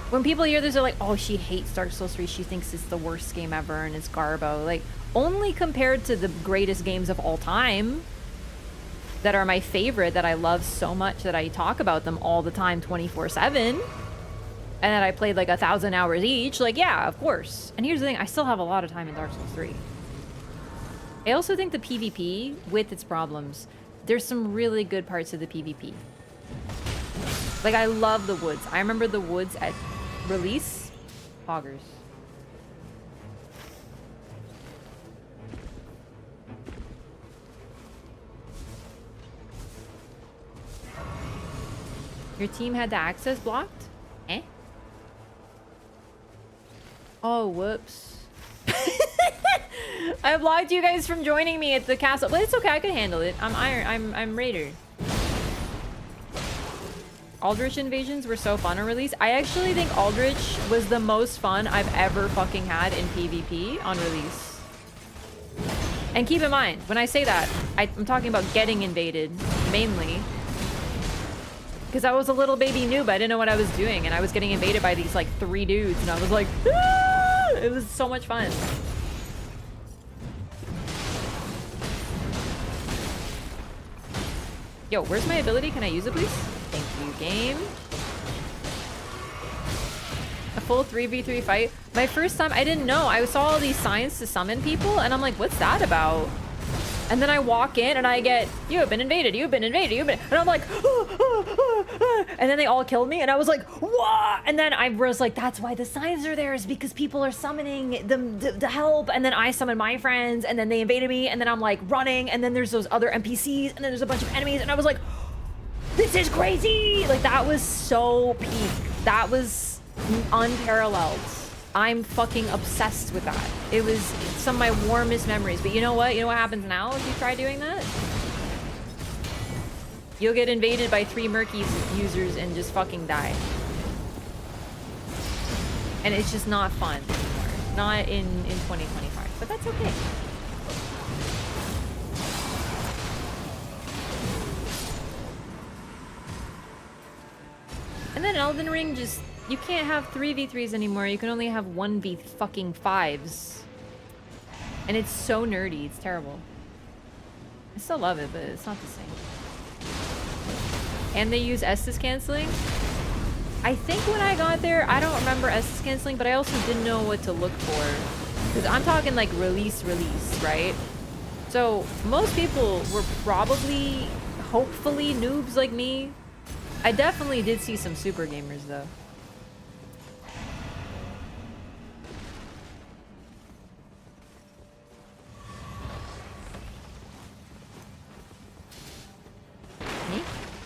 When people hear this, they're like, oh, she hates Dark Souls 3. She thinks it's the worst game ever and it's garbo. Like, only compared to the greatest games of all time that are my favorite, that I love so much that I talk about them all the time 24/7. And that I played like 1,000 hours each. Like, yeah, of course. And here's the thing. I still have a lot of time in Dark Souls 3. I also think the PvP, with its problems, there's some really good parts of the PvP. Like, I love the woods. I remember the woods at release. Poggers. Your team had the access blocked? Eh? Oh, whoops. I blocked you guys from joining me at the castle, but it's okay. I can handle it. I'm Iron. I'm Raider. Aldrich invasions were so fun on release. I actually think Aldrich was the most fun I've ever fucking had in PvP on release. And keep in mind, when I say that, I'm talking about getting invaded, mainly. Because I was a little baby noob, I didn't know what I was doing, and I was getting invaded by these, like, 3 dudes, and I was like, ah! It was so much fun. Yo, where's my ability? Can I use it, please? Thank you, game. A full 3v3 fight. My first time, I didn't know. I saw all these signs to summon people, and I'm like, what's that about? And then I walk in, and I get, you have been invaded, you've been invaded, you've been... And I'm like, and then they all killed me, and I was like, what? And then I was like, that's why the signs are there, is because people are summoning them to help. And then I summoned my friends, and then they invaded me, and then I'm like running, and then there's those other NPCs, and then there's a bunch of enemies, and I was like, this is crazy! Like, that was so peak. That was unparalleled. I'm fucking obsessed with that. It was some of my warmest memories. But you know what? You know what happens now if you try doing that? You'll get invaded by 3 Murky users and just fucking die. And it's just not fun anymore. Not in 2025. But that's okay. And then Elden Ring just... You can't have 3v3s anymore. You can only have 1v5s. And it's so nerdy. It's terrible. I still love it, but it's not the same. And they use Estus canceling. I think when I got there, I don't remember Estus canceling, but I also didn't know what to look for. Because I'm talking like release, right? So most people were probably, hopefully, noobs like me. I definitely did see some super gamers though.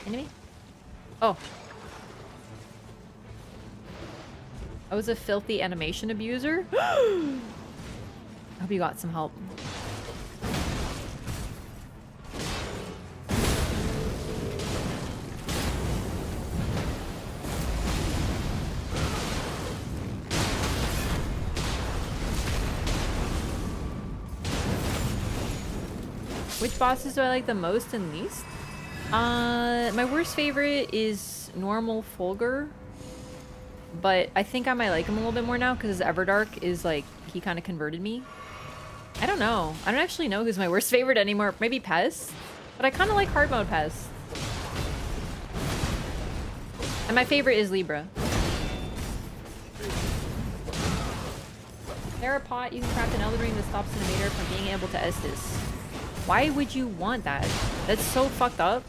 Enemy? Oh. I was a filthy animation abuser? I hope you got some help. Which bosses do I like the most and least? My worst favorite is normal Fulgur, but I think I might like him a little bit more now because Everdark is like, he kind of converted me. I don't know. I don't actually know who's my worst favorite anymore. Maybe Pest, but I kind of like hard mode Pest. And my favorite is Libra. Therapot, you can craft an Elden Ring that stops an invader from being able to Estus. Why would you want that? That's so fucked up.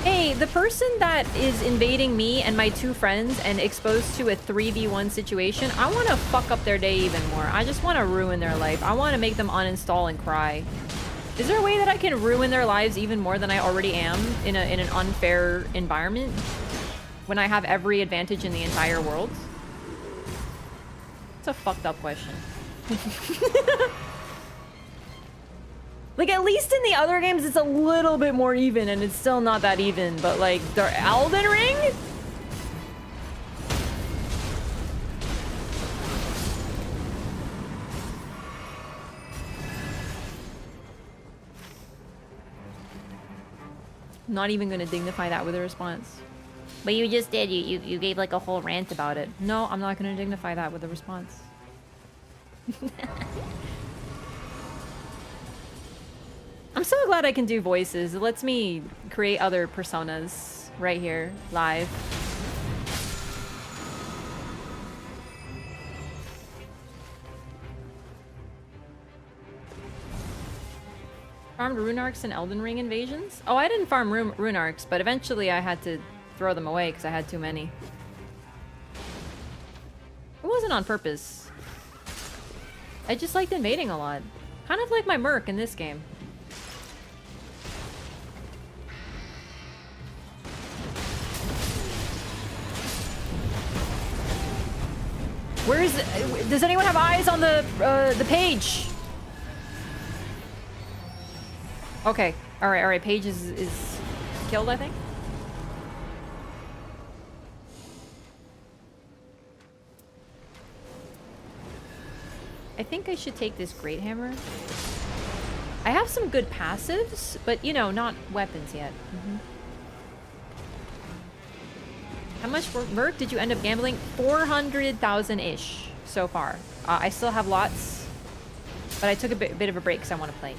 Hey, the person that is invading me and my 2 friends and exposed to a 3v1 situation, I want to fuck up their day even more. I just want to ruin their life. I want to make them uninstall and cry. Is there a way that I can ruin their lives even more than I already am in an unfair environment? When I have every advantage in the entire world? It's a fucked up question. Like, at least in the other games, it's a little bit more even, and it's still not that even. But, like, the Elden Ring? Not even gonna dignify that with a response. But you just did. You gave like a whole rant about it. No, I'm not gonna dignify that with a response. I'm so glad I can do voices. It lets me create other personas right here, live. Farmed rune arcs and Elden Ring invasions? Oh, I didn't farm rune arcs, but eventually I had to throw them away because I had too many. It wasn't on purpose. I just liked invading a lot. Kind of like my Murk in this game. Does anyone have eyes on the page? Okay, all right. Page is killed, I think. I think I should take this Great Hammer. I have some good passives, but you know, not weapons yet. How much Murk did you end up gambling? 400,000-ish so far. I still have lots, but I took a bit of a break because I want to play.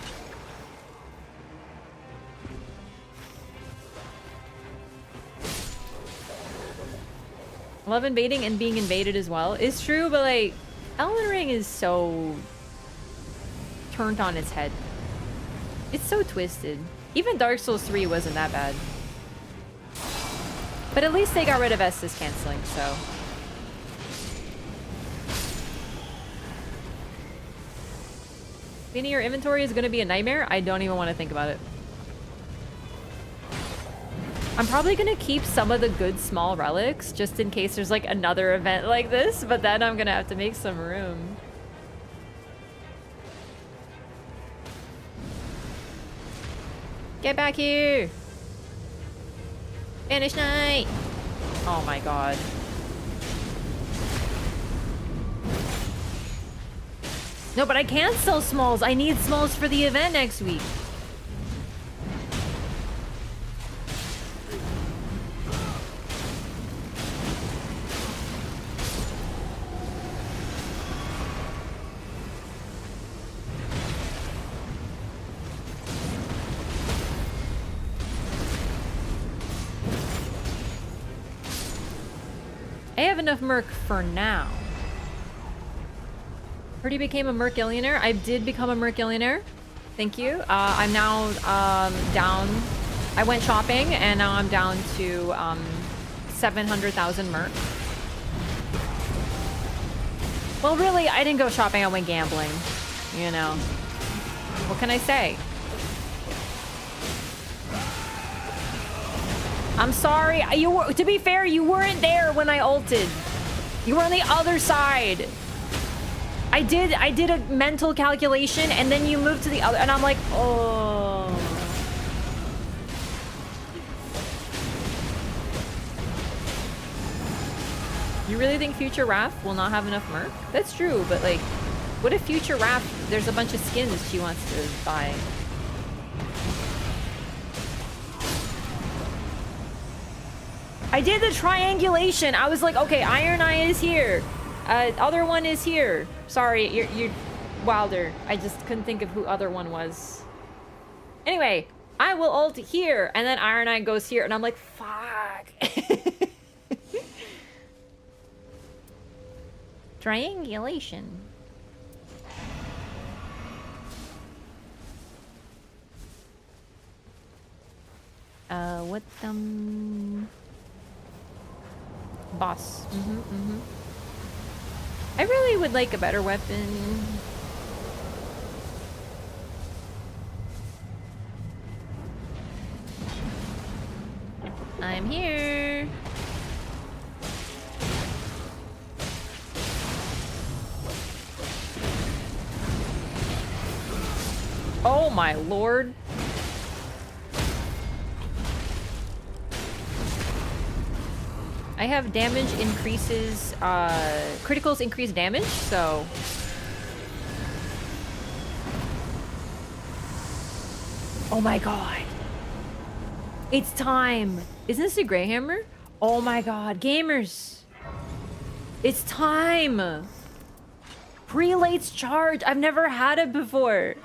Love invading and being invaded as well. It's true, but like, Elden Ring is so turned on its head. It's so twisted. Even Dark Souls 3 wasn't that bad. But at least they got rid of Estus canceling, so. Cleaning your inventory is gonna be a nightmare? I don't even want to think about it. I'm probably gonna keep some of the good small relics just in case there's like another event like this, but then I'm gonna have to make some room. Get back here! Vanish Knight! Oh my god. No, but I can't sell smalls. I need smalls for the event next week. I have enough Murk for now. Pretty became a Murkillionaire. I did become a Murkillionaire. Thank you. I'm now down. I went shopping and now I'm down to 700,000 Murk. Well, really, I didn't go shopping. I went gambling. You know. What can I say? I'm sorry. To be fair, you weren't there when I ulted. You were on the other side. I did a mental calculation and then you moved to the other and I'm like, oh. You really think Future Raph will not have enough Murk? That's true, but like, what if Future Raph, there's a bunch of skins she wants to buy? I did the triangulation. I was like, okay, Iron Eye is here. Other one is here. Sorry, you're Wilder. I just couldn't think of who other one was. Anyway, I will ult here, and then Iron Eye goes here, and I'm like, fuck. Triangulation. What Boss. I really would like a better weapon. I'm here. Oh my lord. I have damage increases, criticals increase damage, so... Oh my god. It's time. Isn't this a Greyhammer? Oh my god, gamers. It's time. Prelate's charge. I've never had it before.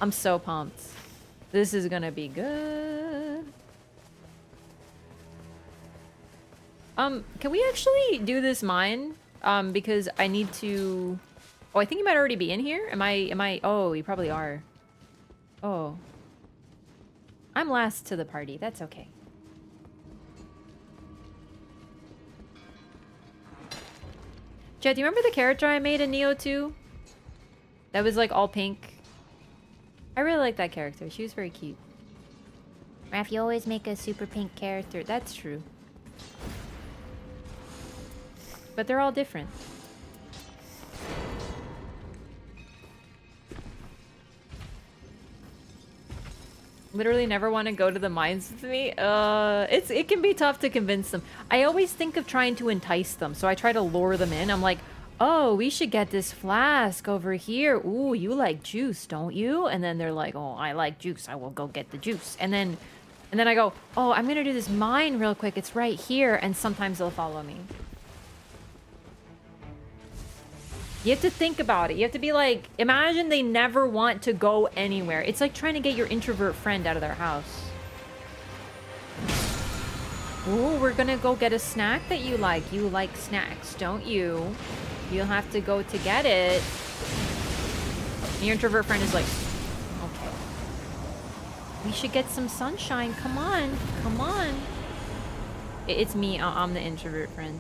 I'm so pumped. This is gonna be good. Can we actually do this mine? Because I need to... Oh, I think you might already be in here. Am I... Oh, you probably are. Oh. I'm last to the party. That's okay. Jet, do you remember the character I made in Neo 2? That was like all pink. I really like that character. She was very cute. Raph, you always make a super pink character. That's true. But they're all different. Literally never want to go to the mines with me. It can be tough to convince them. I always think of trying to entice them, so I try to lure them in. I'm like, oh, we should get this flask over here. Ooh, you like juice, don't you? And then they're like, oh, I like juice. I will go get the juice. And then I go, oh, I'm gonna do this mine real quick. It's right here. And sometimes they'll follow me. You have to think about it. You have to be like, imagine they never want to go anywhere. It's like trying to get your introvert friend out of their house. Ooh, we're gonna go get a snack that you like. You like snacks, don't you? You'll have to go to get it. And your introvert friend is like, okay. We should get some sunshine. Come on. Come on. It's me. I'm the introvert friend.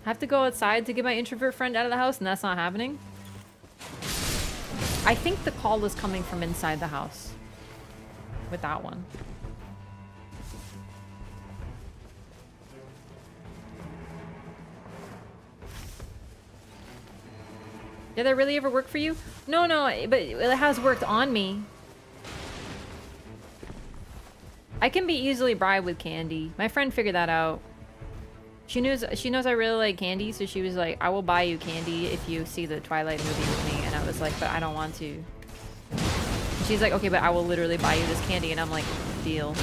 I have to go outside to get my introvert friend out of the house, and that's not happening. I think the call is coming from inside the house with that one. Did that really ever work for you? No, but it has worked on me. I can be easily bribed with candy. My friend figured that out. She knows I really like candy, so she was like, I will buy you candy if you see the Twilight movie with me. And I was like, but I don't want to. And she's like, okay, but I will literally buy you this candy. And I'm like, deal.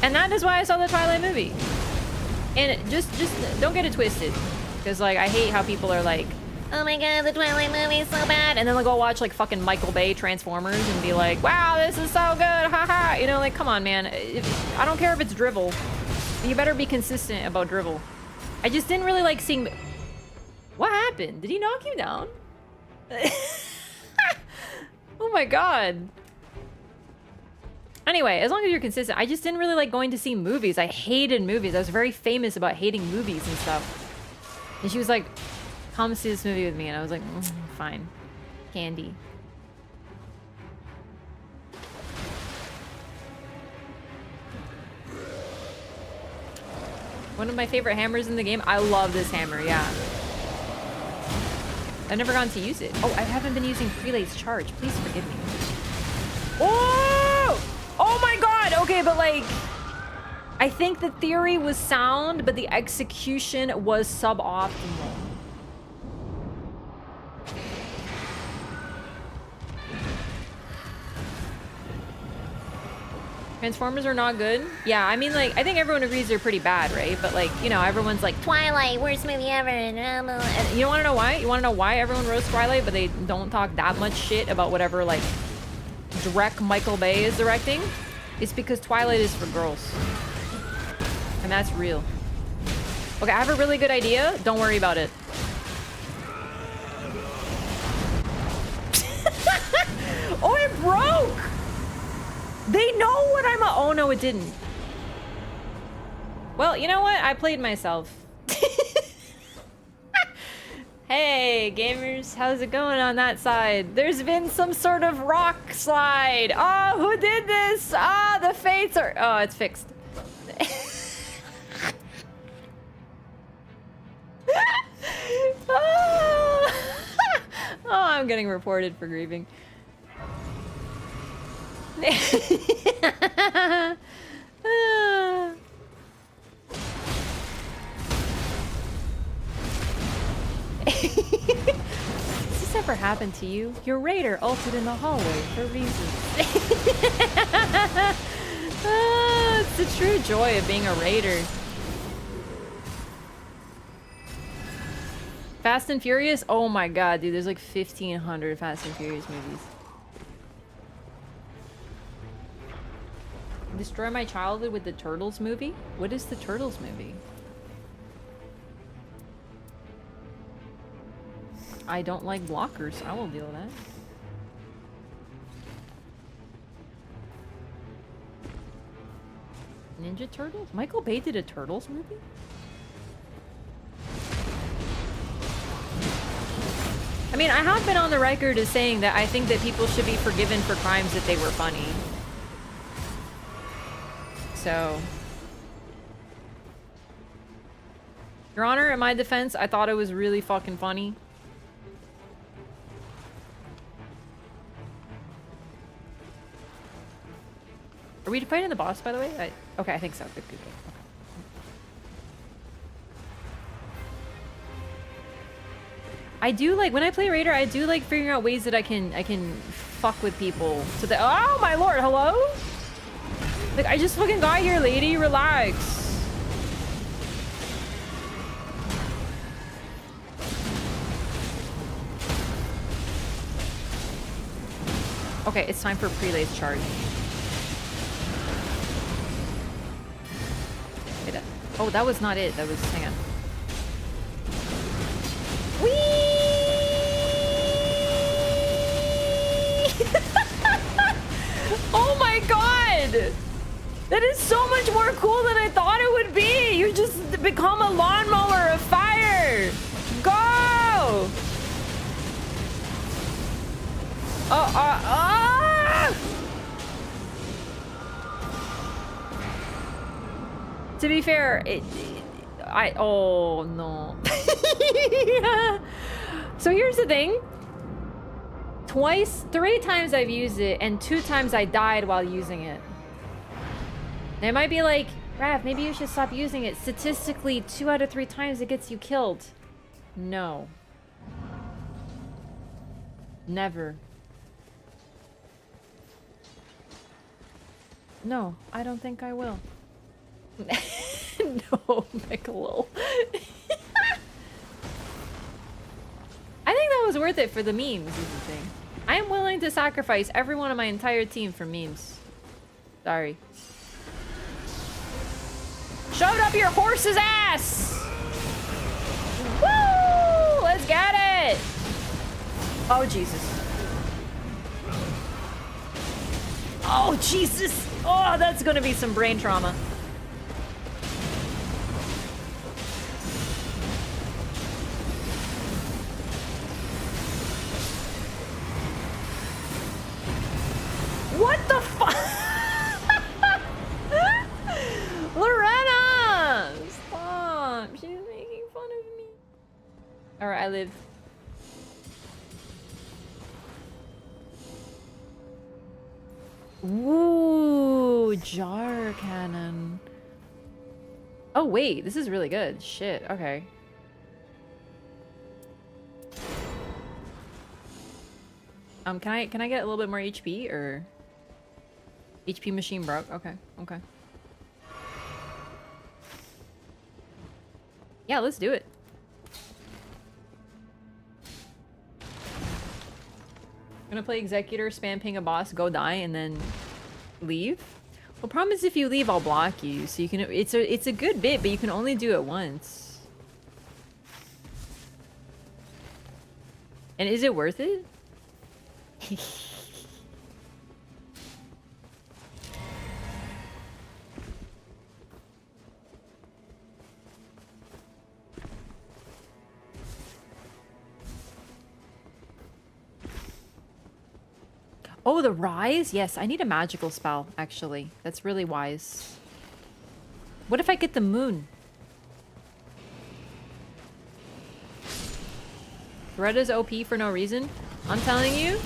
And that is why I saw the Twilight movie. And just don't get it twisted. Because like, I hate how people are like, oh my god, the Twilight movie is so bad. And then they'll go watch like fucking Michael Bay Transformers and be like, wow, this is so good, haha. You know, like, come on, man. I don't care if it's drivel. You better be consistent about drivel. I just didn't really like seeing... What happened? Did he knock you down? Oh my god. Anyway, as long as you're consistent, I just didn't really like going to see movies. I hated movies. I was very famous about hating movies and stuff. And she was like, come see this movie with me. And I was like, fine. Candy. One of my favorite hammers in the game. I love this hammer, yeah. I've never gotten to use it. Oh, I haven't been using Prelate's charge. Please forgive me. Oh! Oh my god! Okay, but like... I think the theory was sound, but the execution was suboptimal. Transformers are not good. Yeah, I mean, like, I think everyone agrees they're pretty bad, right? But, like, you know, everyone's like, Twilight, worst movie ever. And you don't want to know why? You want to know why everyone roasts Twilight, but they don't talk that much shit about whatever, like, direct Michael Bay is directing? It's because Twilight is for girls. And that's real. Okay, I have a really good idea. Don't worry about it. Oh, it broke! They know what I'm a- Oh no, it didn't. Well, you know what? I played myself. Hey, gamers, how's it going on that side? There's been some sort of rock slide. Oh, who did this? Ah, the fates are... Oh, it's fixed. Oh. Oh, I'm getting reported for grieving. Ah. Has this ever happened to you? Your raider ulted in the hallway for reasons. Ah, it's the true joy of being a raider. Fast and Furious? Oh my god, dude, there's like 1,500 Fast and Furious movies. Destroy my childhood with the Turtles movie? What is the Turtles movie? I don't like blockers. I will deal with that. Ninja Turtles? Michael Bay did a Turtles movie? I mean, I have been on the record as saying that I think that people should be forgiven for crimes if they were funny. So... Your Honor, in my defense, I thought it was really fucking funny. Are we fighting the boss, by the way? Okay, I think so. Good. Okay. I do like, when I play Raider, I do like figuring out ways that I can fuck with people. So that, oh my lord, hello? Like, I just fucking got here, lady, relax. Okay, it's time for prelate's charge. Wait, oh, that was not it. That was, hang on. Whee! Oh my god! That is so much more cool than I thought it would be! You just become a lawnmower of fire! Go! To be fair, oh no. So here's the thing. 3 times I've used it, and 2 times I died while using it. They might be like, Rav, maybe you should stop using it. Statistically, 2 out of 3 times it gets you killed. No. Never. No, I don't think I will. No, Michael. I think that was worth it for the memes, is the thing. I am willing to sacrifice every one of my entire team for memes. Sorry. Shove it up your horse's ass! Woo! Let's get it! Oh, Jesus. Oh, Jesus! Oh, that's gonna be some brain trauma. What the fuck? Lorena! Stop! She's making fun of me. Alright, I live. Ooh, jar cannon. Oh wait, this is really good. Shit, okay. Can I get a little bit more HP or HP machine broke? Okay, okay. Yeah, let's do it. I'm gonna play Executor, spam ping a boss, go die, and then leave. Well, problem is if you leave, I'll block you. So you can. It's a good bit, but you can only do it once. And is it worth it? Oh, the rise? Yes, I need a magical spell, actually. That's really wise. What if I get the moon? Loretta's OP for no reason? I'm telling you.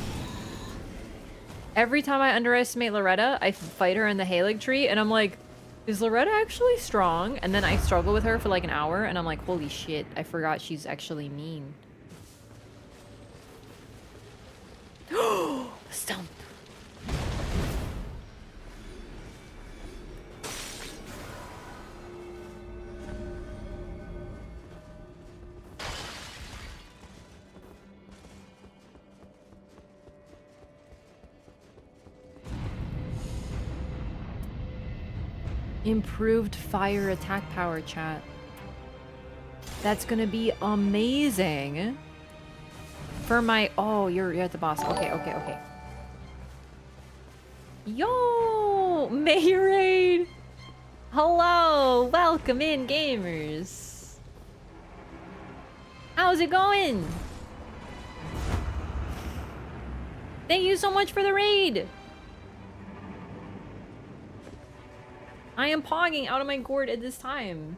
Every time I underestimate Loretta, I fight her in the Halig tree, and I'm like, is Loretta actually strong? And then I struggle with her for like an hour, and I'm like, holy shit, I forgot she's actually mean. Stump. Improved fire attack power, chat. That's gonna be amazing. For my... Oh, you're at the boss. Okay, okay, okay. Yo! Nightreign! Hello! Welcome in, gamers! How's it going? Thank you so much for the raid! I am pogging out of my gourd at this time.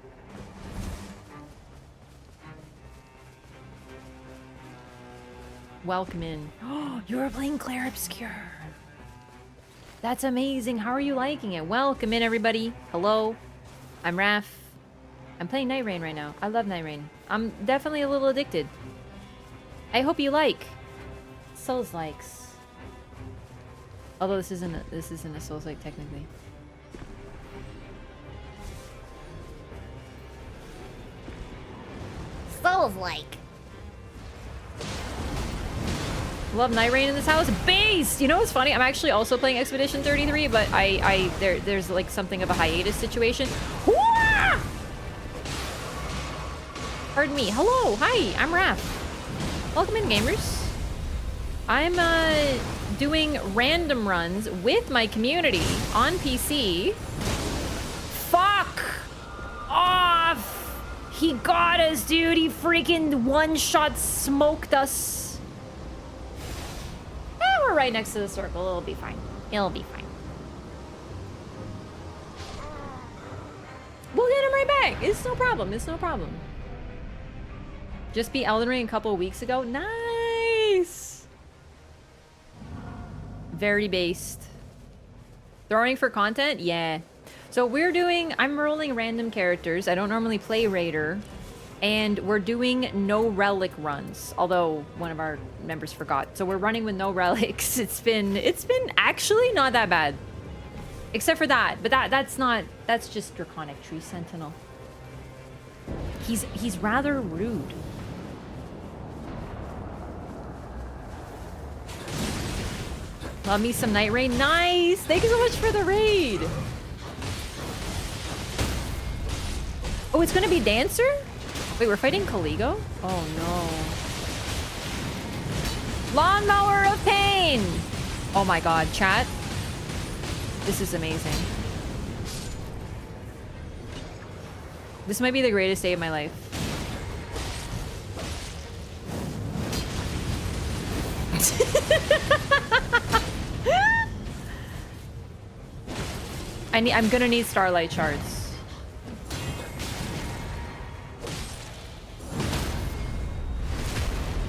Welcome in. Oh, you are playing Claire Obscure. That's amazing. How are you liking it? Welcome in, everybody. Hello. I'm Raph. I'm playing Nightreign right now. I love Nightreign. I'm definitely a little addicted. I hope you like. Souls likes. Although this isn't a Souls like technically. Souls-like. Love Nightreign in this house. Based! You know what's funny? I'm actually also playing Expedition 33, but there's like something of a hiatus situation. Wah! Pardon me. Hello. Hi. I'm Raph. Welcome in, gamers. I'm doing random runs with my community on PC. Fuck off! He got us, dude. He freaking one-shot smoked us. We're right next to the circle. It'll be fine. It'll be fine. We'll get him right back. It's no problem. It's no problem. Just beat Elden Ring a couple of weeks ago. Nice. Very based. Throwing for content? Yeah. So I'm rolling random characters. I don't normally play Raider. And we're doing no relic runs, although one of our members forgot. So we're running with no relics. It's been actually not that bad. Except for that, but that's just Draconic Tree Sentinel. He's rather rude. Love me some Nightreign. Nice! Thank you so much for the raid. Oh, it's gonna be Dancer? Wait, we're fighting Caligo? Oh no. Lawnmower of Pain! Oh my god, chat. This is amazing. This might be the greatest day of my life. I'm gonna need Starlight Shards.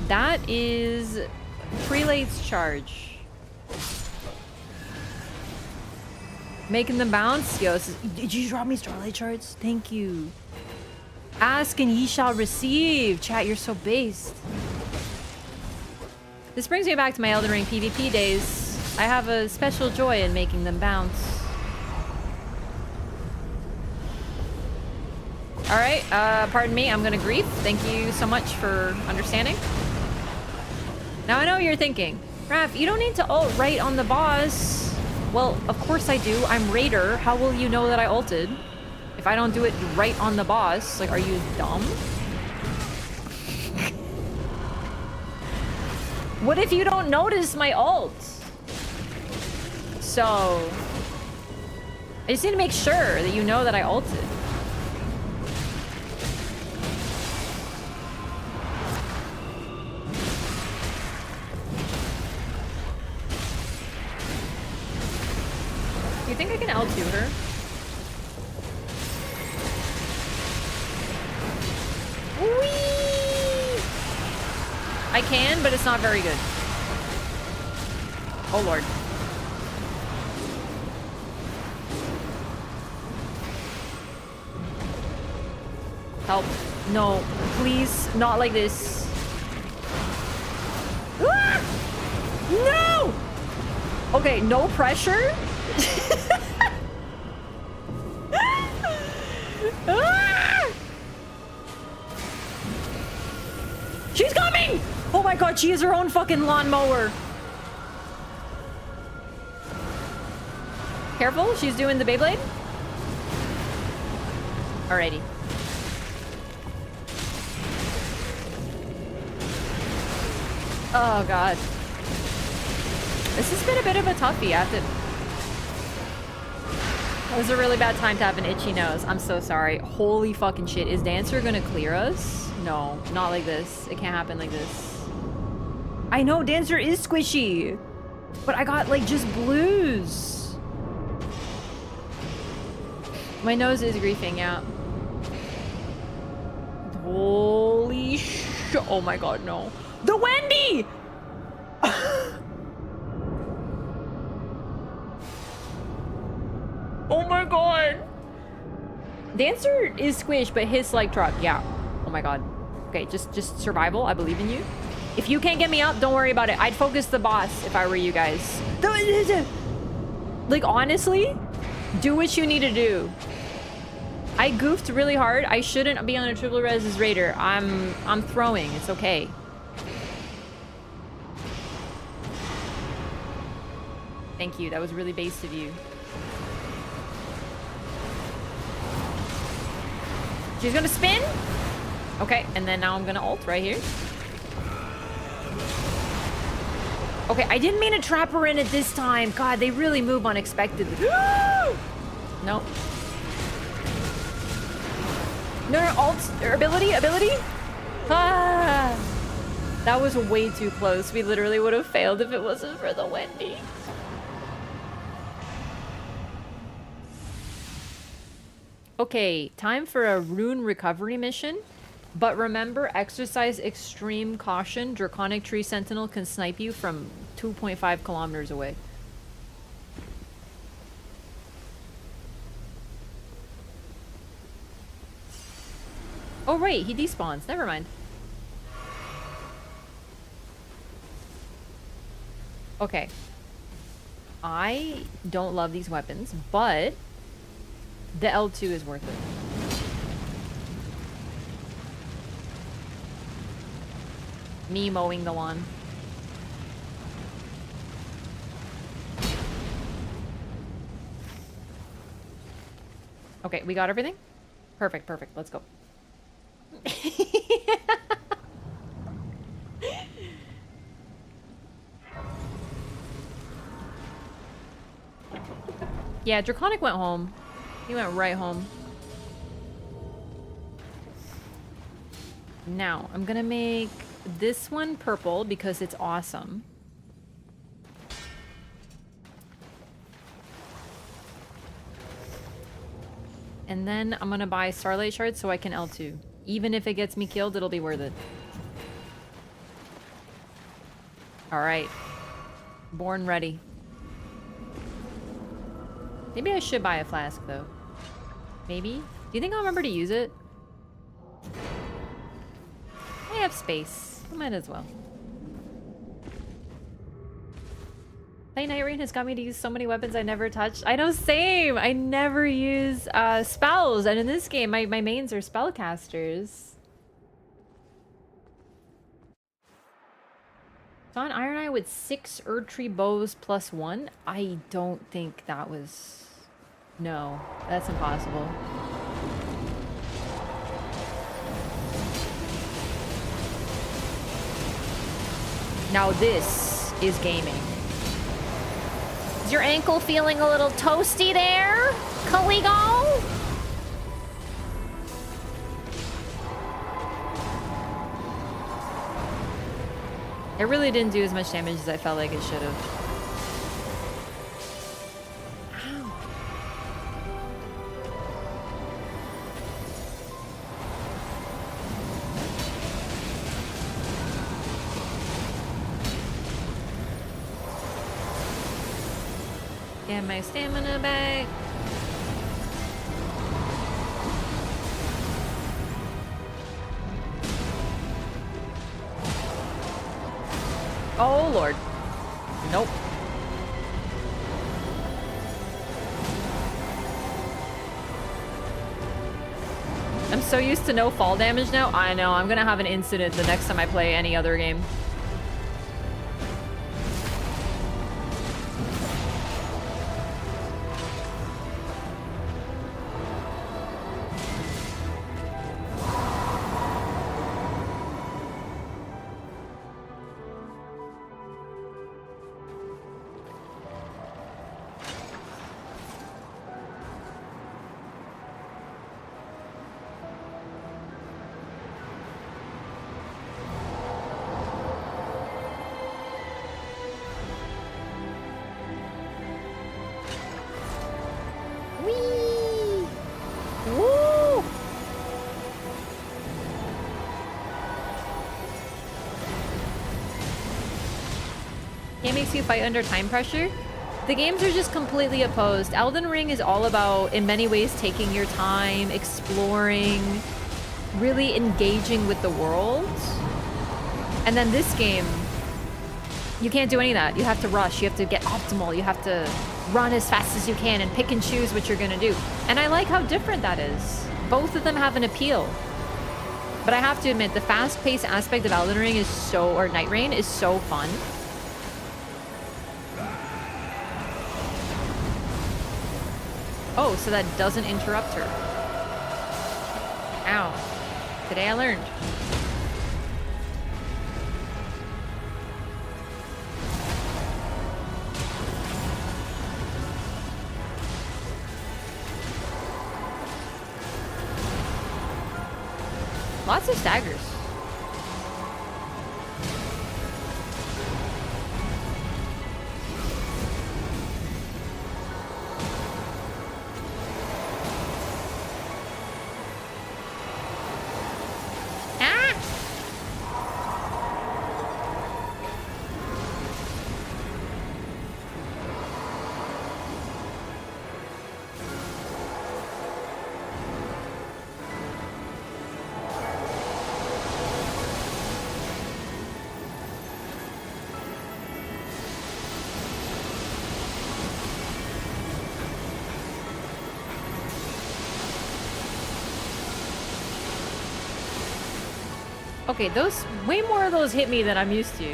That is Prelate's charge. Making them bounce? Yo, did you drop me Starlight Shards? Thank you. Ask and ye shall receive. Chat, you're so based. This brings me back to my Elden Ring PvP days. I have a special joy in making them bounce. Alright, pardon me, I'm gonna grief. Thank you so much for understanding. Now I know what you're thinking. Raph, you don't need to ult right on the boss. Well, of course I do. I'm Raider. How will you know that I ulted? If I don't do it right on the boss, like, are you dumb? What if you don't notice my ult? So, I just need to make sure that you know that I ulted. you think I can L2 her? Whee! I can, but it's not very good. Oh lord. Help. No, please, not like this. Ah! No! Okay, no pressure. Ah! She's coming! Oh my god, she is her own fucking lawnmower. Careful, she's doing the Beyblade. Alrighty. Oh god. This has been a bit of a toughie. I have to... That was a really bad time to have an itchy nose. I'm so sorry. Holy fucking shit. Is Dancer gonna clear us? No, not like this. It can't happen like this. I know Dancer is squishy, but I got like just blues. My nose is griefing, yeah. Holy shit. Oh my god, no. The Wendy! Oh my god. Dancer is squish, but hits like truck. Yeah. Oh my god. Okay, just survival. I believe in you. If you can't get me up, don't worry about it. I'd focus the boss if I were you guys. Like, honestly, do what you need to do. I goofed really hard. I shouldn't be on a triple res raider. I'm throwing. It's okay. Thank you. That was really based of you. She's gonna spin. Okay, and then now I'm gonna ult right here. Okay, I didn't mean to trap her in it this time. God, they really move unexpectedly. No. No, ult, or ability. Ah, that was way too close. We literally would have failed if it wasn't for the Wendy. Okay, time for a rune recovery mission. But remember, exercise extreme caution. Draconic Tree Sentinel can snipe you from 2.5 kilometers away. Oh, right, he despawns. Never mind. Okay. I don't love these weapons, but the L2 is worth it. Me mowing the lawn. Okay, we got everything? Perfect, perfect. Let's go. Yeah, Draconic went home. He went right home. Now, I'm gonna make this one purple because it's awesome. And then I'm gonna buy Starlight Shards so I can L2. Even if it gets me killed, it'll be worth it. Alright. Born ready. Maybe I should buy a flask, though. Maybe? Do you think I'll remember to use it? I have space. I might as well. Playing Nightreign has got me to use so many weapons I never touched. I know, same! I never use spells, and in this game, my mains are spellcasters. Saw an Iron Eye with 6 Erdtree bows plus 1? I don't think that was... No, that's impossible. Now this is gaming. Is your ankle feeling a little toasty there, Caligo? It really didn't do as much damage as I felt like it should have. Get my stamina back. Oh, Lord. Nope. I'm so used to no fall damage now. I know, I'm gonna have an incident the next time I play any other game. Whee! Woo! Game makes you fight under time pressure. The games are just completely opposed. Elden Ring is all about, in many ways, taking your time, exploring, really engaging with the world. And then this game, you can't do any of that. You have to rush. You have to get optimal. You have to run as fast as you can and pick and choose what you're gonna do. And I like how different that is. Both of them have an appeal. But I have to admit, the fast-paced aspect of Elden Ring is so, or Nightreign is so fun. Oh, so that doesn't interrupt her. Ow. Today I learned. Lots of staggers. Okay, those, way more of those hit me than I'm used to.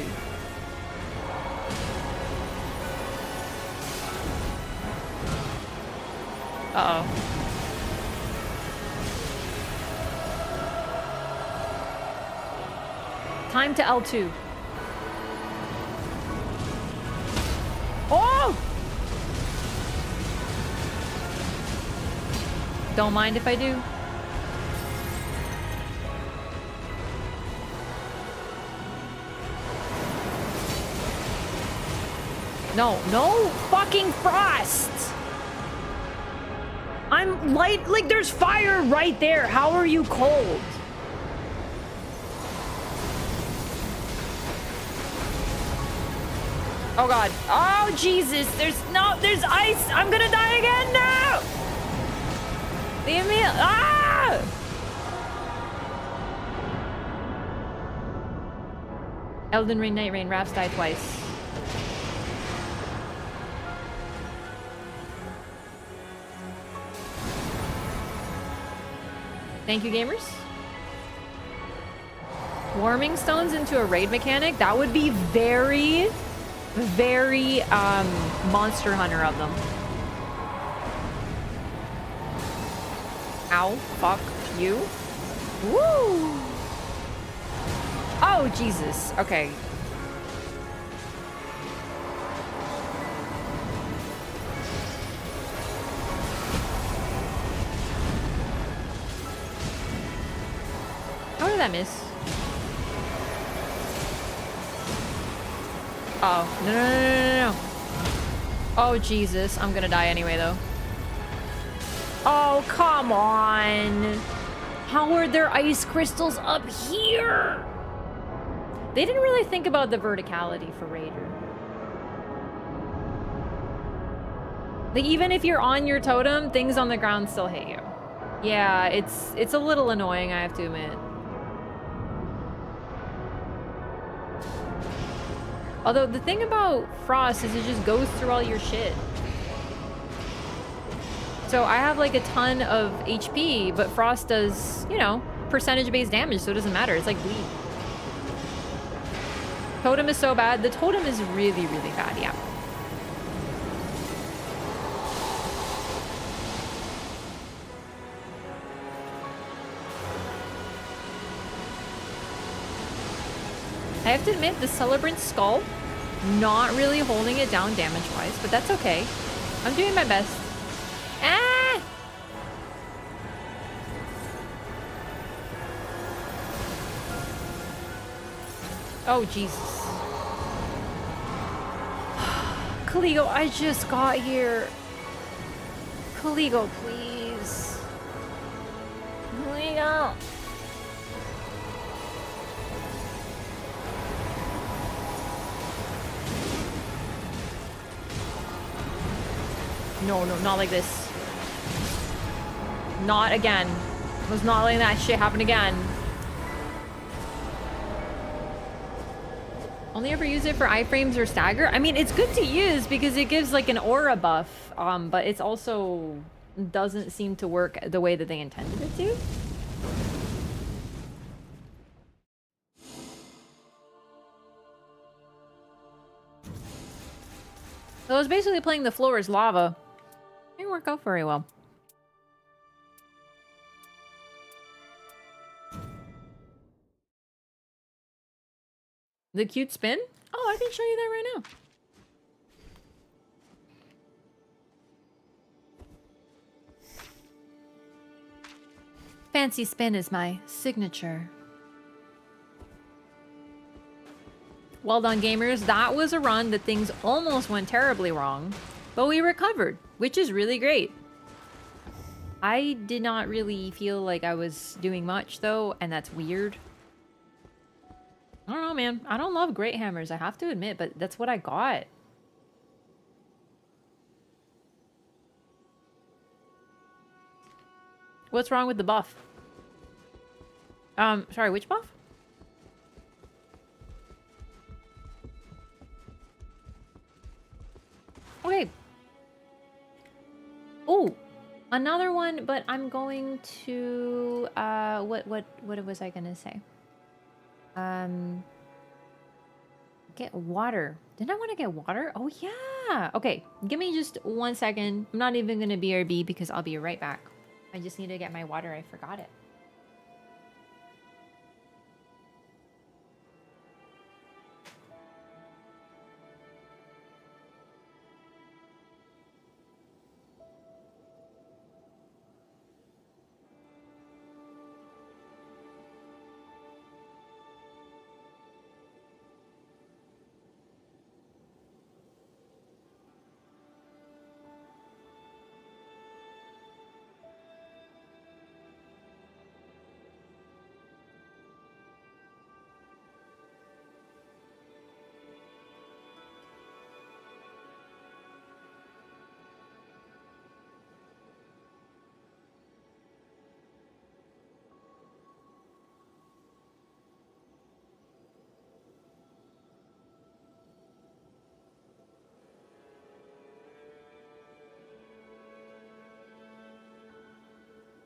Uh-oh. Time to L2. Oh! Don't mind if I do. No, no fucking frost! I'm light, like there's fire right there. How are you cold? Oh God. Oh Jesus, there's ice. I'm gonna die again, no! Leave me, ah! Elden Ring, Nightreign, Raps died twice. Thank you, gamers. Warming stones into a raid mechanic? That would be very, very Monster Hunter of them. Ow, fuck you. Woo! Oh, Jesus. Okay. How did that miss? Oh, no, no, no, no, no. Oh, Jesus. I'm gonna die anyway, though. Oh, come on. How are there ice crystals up here? They didn't really think about the verticality for Raider. Like, even if you're on your totem, things on the ground still hit you. Yeah, it's a little annoying, I have to admit. Although, the thing about Frost is it just goes through all your shit. So I have, like, a ton of HP, but Frost does, you know, percentage-based damage, so it doesn't matter. It's like bleed. Totem is so bad. The totem is really, really bad, yeah. I have to admit, the Celebrant's Skull, not really holding it down damage-wise, but that's okay. I'm doing my best. Ah! Oh, Jesus. Kaligo, I just got here. Kaligo, please. Kaligo. No, no, not like this. Not again. I was not letting that shit happen again. Only ever use it for iframes or stagger? I mean, it's good to use because it gives like an aura buff, but it's also doesn't seem to work the way that they intended it to. So I was basically playing the floor as lava. Didn't work out very well. The cute spin? Oh, I can show you that right now. Fancy spin is my signature. Well done, gamers. That was a run that things almost went terribly wrong, but we recovered, which is really great. I did not really feel like I was doing much, though, and that's weird. I don't know, man. I don't love great hammers, I have to admit, but that's what I got. What's wrong with the buff? Sorry, which buff? Okay. Oh, another one, but I'm going to what was I gonna say? Get water. Didn't I want to get water? Oh yeah. Okay, give me just 1 second. I'm not even gonna BRB because I'll be right back. I just need to get my water. I forgot it.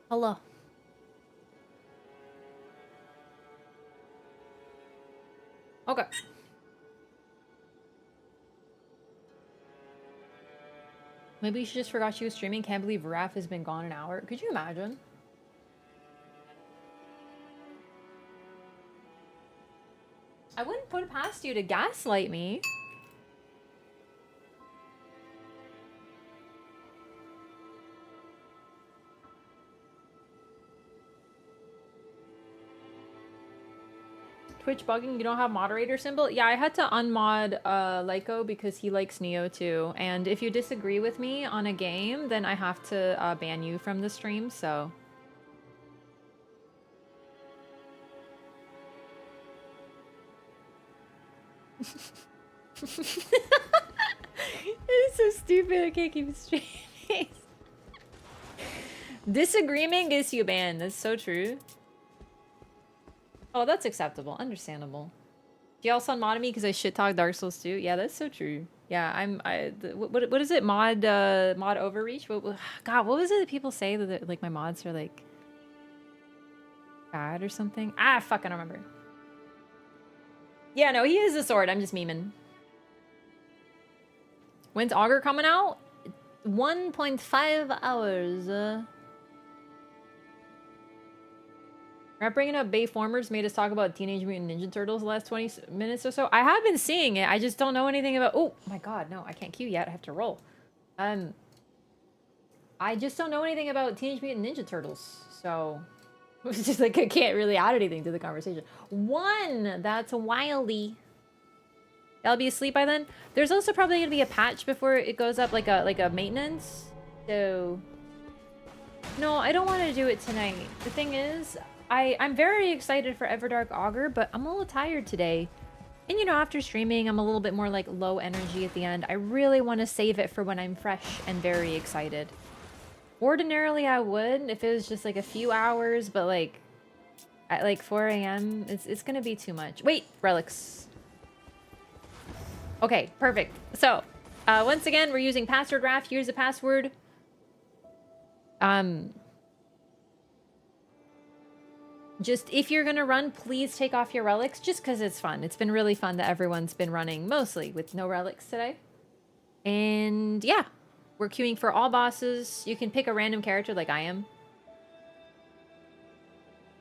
Hello. Okay. Maybe she just forgot she was streaming. Can't believe Raph has been gone an hour. Could you imagine? I wouldn't put it past you to gaslight me. Twitch bugging, you don't have moderator symbol? Yeah, I had to unmod Lyco because he likes Neo too. And if you disagree with me on a game, then I have to ban you from the stream, so... It's so stupid. I can't keep it straight. Disagreement gets you banned. That's so true. Oh, that's acceptable. Understandable. Do y'all son modded me because I shit talk Dark Souls 2? Yeah, that's so true. Yeah, what is it? Mod overreach? God, what was it that people say that like my mods are like bad or something? Ah, fuck, I don't remember. Yeah, no, he is a sword. I'm just memeing. When's Augur coming out? 1.5 hours. We're not bringing up Bayformers made us talk about Teenage Mutant Ninja Turtles the last 20 minutes or so. I have been seeing it. I just don't know anything about... Oh, my God. No, I can't queue yet. I have to roll. I just don't know anything about Teenage Mutant Ninja Turtles. So... It's just like I can't really add anything to the conversation. One! That's wildly. I'll be asleep by then. There's also probably gonna be a patch before it goes up, like a maintenance. So no, I don't want to do it tonight. The thing is, I'm very excited for Everdark Augur, but I'm a little tired today. And you know, after streaming, I'm a little bit more like low energy at the end. I really want to save it for when I'm fresh and very excited. Ordinarily, I would if it was just like a few hours, but like at like 4 a.m., it's gonna be too much. Wait, relics. Okay, perfect. So, once again, we're using password graph. Here's the password. Just if you're gonna run, please take off your relics, just because it's fun. It's been really fun that everyone's been running mostly with no relics today. And yeah. We're queuing for all bosses. You can pick a random character like I am.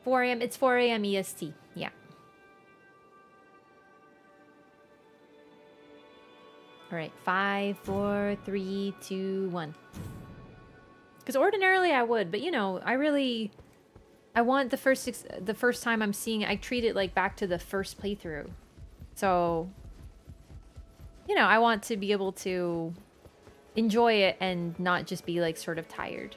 4 a.m. It's 4 a.m. EST. Yeah. All right. 5, 4, 3, 2, 1. Because ordinarily I would, but you know, I want the first time I'm seeing it, I treat it like back to the first playthrough. So, you know, I want to be able to enjoy it and not just be like sort of tired.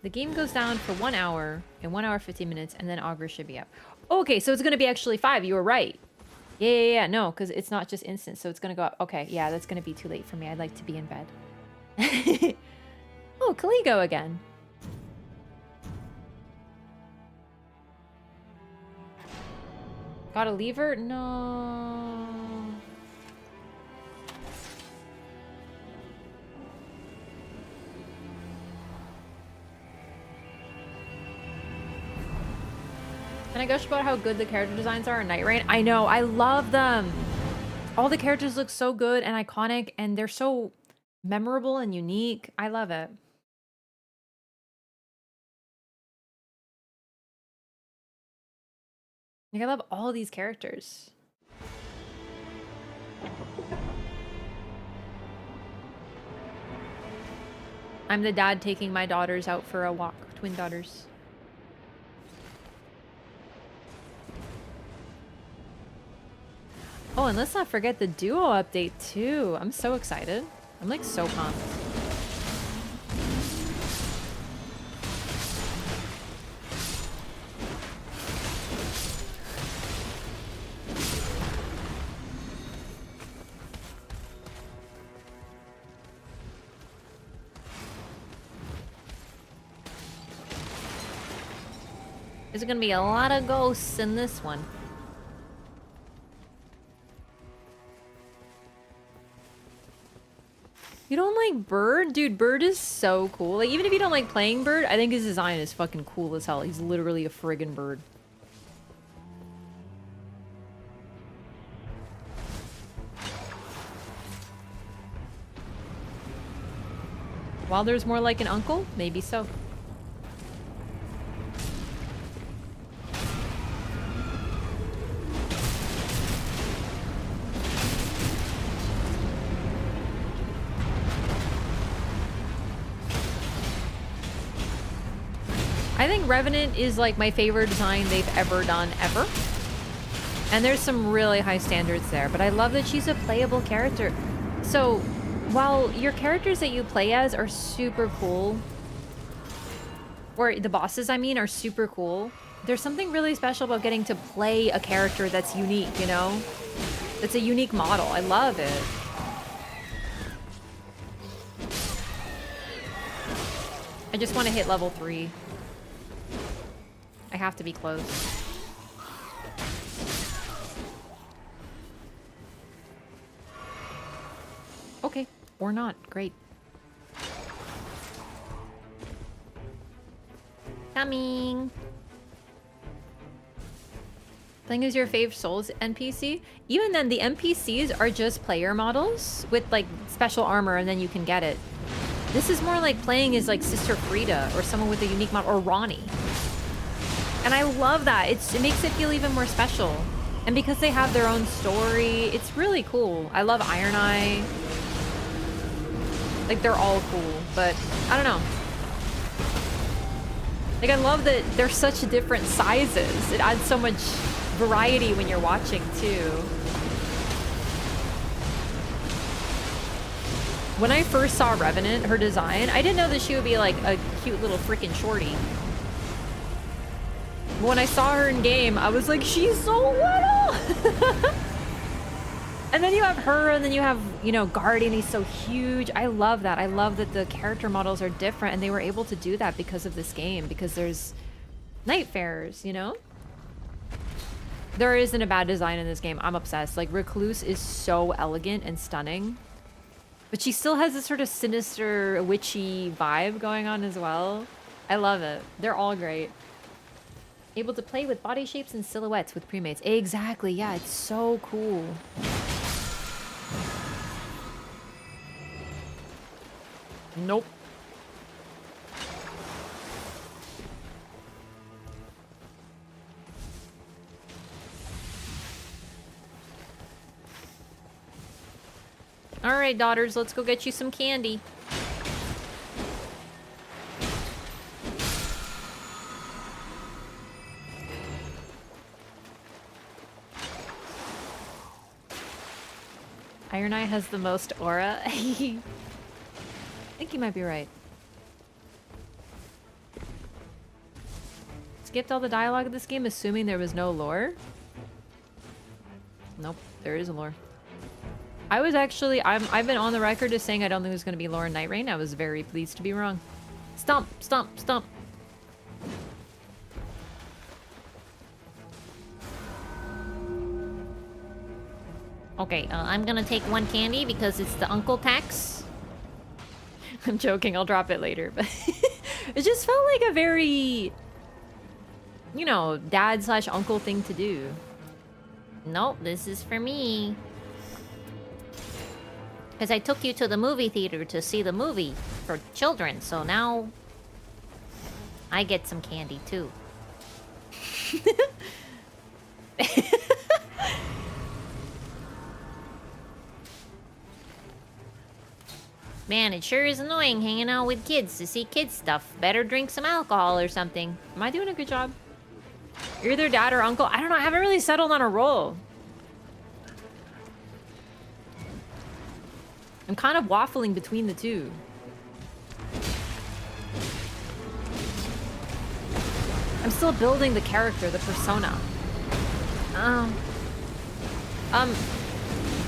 The game goes down for 1 hour and 1 hour 15 minutes, and then Augur should be up. Okay, so it's gonna be actually 5. You were right. Yeah. No, because it's not just instant, so it's gonna go up. Okay, yeah, that's gonna be too late for me. I'd like to be in bed. Oh, Kaligo again. Got a lever? No. Can I gush about how good the character designs are in Nightreign? I know, I love them. All the characters look so good and iconic, and they're so memorable and unique. I love it. Like, I love all these characters. I'm the dad taking my daughters out for a walk. Twin daughters. Oh, and let's not forget the duo update too. I'm so excited. I'm like so pumped. There's gonna be a lot of ghosts in this one. You don't like Bird? Dude, Bird is so cool. Like, even if you don't like playing Bird, I think his design is fucking cool as hell. He's literally a friggin' bird. Wilder's more like an uncle? Maybe so. I think Revenant is like my favorite design they've ever done, ever. And there's some really high standards there, but I love that she's a playable character. So, while your characters that you play as are super cool, or the bosses, I mean, are super cool, there's something really special about getting to play a character that's unique, you know? It's a unique model. I love it. I just want to hit level 3. I have to be close. Okay, or not. Great. Coming. Thing is your fave Souls NPC? Even then, the NPCs are just player models with like special armor, and then you can get it. This is more like playing as like Sister Frida or someone with a unique model, or Ronnie. And I love that. It makes it feel even more special. And because they have their own story, it's really cool. I love Iron Eye. Like, they're all cool, but I don't know. Like, I love that they're such different sizes. It adds so much variety when you're watching, too. When I first saw Revenant, her design, I didn't know that she would be, like, a cute little freaking shorty. But when I saw her in game, I was like, she's so little! And then you have her, and then you have, you know, Guardian. He's so huge. I love that. I love that the character models are different, and they were able to do that because of this game, because there's Nightfarers, you know? There isn't a bad design in this game. I'm obsessed. Like, Recluse is so elegant and stunning. But she still has this sort of sinister, witchy vibe going on as well. I love it. They're all great. Able to play with body shapes and silhouettes with premates. Exactly, yeah, it's so cool. Nope. All right, daughters, let's go get you some candy. Iron Eye has the most aura. I think you might be right. Skipped all the dialogue of this game, assuming there was no lore. Nope, there is a lore. I was actually, I've been on the record as saying I don't think there's going to be lore in Nightreign. I was very pleased to be wrong. Stomp, stomp, stomp. Okay, I'm gonna take one candy because it's the uncle tax. I'm joking, I'll drop it later, but it just felt like a very, you know, dad/uncle thing to do. Nope, this is for me. Because I took you to the movie theater to see the movie for children, so now I get some candy too. Man, it sure is annoying hanging out with kids to see kids stuff. Better drink some alcohol or something. Am I doing a good job? You're either dad or uncle. I don't know, I haven't really settled on a role. I'm kind of waffling between the two. I'm still building the character, the persona.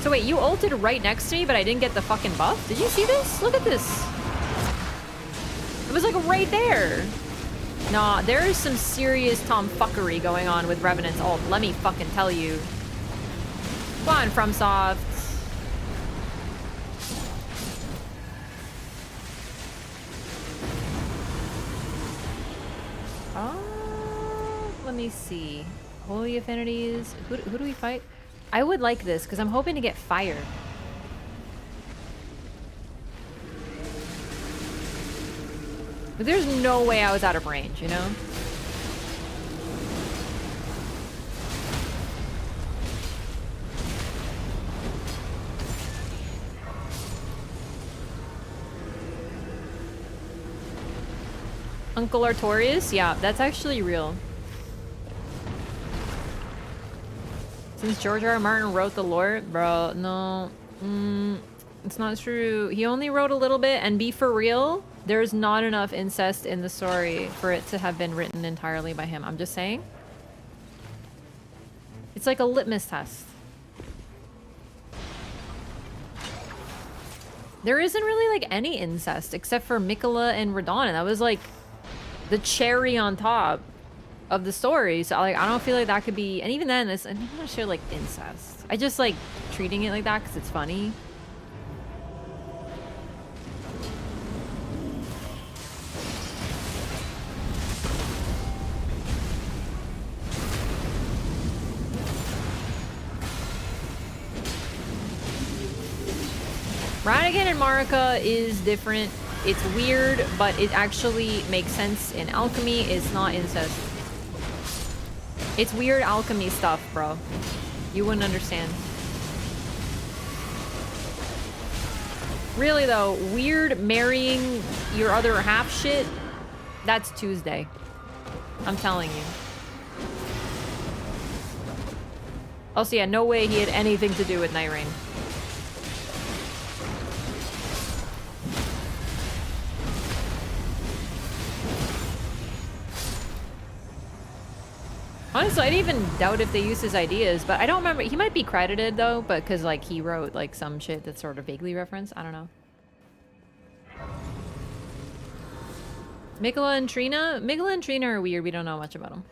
So wait, you ulted right next to me, but I didn't get the fucking buff? Did you see this? Look at this. It was like right there. Nah, there is some serious tomfuckery going on with Revenant's ult. Let me fucking tell you. Come on, FromSoft. Let me see. Holy Affinities. Who do we fight? I would like this because I'm hoping to get fire. But there's no way I was out of range, you know? Uncle Artorias? Yeah, that's actually real. Since George R. R. Martin wrote the lore? Bro, no. It's not true. He only wrote a little bit, and be for real, there's not enough incest in the story for it to have been written entirely by him. I'm just saying. It's like a litmus test. There isn't really like any incest except for Mikola and Radon, and that was like the cherry on top of the story. So like I don't feel like that could be, and even then I'm not sure like incest. I just like treating it like that because it's funny. Radigan and Marika is different. It's weird, but it actually makes sense in alchemy. It's not incest. It's weird alchemy stuff, bro. You wouldn't understand. Really though, weird marrying your other half shit, that's Tuesday. I'm telling you. Also, yeah, no way he had anything to do with Nightreign. Honestly, I didn't even doubt if they used his ideas, but I don't remember. He might be credited though, but because like he wrote like some shit that's sort of vaguely referenced. I don't know. Mikola and Trina? Mikola and Trina are weird. We don't know much about them.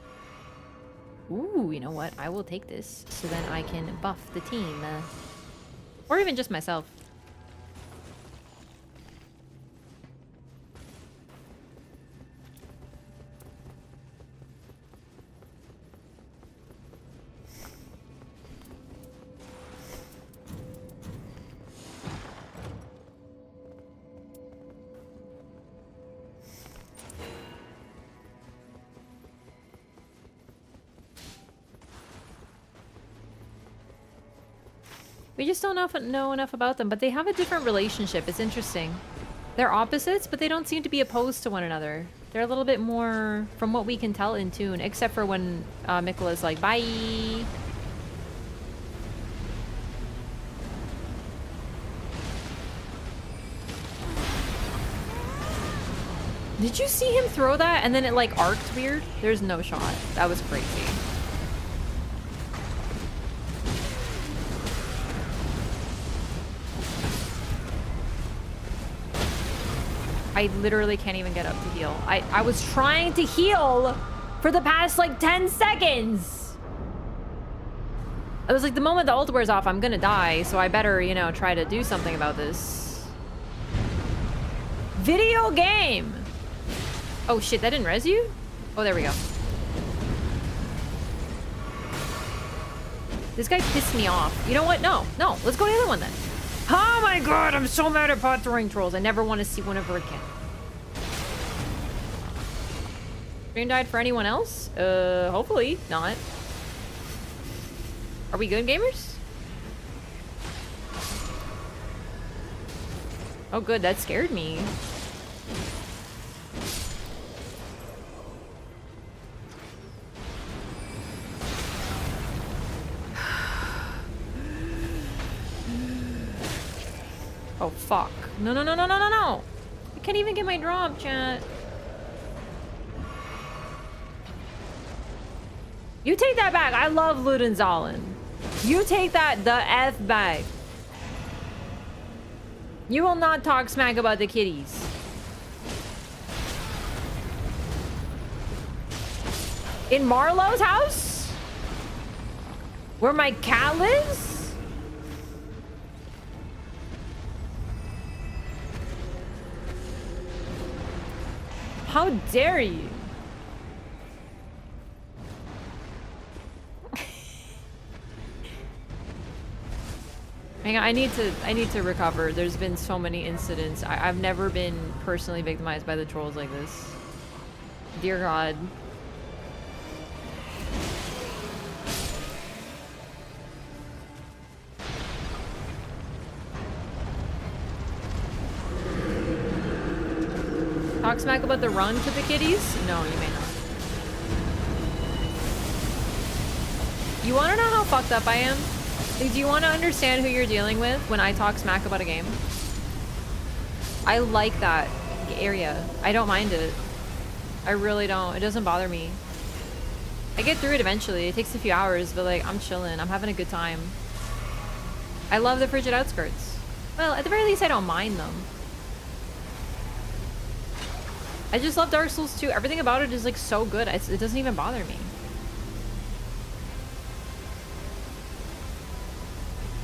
Ooh, you know what? I will take this so then I can buff the team. Or even just myself. We just don't know enough about them, but they have a different relationship. It's interesting. They're opposites, but they don't seem to be opposed to one another. They're a little bit more, from what we can tell, in tune, except for when Mikola's like, bye. Did you see him throw that and then it like arced weird? There's no shot. That was crazy. I literally can't even get up to heal. I was trying to heal for the past like 10 seconds. I was like, the moment the ult wears off, I'm gonna die, so I better, you know, try to do something about this. Video game! Oh shit, that didn't res you? Oh, there we go. This guy pissed me off. You know what? No, let's go to the other one then. Oh my god, I'm so mad at pot throwing trolls. I never want to see one ever again. Stream died for anyone else? Hopefully not. Are we good, gamers? Oh good, that scared me. Oh, fuck. No. I can't even get my drop, chat. You take that back. I love Ludenzahlen. You take that the F back. You will not talk smack about the kitties. In Marlowe's house? Where my cat lives? How dare you? Hang on, I need to recover. There's been so many incidents. I've never been personally victimized by the trolls like this. Dear God. Talk smack about the run to the kitties? No, you may not. You want to know how fucked up I am? Like, do you want to understand who you're dealing with when I talk smack about a game? I like that area. I don't mind it. I really don't. It doesn't bother me. I get through it eventually. It takes a few hours, but like, I'm chilling. I'm having a good time. I love the frigid outskirts. Well, at the very least, I don't mind them. I just love Dark Souls 2. Everything about it is like so good. It doesn't even bother me.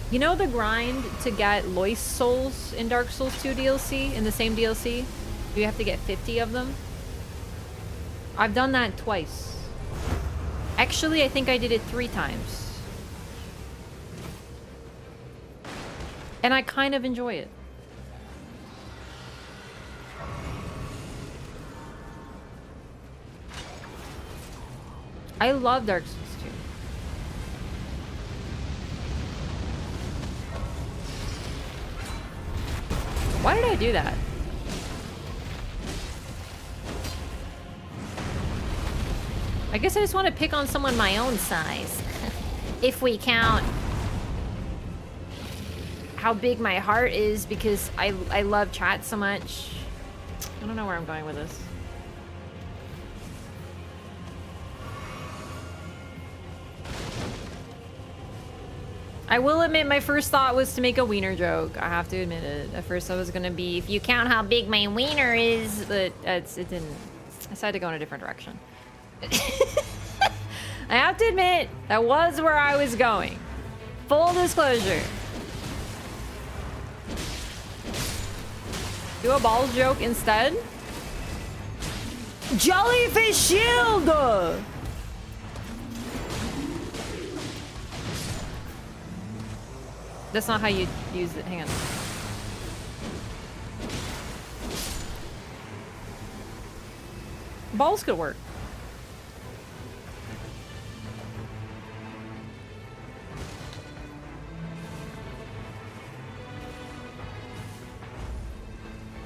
You know the grind to get Lois souls in Dark Souls 2 DLC, in the same DLC? You have to get 50 of them? I've done that twice. Actually, I think I did it 3 times. And I kind of enjoy it. I love Dark Souls 2. Why did I do that? I guess I just want to pick on someone my own size. If we count how big my heart is because I love chat so much. I don't know where I'm going with this. I will admit my first thought was to make a wiener joke. I have to admit it. At first I was gonna be, if you count how big my wiener is, but it didn't. I decided to go in a different direction. I have to admit, that was where I was going. Full disclosure. Do a balls joke instead? Jellyfish shield! That's not how you use it. Hang on. Balls could work.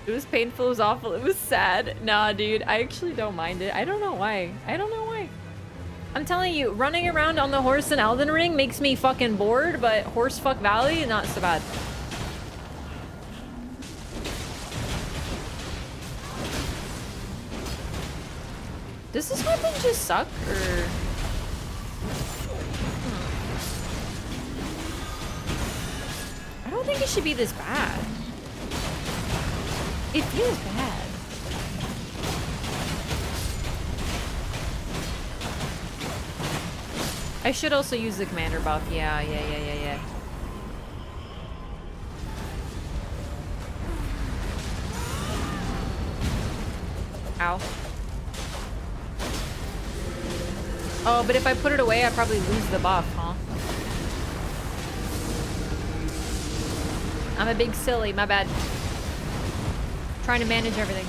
It was painful, it was awful, it was sad. Nah, dude, I actually don't mind it. I don't know why. I don't know why. I'm telling you, running around on the horse in Elden Ring makes me fucking bored, but Horsefuck Valley, not so bad. Does this weapon just suck, or...? I don't think it should be this bad. It feels bad. I should also use the commander buff. Yeah. Ow. Oh, but if I put it away, I probably lose the buff, huh? I'm a big silly, my bad. Trying to manage everything.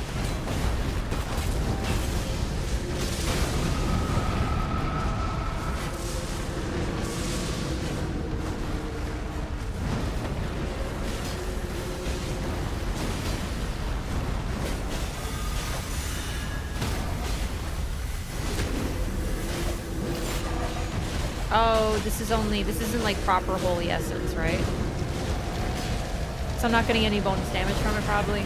Oh, this isn't like proper holy essence, right? So I'm not getting any bonus damage from it, probably.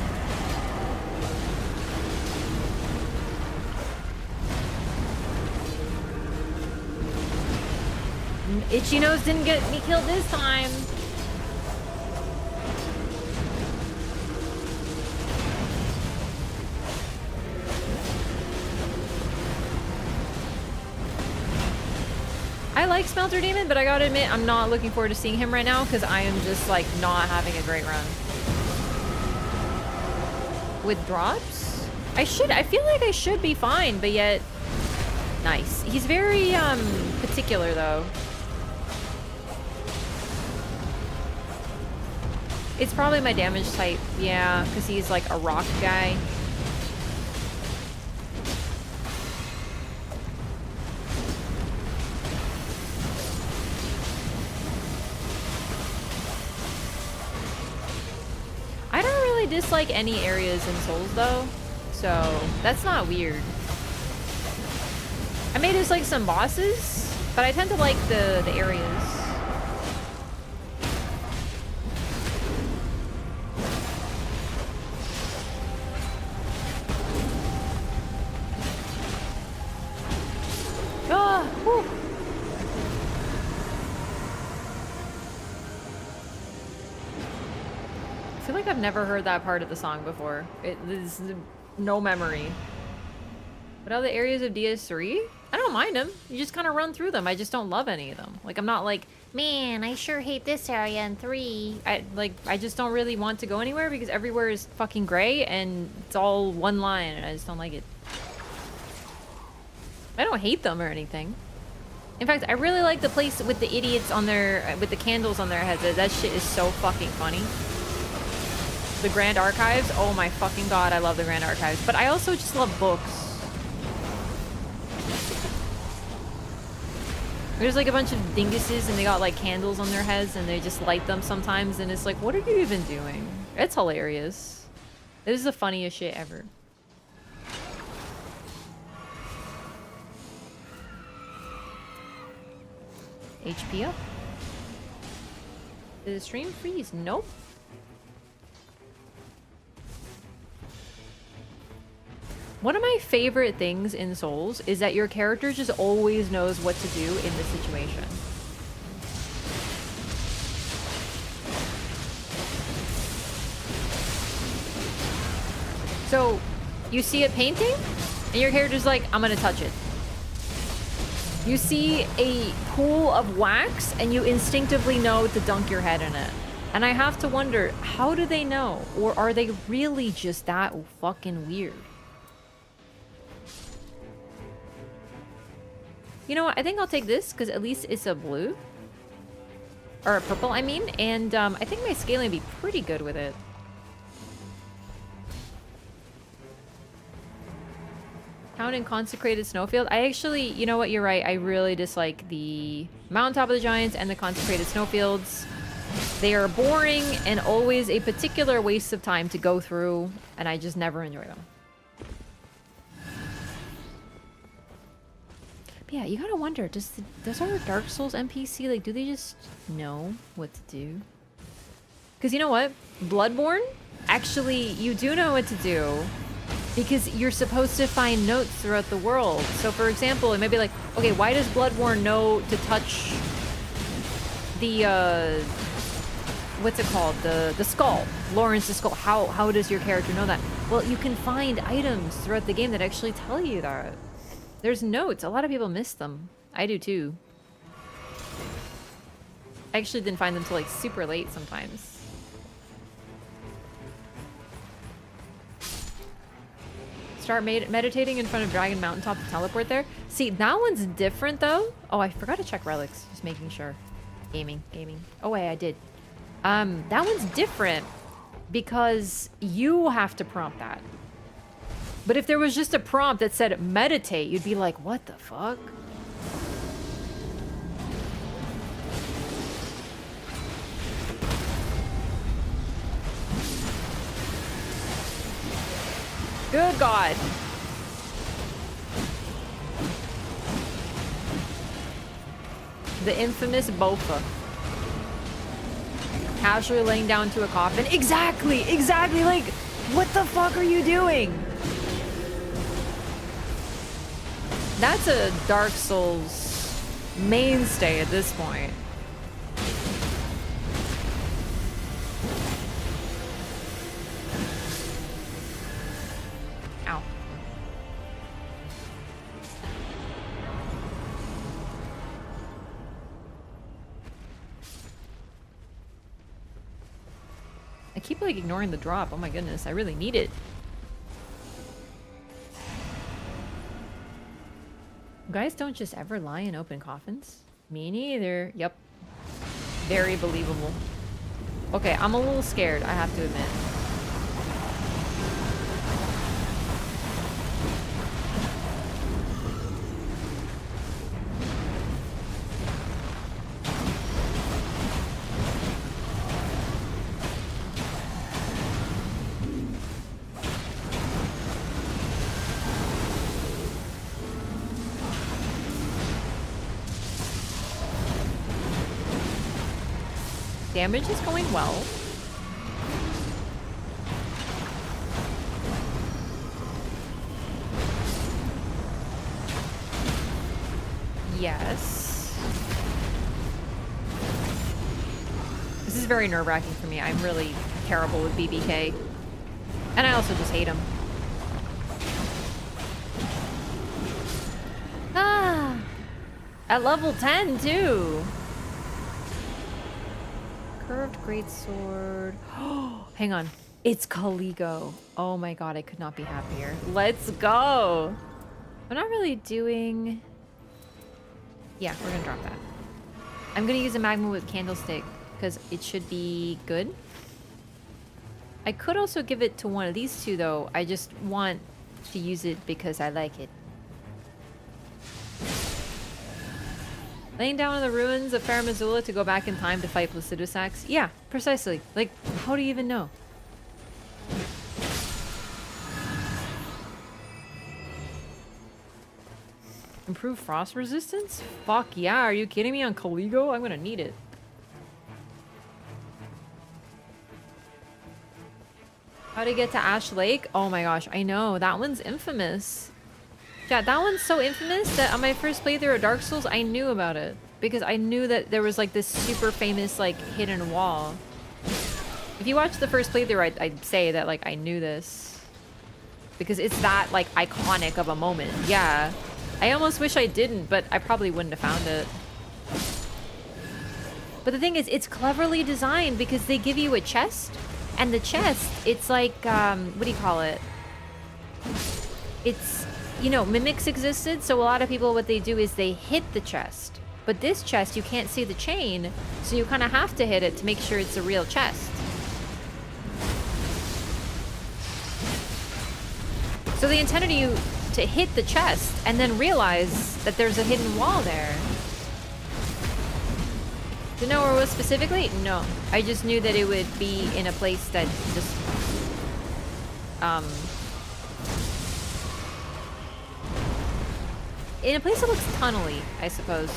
Itchy Nose didn't get me killed this time. I like Smelter Demon, but I gotta admit, I'm not looking forward to seeing him right now because I am just like not having a great run. With drops? I feel like I should be fine, but yet... Nice. He's very, particular though. It's probably my damage type, yeah, because he's like a rock guy. I don't really dislike any areas in Souls though, so that's not weird. I may dislike some bosses, but I tend to like the areas. Whew. feel like I've never heard that part of the song before. There's no memory. What other areas of DS3? I don't mind them. You just kind of run through them. I just don't love any of them. Like, I'm not like, Man, I sure hate this area in 3. I just don't really want to go anywhere because everywhere is fucking gray and it's all one line and I just don't like it. I don't hate them or anything. In fact, I really like the place with the idiots on their, with the candles on their heads. That shit is so fucking funny. The Grand Archives, oh my fucking god, I love the Grand Archives. But I also just love books. There's like a bunch of dinguses and they got like candles on their heads and they just light them sometimes and it's like, what are you even doing? It's hilarious. This is the funniest shit ever. HP up. Did the stream freeze? Nope. One of my favorite things in Souls is that your character just always knows what to do in the situation. So, you see a painting, and your character's like, I'm gonna touch it. You see a pool of wax, and you instinctively know to dunk your head in it. And I have to wonder, how do they know? Or are they really just that fucking weird? You know what? I think I'll take this because at least it's a blue. Or a purple, I mean. And I think my scaling would be pretty good with it. Town and consecrated snowfield. I actually, you know what? You're right. I really dislike the mountaintop of the giants and the consecrated snowfields. They are boring and always a particular waste of time to go through. And I just never enjoy them. Yeah, you gotta wonder, does our Dark Souls NPC, like, do they just know what to do? Because you know what? Bloodborne, actually, you do know what to do because you're supposed to find notes throughout the world. So, for example, it may be like, okay, why does Bloodborne know to touch the, what's it called? The skull. Lawrence's skull. How does your character know that? Well, you can find items throughout the game that actually tell you that. There's notes. A lot of people miss them. I do too. I actually didn't find them till like super late sometimes. Start meditating in front of Dragon Mountaintop to teleport there. See, that one's different though. Oh, I forgot to check relics. Just making sure. Gaming. Oh wait, I did. That one's different because you have to prompt that. But if there was just a prompt that said meditate, you'd be like, what the fuck? Good God. The infamous Bofa. Casually laying down to a coffin. Exactly! Like, what the fuck are you doing? That's a Dark Souls mainstay at this point. Ow. I keep like ignoring the drop. Oh my goodness, I really need it. Guys don't just ever lie in open coffins? Me neither. Yep. Very believable. Okay, I'm a little scared, I have to admit. Damage is going well. Yes. This is very nerve-wracking for me. I'm really terrible with BBK. And I also just hate him. Ah! At level 10, too! Curved greatsword. Oh, hang on. It's Caligo. Oh my god, I could not be happier. Let's go! I'm not really doing... Yeah, we're gonna drop that. I'm gonna use a magma with candlestick because it should be good. I could also give it to one of these two though. I just want to use it because I like it. Laying down in the ruins of Farum Azula to go back in time to fight Placidusax? Yeah, precisely. Like, how do you even know? Improve frost resistance? Fuck yeah, are you kidding me on Caligo? I'm gonna need it. How to get to Ash Lake? Oh my gosh, I know. That one's infamous. Yeah, that one's so infamous that on my first playthrough of Dark Souls, I knew about it. Because I knew that there was like this super famous like hidden wall. If you watch the first playthrough, I'd say that like I knew this. Because it's that like iconic of a moment. Yeah. I almost wish I didn't, but I probably wouldn't have found it. But the thing is, it's cleverly designed because they give you a chest. And the chest, it's like, what do you call it? It's, you know, mimics existed. So a lot of people, what they do is they hit the chest. But this chest, you can't see the chain. So you kind of have to hit it to make sure it's a real chest. So they intended you to hit the chest and then realize that there's a hidden wall there. Do you know where it was specifically? No. I just knew that it would be in a place that just... in a place that looks tunnely, I suppose.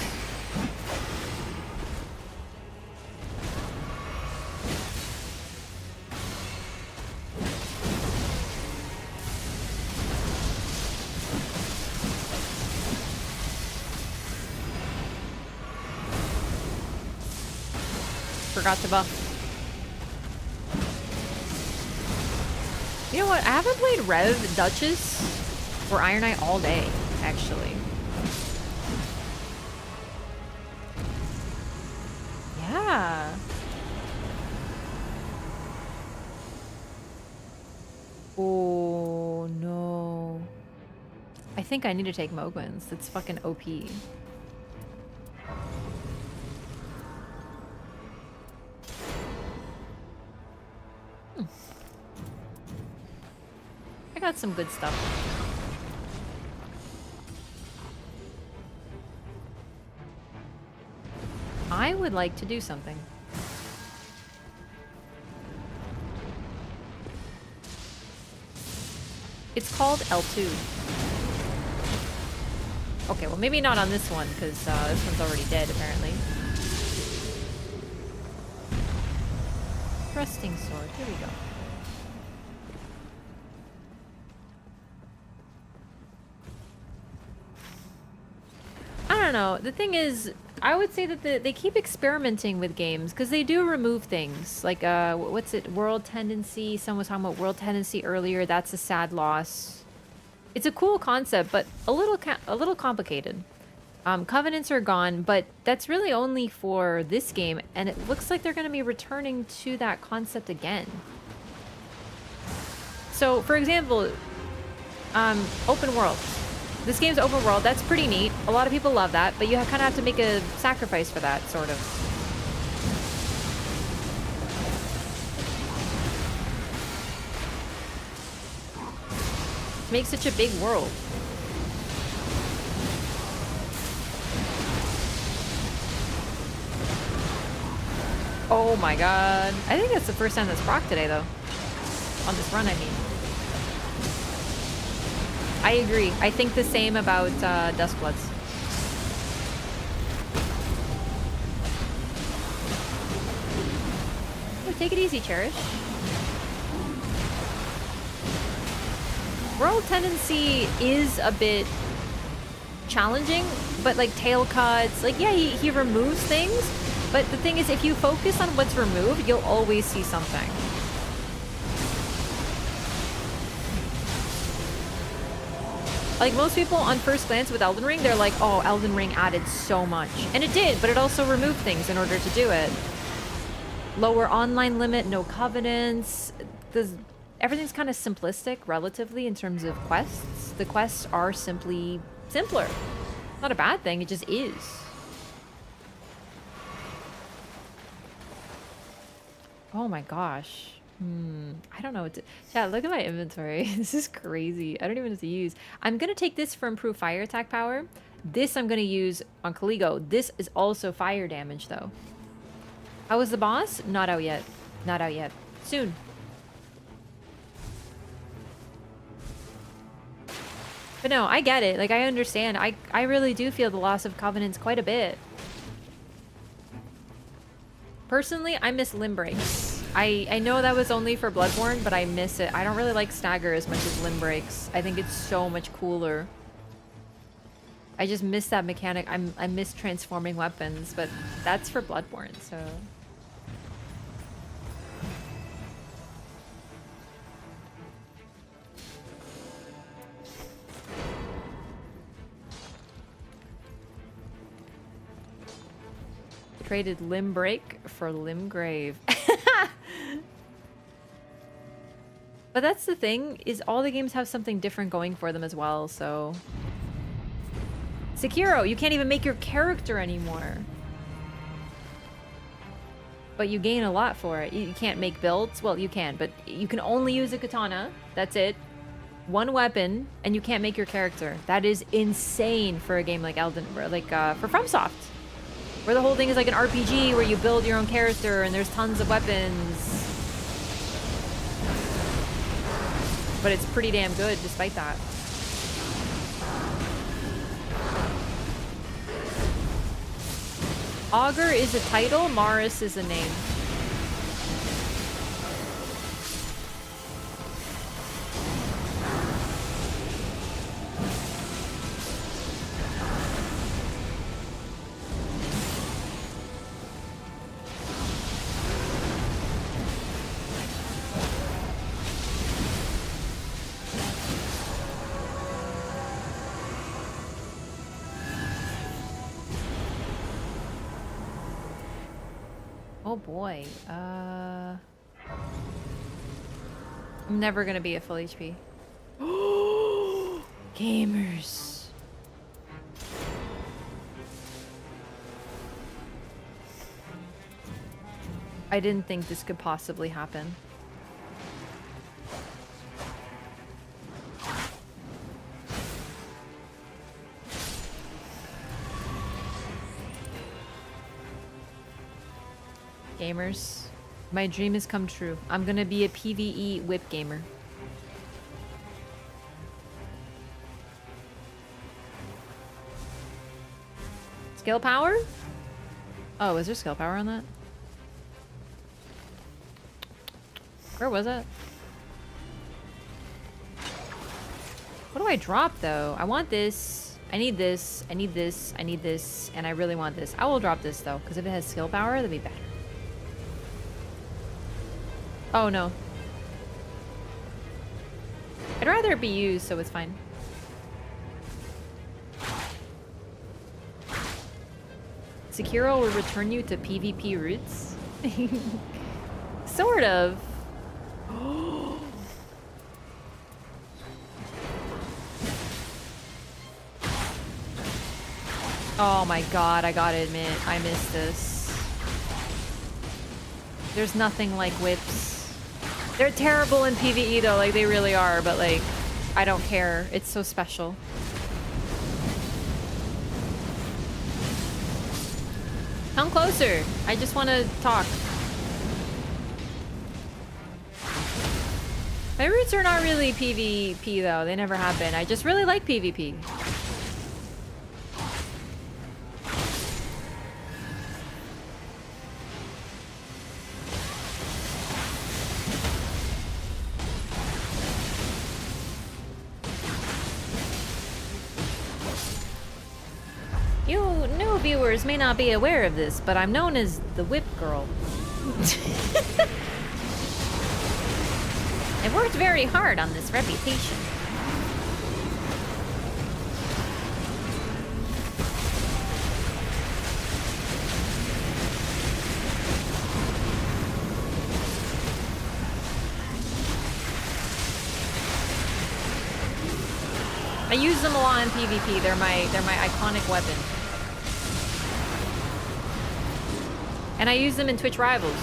Forgot to buff. You know what? I haven't played Rev, Duchess, or Iron Knight all day, actually. Yeah. Oh, no. I think I need to take Mogwins. That's fucking OP. I got some good stuff. I would like to do something. It's called L2. Okay, well maybe not on this one, because this one's already dead, apparently. Thrusting sword, here we go. I don't know. The thing is, I would say that they keep experimenting with games because they do remove things like what's it? World tendency. Someone was talking about world tendency earlier. That's a sad loss. It's a cool concept, but a little complicated. Covenants are gone, but that's really only for this game, and it looks like they're going to be returning to that concept again. So, for example, open world. This game's open world. That's pretty neat. A lot of people love that, but you kind of have to make a sacrifice for that, sort of. To make such a big world. Oh my god. I think that's the first time that's proc today, though. On this run, I mean. I agree. I think the same about Duskbloods. Oh, take it easy, Cherish. World tendency is a bit challenging, but like tail cuts, like yeah, he removes things, But the thing is, if you focus on what's removed, you'll always see something. Like, most people on first glance with Elden Ring, they're like, oh, Elden Ring added so much. And it did, but it also removed things in order to do it. Lower online limit, no covenants. Everything's kind of simplistic, relatively, in terms of quests. The quests are simply simpler. Not a bad thing, it just is. Oh my gosh. I don't know what to... Yeah, look at my inventory. This is crazy. I don't even know what to use. I'm going to take this for improved fire attack power. This I'm going to use on Caligo. This is also fire damage, though. How is the boss? Not out yet. Not out yet. Soon. But no, I get it. Like, I understand. I really do feel the loss of Covenants quite a bit. Personally, I miss limb breaks. I know that was only for Bloodborne, but I miss it. I don't really like stagger as much as limb breaks. I think it's so much cooler. I just miss that mechanic. I miss transforming weapons, but that's for Bloodborne, so... Traded limb break for limb grave. But that's the thing, is all the games have something different going for them as well, so... Sekiro, you can't even make your character anymore. But you gain a lot for it. You can't make builds. Well, you can, but you can only use a katana. That's it. One weapon, and you can't make your character. That is insane for a game like Elden... Like, for FromSoft. Where the whole thing is like an RPG where you build your own character and there's tons of weapons. But it's pretty damn good despite that. Augur is a title, Maris is a name. Oh boy, I'm never gonna be at full HP. Gamers. I didn't think this could possibly happen. Gamers, my dream has come true. I'm gonna be a PvE whip gamer. Skill power? Oh, is there skill power on that? Where was it? What do I drop though? I want this. I need this. I need this. I need this. And I really want this. I will drop this though, because if it has skill power, that'd be better. Oh no. I'd rather it be used, so it's fine. Sekiro will return you to PvP roots? Sort of. Oh my god, I gotta admit, I missed this. There's nothing like whips. They're terrible in PvE though, like they really are, but like, I don't care. It's so special. Come closer. I just want to talk. My roots are not really PvP though. They never have been. I just really like PvP. You fellow viewers may not be aware of this, but I'm known as the Whip Girl. I worked very hard on this reputation. I use them a lot in PvP. They're my iconic weapon. And I use them in Twitch Rivals.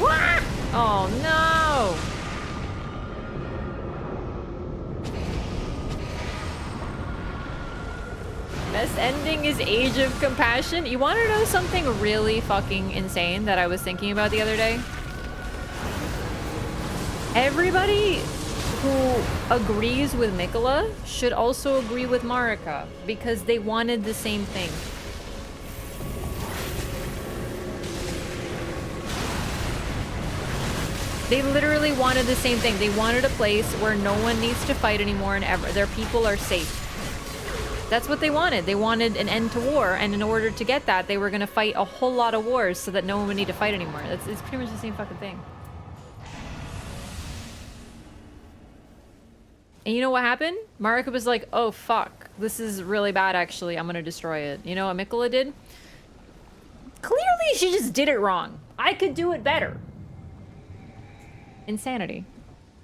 Wah! Oh no! Best ending is Age of Compassion. You want to know something really fucking insane that I was thinking about the other day? Everybody who agrees with Mikola should also agree with Marika because they wanted the same thing. They literally wanted the same thing. They wanted a place where no one needs to fight anymore and their people are safe. That's what they wanted. They wanted an end to war, and in order to get that, they were going to fight a whole lot of wars so that no one would need to fight anymore. It's pretty much the same fucking thing. And you know what happened? Marika was like, oh fuck, this is really bad actually, I'm going to destroy it. You know what Mikola did? Clearly she just did it wrong. I could do it better. Insanity.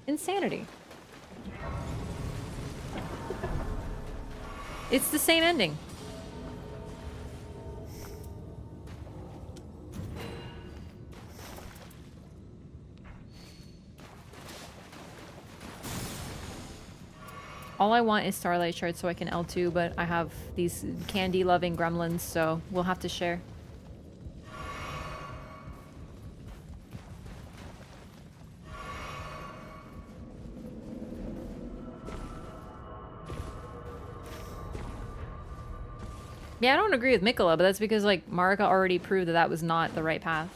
Insanity. It's the same ending. All I want is Starlight Shard so I can L2, but I have these candy-loving gremlins, so we'll have to share. Yeah, I don't agree with Mikola, but that's because, like, Marika already proved that that was not the right path.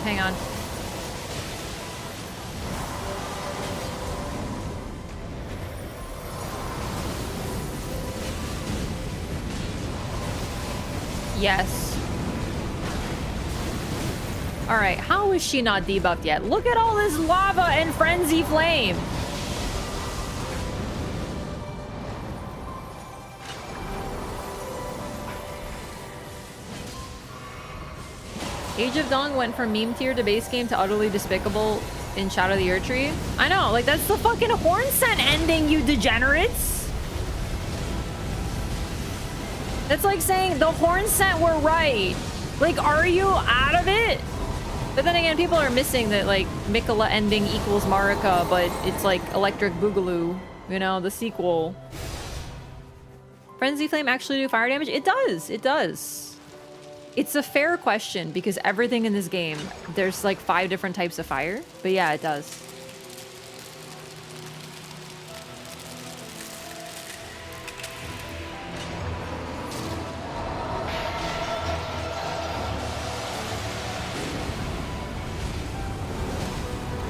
Hang on. Yes. Alright, how is she not debuffed yet? Look at all this lava and frenzy flame! Age of Dawn went from meme tier to base game to utterly despicable in Shadow of the Erdtree. I know, like that's the fucking horn scent ending, you degenerates! That's like saying the horn scent were right. Like, are you out of it? But then again, people are missing that, like, Mikola ending equals Marika, but it's like Electric Boogaloo, you know, the sequel. Frenzy Flame actually do fire damage? It does, it does. It's a fair question because everything in this game, there's like 5 different types of fire, but yeah, it does.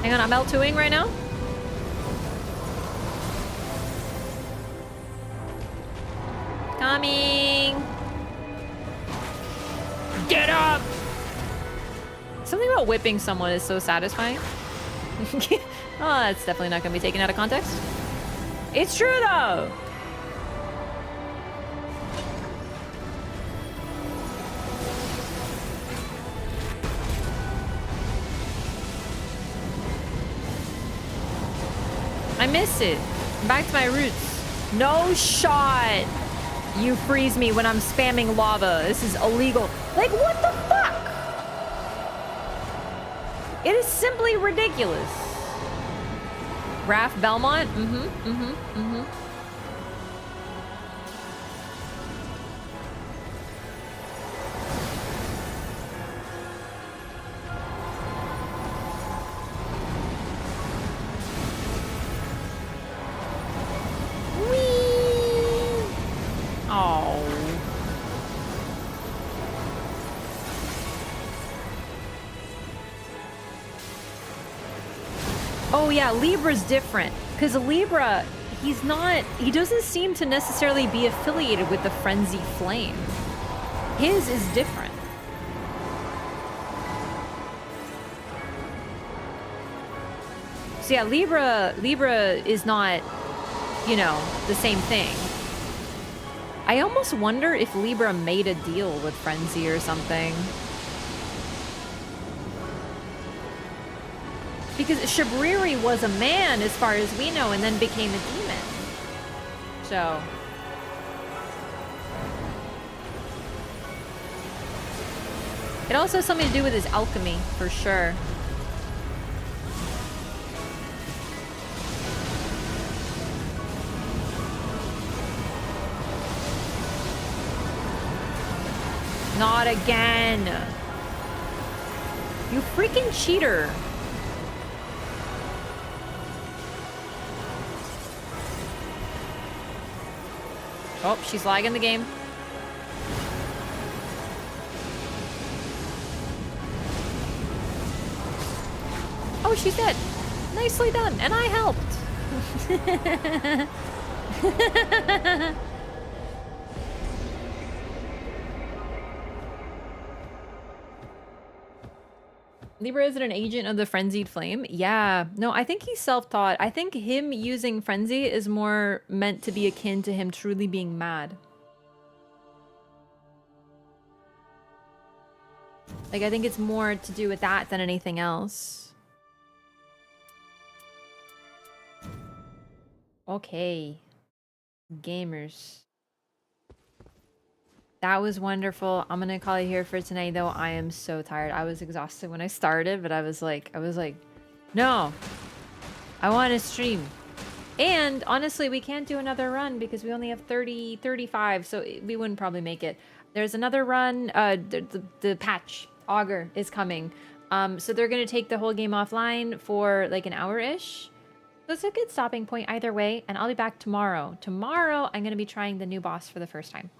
Hang on, I'm L2ing right now. Coming. Get up! Something about whipping someone is so satisfying. Oh, that's definitely not going to be taken out of context. It's true, though! I miss it. I'm back to my roots. No shot! You freeze me when I'm spamming lava. This is illegal. Like, what the fuck? It is simply ridiculous. Raph Belmont? Oh yeah, Libra's different. Because Libra, he doesn't seem to necessarily be affiliated with the Frenzy Flame. His is different. So yeah, Libra is not, you know, the same thing. I almost wonder if Libra made a deal with Frenzy or something. Because Shabriri was a man, as far as we know, and then became a demon. So... it also has something to do with his alchemy, for sure. Not again. You freaking cheater. Oh, she's lagging the game. Oh, she's dead. Nicely done. And I helped. Libra, is it an agent of the Frenzied Flame? Yeah. No, I think he's self-taught. I think him using Frenzy is more meant to be akin to him truly being mad. Like, I think it's more to do with that than anything else. Okay. Gamers. That was wonderful. I'm gonna call it here for tonight, though. I am so tired. I was exhausted when I started, but I was like, no, I want to stream. And honestly, we can't do another run because we only have 35, so we wouldn't probably make it. There's another run. The patch Augur is coming. So they're gonna take the whole game offline for like an hour-ish. So it's a good stopping point either way, and I'll be back tomorrow. Tomorrow, I'm gonna be trying the new boss for the first time.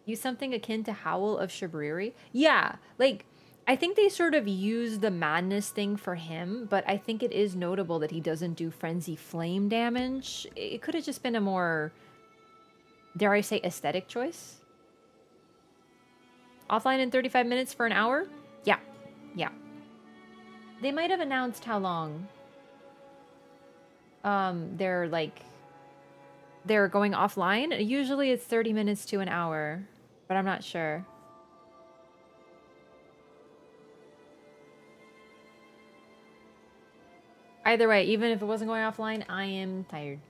Use something akin to Howl of Shabriri? Yeah, like, I think they sort of use the madness thing for him, but I think it is notable that he doesn't do Frenzy Flame damage. It could have just been a more, dare I say, aesthetic choice. Offline in 35 minutes for an hour? Yeah, yeah. They might have announced how long they're going offline. Usually it's 30 minutes to an hour, but I'm not sure. Either way, even if it wasn't going offline, I am tired.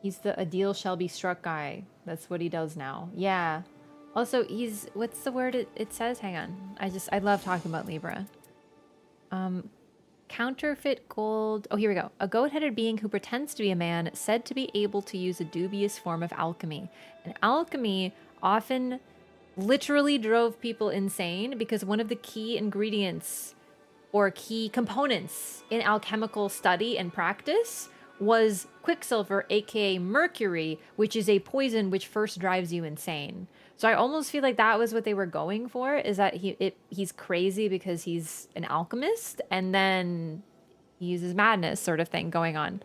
He's the a deal shall be struck guy. That's what he does now. Yeah. Also, he's, what's the word it says? Hang on. I love talking about Libra. Counterfeit gold. Oh, here we go. A goat-headed being who pretends to be a man, said to be able to use a dubious form of alchemy. And alchemy often literally drove people insane because one of the key ingredients or key components in alchemical study and practice was quicksilver, aka mercury, which is a poison which first drives you insane. So I almost feel like that was what they were going for, is that he's crazy because he's an alchemist, and then he uses madness sort of thing going on.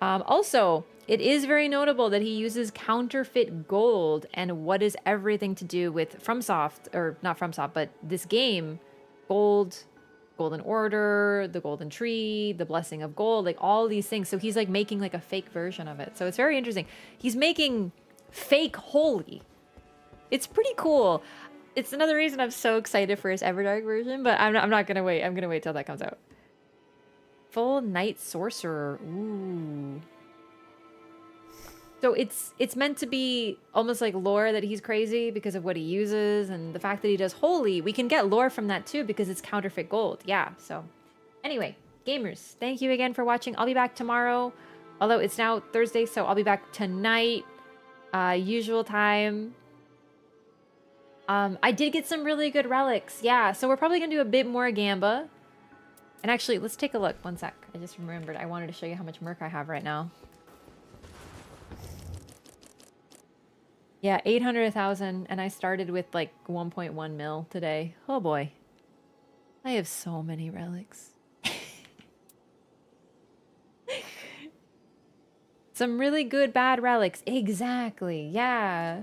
Also, it is very notable that he uses counterfeit gold, and what is everything to do with FromSoft, or not FromSoft, but this game, gold, Golden Order, the Golden Tree, the Blessing of Gold, like all these things. So he's like making like a fake version of it. So it's very interesting. He's making fake holy. It's pretty cool. It's another reason I'm so excited for his Everdark version, but I'm not gonna wait. I'm gonna wait till that comes out. Full Night Sorcerer. Ooh. So it's meant to be almost like lore that he's crazy because of what he uses, and the fact that he does holy. We can get lore from that too because it's counterfeit gold. Yeah, so anyway, gamers, thank you again for watching. I'll be back tomorrow, although it's now Thursday, so I'll be back tonight, usual time. I did get some really good relics. Yeah, so we're probably gonna do a bit more Gamba. And actually, let's take a look. One sec. I just remembered I wanted to show you how much Murk I have right now. Yeah, 800,000, and I started with like 1.1 mil today. Oh boy. I have so many relics. Some really good bad relics. Exactly. Yeah.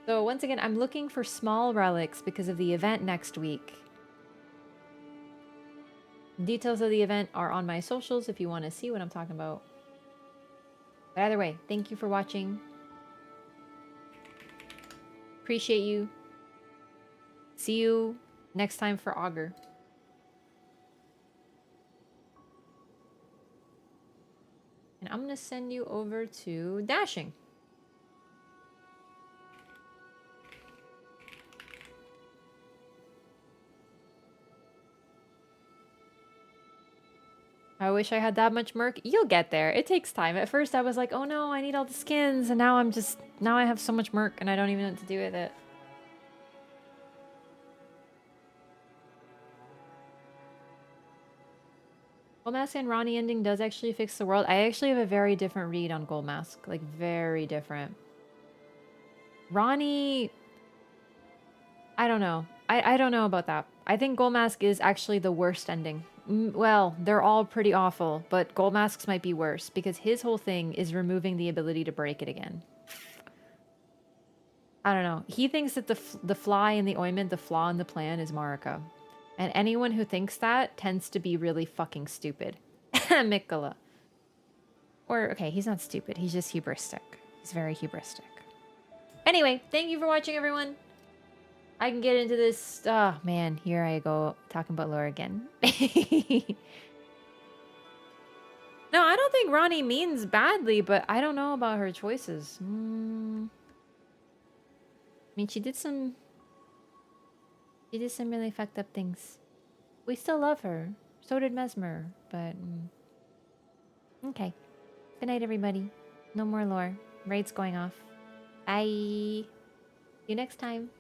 So once again, I'm looking for small relics because of the event next week. Details of the event are on my socials if you want to see what I'm talking about. But either way, thank you for watching. Appreciate you. See you next time for Augur. And I'm going to send you over to Dashing. I wish I had that much Murk. You'll get there. It takes time. At first I was like, oh no, I need all the skins. And now now I have so much Murk and I don't even know what to do with it. Gold Mask and Ronnie ending does actually fix the world. I actually have a very different read on Gold Mask. Like, very different. Ronnie... I don't know. I don't know about that. I think Gold Mask is actually the worst ending. Well, they're all pretty awful, but Gold Mask's might be worse because his whole thing is removing the ability to break it again. I don't know. He thinks that the fly in the ointment, the flaw in the plan is Marika. And anyone who thinks that tends to be really fucking stupid. Mikola. Or, okay, he's not stupid. He's just hubristic. He's very hubristic. Anyway, thank you for watching, everyone. I can get into this. Oh, man. Here I go talking about lore again. No, I don't think Ronnie means badly, but I don't know about her choices. I mean, she did some really fucked up things. We still love her. So did Mesmer, but... Okay. Good night, everybody. No more lore. Raid's going off. Bye. See you next time.